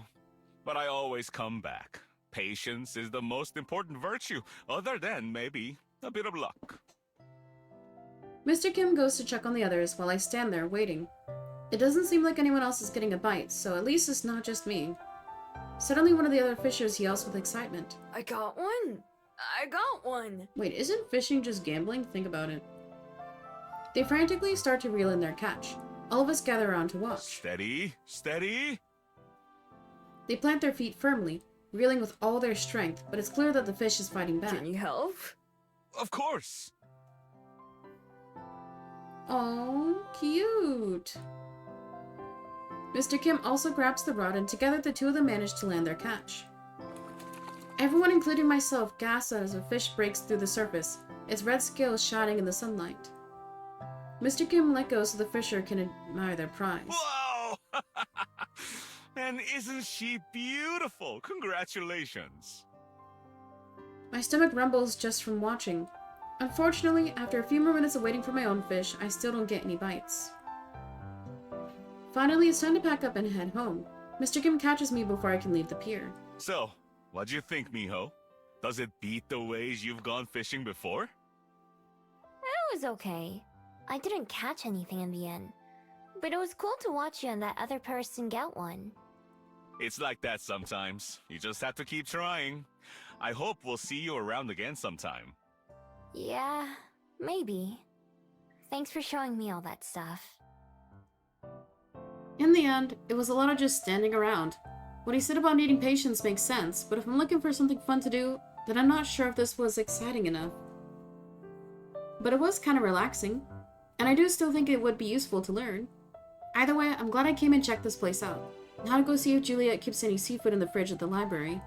But I always come back. Patience is the most important virtue, other than, maybe, a bit of luck. Mr. Kim goes to check on the others while I stand there, waiting. It doesn't seem like anyone else is getting a bite, so at least it's not just me. Suddenly, one of the other fishers yells with excitement. I got one! I got one! Wait, isn't fishing just gambling? Think about it. They frantically start to reel in their catch. All of us gather around to watch. Steady, steady! They plant their feet firmly, reeling with all their strength, but it's clear that the fish is fighting back. Can you help? Of course! Oh, cute! Mr. Kim also grabs the rod, and together the two of them manage to land their catch. Everyone, including myself, gasps as a fish breaks through the surface, its red scales shining in the sunlight. Mr. Kim let go so the fisher can admire their prize. Whoa! And isn't she beautiful? Congratulations! My stomach rumbles just from watching. Unfortunately, after a few more minutes of waiting for my own fish, I still don't get any bites. Finally, it's time to pack up and head home. Mr. Kim catches me before I can leave the pier. So, what'd you think, mijo? Does it beat the ways you've gone fishing before? It was okay. I didn't catch anything in the end. But it was cool to watch you and that other person get one. It's like that sometimes. You just have to keep trying. I hope we'll see you around again sometime. Yeah, maybe. Thanks for showing me all that stuff. In the end, it was a lot of just standing around. What he said about needing patience makes sense, but if I'm looking for something fun to do, then I'm not sure if this was exciting enough. But it was kind of relaxing, and I do still think it would be useful to learn. Either way, I'm glad I came and checked this place out. Now to go see if Juliet keeps any seafood in the fridge at the library.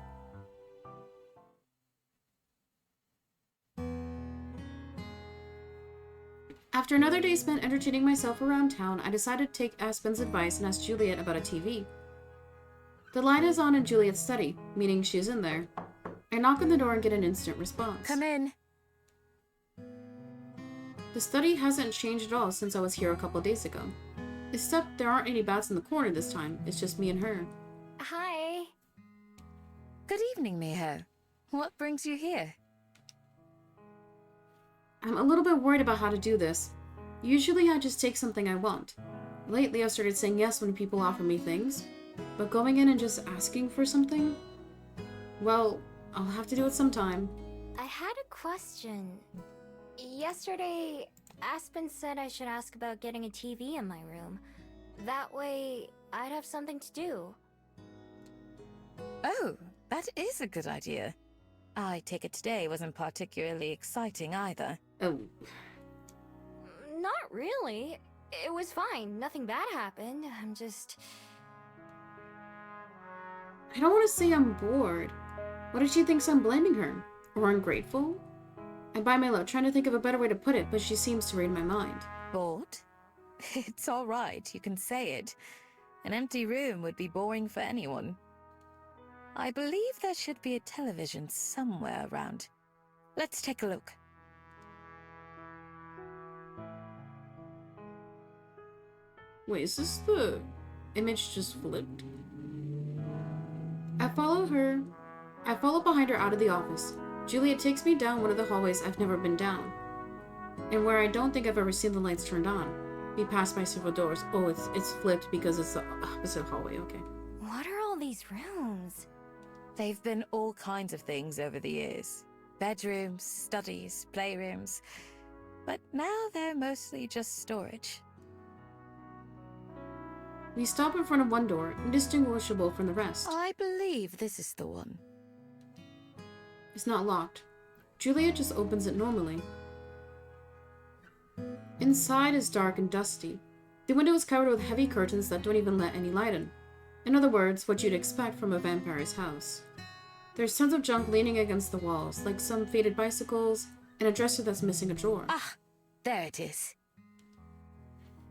After another day spent entertaining myself around town, I decided to take Aspen's advice and ask Juliet about a TV. The light is on in Juliet's study, meaning she is in there. I knock on the door and get an instant response. Come in. The study hasn't changed at all since I was here a couple days ago. Except there aren't any bats in the corner this time, it's just me and her. Hi. Good evening, Miho. What brings you here? I'm a little bit worried about how to do this. Usually I just take something I want. Lately I've started saying yes when people offer me things, but going in and just asking for something? Well, I'll have to do it sometime. I had a question. Yesterday, Aspen said I should ask about getting a TV in my room. That way, I'd have something to do. Oh, that is a good idea. I take it today wasn't particularly exciting either. Oh. Not really. It was fine. Nothing bad happened. I'm just... I don't want to say I'm bored. What if she thinks I'm blaming her? Or ungrateful? I bite my lip, trying to think of a better way to put it, but she seems to read my mind. Bored? It's all right, you can say it. An empty room would be boring for anyone. I believe there should be a television somewhere around. Let's take a look. Wait, is this the image just flipped? I follow behind her out of the office. Juliet takes me down one of the hallways I've never been down, and where I don't think I've ever seen the lights turned on. We pass by several doors. Oh, it's flipped because it's the opposite hallway, okay. What are all these rooms? They've been all kinds of things over the years. Bedrooms, studies, playrooms. But now they're mostly just storage. We stop in front of one door, indistinguishable from the rest. I believe this is the one. It's not locked. Juliet just opens it normally. Inside is dark and dusty. The window is covered with heavy curtains that don't even let any light in. In other words, what you'd expect from a vampire's house. There's tons of junk leaning against the walls, like some faded bicycles, and a dresser that's missing a drawer. Ah, there it is.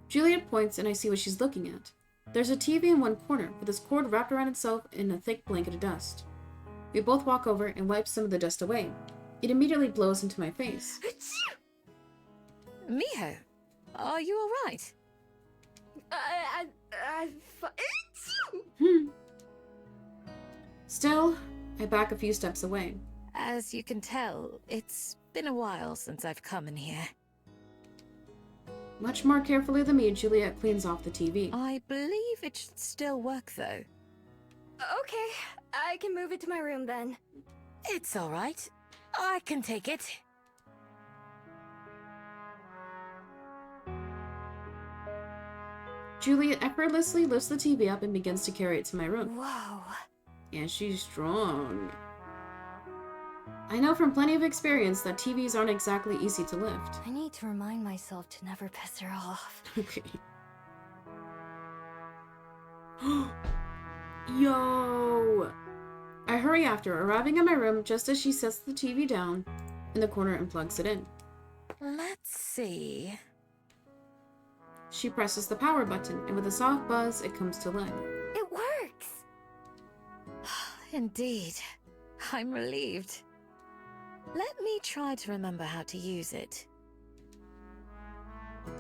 Juliet points and I see what she's looking at. There's a TV in one corner, with its cord wrapped around itself in a thick blanket of dust. We both walk over and wipe some of the dust away. It immediately blows into my face. Miho, are you alright? Still, I back a few steps away. As you can tell, it's been a while since I've come in here. Much more carefully than me, Juliet cleans off the TV. I believe it should still work, though. Okay, I can move it to my room then. It's alright. I can take it. Juliet effortlessly lifts the TV up and begins to carry it to my room. Whoa. Yeah, she's strong. I know from plenty of experience that TVs aren't exactly easy to lift. I need to remind myself to never piss her off. Okay. Yo! I hurry after, arriving at my room just as she sets the TV down in the corner and plugs it in. Let's see. She presses the power button, and with a soft buzz, it comes to life. It works! Indeed. I'm relieved. Let me try to remember how to use it.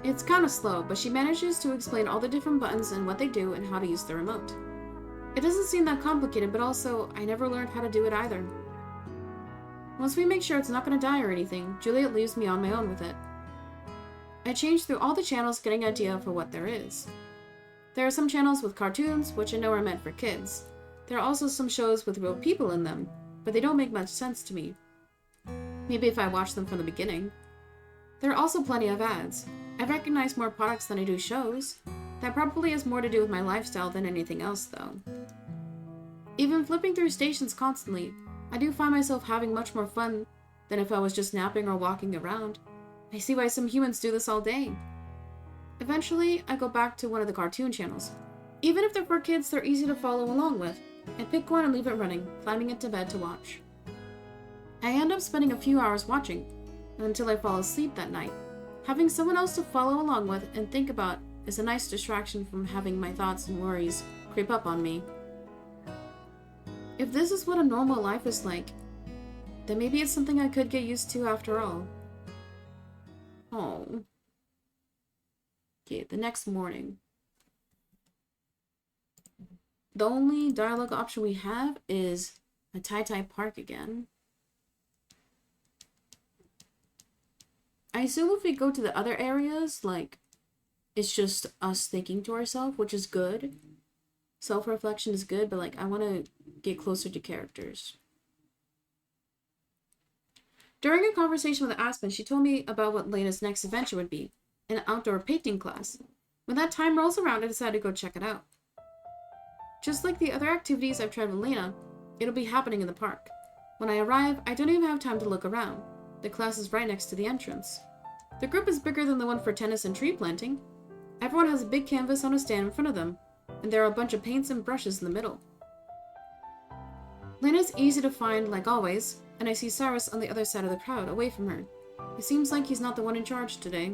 It's kind of slow, but she manages to explain all the different buttons and what they do and how to use the remote. It doesn't seem that complicated, but also, I never learned how to do it either. Once we make sure it's not going to die or anything, Juliet leaves me on my own with it. I change through all the channels, getting an idea for what there is. There are some channels with cartoons, which I know are meant for kids. There are also some shows with real people in them, but they don't make much sense to me. Maybe if I watch them from the beginning. There are also plenty of ads. I recognize more products than I do shows. That probably has more to do with my lifestyle than anything else, though. Even flipping through stations constantly, I do find myself having much more fun than if I was just napping or walking around. I see why some humans do this all day. Eventually, I go back to one of the cartoon channels. Even if they're for kids, they're easy to follow along with. I pick one and leave it running, climbing into bed to watch. I end up spending a few hours watching, until I fall asleep that night. Having someone else to follow along with and think about is a nice distraction from having my thoughts and worries creep up on me. If this is what a normal life is like, then maybe it's something I could get used to after all. Oh. Okay, the next morning. The only dialogue option we have is a Tai Park again. I assume if we go to the other areas, like, it's just us thinking to ourselves, which is good. Self-reflection is good, but, like, I want to get closer to characters. During a conversation with Aspen, she told me about what Lena's next adventure would be, an outdoor painting class. When that time rolls around, I decided to go check it out. Just like the other activities I've tried with Lena, it'll be happening in the park. When I arrive, I don't even have time to look around. The class is right next to the entrance. The group is bigger than the one for tennis and tree planting. Everyone has a big canvas on a stand in front of them, and there are a bunch of paints and brushes in the middle. Lena's easy to find, like always, and I see Cyrus on the other side of the crowd, away from her. It seems like he's not the one in charge today.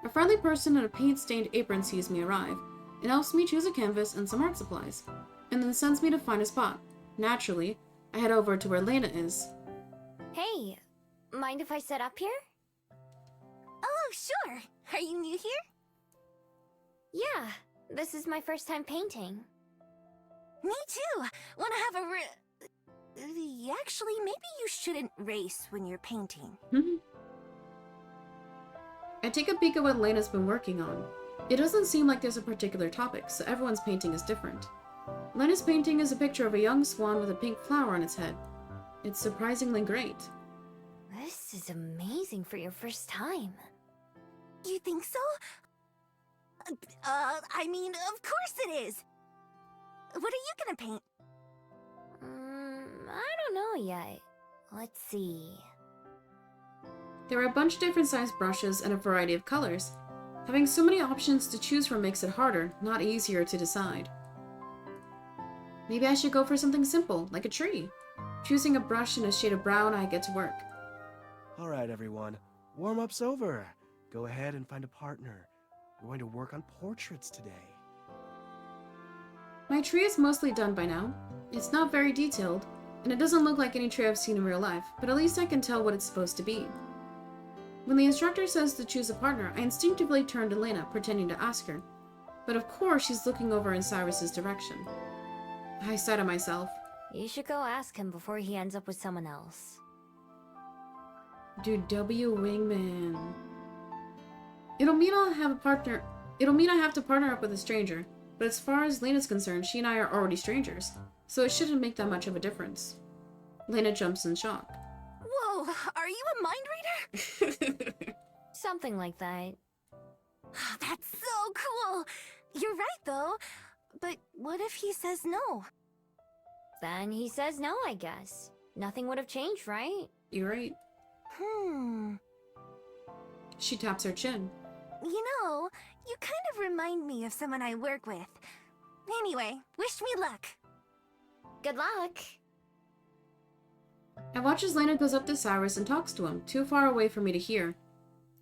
A friendly person in a paint-stained apron sees me arrive, and helps me choose a canvas and some art supplies, and then sends me to find a spot. Naturally, I head over to where Lena is. Hey, mind if I set up here? Oh, sure. Are you new here? Yeah, this is my first time painting. Me too. Wanna have a Actually, maybe you shouldn't race when you're painting. I take a peek at what Lena's been working on. It doesn't seem like there's a particular topic, so everyone's painting is different. Lena's painting is a picture of a young swan with a pink flower on its head. It's surprisingly great. This is amazing for your first time. You think so? I mean, of course it is. What are you gonna paint? I don't know yet. Let's see. There are a bunch of different sized brushes and a variety of colors. Having so many options to choose from makes it harder, not easier to decide. Maybe I should go for something simple, like a tree. Choosing a brush in a shade of brown, I get to work. Alright everyone, warm-up's over. Go ahead and find a partner. We're going to work on portraits today. My tree is mostly done by now. It's not very detailed, and it doesn't look like any tree I've seen in real life, but at least I can tell what it's supposed to be. When the instructor says to choose a partner, I instinctively turn to Lena, pretending to ask her. But of course she's looking over in Cyrus's direction. I sigh to myself. You should go ask him before he ends up with someone else. Dude, W wingman. It'll mean I have to partner up with a stranger, but as far as Lena's concerned, she and I are already strangers, so it shouldn't make that much of a difference. Lena jumps in shock. Whoa, are you a mind reader? Something like that. That's so cool! You're right, though. But what if he says no? Then he says no, I guess. Nothing would have changed, right? You're right. She taps her chin. You know, you kind of remind me of someone I work with. Anyway, wish me luck. Good luck. I watch as Lena goes up to Cyrus and talks to him, too far away for me to hear.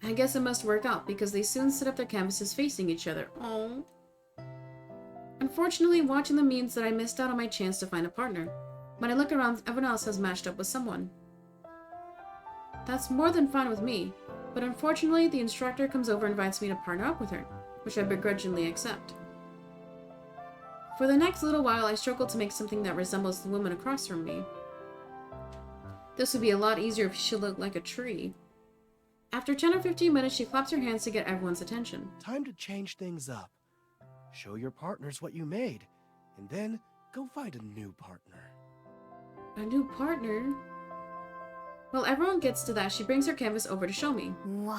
I guess it must work out, because they soon set up their canvases facing each other. Aww. Unfortunately, watching them means that I missed out on my chance to find a partner. When I look around, everyone else has matched up with someone. That's more than fine with me, but unfortunately, the instructor comes over and invites me to partner up with her, which I begrudgingly accept. For the next little while, I struggle to make something that resembles the woman across from me. This would be a lot easier if she looked like a tree. After 10 or 15 minutes, she claps her hands to get everyone's attention. Time to change things up. Show your partners what you made, and then go find a new partner. A new partner? While everyone gets to that, she brings her canvas over to show me. Whoa.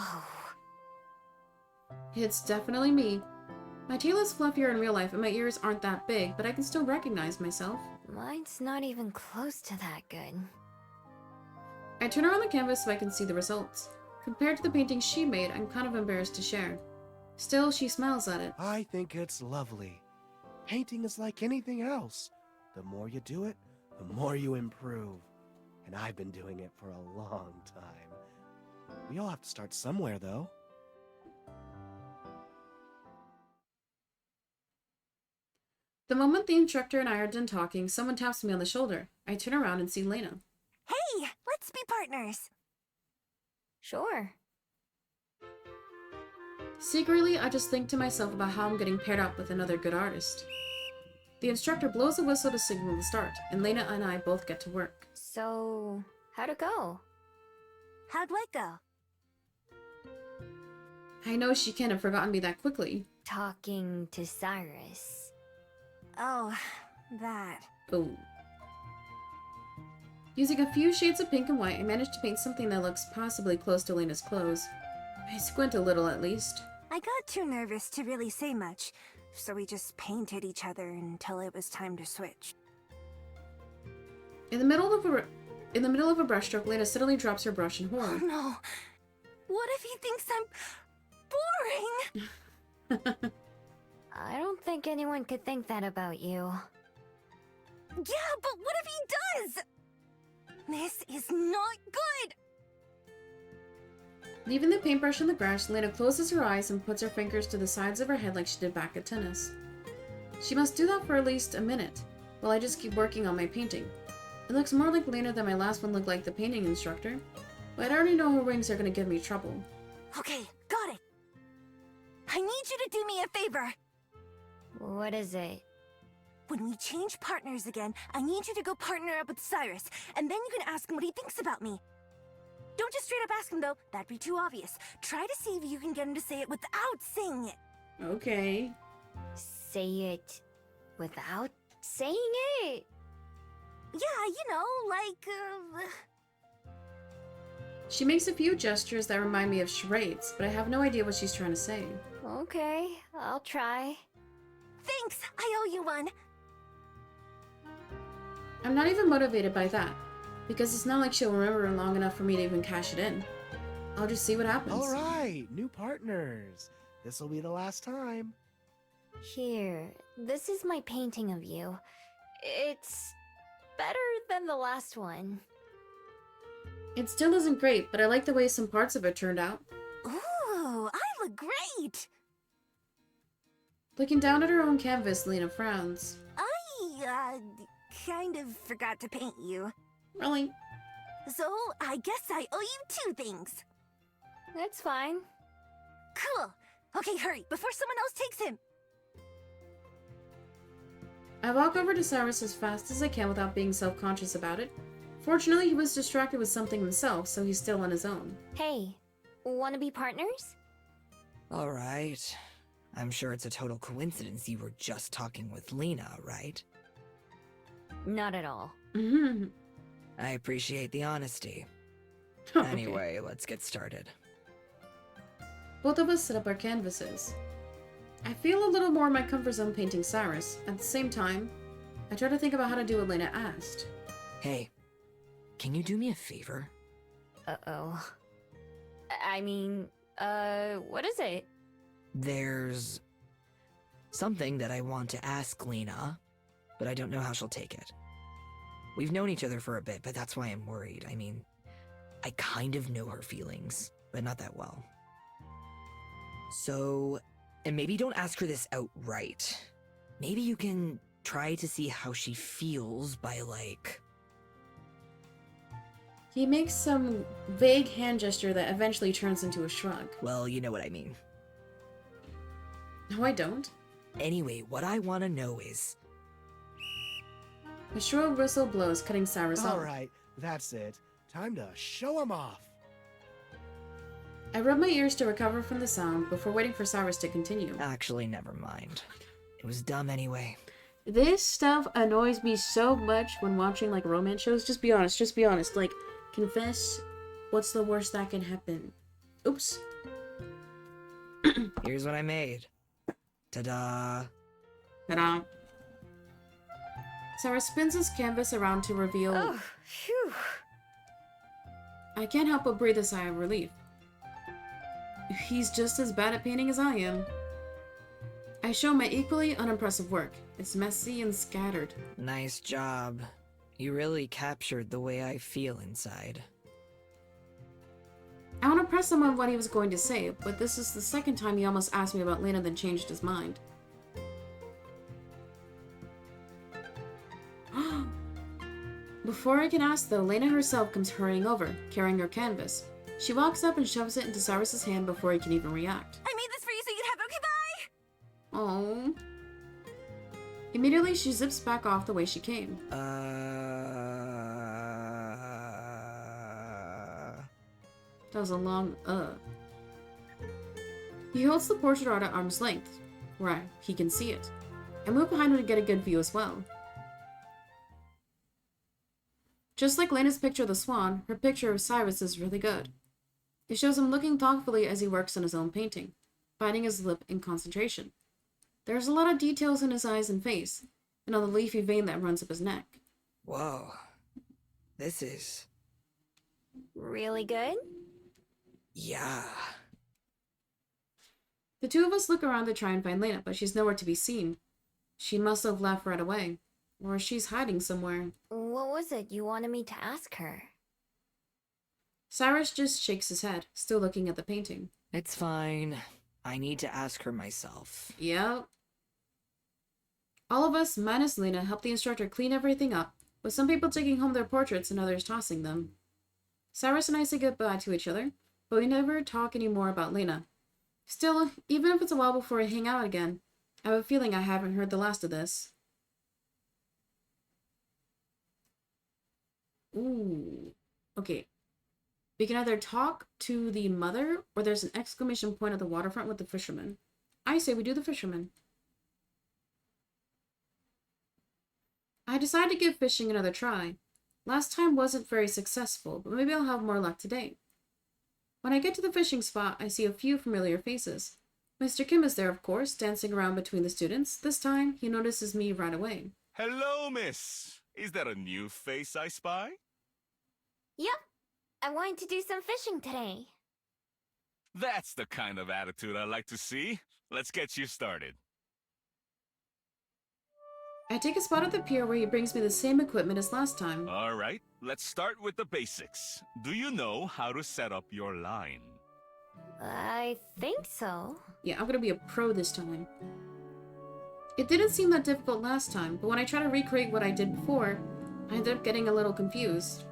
It's definitely me. My tail is fluffier in real life and my ears aren't that big, but I can still recognize myself. Mine's not even close to that good. I turn around the canvas so I can see the results. Compared to the painting she made, I'm kind of embarrassed to share. Still, she smiles at it. I think it's lovely. Painting is like anything else. The more you do it, the more you improve. And I've been doing it for a long time. We all have to start somewhere, though. The moment the instructor and I are done talking, someone taps me on the shoulder. I turn around and see Lena. Hey, let's be partners. Sure. Secretly, I just think to myself about how I'm getting paired up with another good artist. The instructor blows a whistle to signal the start, and Lena and I both get to work. So, how'd it go? How'd what go? I know she can't have forgotten me that quickly. Talking to Cyrus. Oh, that. Oh. Using a few shades of pink and white, I managed to paint something that looks possibly close to Lena's clothes. I squint a little at least. I got too nervous to really say much, so we just painted each other until it was time to switch. In the middle of a brushstroke, Lena suddenly drops her brush in horror. Oh no! What if he thinks I'm boring? I don't think anyone could think that about you. Yeah, but what if he does? This is not good! Leaving the paintbrush in the brush, Lena closes her eyes and puts her fingers to the sides of her head like she did back at tennis. She must do that for at least a minute, while I just keep working on my painting. It looks more like Lena than my last one looked like the painting instructor, but I already know her wings are gonna give me trouble. Okay, got it. I need you to do me a favor. What is it? When we change partners again, I need you to go partner up with Cyrus, and then you can ask him what he thinks about me. Don't just straight up ask him, though. That'd be too obvious. Try to see if you can get him to say it without saying it. Okay. Say it without saying it? Yeah, you know, like, She makes a few gestures that remind me of charades, but I have no idea what she's trying to say. Okay, I'll try. Thanks! I owe you one! I'm not even motivated by that, because it's not like she'll remember long enough for me to even cash it in. I'll just see what happens. Alright, new partners. This'll be the last time. Here, this is my painting of you. It's better than the last one. It still isn't great, but I like the way some parts of it turned out. Ooh, I look great! Looking down at her own canvas, Lena frowns. I, kind of forgot to paint you. Really? So, I guess I owe you 2 things. That's fine. Cool. Okay, hurry, before someone else takes him. I walk over to Cyrus as fast as I can without being self-conscious about it. Fortunately, he was distracted with something himself, so he's still on his own. Hey, wanna be partners? Alright. I'm sure it's a total coincidence you were just talking with Lena, right? Not at all. I appreciate the honesty. Okay. Anyway, let's get started. Both of us set up our canvases. I feel a little more in my comfort zone painting Cyrus. At the same time, I try to think about how to do what Lena asked. Hey, can you do me a favor? Uh-oh. I mean, what is it? There's something that I want to ask Lena, but I don't know how she'll take it. We've known each other for a bit, but that's why I'm worried. I mean, I kind of know her feelings, but not that well. So, and maybe don't ask her this outright. Maybe you can try to see how she feels by, like... He makes some vague hand gesture that eventually turns into a shrug. Well, you know what I mean. No, I don't. Anyway, what I want to know is... A shrill whistle blows, cutting Cyrus off. Alright, that's it. Time to show him off. I rubbed my ears to recover from the sound before waiting for Cyrus to continue. Actually, never mind. It was dumb anyway. This stuff annoys me so much when watching like romance shows. Just be honest, just be honest. Like, confess what's the worst that can happen. Oops. Here's what I made. Ta-da. Ta-da. Cyrus spins his canvas around to reveal... Oh, phew. I can't help but breathe a sigh of relief. He's just as bad at painting as I am. I show my equally unimpressive work. It's messy and scattered. Nice job. You really captured the way I feel inside. I want to press him on what he was going to say, but this is the second time he almost asked me about Lena then changed his mind. Before I can ask though, Lena herself comes hurrying over, carrying her canvas. She walks up and shoves it into Cyrus's hand before he can even react. I made this for you so you can have it. Okay, bye! Oh. Immediately, she zips back off the way she came. That was a long, He holds the portrait art at arm's length, where he can see it. I move behind him to get a good view as well. Just like Lena's picture of the swan, her picture of Cyrus is really good. It shows him looking thoughtfully as he works on his own painting, biting his lip in concentration. There's a lot of details in his eyes and face, and on the leafy vein that runs up his neck. Whoa. This is... Really good? Yeah. The two of us look around to try and find Lena, but she's nowhere to be seen. She must have left right away. Or she's hiding somewhere. What was it you wanted me to ask her? Cyrus just shakes his head, still looking at the painting. It's fine. I need to ask her myself. Yep. All of us, minus Lena, help the instructor clean everything up, with some people taking home their portraits and others tossing them. Cyrus and I say goodbye to each other, but we never talk anymore about Lena. Still, even if it's a while before we hang out again, I have a feeling I haven't heard the last of this. Ooh. Okay. We can either talk to the mother, or there's an exclamation point at the waterfront with the fisherman. I say we do the fisherman. I decided to give fishing another try. Last time wasn't very successful, but maybe I'll have more luck today. When I get to the fishing spot, I see a few familiar faces. Mr. Kim is there, of course, dancing around between the students. This time, he notices me right away. Hello, miss. Is that a new face I spy? Yep. I wanted to do some fishing today. That's the kind of attitude I like to see. Let's get you started. I take a spot at the pier where he brings me the same equipment as last time. All right, let's start with the basics. Do you know how to set up your line? I think so. Yeah, I'm gonna be a pro this time. It didn't seem that difficult last time, but when I try to recreate what I did before, I ended up getting a little confused.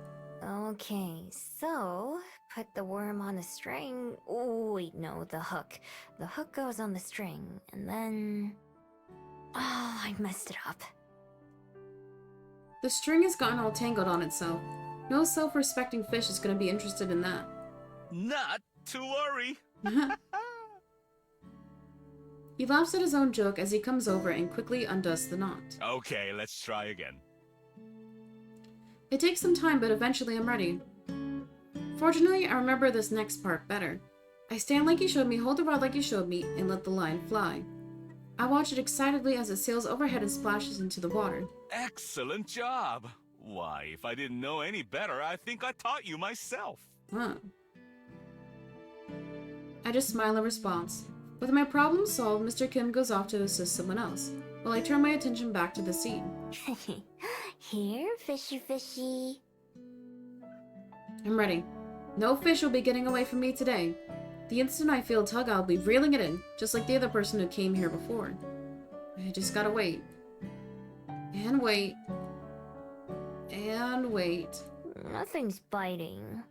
Okay, so put the worm on the string. Oh, wait, no, the hook. The hook goes on the string, and then... Oh, I messed it up. The string has gotten all tangled on itself. No self-respecting fish is going to be interested in that. Not to worry. He laughs at his own joke as he comes over and quickly undoes the knot. Okay, let's try again. It takes some time, but eventually I'm ready. Fortunately, I remember this next part better. I stand like he showed me, hold the rod like he showed me, and let the line fly. I watch it excitedly as it sails overhead and splashes into the water. Excellent job. Why, if I didn't know any better, I think I taught you myself. Huh. I just smile in response. With my problem solved, Mr. Kim goes off to assist someone else, while I turn my attention back to the scene. Here, fishy fishy. I'm ready. No fish will be getting away from me today. The instant I feel a tug, I'll be reeling it in, just like the other person who came here before. I just gotta wait. And wait. And wait. Nothing's biting.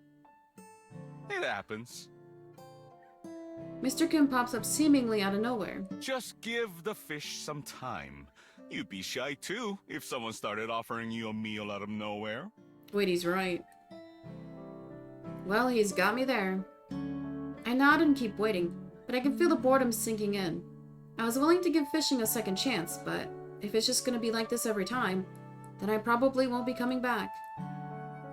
It happens. Mr. Kim pops up seemingly out of nowhere. Just give the fish some time. You'd be shy too if someone started offering you a meal out of nowhere. Wait, he's right. Well, he's got me there. I nod and keep waiting, but I can feel the boredom sinking in. I was willing to give fishing a second chance, but if it's just gonna be like this every time, then I probably won't be coming back.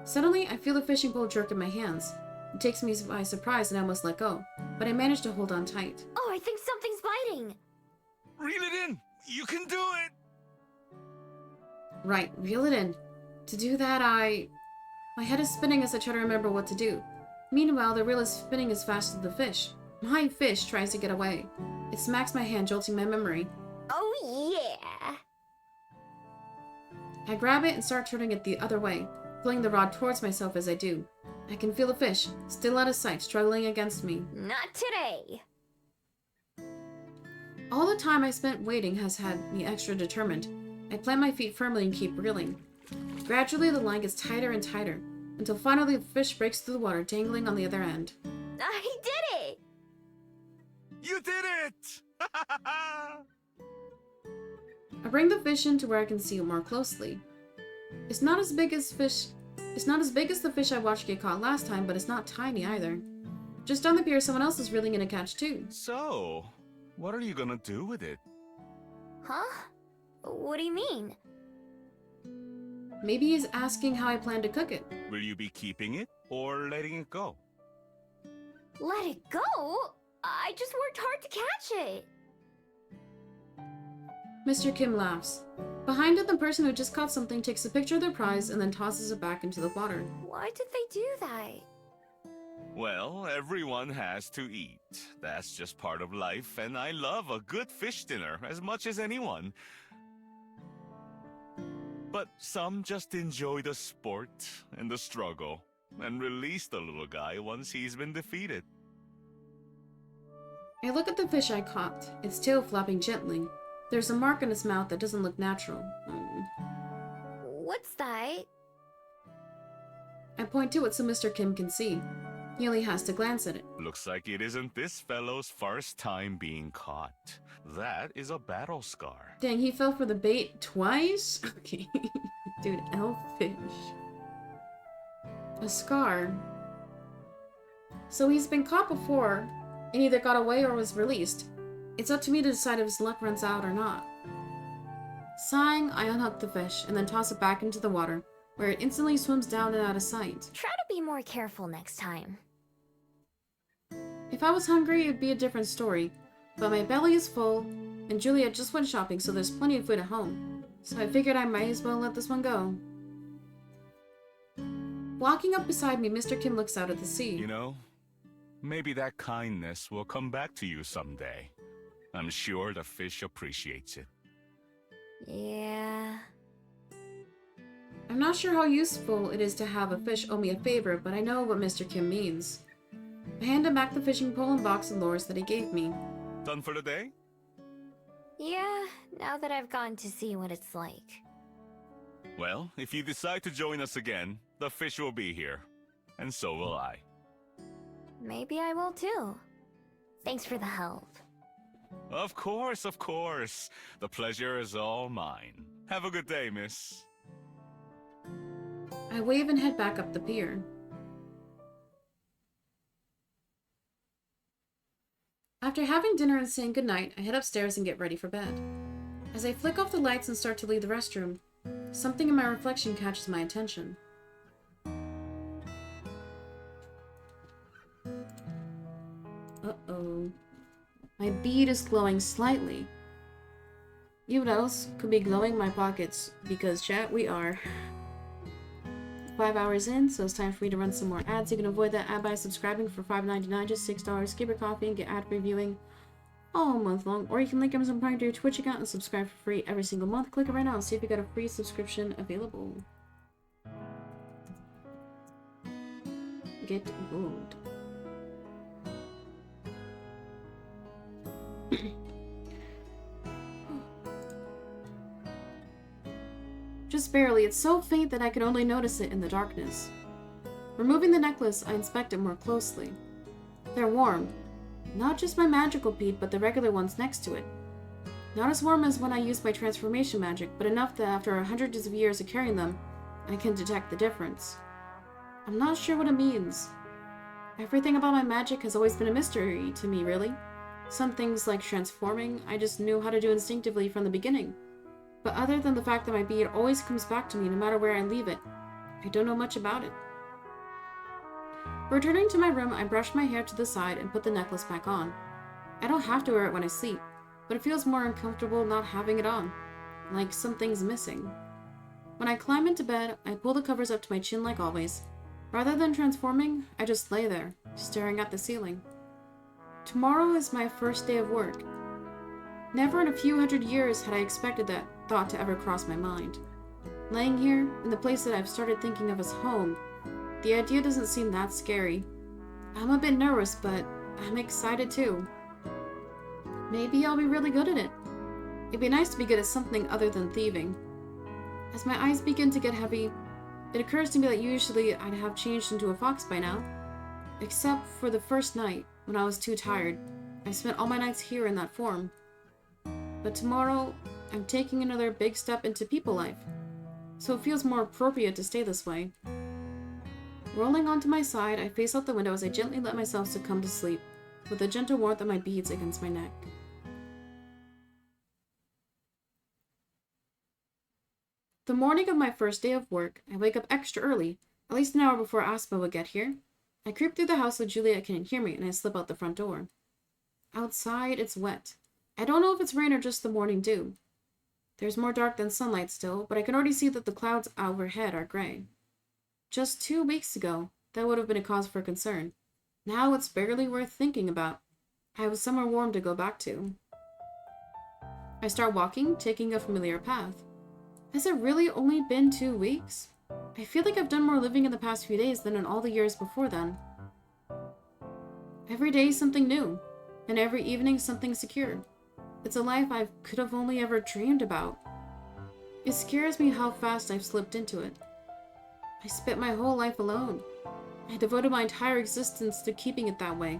Suddenly, I feel the fishing pole jerk in my hands. It takes me by surprise and I almost let go, but I manage to hold on tight. Oh, I think something's biting. Reel it in! You can do it! Right, reel it in. To do that, My head is spinning as I try to remember what to do. Meanwhile, the reel is spinning as fast as the fish. My fish tries to get away. It smacks my hand, jolting my memory. Oh, yeah. I grab it and start turning it the other way, pulling the rod towards myself as I do. I can feel the fish, still out of sight, struggling against me. Not today. All the time I spent waiting has had me extra determined. I plant my feet firmly and keep reeling. Gradually, the line gets tighter and tighter, until finally the fish breaks through the water, dangling on the other end. I did it! You did it! I bring the fish in to where I can see it more closely. It's not as big as the fish I watched get caught last time, but it's not tiny either. Just on the pier, someone else is reeling in a catch too. So, what are you gonna do with it? Huh? What do you mean? Maybe he's asking how I plan to cook it. Will you be keeping it or letting it go? Let it go? I just worked hard to catch it. Mr. Kim laughs. Behind him, the person who just caught something takes a picture of their prize and then tosses it back into the water. Why did they do that? Well, everyone has to eat. That's just part of life, and I love a good fish dinner as much as anyone. But some just enjoy the sport and the struggle, and release the little guy once he's been defeated. I look at the fish I caught, its tail flapping gently. There's a mark in its mouth that doesn't look natural. What's that? I point to it so Mr. Kim can see. He only has to glance at it. Looks like it isn't this fellow's first time being caught. That is a battle scar. Dang, he fell for the bait twice? Okay. Dude, elfish. A scar. So he's been caught before, and either got away or was released. It's up to me to decide if his luck runs out or not. Sighing, I unhook the fish, and then toss it back into the water, where it instantly swims down and out of sight. Try to be more careful next time. If I was hungry, it would be a different story. But my belly is full, and Juliet just went shopping, so there's plenty of food at home. So I figured I might as well let this one go. Walking up beside me, Mr. Kim looks out at the sea. You know, maybe that kindness will come back to you someday. I'm sure the fish appreciates it. Yeah. I'm not sure how useful it is to have a fish owe me a favor, but I know what Mr. Kim means. I hand him back the fishing pole and box and lures that he gave me. Done for the day? Yeah, now that I've gotten to see what it's like. Well, if you decide to join us again, the fish will be here. And so will I. Maybe I will too. Thanks for the help. Of course, of course. The pleasure is all mine. Have a good day, miss. I wave and head back up the pier. After having dinner and saying goodnight, I head upstairs and get ready for bed. As I flick off the lights and start to leave the restroom, something in my reflection catches my attention. Uh-oh. My bead is glowing slightly. You know what else could be glowing? My pockets. Because, chat, we are 5 hours in, so it's time for me to run some more ads. You can avoid that ad by subscribing for $5.99, just $6. Skip your coffee and get ad reviewing all month long. Or you can link Amazon Prime to your Twitch account and subscribe for free every single month. Click it right now and see if you got a free subscription available. Get gold. Just barely. It's so faint that I can only notice it in the darkness. Removing the necklace, I inspect it more closely. They're warm. Not just my magical bead, but the regular ones next to it. Not as warm as when I used my transformation magic, but enough that after hundreds of years of carrying them, I can detect the difference. I'm not sure what it means. Everything about my magic has always been a mystery to me, really. Some things, like transforming, I just knew how to do instinctively from the beginning. But other than the fact that my bead always comes back to me no matter where I leave it, I don't know much about it. Returning to my room, I brush my hair to the side and put the necklace back on. I don't have to wear it when I sleep, but it feels more uncomfortable not having it on, like something's missing. When I climb into bed, I pull the covers up to my chin like always. Rather than transforming, I just lay there, staring at the ceiling. Tomorrow is my first day of work. Never in a few hundred years had I expected that thought to ever cross my mind. Laying here, in the place that I've started thinking of as home, the idea doesn't seem that scary. I'm a bit nervous, but I'm excited too. Maybe I'll be really good at it. It'd be nice to be good at something other than thieving. As my eyes begin to get heavy, it occurs to me that usually I'd have changed into a fox by now. Except for the first night, when I was too tired. I spent all my nights here in that form. But tomorrow, I'm taking another big step into people life, so it feels more appropriate to stay this way. Rolling onto my side, I face out the window as I gently let myself succumb to sleep, with the gentle warmth of my beads against my neck. The morning of my first day of work, I wake up extra early, at least an hour before Aspa would get here. I creep through the house so Juliet can't hear me, and I slip out the front door. Outside, it's wet. I don't know if it's rain or just the morning dew. There's more dark than sunlight still, but I can already see that the clouds overhead are gray. Just 2 weeks ago, that would have been a cause for concern. Now it's barely worth thinking about. I have somewhere warm to go back to. I start walking, taking a familiar path. Has it really only been 2 weeks? I feel like I've done more living in the past few days than in all the years before then. Every day something new, and every evening something secure. It's a life I could have only ever dreamed about. It scares me how fast I've slipped into it. I spent my whole life alone. I devoted my entire existence to keeping it that way.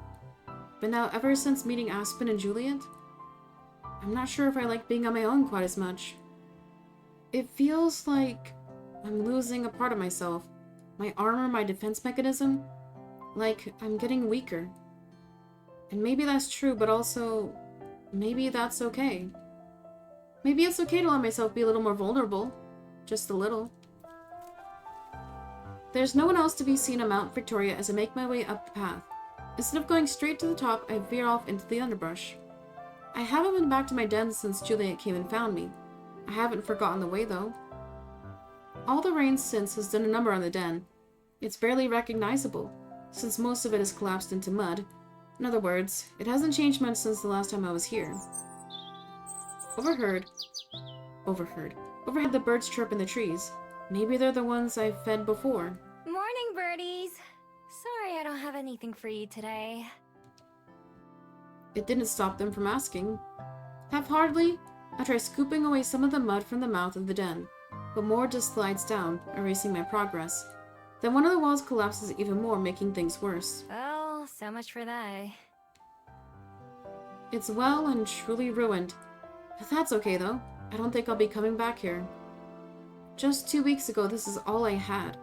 But now, ever since meeting Aspen and Juliet, I'm not sure if I like being on my own quite as much. It feels like I'm losing a part of myself. My armor, my defense mechanism. Like I'm getting weaker. And maybe that's true, but also, maybe that's okay. Maybe it's okay to let myself be a little more vulnerable. Just a little. There's no one else to be seen on Mount Victoria as I make my way up the path. Instead of going straight to the top, I veer off into the underbrush. I haven't been back to my den since Juliet came and found me. I haven't forgotten the way, though. All the rain since has done a number on the den. It's barely recognizable, since most of it has collapsed into mud. In other words, it hasn't changed much since the last time I was here. Overheard the birds chirp in the trees. Maybe they're the ones I've fed before. Morning, birdies. Sorry I don't have anything for you today. It didn't stop them from asking. Half-heartedly, I try scooping away some of the mud from the mouth of the den, but more just slides down, erasing my progress. Then one of the walls collapses even more, making things worse. Oh, so much for that. It's well and truly ruined. But that's okay, though. I don't think I'll be coming back here. Just 2 weeks ago, this is all I had.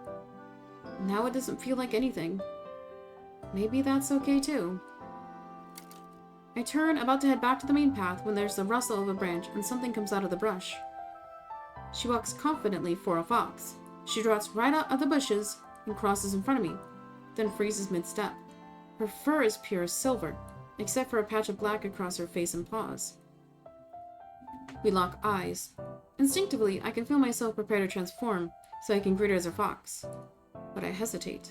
Now it doesn't feel like anything. Maybe that's okay, too. I turn, about to head back to the main path, when there's the rustle of a branch and something comes out of the brush. She walks confidently for a fox. She trots right out of the bushes and crosses in front of me, then freezes mid-step. Her fur is pure silver, except for a patch of black across her face and paws. We lock eyes. Instinctively, I can feel myself prepare to transform, so I can greet her as a fox. But I hesitate.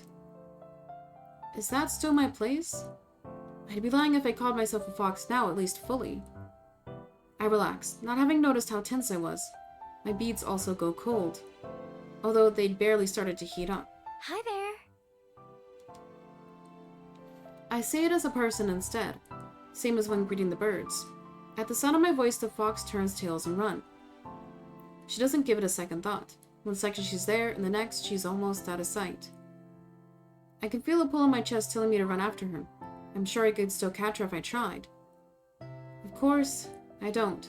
Is that still my place? I'd be lying if I called myself a fox now, at least fully. I relax, not having noticed how tense I was. My beads also go cold, although they'd barely started to heat up. Hi there. I say it as a person instead, same as when greeting the birds. At the sound of my voice, the fox turns tails and runs. She doesn't give it a second thought. One second she's there, and the next she's almost out of sight. I can feel a pull in my chest telling me to run after her. I'm sure I could still catch her if I tried. Of course, I don't.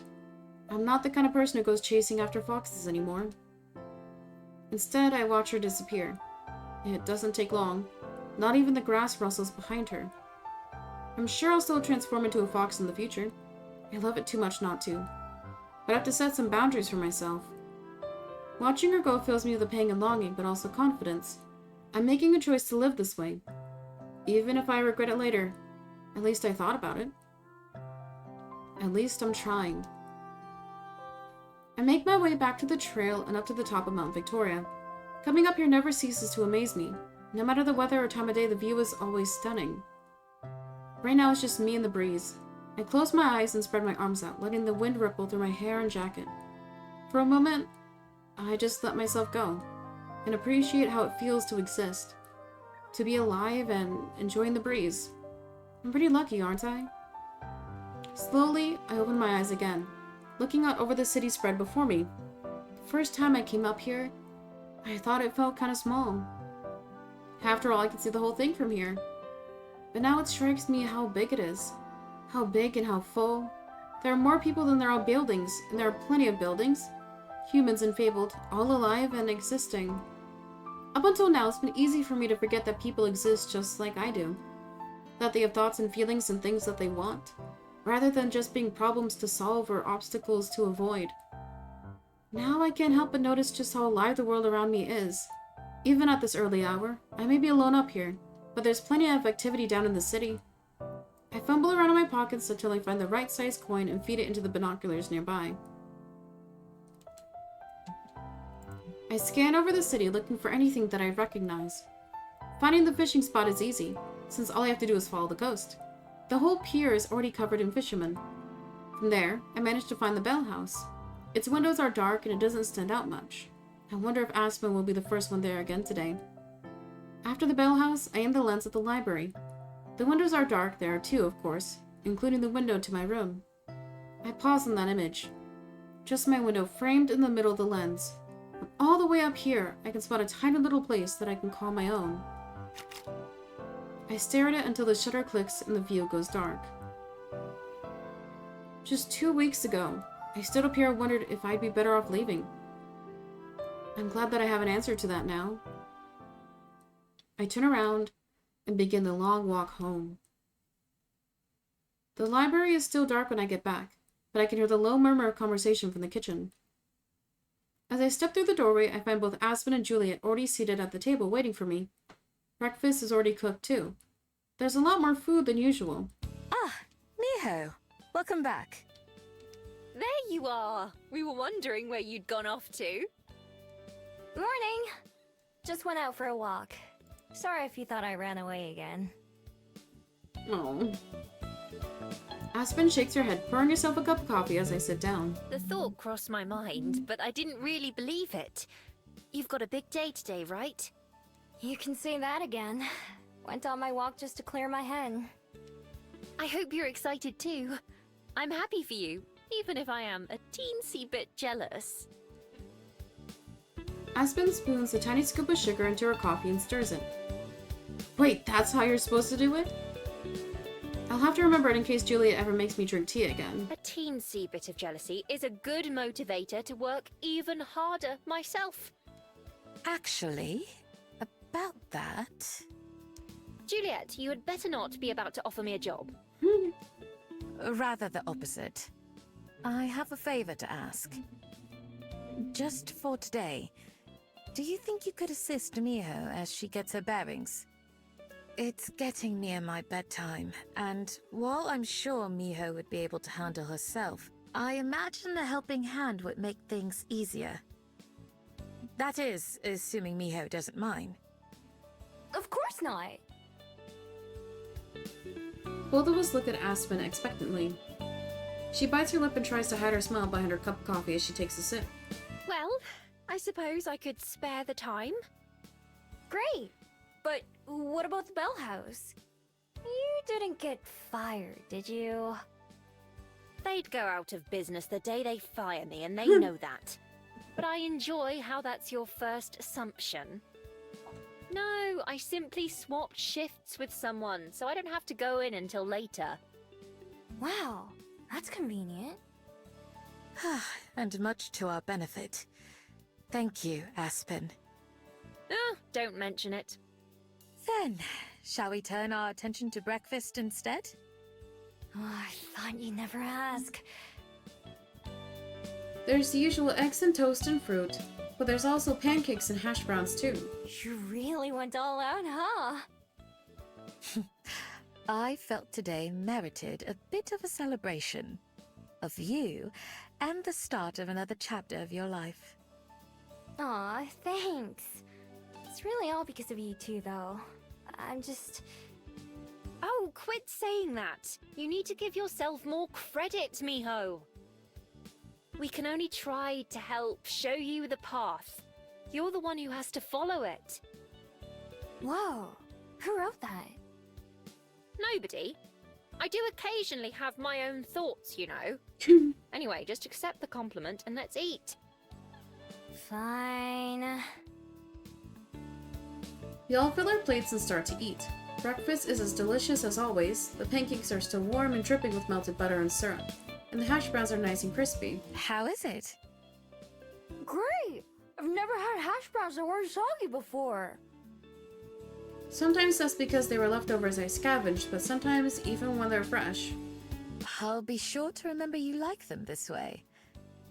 I'm not the kind of person who goes chasing after foxes anymore. Instead, I watch her disappear. It doesn't take long. Not even the grass rustles behind her. I'm sure I'll still transform into a fox in the future. I love it too much not to. But I have to set some boundaries for myself. Watching her go fills me with a pang and longing, but also confidence. I'm making a choice to live this way. Even if I regret it later, at least I thought about it. At least I'm trying. I make my way back to the trail and up to the top of Mount Victoria. Coming up here never ceases to amaze me. No matter the weather or time of day, the view is always stunning. Right now it's just me and the breeze. I close my eyes and spread my arms out, letting the wind ripple through my hair and jacket. For a moment, I just let myself go and appreciate how it feels to exist. To be alive and enjoying the breeze. I'm pretty lucky, aren't I? Slowly, I open my eyes again, looking out over the city spread before me. The first time I came up here, I thought it felt kind of small. After all, I can see the whole thing from here. But now it strikes me how big it is. How big and how full. There are more people than there are buildings, and there are plenty of buildings. Humans and fabled, all alive and existing. Up until now, it's been easy for me to forget that people exist just like I do. That they have thoughts and feelings and things that they want, rather than just being problems to solve or obstacles to avoid. Now I can't help but notice just how alive the world around me is. Even at this early hour, I may be alone up here, but there's plenty of activity down in the city. I fumble around in my pockets until I find the right size coin and feed it into the binoculars nearby. I scan over the city looking for anything that I recognize. Finding the fishing spot is easy, since all I have to do is follow the coast. The whole pier is already covered in fishermen. From there, I managed to find the bell house. Its windows are dark and it doesn't stand out much. I wonder if Aspen will be the first one there again today. After the bell house, I aim the lens at the library. The windows are dark there too, of course, including the window to my room. I pause on that image. Just my window framed in the middle of the lens. From all the way up here, I can spot a tiny little place that I can call my own. I stare at it until the shutter clicks and the view goes dark. Just 2 weeks ago, I stood up here and wondered if I'd be better off leaving. I'm glad that I have an answer to that now. I turn around and begin the long walk home. The library is still dark when I get back, but I can hear the low murmur of conversation from the kitchen. As I step through the doorway, I find both Aspen and Juliet already seated at the table waiting for me. Breakfast is already cooked too. There's a lot more food than usual. Ah, Miho. Welcome back. There you are. We were wondering where you'd gone off to. Morning. Just went out for a walk. Sorry if you thought I ran away again. Oh. Aspen shakes her head, pouring herself a cup of coffee as I sit down. The thought crossed my mind, but I didn't really believe it. You've got a big day today, right? You can say that again. Went on my walk just to clear my head. I hope you're excited too. I'm happy for you, even if I am a teensy bit jealous. Aspen spoons a tiny scoop of sugar into her coffee and stirs it. Wait, that's how you're supposed to do it? I'll have to remember it in case Juliet ever makes me drink tea again. A teensy bit of jealousy is a good motivator to work even harder myself. Actually, about that... Juliet, you had better not be about to offer me a job. Rather the opposite. I have a favor to ask. Just for today, do you think you could assist Miho as she gets her bearings? It's getting near my bedtime, and while I'm sure Miho would be able to handle herself, I imagine a helping hand would make things easier. That is, assuming Miho doesn't mind. Of course not. Both of us look at Aspen expectantly. She bites her lip and tries to hide her smile behind her cup of coffee as she takes a sip. Well, I suppose I could spare the time. Great! But what about the Bell House? You didn't get fired, did you? They'd go out of business the day they fire me, and they know that. But I enjoy how that's your first assumption. No, I simply swapped shifts with someone, so I don't have to go in until later. Wow, that's convenient. And much to our benefit. Thank you, Aspen. Oh, don't mention it. Then, shall we turn our attention to breakfast instead? Oh, I thought you'd never ask. There's the usual eggs and toast and fruit, but there's also pancakes and hash browns too. You really went all out, huh? I felt today merited a bit of a celebration. Of you, and the start of another chapter of your life. Aw, thanks. It's really all because of you two, though. I'm just... Oh, quit saying that. You need to give yourself more credit, Miho. We can only try to help show you the path. You're the one who has to follow it. Whoa, who wrote that? Nobody. I do occasionally have my own thoughts, you know. Anyway, just accept the compliment and let's eat. Fine. We all fill our plates and start to eat. Breakfast is as delicious as always. The pancakes are still warm and dripping with melted butter and syrup. And the hash browns are nice and crispy. How is it? Great! I've never had hash browns that weren't soggy before. Sometimes that's because they were leftovers I scavenged, but sometimes even when they're fresh. I'll be sure to remember you like them this way.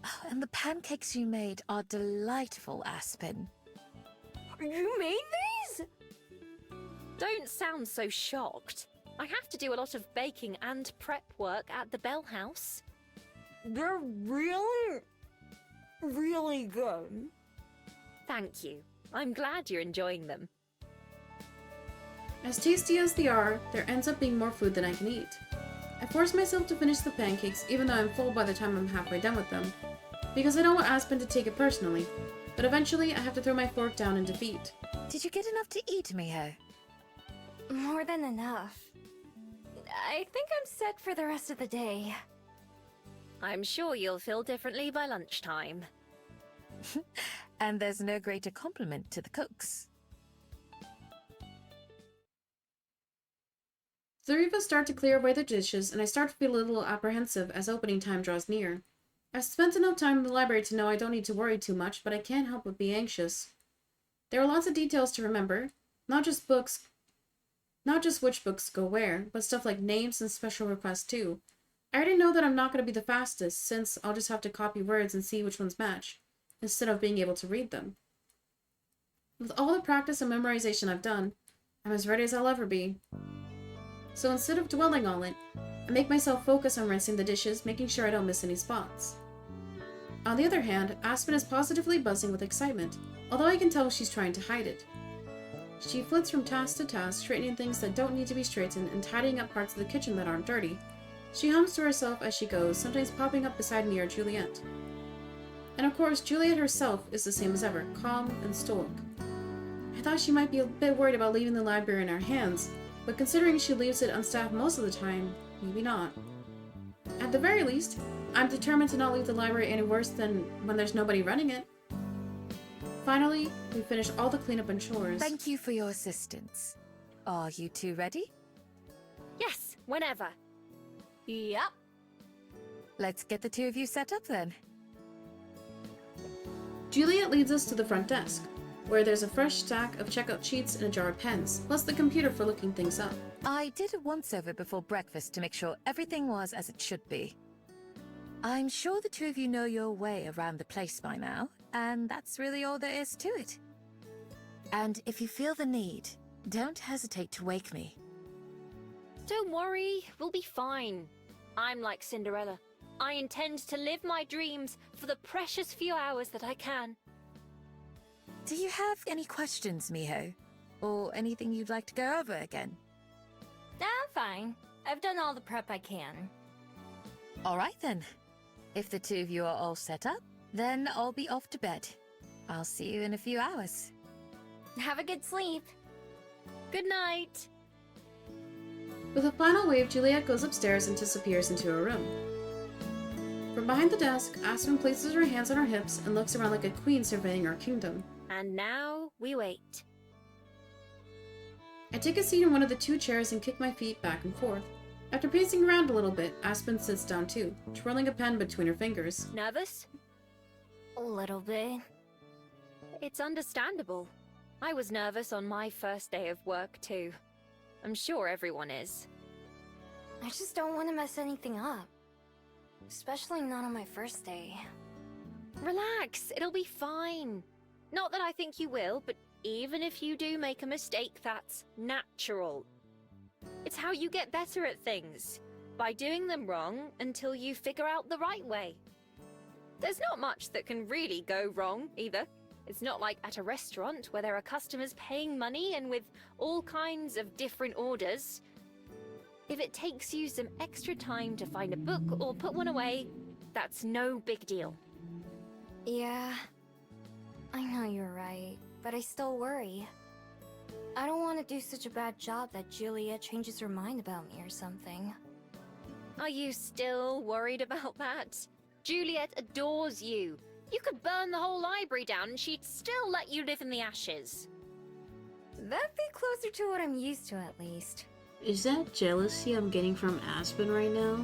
Oh, and the pancakes you made are delightful, Aspen. You made these? Don't sound so shocked. I have to do a lot of baking and prep work at the Bell House. They're really, really good. Thank you. I'm glad you're enjoying them. As tasty as they are, there ends up being more food than I can eat. I force myself to finish the pancakes even though I'm full by the time I'm halfway done with them, because I don't want Aspen to take it personally, but eventually I have to throw my fork down in defeat. Did you get enough to eat, Miho? More than enough. I think I'm set for the rest of the day. I'm sure you'll feel differently by lunchtime. And there's no greater compliment to the cooks. The three of us start to clear away the dishes, and I start to feel a little apprehensive as opening time draws near. I've spent enough time in the library to know I don't need to worry too much, but I can't help but be anxious. There are lots of details to remember, not just which books go where, but stuff like names and special requests too. I already know that I'm not going to be the fastest, since I'll just have to copy words and see which ones match, instead of being able to read them. With all the practice and memorization I've done, I'm as ready as I'll ever be. So instead of dwelling on it, I make myself focus on rinsing the dishes, making sure I don't miss any spots. On the other hand, Aspen is positively buzzing with excitement, although I can tell she's trying to hide it. She flits from task to task, straightening things that don't need to be straightened and tidying up parts of the kitchen that aren't dirty. She hums to herself as she goes, sometimes popping up beside me or Juliet. And of course, Juliet herself is the same as ever, calm and stoic. I thought she might be a bit worried about leaving the library in our hands, but considering she leaves it unstaffed most of the time, maybe not. At the very least, I'm determined to not leave the library any worse than when there's nobody running it. Finally, we finish all the cleanup and chores. Thank you for your assistance. Are you two ready? Yes, whenever. Yep. Let's get the two of you set up then. Juliet leads us to the front desk, where there's a fresh stack of checkout sheets and a jar of pens, plus the computer for looking things up. I did a once-over before breakfast to make sure everything was as it should be. I'm sure the two of you know your way around the place by now, and that's really all there is to it. And if you feel the need, don't hesitate to wake me. Don't worry, we'll be fine. I'm like Cinderella. I intend to live my dreams for the precious few hours that I can. Do you have any questions, Miho? Or anything you'd like to go over again? I'm fine. I've done all the prep I can. All right then. If the two of you are all set up, then I'll be off to bed. I'll see you in a few hours. Have a good sleep. Good night. With a final wave, Juliet goes upstairs and disappears into her room. From behind the desk, Aspen places her hands on her hips and looks around like a queen surveying her kingdom. And now we wait. I take a seat in one of the two chairs and kick my feet back and forth. After pacing around a little bit, Aspen sits down too, twirling a pen between her fingers. Nervous? A little bit. It's understandable. I was nervous on my first day of work, too. I'm sure everyone is. I just don't want to mess anything up. Especially not on my first day. Relax, it'll be fine. Not that I think you will, but even if you do make a mistake, that's natural. It's how you get better at things, by doing them wrong until you figure out the right way. There's not much that can really go wrong, either. It's not like at a restaurant where there are customers paying money and with all kinds of different orders. If it takes you some extra time to find a book or put one away, that's no big deal. Yeah, I know you're right, but I still worry. I don't want to do such a bad job that Juliet changes her mind about me or something. Are you still worried about that? Juliet adores you. You could burn the whole library down and she'd still let you live in the ashes. That'd be closer to what I'm used to, at least. Is that jealousy I'm getting from Aspen right now?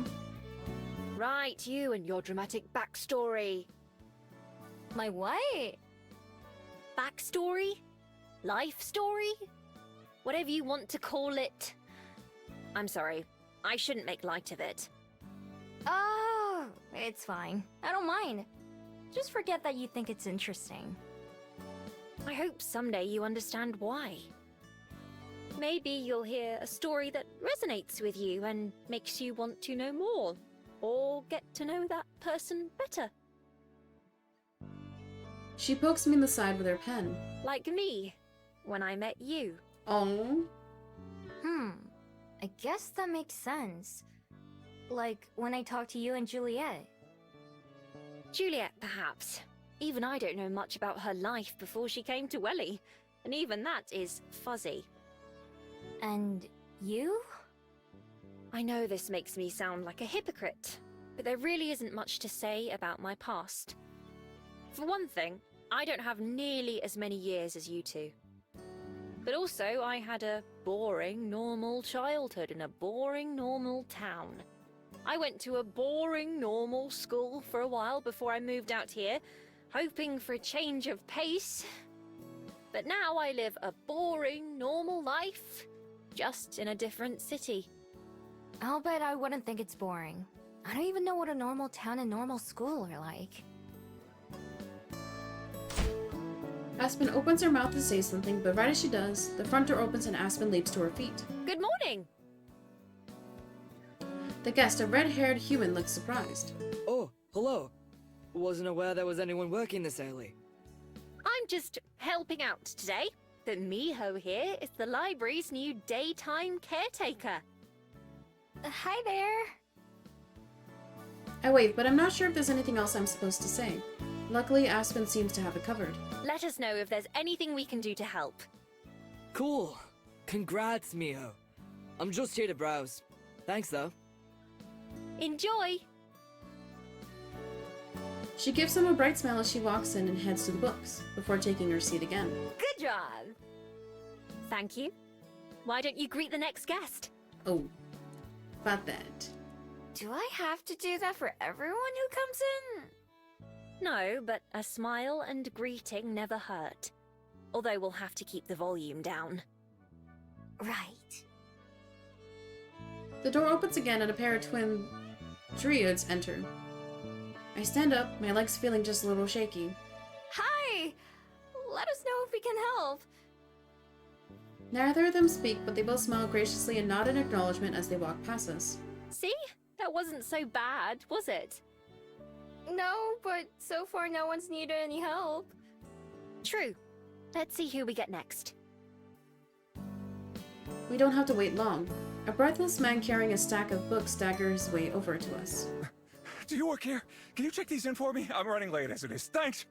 Right, you and your dramatic backstory. My what? Backstory? Life story? Whatever you want to call it. I'm sorry, I shouldn't make light of it. Oh, it's fine. I don't mind. Just forget that you think it's interesting. I hope someday you understand why. Maybe you'll hear a story that resonates with you and makes you want to know more, or get to know that person better. She pokes me in the side with her pen. Like me, when I met you. Oh. I guess that makes sense. Like when I talked to you and Juliet. Juliet, perhaps. Even I don't know much about her life before she came to Welly, and even that is fuzzy. And you? I know this makes me sound like a hypocrite, but there really isn't much to say about my past. For one thing, I don't have nearly as many years as you two. But also, I had a boring, normal childhood in a boring, normal town. I went to a boring, normal school for a while before I moved out here, hoping for a change of pace. But now I live a boring, normal life, just in a different city. I'll bet I wouldn't think it's boring. I don't even know what a normal town and normal school are like. Aspen opens her mouth to say something, but right as she does, the front door opens and Aspen leaps to her feet. Good morning! The guest, a red-haired human, looks surprised. Oh, hello. Wasn't aware there was anyone working this early. I'm just helping out today. But Miho here is the library's new daytime caretaker. Hi there. I wave, but I'm not sure if there's anything else I'm supposed to say. Luckily, Aspen seems to have it covered. Let us know if there's anything we can do to help. Cool. Congrats, Miho. I'm just here to browse. Thanks, though. Enjoy! She gives him a bright smile as she walks in and heads to the books, before taking her seat again. Good job! Thank you. Why don't you greet the next guest? Oh, about that. Do I have to do that for everyone who comes in? No, but a smile and greeting never hurt. Although we'll have to keep the volume down. Right. The door opens again and a pair of twin dryads enter. I stand up, my legs feeling just a little shaky. Hi! Let us know if we can help. Neither of them speak, but they both smile graciously and nod in acknowledgement as they walk past us. See? That wasn't so bad, was it? No, but so far no one's needed any help. True. Let's see who we get next. We don't have to wait long. A breathless man carrying a stack of books staggers his way over to us. Do you work here? Can you check these in for me? I'm running late as it is. Thanks!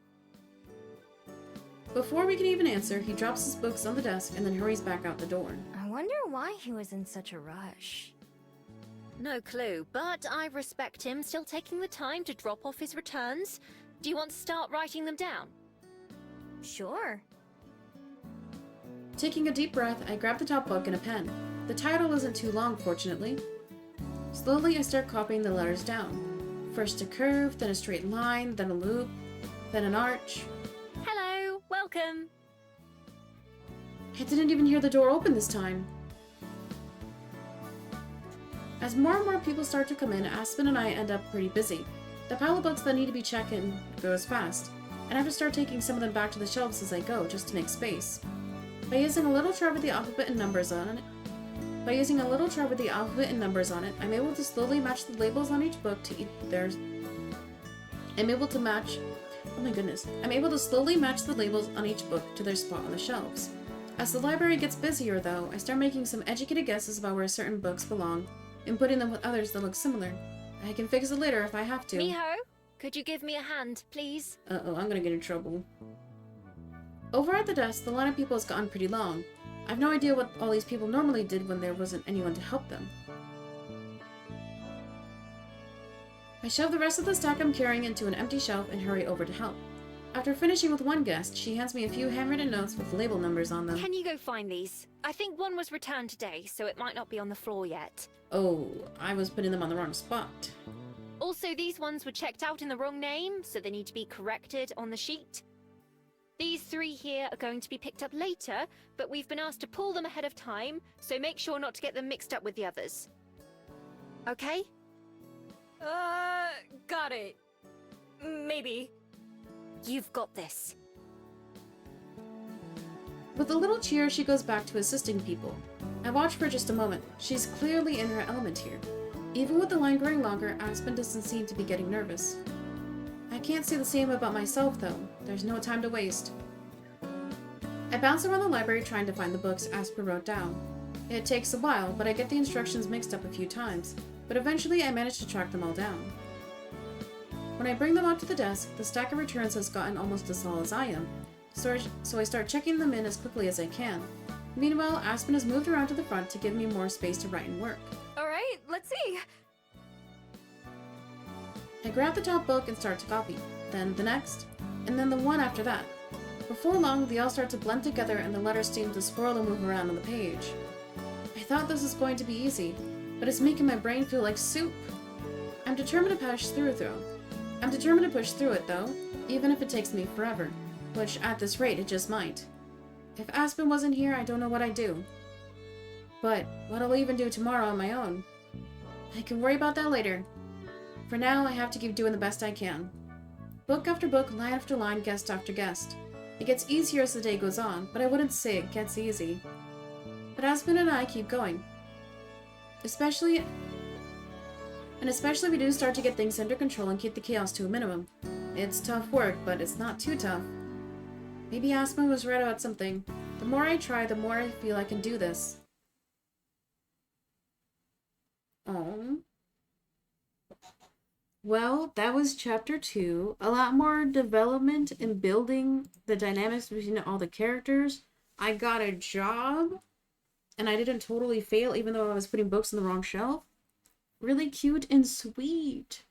Before we can even answer, he drops his books on the desk and then hurries back out the door. I wonder why he was in such a rush. No clue, but I respect him still taking the time to drop off his returns. Do you want to start writing them down? Sure. Taking a deep breath, I grab the top book and a pen. The title isn't too long, fortunately. Slowly, I start copying the letters down. First a curve, then a straight line, then a loop, then an arch. Hello, welcome. I didn't even hear the door open this time. As more and more people start to come in, Aspen and I end up pretty busy. The pile of books that need to be checked in grows fast, and I have to start taking some of them back to the shelves as I go, just to make space. By using a little chart with the alphabet and numbers on it, I'm able to slowly match the labels on each book to theirs. I'm able to slowly match the labels on each book to their spot on the shelves. As the library gets busier, though, I start making some educated guesses about where certain books belong and putting them with others that look similar. I can fix it later if I have to. Miho, could you give me a hand, please? Uh-oh, I'm gonna get in trouble. Over at the desk, the line of people has gotten pretty long. I've no idea what all these people normally did when there wasn't anyone to help them. I shove the rest of the stack I'm carrying into an empty shelf and hurry over to help. After finishing with one guest, she hands me a few handwritten notes with label numbers on them. Can you go find these? I think one was returned today, so it might not be on the floor yet. Oh, I was putting them on the wrong spot. Also, these ones were checked out in the wrong name, so they need to be corrected on the sheet. These 3 here are going to be picked up later, but we've been asked to pull them ahead of time, so make sure not to get them mixed up with the others. Okay? Got it. Maybe. You've got this. With a little cheer, she goes back to assisting people. I watch for just a moment. She's clearly in her element here. Even with the line growing longer, Aspen doesn't seem to be getting nervous. I can't say the same about myself, though. There's no time to waste. I bounce around the library trying to find the books Aspen wrote down. It takes a while, but I get the instructions mixed up a few times. But eventually, I manage to track them all down. When I bring them up to the desk, the stack of returns has gotten almost as tall as I am, so I start checking them in as quickly as I can. Meanwhile, Aspen has moved around to the front to give me more space to write and work. Alright, let's see. I grab the top book and start to copy, then the next, and then the one after that. Before long, they all start to blend together and the letters seem to swirl and move around on the page. I thought this was going to be easy, but it's making my brain feel like soup. I'm determined to push through it, though, even if it takes me forever, which at this rate it just might. If Aspen wasn't here, I don't know what I'd do. But what I'll even do tomorrow on my own. I can worry about that later. For now, I have to keep doing the best I can. Book after book, line after line, guest after guest. It gets easier as the day goes on, but I wouldn't say it gets easy. But Aspen and I keep going. Especially we do start to get things under control and keep the chaos to a minimum. It's tough work, but it's not too tough. Maybe Aspen was right about something. The more I try, the more I feel I can do this. Oh. Well, that was chapter 2. A lot more development and building the dynamics between all the characters. I got a job, and I didn't totally fail even though I was putting books on the wrong shelf. Really cute and sweet.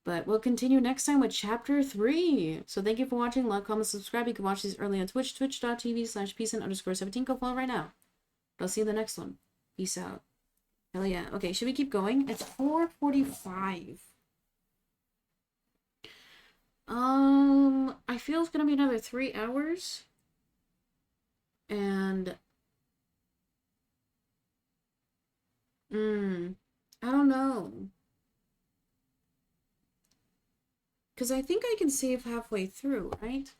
But we'll continue next time with chapter 3. So thank you for watching. Like, comment, subscribe. You can watch these early on Twitch, twitch.tv/peacein_17. Go follow right now. I'll see you in the next one. Peace out. Hell yeah. Okay, should we keep going? It's 4:45. I feel it's gonna be another 3 hours. And I don't know. Because I think I can save halfway through, right?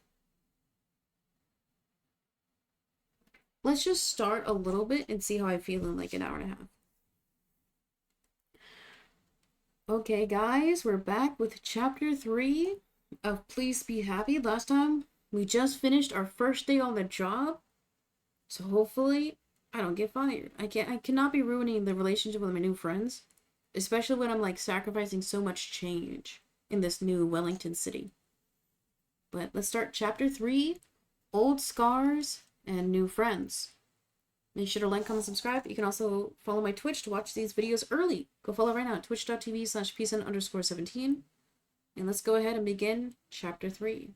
Let's just start a little bit and see how I feel in like an hour and a half. Okay, guys, we're back with chapter 3 of Please Be Happy. Last time, we just finished our first day on the job. So hopefully, I don't get fired. I cannot be ruining the relationship with my new friends. Especially when I'm like sacrificing so much change in this new Wellington city. But let's start chapter 3, Old Scars and New Friends. Make sure to like, comment, subscribe. You can also follow my Twitch to watch these videos early. Go follow right now at twitch.tv/peacein_17. And let's go ahead and begin chapter 3.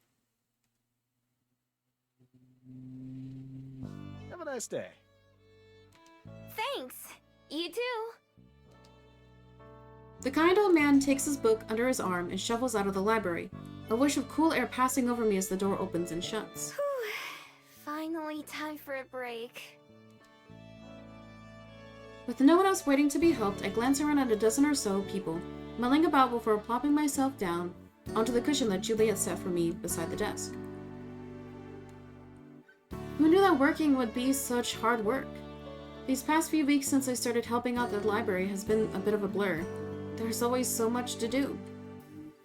Have a nice day. Thanks. You too. The kind old man takes his book under his arm and shuffles out of the library, a wish of cool air passing over me as the door opens and shuts. Finally, time for a break. With no one else waiting to be helped, I glance around at a dozen or so people, mulling about before plopping myself down onto the cushion that Juliet set for me beside the desk. Who knew that working would be such hard work? These past few weeks since I started helping out at the library has been a bit of a blur. There's always so much to do.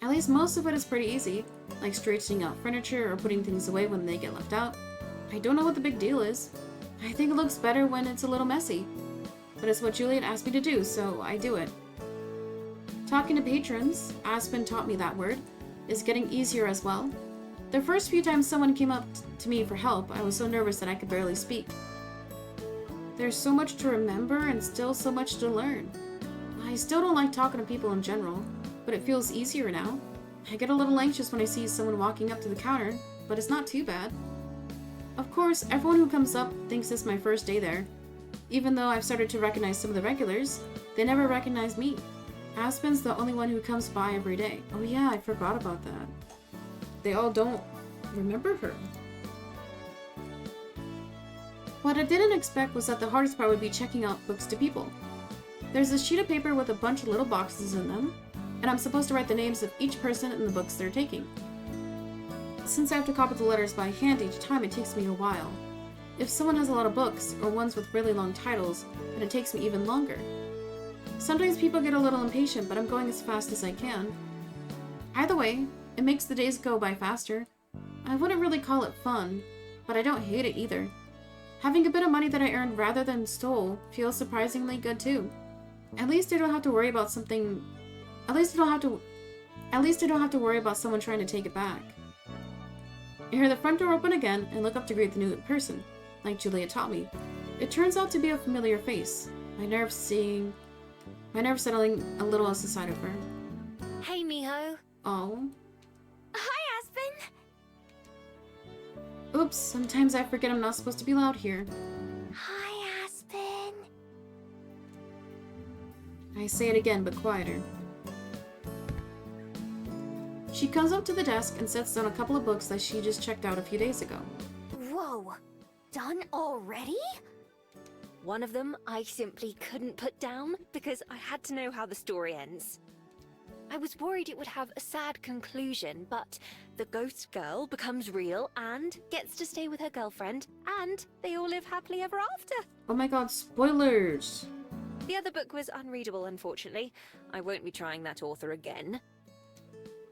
At least most of it is pretty easy, like straightening out furniture or putting things away when they get left out. I don't know what the big deal is. I think it looks better when it's a little messy. But it's what Juliet asked me to do, so I do it. Talking to patrons, Aspen taught me that word, is getting easier as well. The first few times someone came up to me for help, I was so nervous that I could barely speak. There's so much to remember and still so much to learn. I still don't like talking to people in general, but it feels easier now. I get a little anxious when I see someone walking up to the counter, but it's not too bad. Of course, everyone who comes up thinks it's my first day there. Even though I've started to recognize some of the regulars, they never recognize me. Aspen's the only one who comes by every day. Oh yeah, I forgot about that. They all don't remember her. What I didn't expect was that the hardest part would be checking out books to people. There's a sheet of paper with a bunch of little boxes in them, and I'm supposed to write the names of each person in the books they're taking. Since I have to copy the letters by hand each time, it takes me a while. If someone has a lot of books, or ones with really long titles, then it takes me even longer. Sometimes people get a little impatient, but I'm going as fast as I can. Either way, it makes the days go by faster. I wouldn't really call it fun, but I don't hate it either. Having a bit of money that I earned rather than stole feels surprisingly good too. At least I don't have to worry about something. At least I don't have to worry about someone trying to take it back. I hear the front door open again and look up to greet the new person, like Julia taught me. It turns out to be a familiar face. My nerves settling a little as the sight of her. Hey, Miho. Oh. Hi, Aspen! Oops, sometimes I forget I'm not supposed to be loud here. Hi, Aspen. I say it again, but quieter. She comes up to the desk and sets down a couple of books that she just checked out a few days ago. Whoa! Done already? One of them I simply couldn't put down because I had to know how the story ends. I was worried it would have a sad conclusion, but the ghost girl becomes real and gets to stay with her girlfriend, and they all live happily ever after. Oh my god, spoilers! The other book was unreadable, unfortunately. I won't be trying that author again.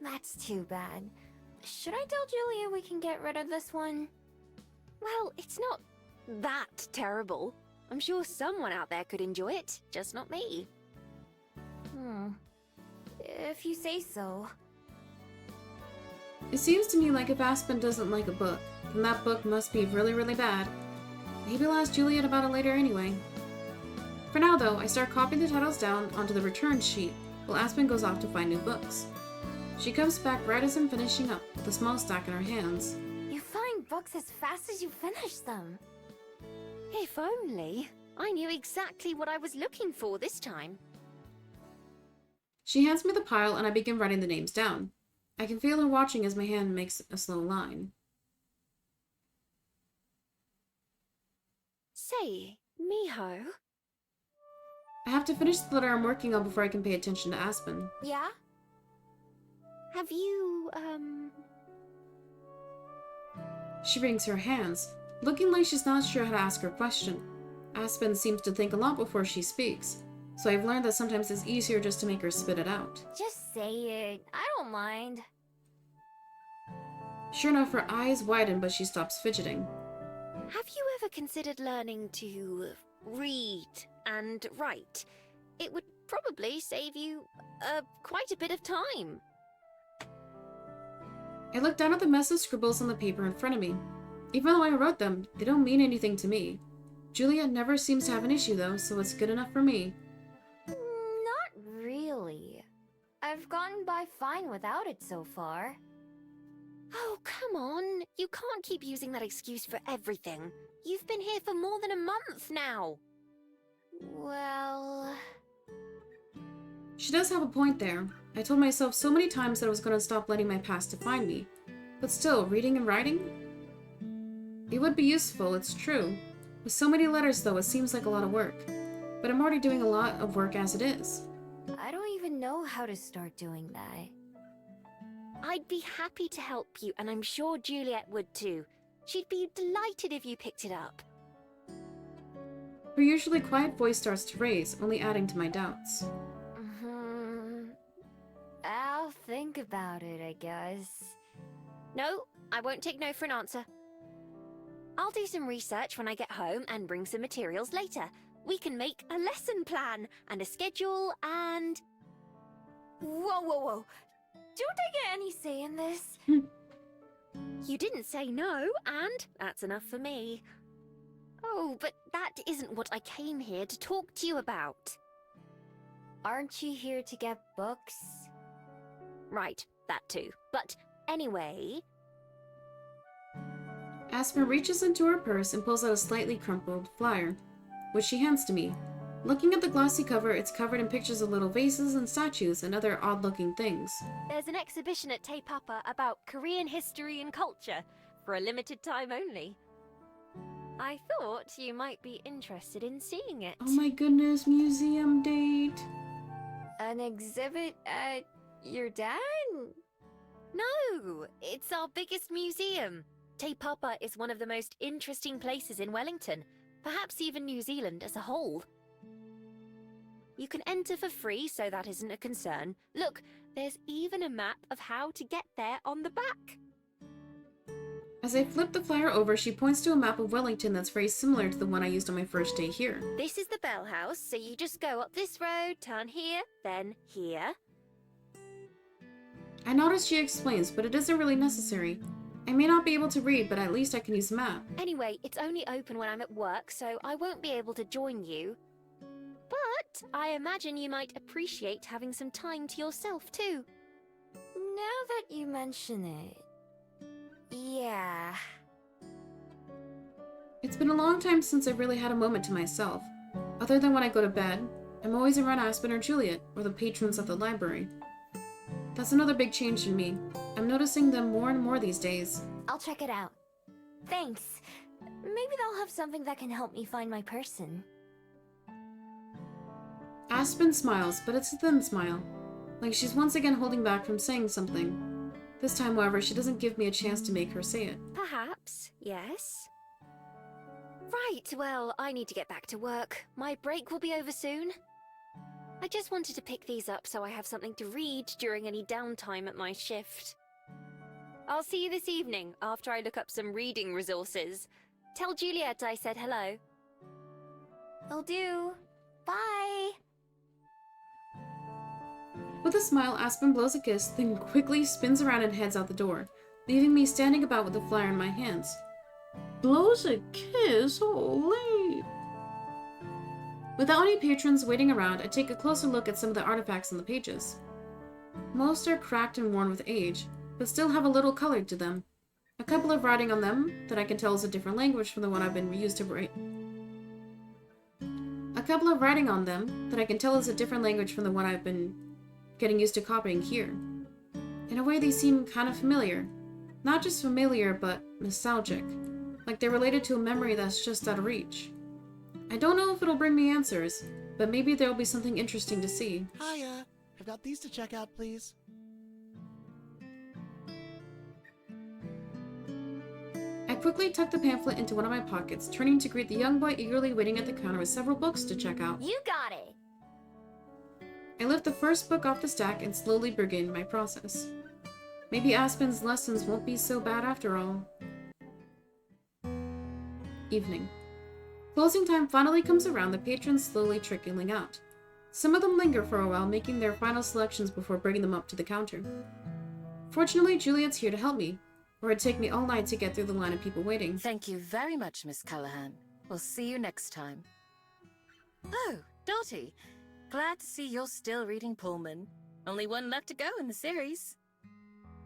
That's too bad. Should I tell Julia we can get rid of this one? Well, it's not that terrible. I'm sure someone out there could enjoy it, just not me. If you say so. It seems to me like if Aspen doesn't like a book, then that book must be really, really bad. Maybe I'll ask Juliet about it later anyway. For now though, I start copying the titles down onto the return sheet while Aspen goes off to find new books. She comes back right as I'm finishing up, with a small stack in her hands. You find books as fast as you finish them. If only. I knew exactly what I was looking for this time. She hands me the pile and I begin writing the names down. I can feel her watching as my hand makes a slow line. Say, Miho. I have to finish the letter I'm working on before I can pay attention to Aspen. Yeah? Have you, She wrings her hands, looking like she's not sure how to ask her question. Aspen seems to think a lot before she speaks, so I've learned that sometimes it's easier just to make her spit it out. Just say it. I don't mind. Sure enough, her eyes widen, but she stops fidgeting. Have you ever considered learning to read and write? It would probably save you, quite a bit of time. I look down at the mess of scribbles on the paper in front of me. Even though I wrote them, they don't mean anything to me. Juliet never seems to have an issue though, so it's good enough for me. Not really. I've gotten by fine without it so far. Oh, come on. You can't keep using that excuse for everything. You've been here for more than a month now. Well... She does have a point there. I told myself so many times that I was going to stop letting my past define me. But still, reading and writing? It would be useful, it's true. With so many letters, though, it seems like a lot of work. But I'm already doing a lot of work as it is. I don't even know how to start doing that. I'd be happy to help you, and I'm sure Juliet would too. She'd be delighted if you picked it up. Her usually quiet voice starts to raise, only adding to my doubts. I'll think about it, I guess. No, I won't take no for an answer. I'll do some research when I get home and bring some materials later. We can make a lesson plan and a schedule and... Whoa, whoa, whoa. Don't I get any say in this? You didn't say no, and that's enough for me. Oh, but that isn't what I came here to talk to you about. Aren't you here to get books? Right, that too. But anyway... Aspen reaches into her purse and pulls out a slightly crumpled flyer, which she hands to me. Looking at the glossy cover, it's covered in pictures of little vases and statues and other odd-looking things. There's an exhibition at Te Papa about Korean history and culture, for a limited time only. I thought you might be interested in seeing it. Oh my goodness, museum date! An exhibit at your dad? No, it's our biggest museum. Te Papa is one of the most interesting places in Wellington, perhaps even New Zealand as a whole. You can enter for free, so that isn't a concern. Look, there's even a map of how to get there on the back. As I flip the flyer over, she points to a map of Wellington that's very similar to the one I used on my first day here. This is the Bell House, so you just go up this road, turn here, then here. I notice she explains, but it isn't really necessary. I may not be able to read, but at least I can use the map. Anyway, it's only open when I'm at work, so I won't be able to join you. But I imagine you might appreciate having some time to yourself too. Now that you mention it... yeah... It's been a long time since I've really had a moment to myself. Other than when I go to bed, I'm always around Aspen or Juliet, or the patrons at the library. That's another big change in me. I'm noticing them more and more these days. I'll check it out. Thanks. Maybe they'll have something that can help me find my person. Aspen smiles, but it's a thin smile, like she's once again holding back from saying something. This time, however, she doesn't give me a chance to make her say it. Perhaps, yes. Right, well, I need to get back to work. My break will be over soon. I just wanted to pick these up so I have something to read during any downtime at my shift. I'll see you this evening after I look up some reading resources. Tell Juliet I said hello. Will do. Bye! With a smile, Aspen blows a kiss, then quickly spins around and heads out the door, leaving me standing about with the flyer in my hands. Blows a kiss? Holy! Without any patrons waiting around, I take a closer look at some of the artifacts on the pages. Most are cracked and worn with age, but still have a little color to them. A couple of writing on them that I can tell is a different language from the one I've been used to write. A couple of writing on them that I can tell is a different language from the one I've been getting used to copying here. In a way, they seem kind of familiar. Not just familiar, but nostalgic. Like they're related to a memory that's just out of reach. I don't know if it'll bring me answers, but maybe there'll be something interesting to see. Hiya! I've got these to check out, please. I quickly tuck the pamphlet into one of my pockets, turning to greet the young boy eagerly waiting at the counter with several books to check out. You got it! I lift the first book off the stack and slowly begin my process. Maybe Aspen's lessons won't be so bad after all. Evening. Closing time finally comes around, the patrons slowly trickling out. Some of them linger for a while, making their final selections before bringing them up to the counter. Fortunately, Juliet's here to help me, or it'd take me all night to get through the line of people waiting. Thank you very much, Miss Callahan. We'll see you next time. Oh, Dottie. Glad to see you're still reading Pullman. Only one left to go in the series.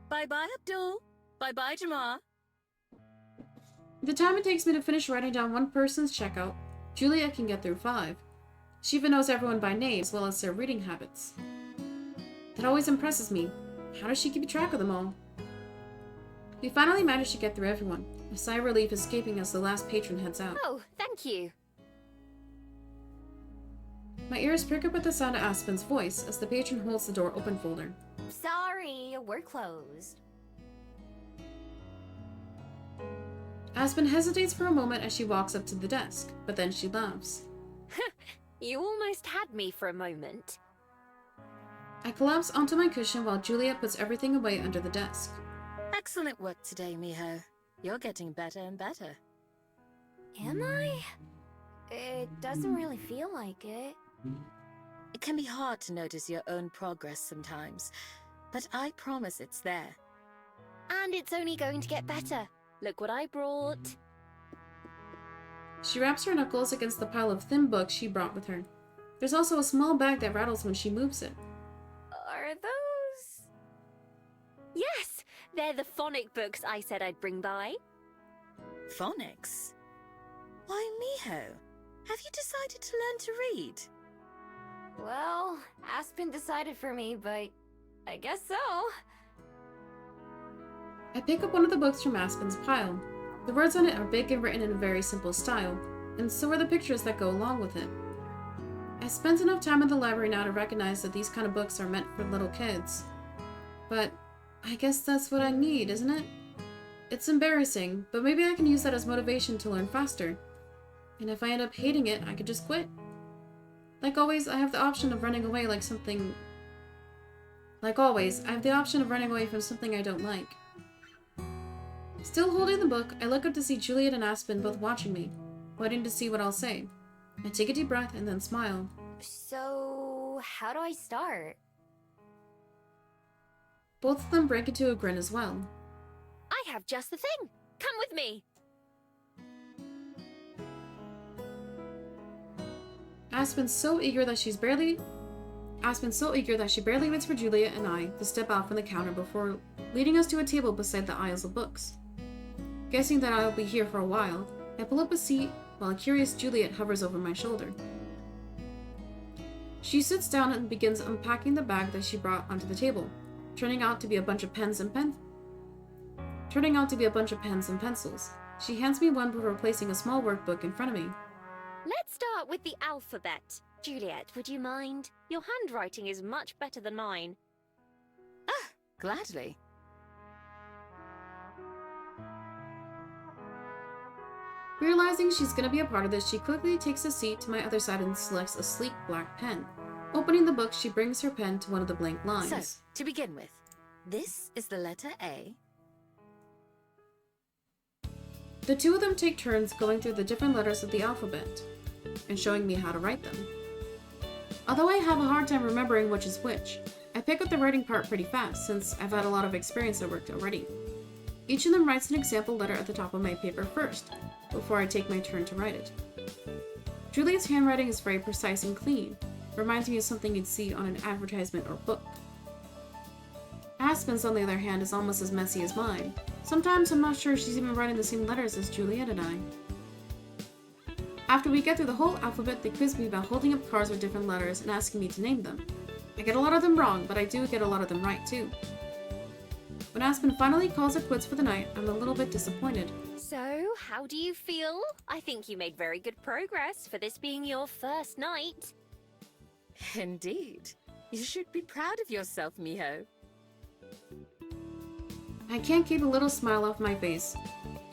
Bye-bye, Abdul. Bye-bye, Jamar. The time it takes me to finish writing down one person's checkout, Juliet can get through 5. She even knows everyone by name as well as their reading habits. That always impresses me. How does she keep track of them all? We finally managed to get through everyone, a sigh of relief escaping as the last patron heads out. Oh, thank you. My ears prick up at the sound of Aspen's voice as the patron holds the door open for her. Sorry, we're closed. Aspen hesitates for a moment as she walks up to the desk, but then she laughs. You almost had me for a moment. I collapse onto my cushion while Juliet puts everything away under the desk. Excellent work today, Miho. You're getting better and better. Am I? It doesn't really feel like it. It can be hard to notice your own progress sometimes, but I promise it's there. And it's only going to get better. Look what I brought. She raps her knuckles against the pile of thin books she brought with her. There's also a small bag that rattles when she moves it. Are those? Yes, they're the phonic books I said I'd bring by. Phonics? Why, Miho, have you decided to learn to read? Well, Aspen decided for me, but I guess so. I pick up one of the books from Aspen's pile. The words on it are big and written in a very simple style, and so are the pictures that go along with it. I spent enough time in the library now to recognize that these kind of books are meant for little kids. But I guess that's what I need, isn't it? It's embarrassing, but maybe I can use that as motivation to learn faster. And if I end up hating it, I could just quit. Like always, I have the option of running away from something I don't like. Still holding the book, I look up to see Juliet and Aspen both watching me, waiting to see what I'll say. I take a deep breath and then smile. So, how do I start? Both of them break into a grin as well. I have just the thing. Come with me. Aspen's so eager that she barely waits for Juliet and I to step out from the counter before leading us to a table beside the aisles of books. Guessing that I'll be here for a while, I pull up a seat while a curious Juliet hovers over my shoulder. She sits down and begins unpacking the bag that she brought onto the table, turning out to be a bunch of pens and pencils. She hands me one before placing a small workbook in front of me. Let's start with the alphabet. Juliet, would you mind? Your handwriting is much better than mine. Ah, gladly. Realizing she's gonna be a part of this, she quickly takes a seat to my other side and selects a sleek black pen. Opening the book, she brings her pen to one of the blank lines. So, to begin with, this is the letter A. The two of them take turns going through the different letters of the alphabet and showing me how to write them. Although I have a hard time remembering which is which, I pick up the writing part pretty fast since I've had a lot of experience at work already. Each of them writes an example letter at the top of my paper first, before I take my turn to write it. Juliet's handwriting is very precise and clean, reminds me of something you'd see on an advertisement or book. Aspen's, on the other hand, is almost as messy as mine. Sometimes I'm not sure she's even writing the same letters as Juliet and I. After we get through the whole alphabet, they quiz me about holding up cards with different letters and asking me to name them. I get a lot of them wrong, but I do get a lot of them right too. When Aspen finally calls it quits for the night, I'm a little bit disappointed. So, how do you feel? I think you made very good progress for this being your first night. Indeed. You should be proud of yourself, Miho. I can't keep a little smile off my face.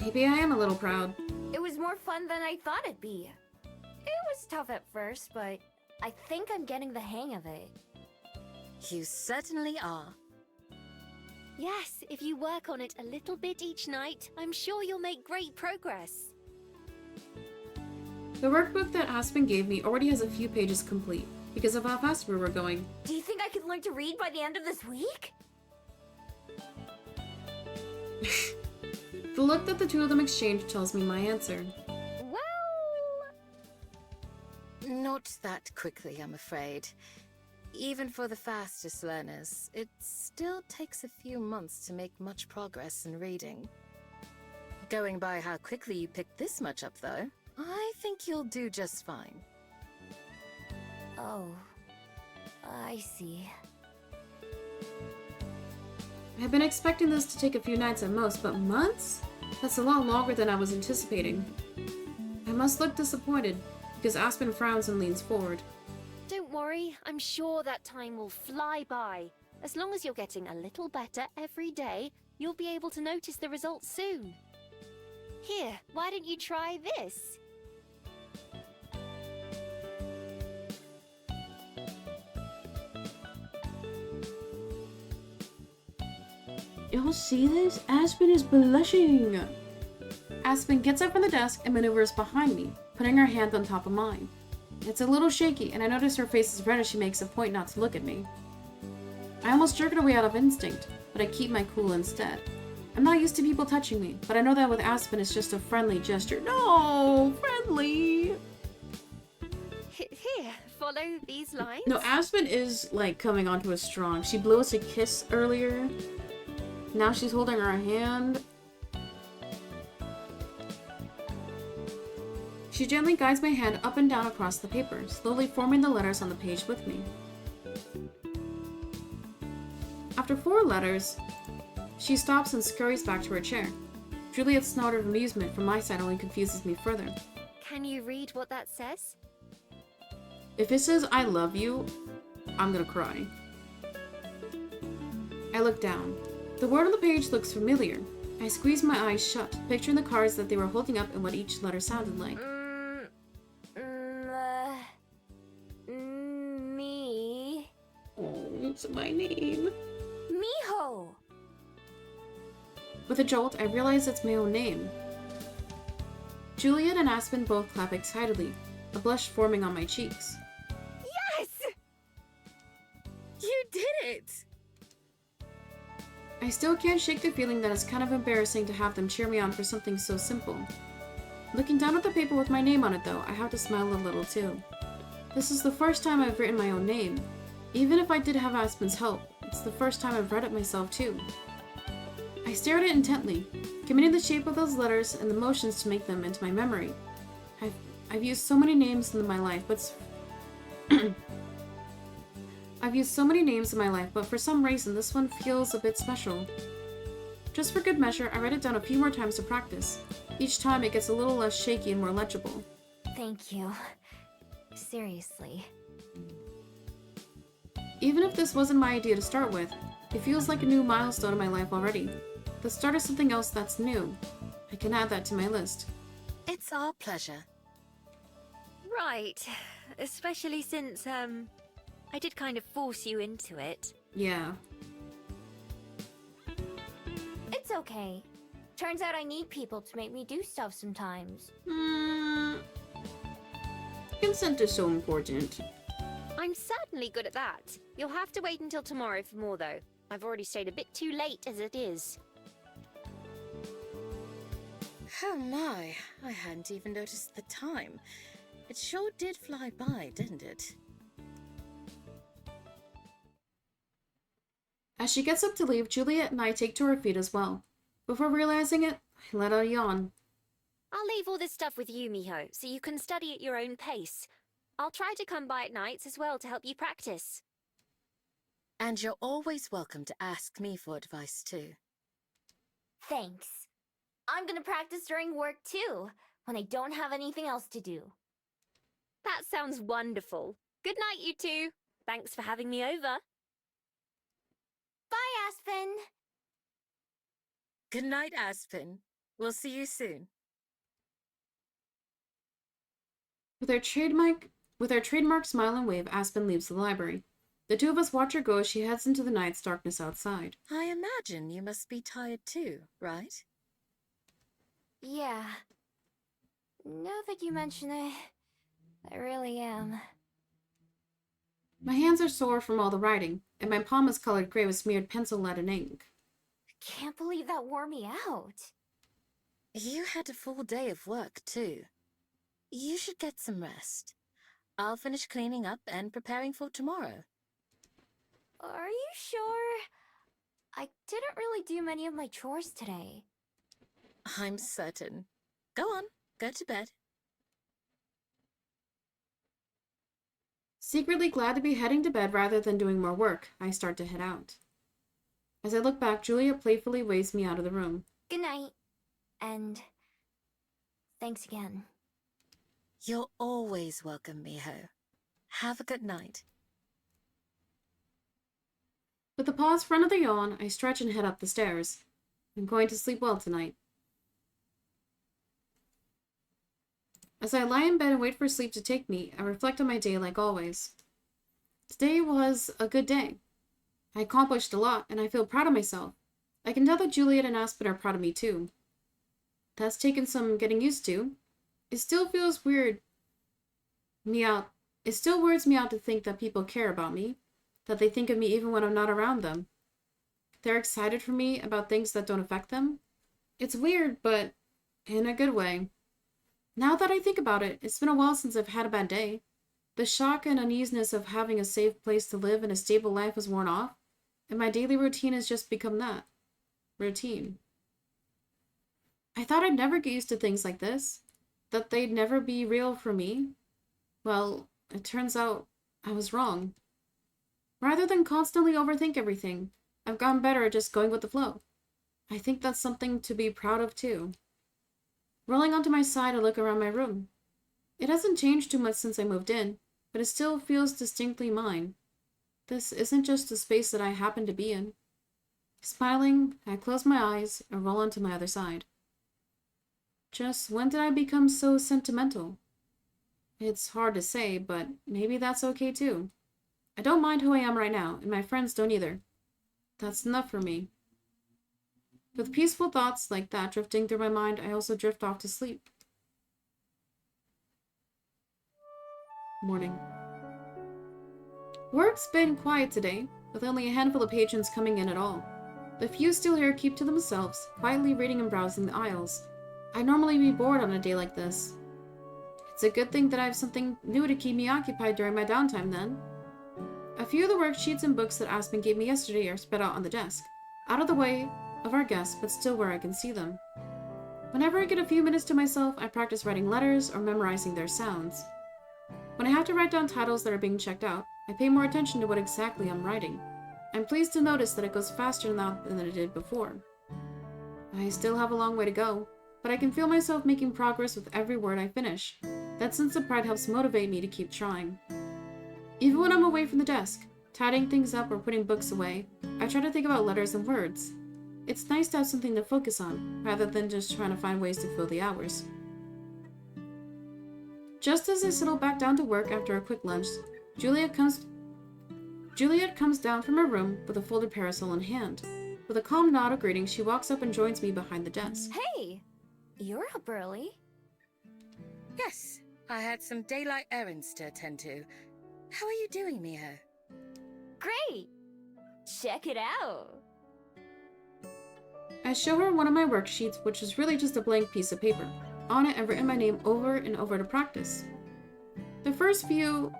Maybe I am a little proud. It was more fun than I thought it'd be. It was tough at first, but I think I'm getting the hang of it. You certainly are. Yes, if you work on it a little bit each night, I'm sure you'll make great progress. The workbook that Aspen gave me already has a few pages complete, because of how fast we were going. Do you think I could learn to read by the end of this week? The look that the two of them exchanged tells me my answer. Well... Not that quickly, I'm afraid. Even for the fastest learners, it still takes a few months to make much progress in reading. Going by how quickly you picked this much up, though, I think you'll do just fine. Oh, I see. I've been expecting this to take a few nights at most, but months? That's a lot longer than I was anticipating. I must look disappointed, because Aspen frowns and leans forward. Don't worry, I'm sure that time will fly by. As long as you're getting a little better every day, you'll be able to notice the results soon. Here, why don't you try this? Y'all see this? Aspen is blushing! Aspen gets up from the desk and maneuvers behind me, putting her hand on top of mine. It's a little shaky, and I notice her face is red as she makes a point not to look at me. I almost jerk it away out of instinct, but I keep my cool instead. I'm not used to people touching me, but I know that with Aspen it's just a friendly gesture. No! Friendly! Here, follow these lines. No, Aspen is, like, coming onto us strong. She blew us a kiss earlier. Now she's holding our hand. She gently guides my hand up and down across the paper, slowly forming the letters on the page with me. After 4 letters, she stops and scurries back to her chair. Juliet's snort of amusement from my side only confuses me further. Can you read what that says? If it says I love you, I'm gonna cry. I look down. The word on the page looks familiar. I squeeze my eyes shut, picturing the cards that they were holding up and what each letter sounded like. Me. Oh, it's my name. Miho! With a jolt, I realize it's my own name. Juliet and Aspen both clap excitedly, a blush forming on my cheeks. Yes! You did it! I still can't shake the feeling that it's kind of embarrassing to have them cheer me on for something so simple. Looking down at the paper with my name on it though, I have to smile a little too. This is the first time I've written my own name. Even if I did have Aspen's help, it's the first time I've read it myself too. I stare at it intently, committing the shape of those letters and the motions to make them into my memory. I've used so many names in my life, but for some reason this one feels a bit special. Just for good measure, I write it down a few more times to practice. Each time it gets a little less shaky and more legible. Thank you. Seriously. Even if this wasn't my idea to start with, it feels like a new milestone in my life already. The start of something else that's new. I can add that to my list. It's our pleasure. Right. Especially since, I did kind of force you into it. Yeah. It's okay. Turns out I need people to make me do stuff sometimes. Consent is so important. I'm certainly good at that. You'll have to wait until tomorrow for more, though. I've already stayed a bit too late as it is. Oh my, I hadn't even noticed the time. It sure did fly by, didn't it? As she gets up to leave, Juliet and I take to our feet as well. Before realizing it, I let out a yawn. I'll leave all this stuff with you, Miho, so you can study at your own pace. I'll try to come by at nights as well to help you practice. And you're always welcome to ask me for advice too. Thanks. I'm gonna practice during work too, when I don't have anything else to do. That sounds wonderful. Good night, you two. Thanks for having me over. Bye, Aspen! Good night, Aspen. We'll see you soon. With her trademark smile and wave, Aspen leaves the library. The two of us watch her go as she heads into the night's darkness outside. I imagine you must be tired too, right? Yeah. Now that you mention it, I really am. My hands are sore from all the writing, and my palm is colored gray with smeared pencil lead and ink. Can't believe that wore me out. You had a full day of work too. You should get some rest. I'll finish cleaning up and preparing for tomorrow. Are you sure? I didn't really do many of my chores today. I'm certain. Go on, go to bed. Secretly glad to be heading to bed rather than doing more work, I start to head out. As I look back, Julia playfully waves me out of the room. Good night. And thanks again. You're always welcome, Miho. Have a good night. With a pause for another yawn, I stretch and head up the stairs. I'm going to sleep well tonight. As I lie in bed and wait for sleep to take me, I reflect on my day like always. Today was a good day. I accomplished a lot, and I feel proud of myself. I can tell that Juliet and Aspen are proud of me too. That's taken some getting used to. It still feels weird me out. It still weirds me out to think that people care about me, that they think of me even when I'm not around them. They're excited for me about things that don't affect them. It's weird, but in a good way. Now that I think about it, it's been a while since I've had a bad day. The shock and uneasiness of having a safe place to live and a stable life has worn off, and my daily routine has just become that. Routine. I thought I'd never get used to things like this, that they'd never be real for me. Well, it turns out I was wrong. Rather than constantly overthink everything, I've gotten better at just going with the flow. I think that's something to be proud of too. Rolling onto my side, I look around my room. It hasn't changed too much since I moved in, but it still feels distinctly mine. This isn't just a space that I happen to be in. Smiling, I close my eyes and roll onto my other side. Just when did I become so sentimental? It's hard to say, but maybe that's okay too. I don't mind who I am right now, and my friends don't either. That's enough for me. With peaceful thoughts like that drifting through my mind, I also drift off to sleep. Morning. Work's been quiet today, with only a handful of patrons coming in at all. The few still here keep to themselves, quietly reading and browsing the aisles. I'd normally be bored on a day like this. It's a good thing that I have something new to keep me occupied during my downtime then. A few of the worksheets and books that Aspen gave me yesterday are spread out on the desk, out of the way of our guests, but still where I can see them. Whenever I get a few minutes to myself, I practice writing letters or memorizing their sounds. When I have to write down titles that are being checked out, I pay more attention to what exactly I'm writing. I'm pleased to notice that it goes faster now than it did before. I still have a long way to go, but I can feel myself making progress with every word I finish. That sense of pride helps motivate me to keep trying. Even when I'm away from the desk, tidying things up or putting books away, I try to think about letters and words. It's nice to have something to focus on, rather than just trying to find ways to fill the hours. Just as I settle back down to work after a quick lunch, Juliet comes down from her room with a folded parasol in hand. With a calm nod of greeting, she walks up and joins me behind the desk. Hey! You're up early. Yes, I had some daylight errands to attend to. How are you doing, Miho? Great! Check it out! I show her one of my worksheets, which is really just a blank piece of paper. On it, I've written my name over and over to practice. The first few,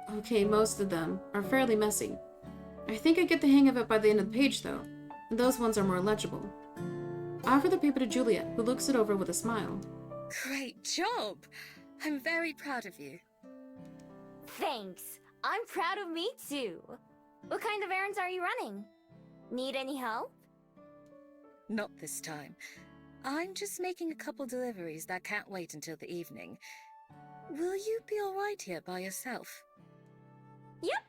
most of them, are fairly messy. I think I get the hang of it by the end of the page, though, and those ones are more legible. I offer the paper to Juliet, who looks it over with a smile. Great job! I'm very proud of you. Thanks! I'm proud of me too! What kind of errands are you running? Need any help? Not this time. I'm just making a couple deliveries that can't wait until the evening. Will you be alright here by yourself? Yep!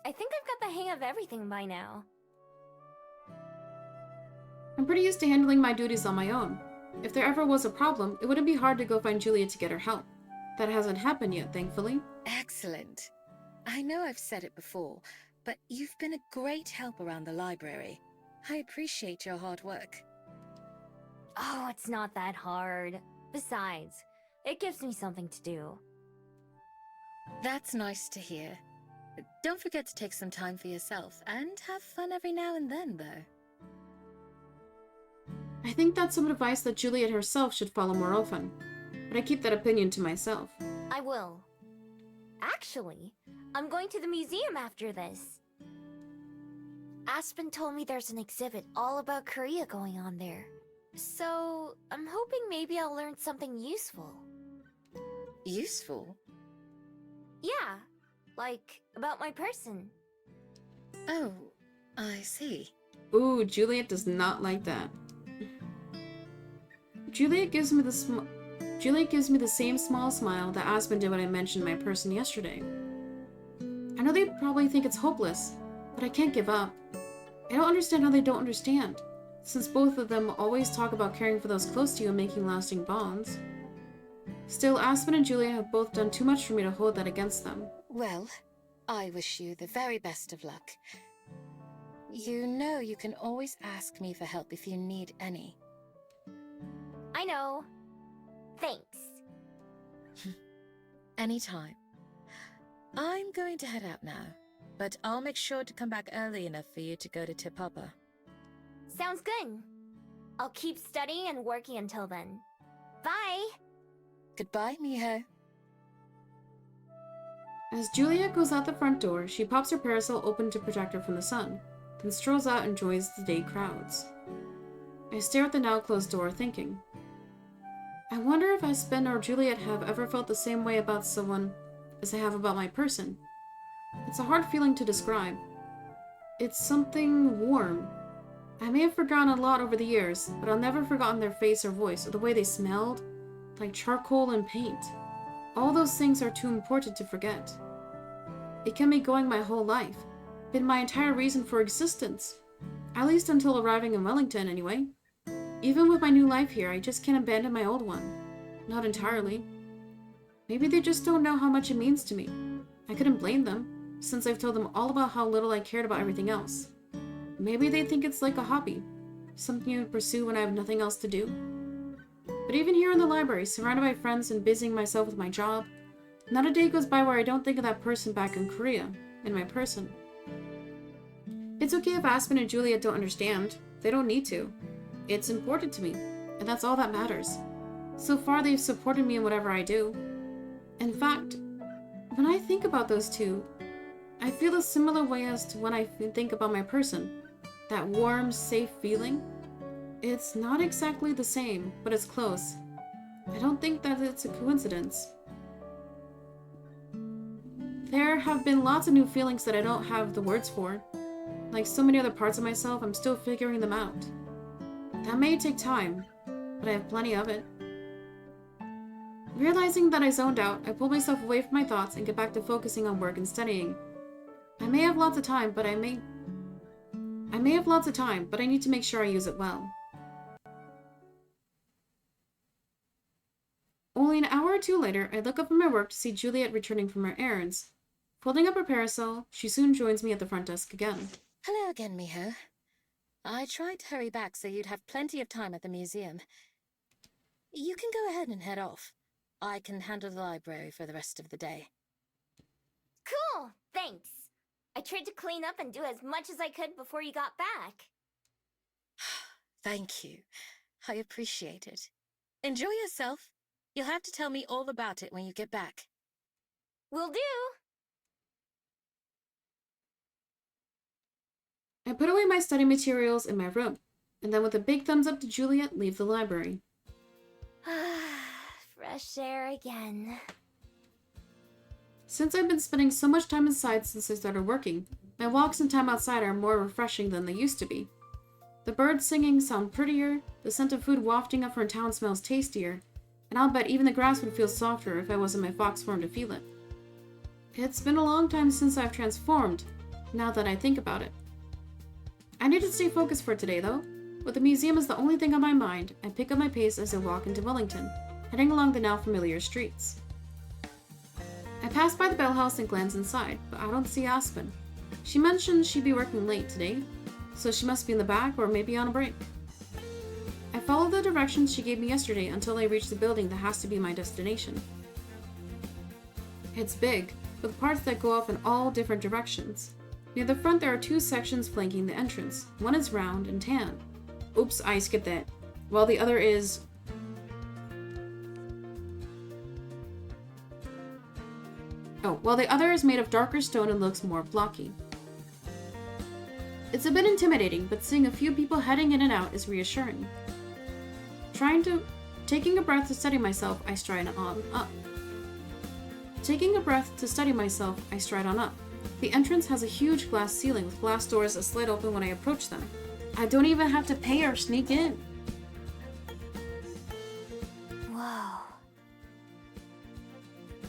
I think I've got the hang of everything by now. I'm pretty used to handling my duties on my own. If there ever was a problem, it wouldn't be hard to go find Juliet to get her help. That hasn't happened yet, thankfully. Excellent. I know I've said it before, but you've been a great help around the library. I appreciate your hard work. Oh, it's not that hard. Besides, it gives me something to do. That's nice to hear. Don't forget to take some time for yourself, and have fun every now and then, though. I think that's some advice that Juliet herself should follow more often, but I keep that opinion to myself. I will. Actually, I'm going to the museum after this. Aspen told me there's an exhibit all about Korea going on there. So, I'm hoping maybe I'll learn something useful. Useful? Yeah, like about my person. Oh, I see. Ooh, Juliet does not like that. Juliet gives me the same small smile that Aspen did when I mentioned my person yesterday. I know they probably think it's hopeless, but I can't give up. I don't understand how they don't understand, since both of them always talk about caring for those close to you and making lasting bonds. Still, Aspen and Juliet have both done too much for me to hold that against them. Well, I wish you the very best of luck. You know you can always ask me for help if you need any. I know. Thanks. Anytime. I'm going to head out now, but I'll make sure to come back early enough for you to go to Te Papa. Sounds good. I'll keep studying and working until then. Bye! Goodbye, Miho. As Juliet goes out the front door, she pops her parasol open to protect her from the sun, then strolls out and joins the day crowds. I stare at the now closed door, thinking, I wonder if Aspen or Juliet have ever felt the same way about someone as I have about my person. It's a hard feeling to describe. It's something warm. I may have forgotten a lot over the years, but I'll never forgotten their face or voice or the way they smelled, like charcoal and paint. All those things are too important to forget. It kept me going my whole life, been my entire reason for existence, at least until arriving in Wellington anyway. Even with my new life here, I just can't abandon my old one. Not entirely. Maybe they just don't know how much it means to me. I couldn't blame them, since I've told them all about how little I cared about everything else. Maybe they think it's like a hobby, something you pursue when I have nothing else to do. But even here in the library, surrounded by friends and busying myself with my job, not a day goes by where I don't think of that person back in Korea, in my person. It's okay if Aspen and Juliet don't understand. They don't need to. It's important to me, and that's all that matters. So far, they've supported me in whatever I do. In fact, when I think about those two, I feel a similar way as to when I think about my person. That warm, safe feeling. It's not exactly the same, but it's close. I don't think that it's a coincidence. There have been lots of new feelings that I don't have the words for. Like so many other parts of myself, I'm still figuring them out. That may take time, but I have plenty of it. Realizing that I zoned out, I pulled myself away from my thoughts and get back to focusing on work and studying. I may have lots of time, but I need to make sure I use it well. Only an hour or two later, I look up from my work to see Juliet returning from her errands. Folding up her parasol, she soon joins me at the front desk again. Hello again, Miho. I tried to hurry back so you'd have plenty of time at the museum. You can go ahead and head off. I can handle the library for the rest of the day. Cool! Thanks! I tried to clean up and do as much as I could before you got back. Thank you. I appreciate it. Enjoy yourself. You'll have to tell me all about it when you get back. Will do! I put away my study materials in my room, and then with a big thumbs up to Juliet, leave the library. Fresh air again. Since I've been spending so much time inside since I started working, my walks and time outside are more refreshing than they used to be. The birds singing sound prettier, the scent of food wafting up from town smells tastier, and I'll bet even the grass would feel softer if I was in my fox form to feel it. It's been a long time since I've transformed, now that I think about it. I need to stay focused for today, though. With the museum as the only thing on my mind, I pick up my pace as I walk into Wellington, heading along the now familiar streets. I pass by the bell house and glance inside, but I don't see Aspen. She mentioned she'd be working late today, so she must be in the back or maybe on a break. I follow the directions she gave me yesterday until I reach the building that has to be my destination. It's big, with parts that go off in all different directions. Near the front there are two sections flanking the entrance. One is round and tan. Oops, I skipped that. While the other is... while the other is made of darker stone and looks more blocky. It's a bit intimidating, but seeing a few people heading in and out is reassuring. Taking a breath to steady myself, I stride on up. The entrance has a huge glass ceiling with glass doors that slide open when I approach them. I don't even have to pay or sneak in.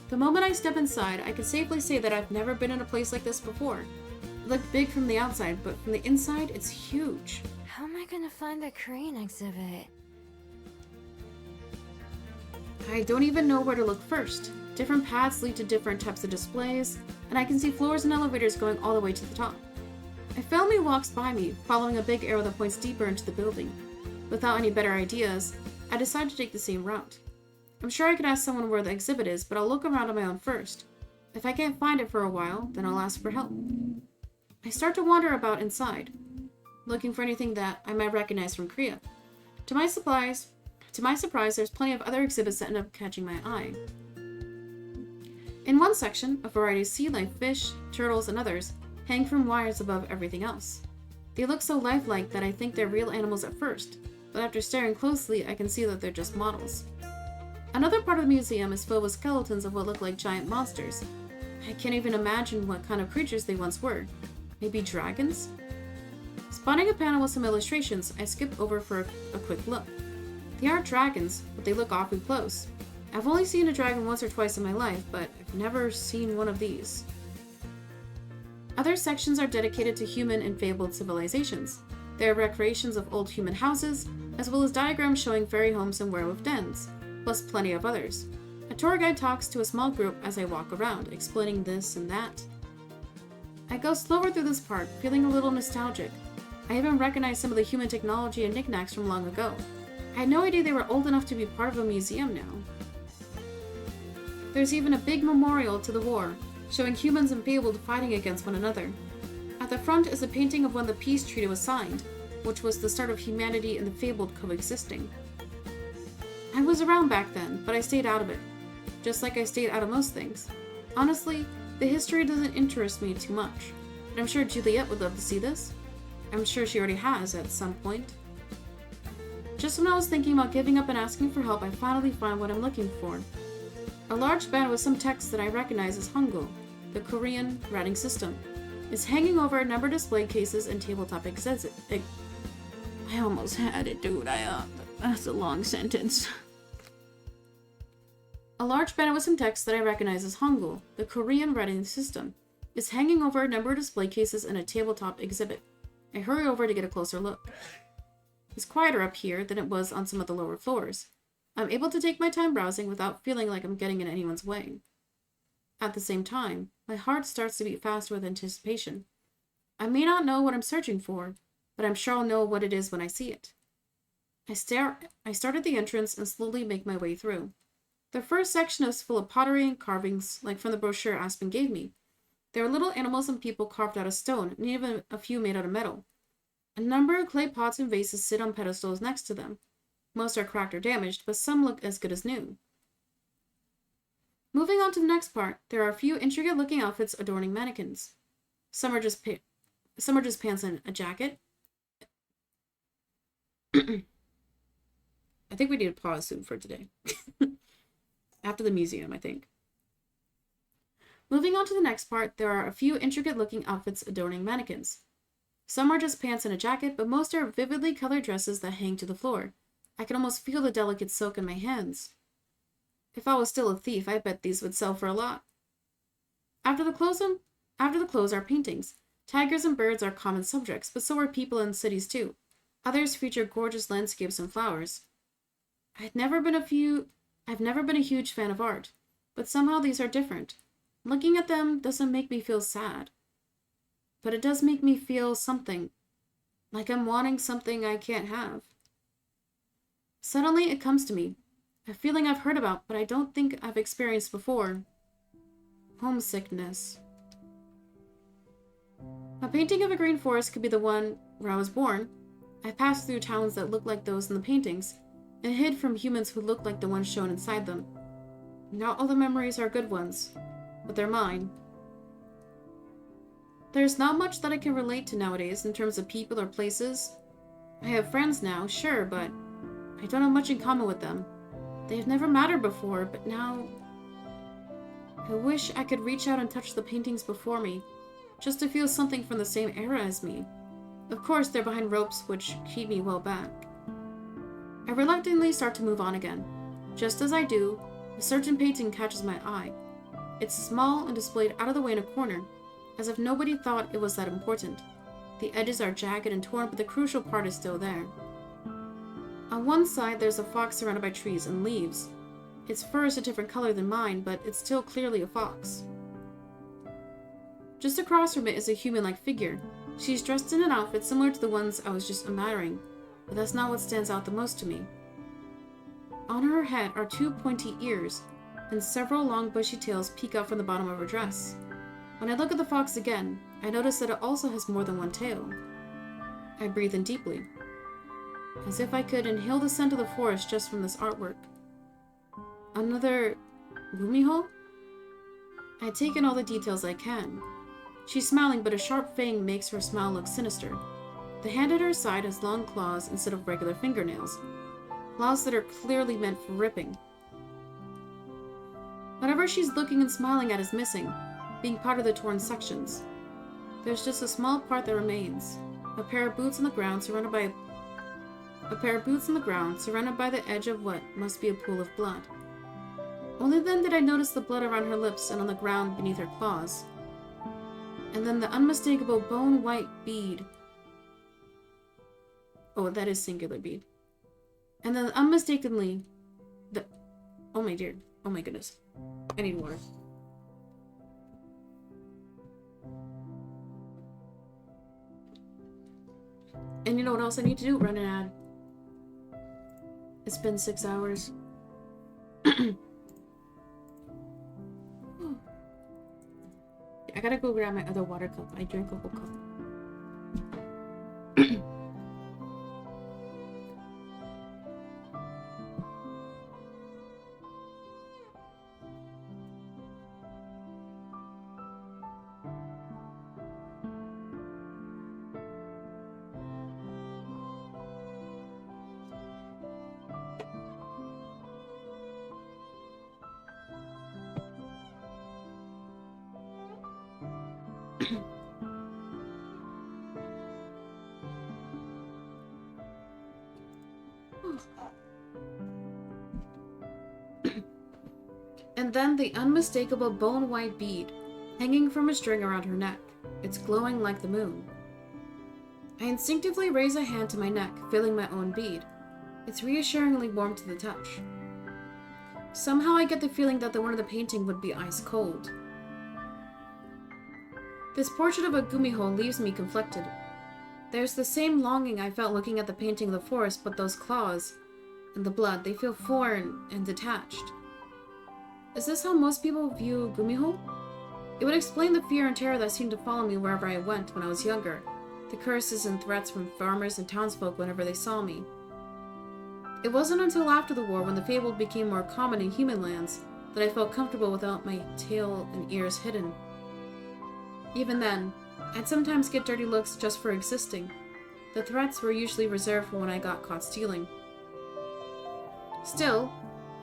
The moment I step inside, I can safely say that I've never been in a place like this before. It looked big from the outside, but from the inside, it's huge. How am I gonna find the Korean exhibit? I don't even know where to look first. Different paths lead to different types of displays, and I can see floors and elevators going all the way to the top. A family walks by me, following a big arrow that points deeper into the building. Without any better ideas, I decide to take the same route. I'm sure I could ask someone where the exhibit is, but I'll look around on my own first. If I can't find it for a while, then I'll ask for help. I start to wander about inside, looking for anything that I might recognize from Korea. To my surprise, there's plenty of other exhibits that end up catching my eye. In one section, a variety of sea life, fish, turtles, and others hang from wires above everything else. They look so lifelike that I think they're real animals at first, but after staring closely, I can see that they're just models. Another part of the museum is filled with skeletons of what look like giant monsters. I can't even imagine what kind of creatures they once were. Maybe dragons? Spotting a panel with some illustrations, I skip over for a quick look. They aren't dragons, but they look awfully close. I've only seen a dragon once or twice in my life, but I've never seen one of these. Other sections are dedicated to human and fabled civilizations. There are recreations of old human houses, as well as diagrams showing fairy homes and werewolf dens, plus plenty of others. A tour guide talks to a small group as I walk around, explaining this and that. I go slower through this part, feeling a little nostalgic. I even recognize some of the human technology and knickknacks from long ago. I had no idea they were old enough to be part of a museum now. There's even a big memorial to the war, showing humans and fabled fighting against one another. At the front is a painting of when the peace treaty was signed, which was the start of humanity and the fabled coexisting. I was around back then, but I stayed out of it, just like I stayed out of most things. Honestly, the history doesn't interest me too much, but I'm sure Juliet would love to see this. I'm sure she already has at some point. Just when I was thinking about giving up and asking for help, I finally find what I'm looking for. A large band with some text that I recognize as Hangul, the Korean writing system, is hanging over a number of display cases and tabletop exhibits. I almost had it, dude. That's a long sentence. A large banner with some text that I recognize as Hangul, the Korean writing system, is hanging over a number of display cases and a tabletop exhibit. I hurry over to get a closer look. It's quieter up here than it was on some of the lower floors. I'm able to take my time browsing without feeling like I'm getting in anyone's way. At the same time, my heart starts to beat fast with anticipation. I may not know what I'm searching for, but I'm sure I'll know what it is when I see it. I start at the entrance and slowly make my way through. The first section is full of pottery and carvings, like from the brochure Aspen gave me. There are little animals and people carved out of stone, and even a few made out of metal. A number of clay pots and vases sit on pedestals next to them. Most are cracked or damaged, but some look as good as new. Moving on to the next part, there are a few intricate-looking outfits adorning mannequins. Some are just pants and a jacket. I think we need to pause soon for today. After the museum, I think. Moving on to the next part, there are a few intricate-looking outfits adorning mannequins. Some are just pants and a jacket, but most are vividly colored dresses that hang to the floor. I can almost feel the delicate silk in my hands. If I was still a thief, I bet these would sell for a lot. After the clothes are paintings. Tigers and birds are common subjects, but so are people in cities too. Others feature gorgeous landscapes and flowers. I've never been a huge fan of art, but somehow these are different. Looking at them doesn't make me feel sad, but it does make me feel something, like I'm wanting something I can't have. Suddenly it comes to me, a feeling I've heard about, but I don't think I've experienced before. Homesickness. A painting of a green forest could be the one where I was born. I passed through towns that looked like those in the paintings, and hid from humans who looked like the ones shown inside them. Not all the memories are good ones, but they're mine. There's not much that I can relate to nowadays in terms of people or places. I have friends now, sure, but I don't have much in common with them. They've never mattered before, but now I wish I could reach out and touch the paintings before me, just to feel something from the same era as me. Of course, they're behind ropes which keep me well back. I reluctantly start to move on again. Just as I do, a certain painting catches my eye. It's small and displayed out of the way in a corner, as if nobody thought it was that important. The edges are jagged and torn, but the crucial part is still there. On one side, there's a fox surrounded by trees and leaves. Its fur is a different color than mine, but it's still clearly a fox. Just across from it is a human-like figure. She's dressed in an outfit similar to the ones I was just admiring, but that's not what stands out the most to me. On her head are 2 pointy ears, and several long bushy tails peek out from the bottom of her dress. When I look at the fox again, I notice that it also has more than one tail. I breathe in deeply, as if I could inhale the scent of the forest just from this artwork. Another Gumiho? I take in all the details I can. She's smiling, but a sharp fang makes her smile look sinister. The hand at her side has long claws instead of regular fingernails. Claws that are clearly meant for ripping. Whatever she's looking and smiling at is missing, being part of the torn sections. There's just a small part that remains. A pair of boots on the ground surrounded by the edge of what must be a pool of blood. Only then did I notice the blood around her lips and on the ground beneath her claws. And then the unmistakable bone-white bead. Oh, that is singular bead. And then unmistakably, oh my dear, oh my goodness. I need water. And you know what else I need to do? Run an ad. It's been 6 hours. I gotta go grab my other water cup. I drank a whole cup. And then the unmistakable bone-white bead, hanging from a string around her neck. It's glowing like the moon. I instinctively raise a hand to my neck, feeling my own bead. It's reassuringly warm to the touch. Somehow I get the feeling that the one in the painting would be ice cold. This portrait of a Gumiho leaves me conflicted. There's the same longing I felt looking at the painting of the forest, but those claws and the blood, they feel foreign and detached. Is this how most people view Gumiho? It would explain the fear and terror that seemed to follow me wherever I went when I was younger, the curses and threats from farmers and townsfolk whenever they saw me. It wasn't until after the war, when the fable became more common in human lands, that I felt comfortable without my tail and ears hidden. Even then, I'd sometimes get dirty looks just for existing. The threats were usually reserved for when I got caught stealing. Still,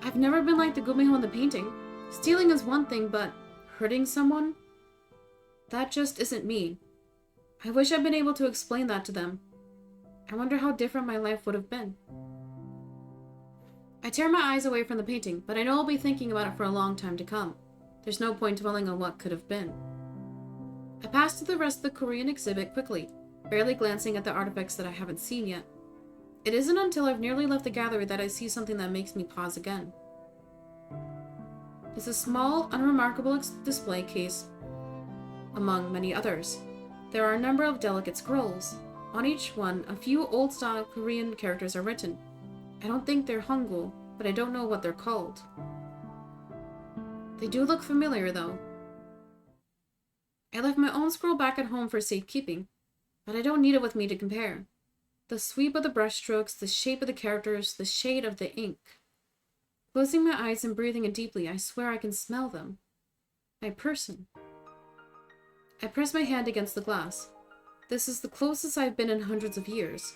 I've never been like the Gumiho in the painting. Stealing is one thing, but hurting someone? That just isn't me. I wish I'd been able to explain that to them. I wonder how different my life would have been. I tear my eyes away from the painting, but I know I'll be thinking about it for a long time to come. There's no point dwelling on what could have been. I pass to the rest of the Korean exhibit quickly, barely glancing at the artifacts that I haven't seen yet. It isn't until I've nearly left the gallery that I see something that makes me pause again. It's a small, unremarkable display case among many others. There are a number of delicate scrolls. On each one, a few old-style Korean characters are written. I don't think they're Hangul, but I don't know what they're called. They do look familiar, though. I left my own scroll back at home for safekeeping, but I don't need it with me to compare. The sweep of the brushstrokes, the shape of the characters, the shade of the ink. Closing my eyes and breathing in deeply, I swear I can smell them. My person. I press my hand against the glass. This is the closest I've been in hundreds of years.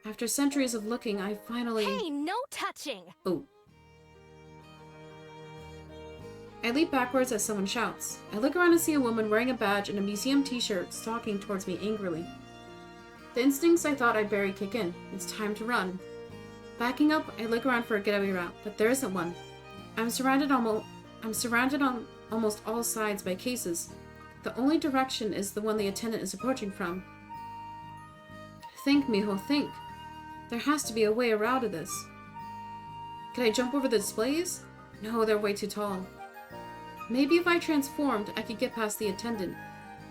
After centuries of looking, I finally... Hey, no touching! Oh. I leap backwards as someone shouts. I look around and see a woman wearing a badge and a museum t-shirt stalking towards me angrily. The instincts I thought I'd bury kick in. It's time to run. Backing up, I look around for a getaway route, but there isn't one. I'm surrounded on almost all sides by cases. The only direction is the one the attendant is approaching from. Think, Miho, think. There has to be a way around to this. Could I jump over the displays? No, they're way too tall. Maybe if I transformed, I could get past the attendant.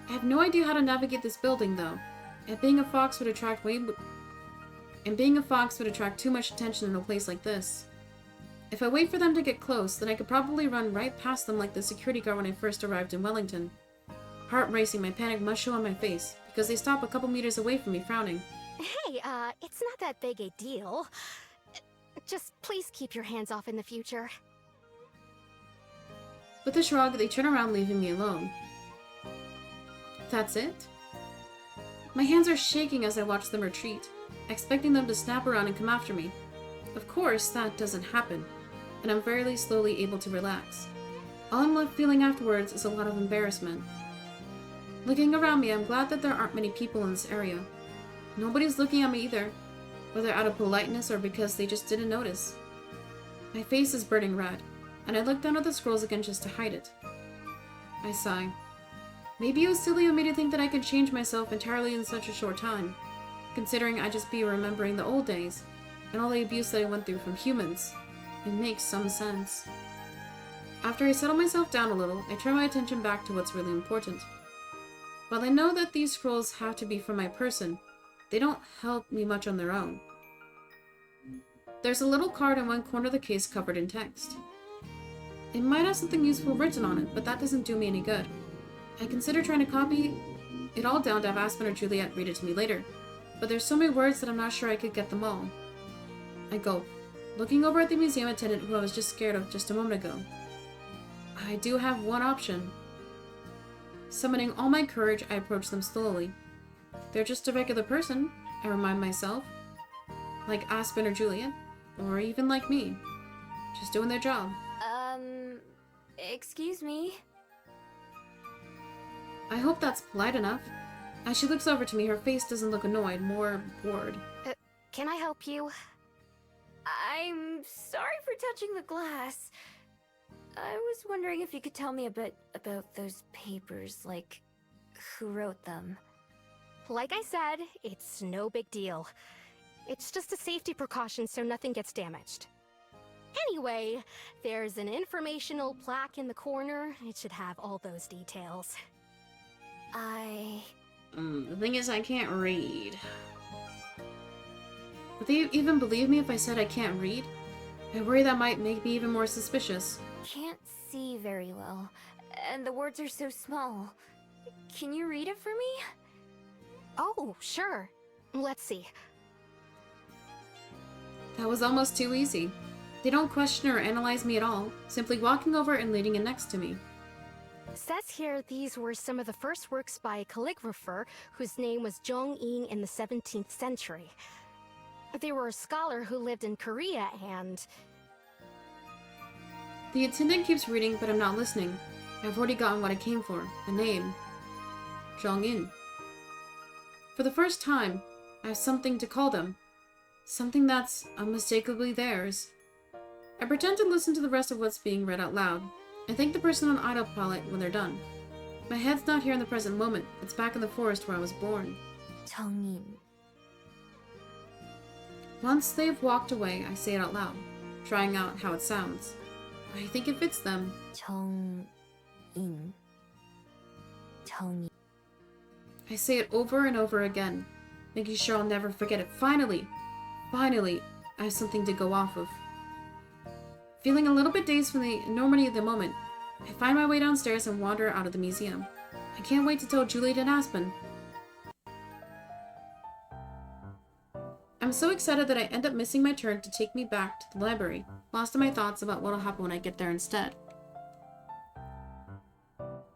I have no idea how to navigate this building, though. And being a fox would attract too much attention in a place like this. If I wait for them to get close, then I could probably run right past them like the security guard when I first arrived in Wellington. Heart racing, my panic must show on my face, because they stop a couple meters away from me, frowning. Hey, it's not that big a deal. Just please keep your hands off in the future. With a shrug, they turn around, leaving me alone. That's it? My hands are shaking as I watch them retreat, expecting them to snap around and come after me. Of course, that doesn't happen, and I'm very slowly able to relax. All I'm left feeling afterwards is a lot of embarrassment. Looking around me, I'm glad that there aren't many people in this area. Nobody's looking at me either, whether out of politeness or because they just didn't notice. My face is burning red, and I look down at the scrolls again just to hide it. I sigh. Maybe it was silly of me to think that I could change myself entirely in such a short time, considering I'd just be remembering the old days, and all the abuse that I went through from humans. It makes some sense. After I settle myself down a little, I turn my attention back to what's really important. While I know that these scrolls have to be from my person, they don't help me much on their own. There's a little card in one corner of the case covered in text. It might have something useful written on it, but that doesn't do me any good. I consider trying to copy it all down to have Aspen or Juliet read it to me later, but there's so many words that I'm not sure I could get them all. I gulp, looking over at the museum attendant who I was just scared of just a moment ago. I do have one option. Summoning all my courage, I approach them slowly. They're just a regular person, I remind myself. Like Aspen or Juliet, or even like me. Just doing their job. Excuse me? I hope that's polite enough. As she looks over to me, her face doesn't look annoyed, more bored. Can I help you? I'm sorry for touching the glass. I was wondering if you could tell me a bit about those papers, like who wrote them. Like I said, it's no big deal. It's just a safety precaution so nothing gets damaged. Anyway, there's an informational plaque in the corner. It should have all those details. The thing is, I can't read. Would they even believe me if I said I can't read? I worry that might make me even more suspicious. Can't see very well, and the words are so small. Can you read it for me? Oh, sure. Let's see. That was almost too easy. They don't question or analyze me at all, simply walking over and leaning it next to me. Says here these were some of the first works by a calligrapher whose name was Jong-in in the 17th century. They were a scholar who lived in Korea and... The attendant keeps reading, but I'm not listening. I've already gotten what I came for, a name. Jong-in. For the first time, I have something to call them. Something that's unmistakably theirs. I pretend to listen to the rest of what's being read out loud. I thank the person on autopilot when they're done. My head's not here in the present moment. It's back in the forest where I was born. 정인. Once they've walked away, I say it out loud, trying out how it sounds. I think it fits them. 정인. 정인. I say it over and over again, making sure I'll never forget it. Finally, I have something to go off of. Feeling a little bit dazed from the enormity of the moment, I find my way downstairs and wander out of the museum. I can't wait to tell Juliet and Aspen. I'm so excited that I end up missing my turn to take me back to the library, lost in my thoughts about what'll happen when I get there instead.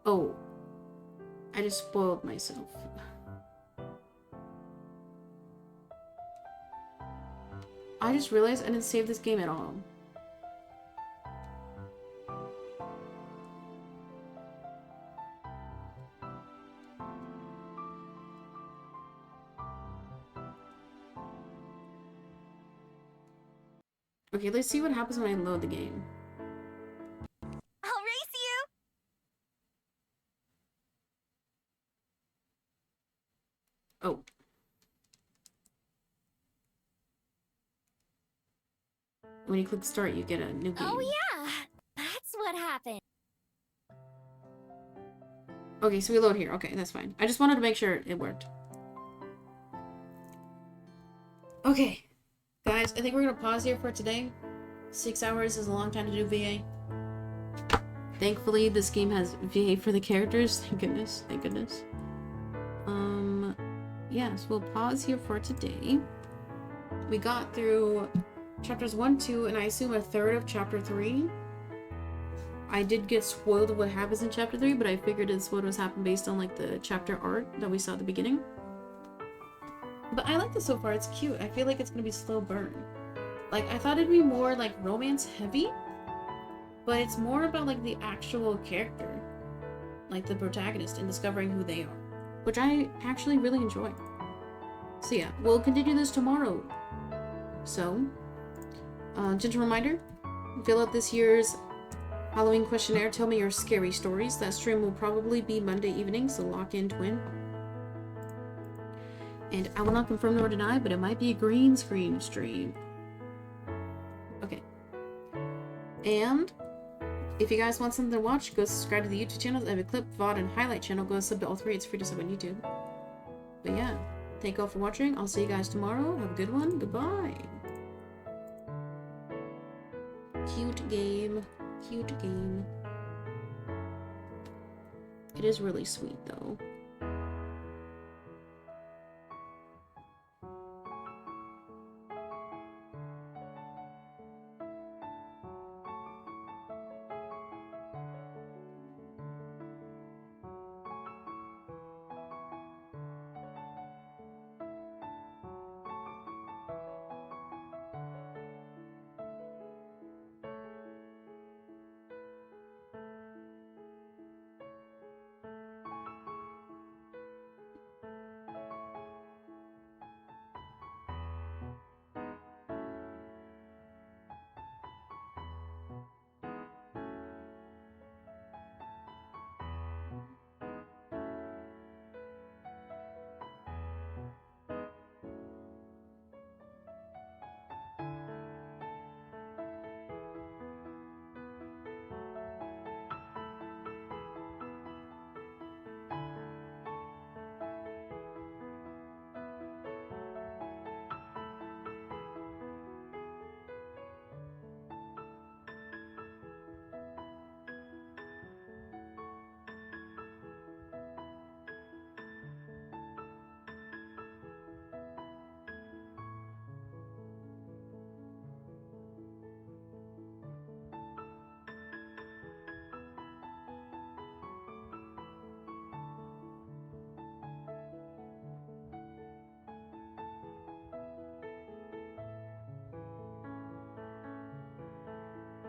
Oh, I just spoiled myself. I just realized I didn't save this game at all. Okay, let's see what happens when I load the game. I'll race you! Oh. When you click start, you get a new game. Oh yeah, that's what happened. Okay, so we load here. Okay, that's fine. I just wanted to make sure it worked. Okay, guys, I think we're gonna pause here for today. 6 hours is a long time to do VA. Thankfully, this game has VA for the characters. Thank goodness. Thank goodness. Yes, we'll pause here for today. We got through chapters 1, 2, and I assume a third of chapter 3. I did get spoiled of what happens in chapter 3, but I figured it's what was happening based on like the chapter art that we saw at the beginning. But I like this so far. It's cute. I feel like it's gonna be slow burn. Like, I thought it'd be more like romance heavy, but it's more about like the actual character, like the protagonist, and discovering who they are, which I actually really enjoy. So yeah, we'll continue this tomorrow. So, gentle reminder, fill out this year's Halloween questionnaire. Tell me your scary stories. That stream will probably be Monday evening, so lock in, twin. And I will not confirm nor deny, but it might be a green screen stream. Okay. And if you guys want something to watch, go subscribe to the YouTube channel. I have a clip, VOD, and highlight channel. Go sub to all three. It's free to sub on YouTube. But yeah, thank you all for watching. I'll see you guys tomorrow. Have a good one. Goodbye. Cute game. Cute game. It is really sweet, though.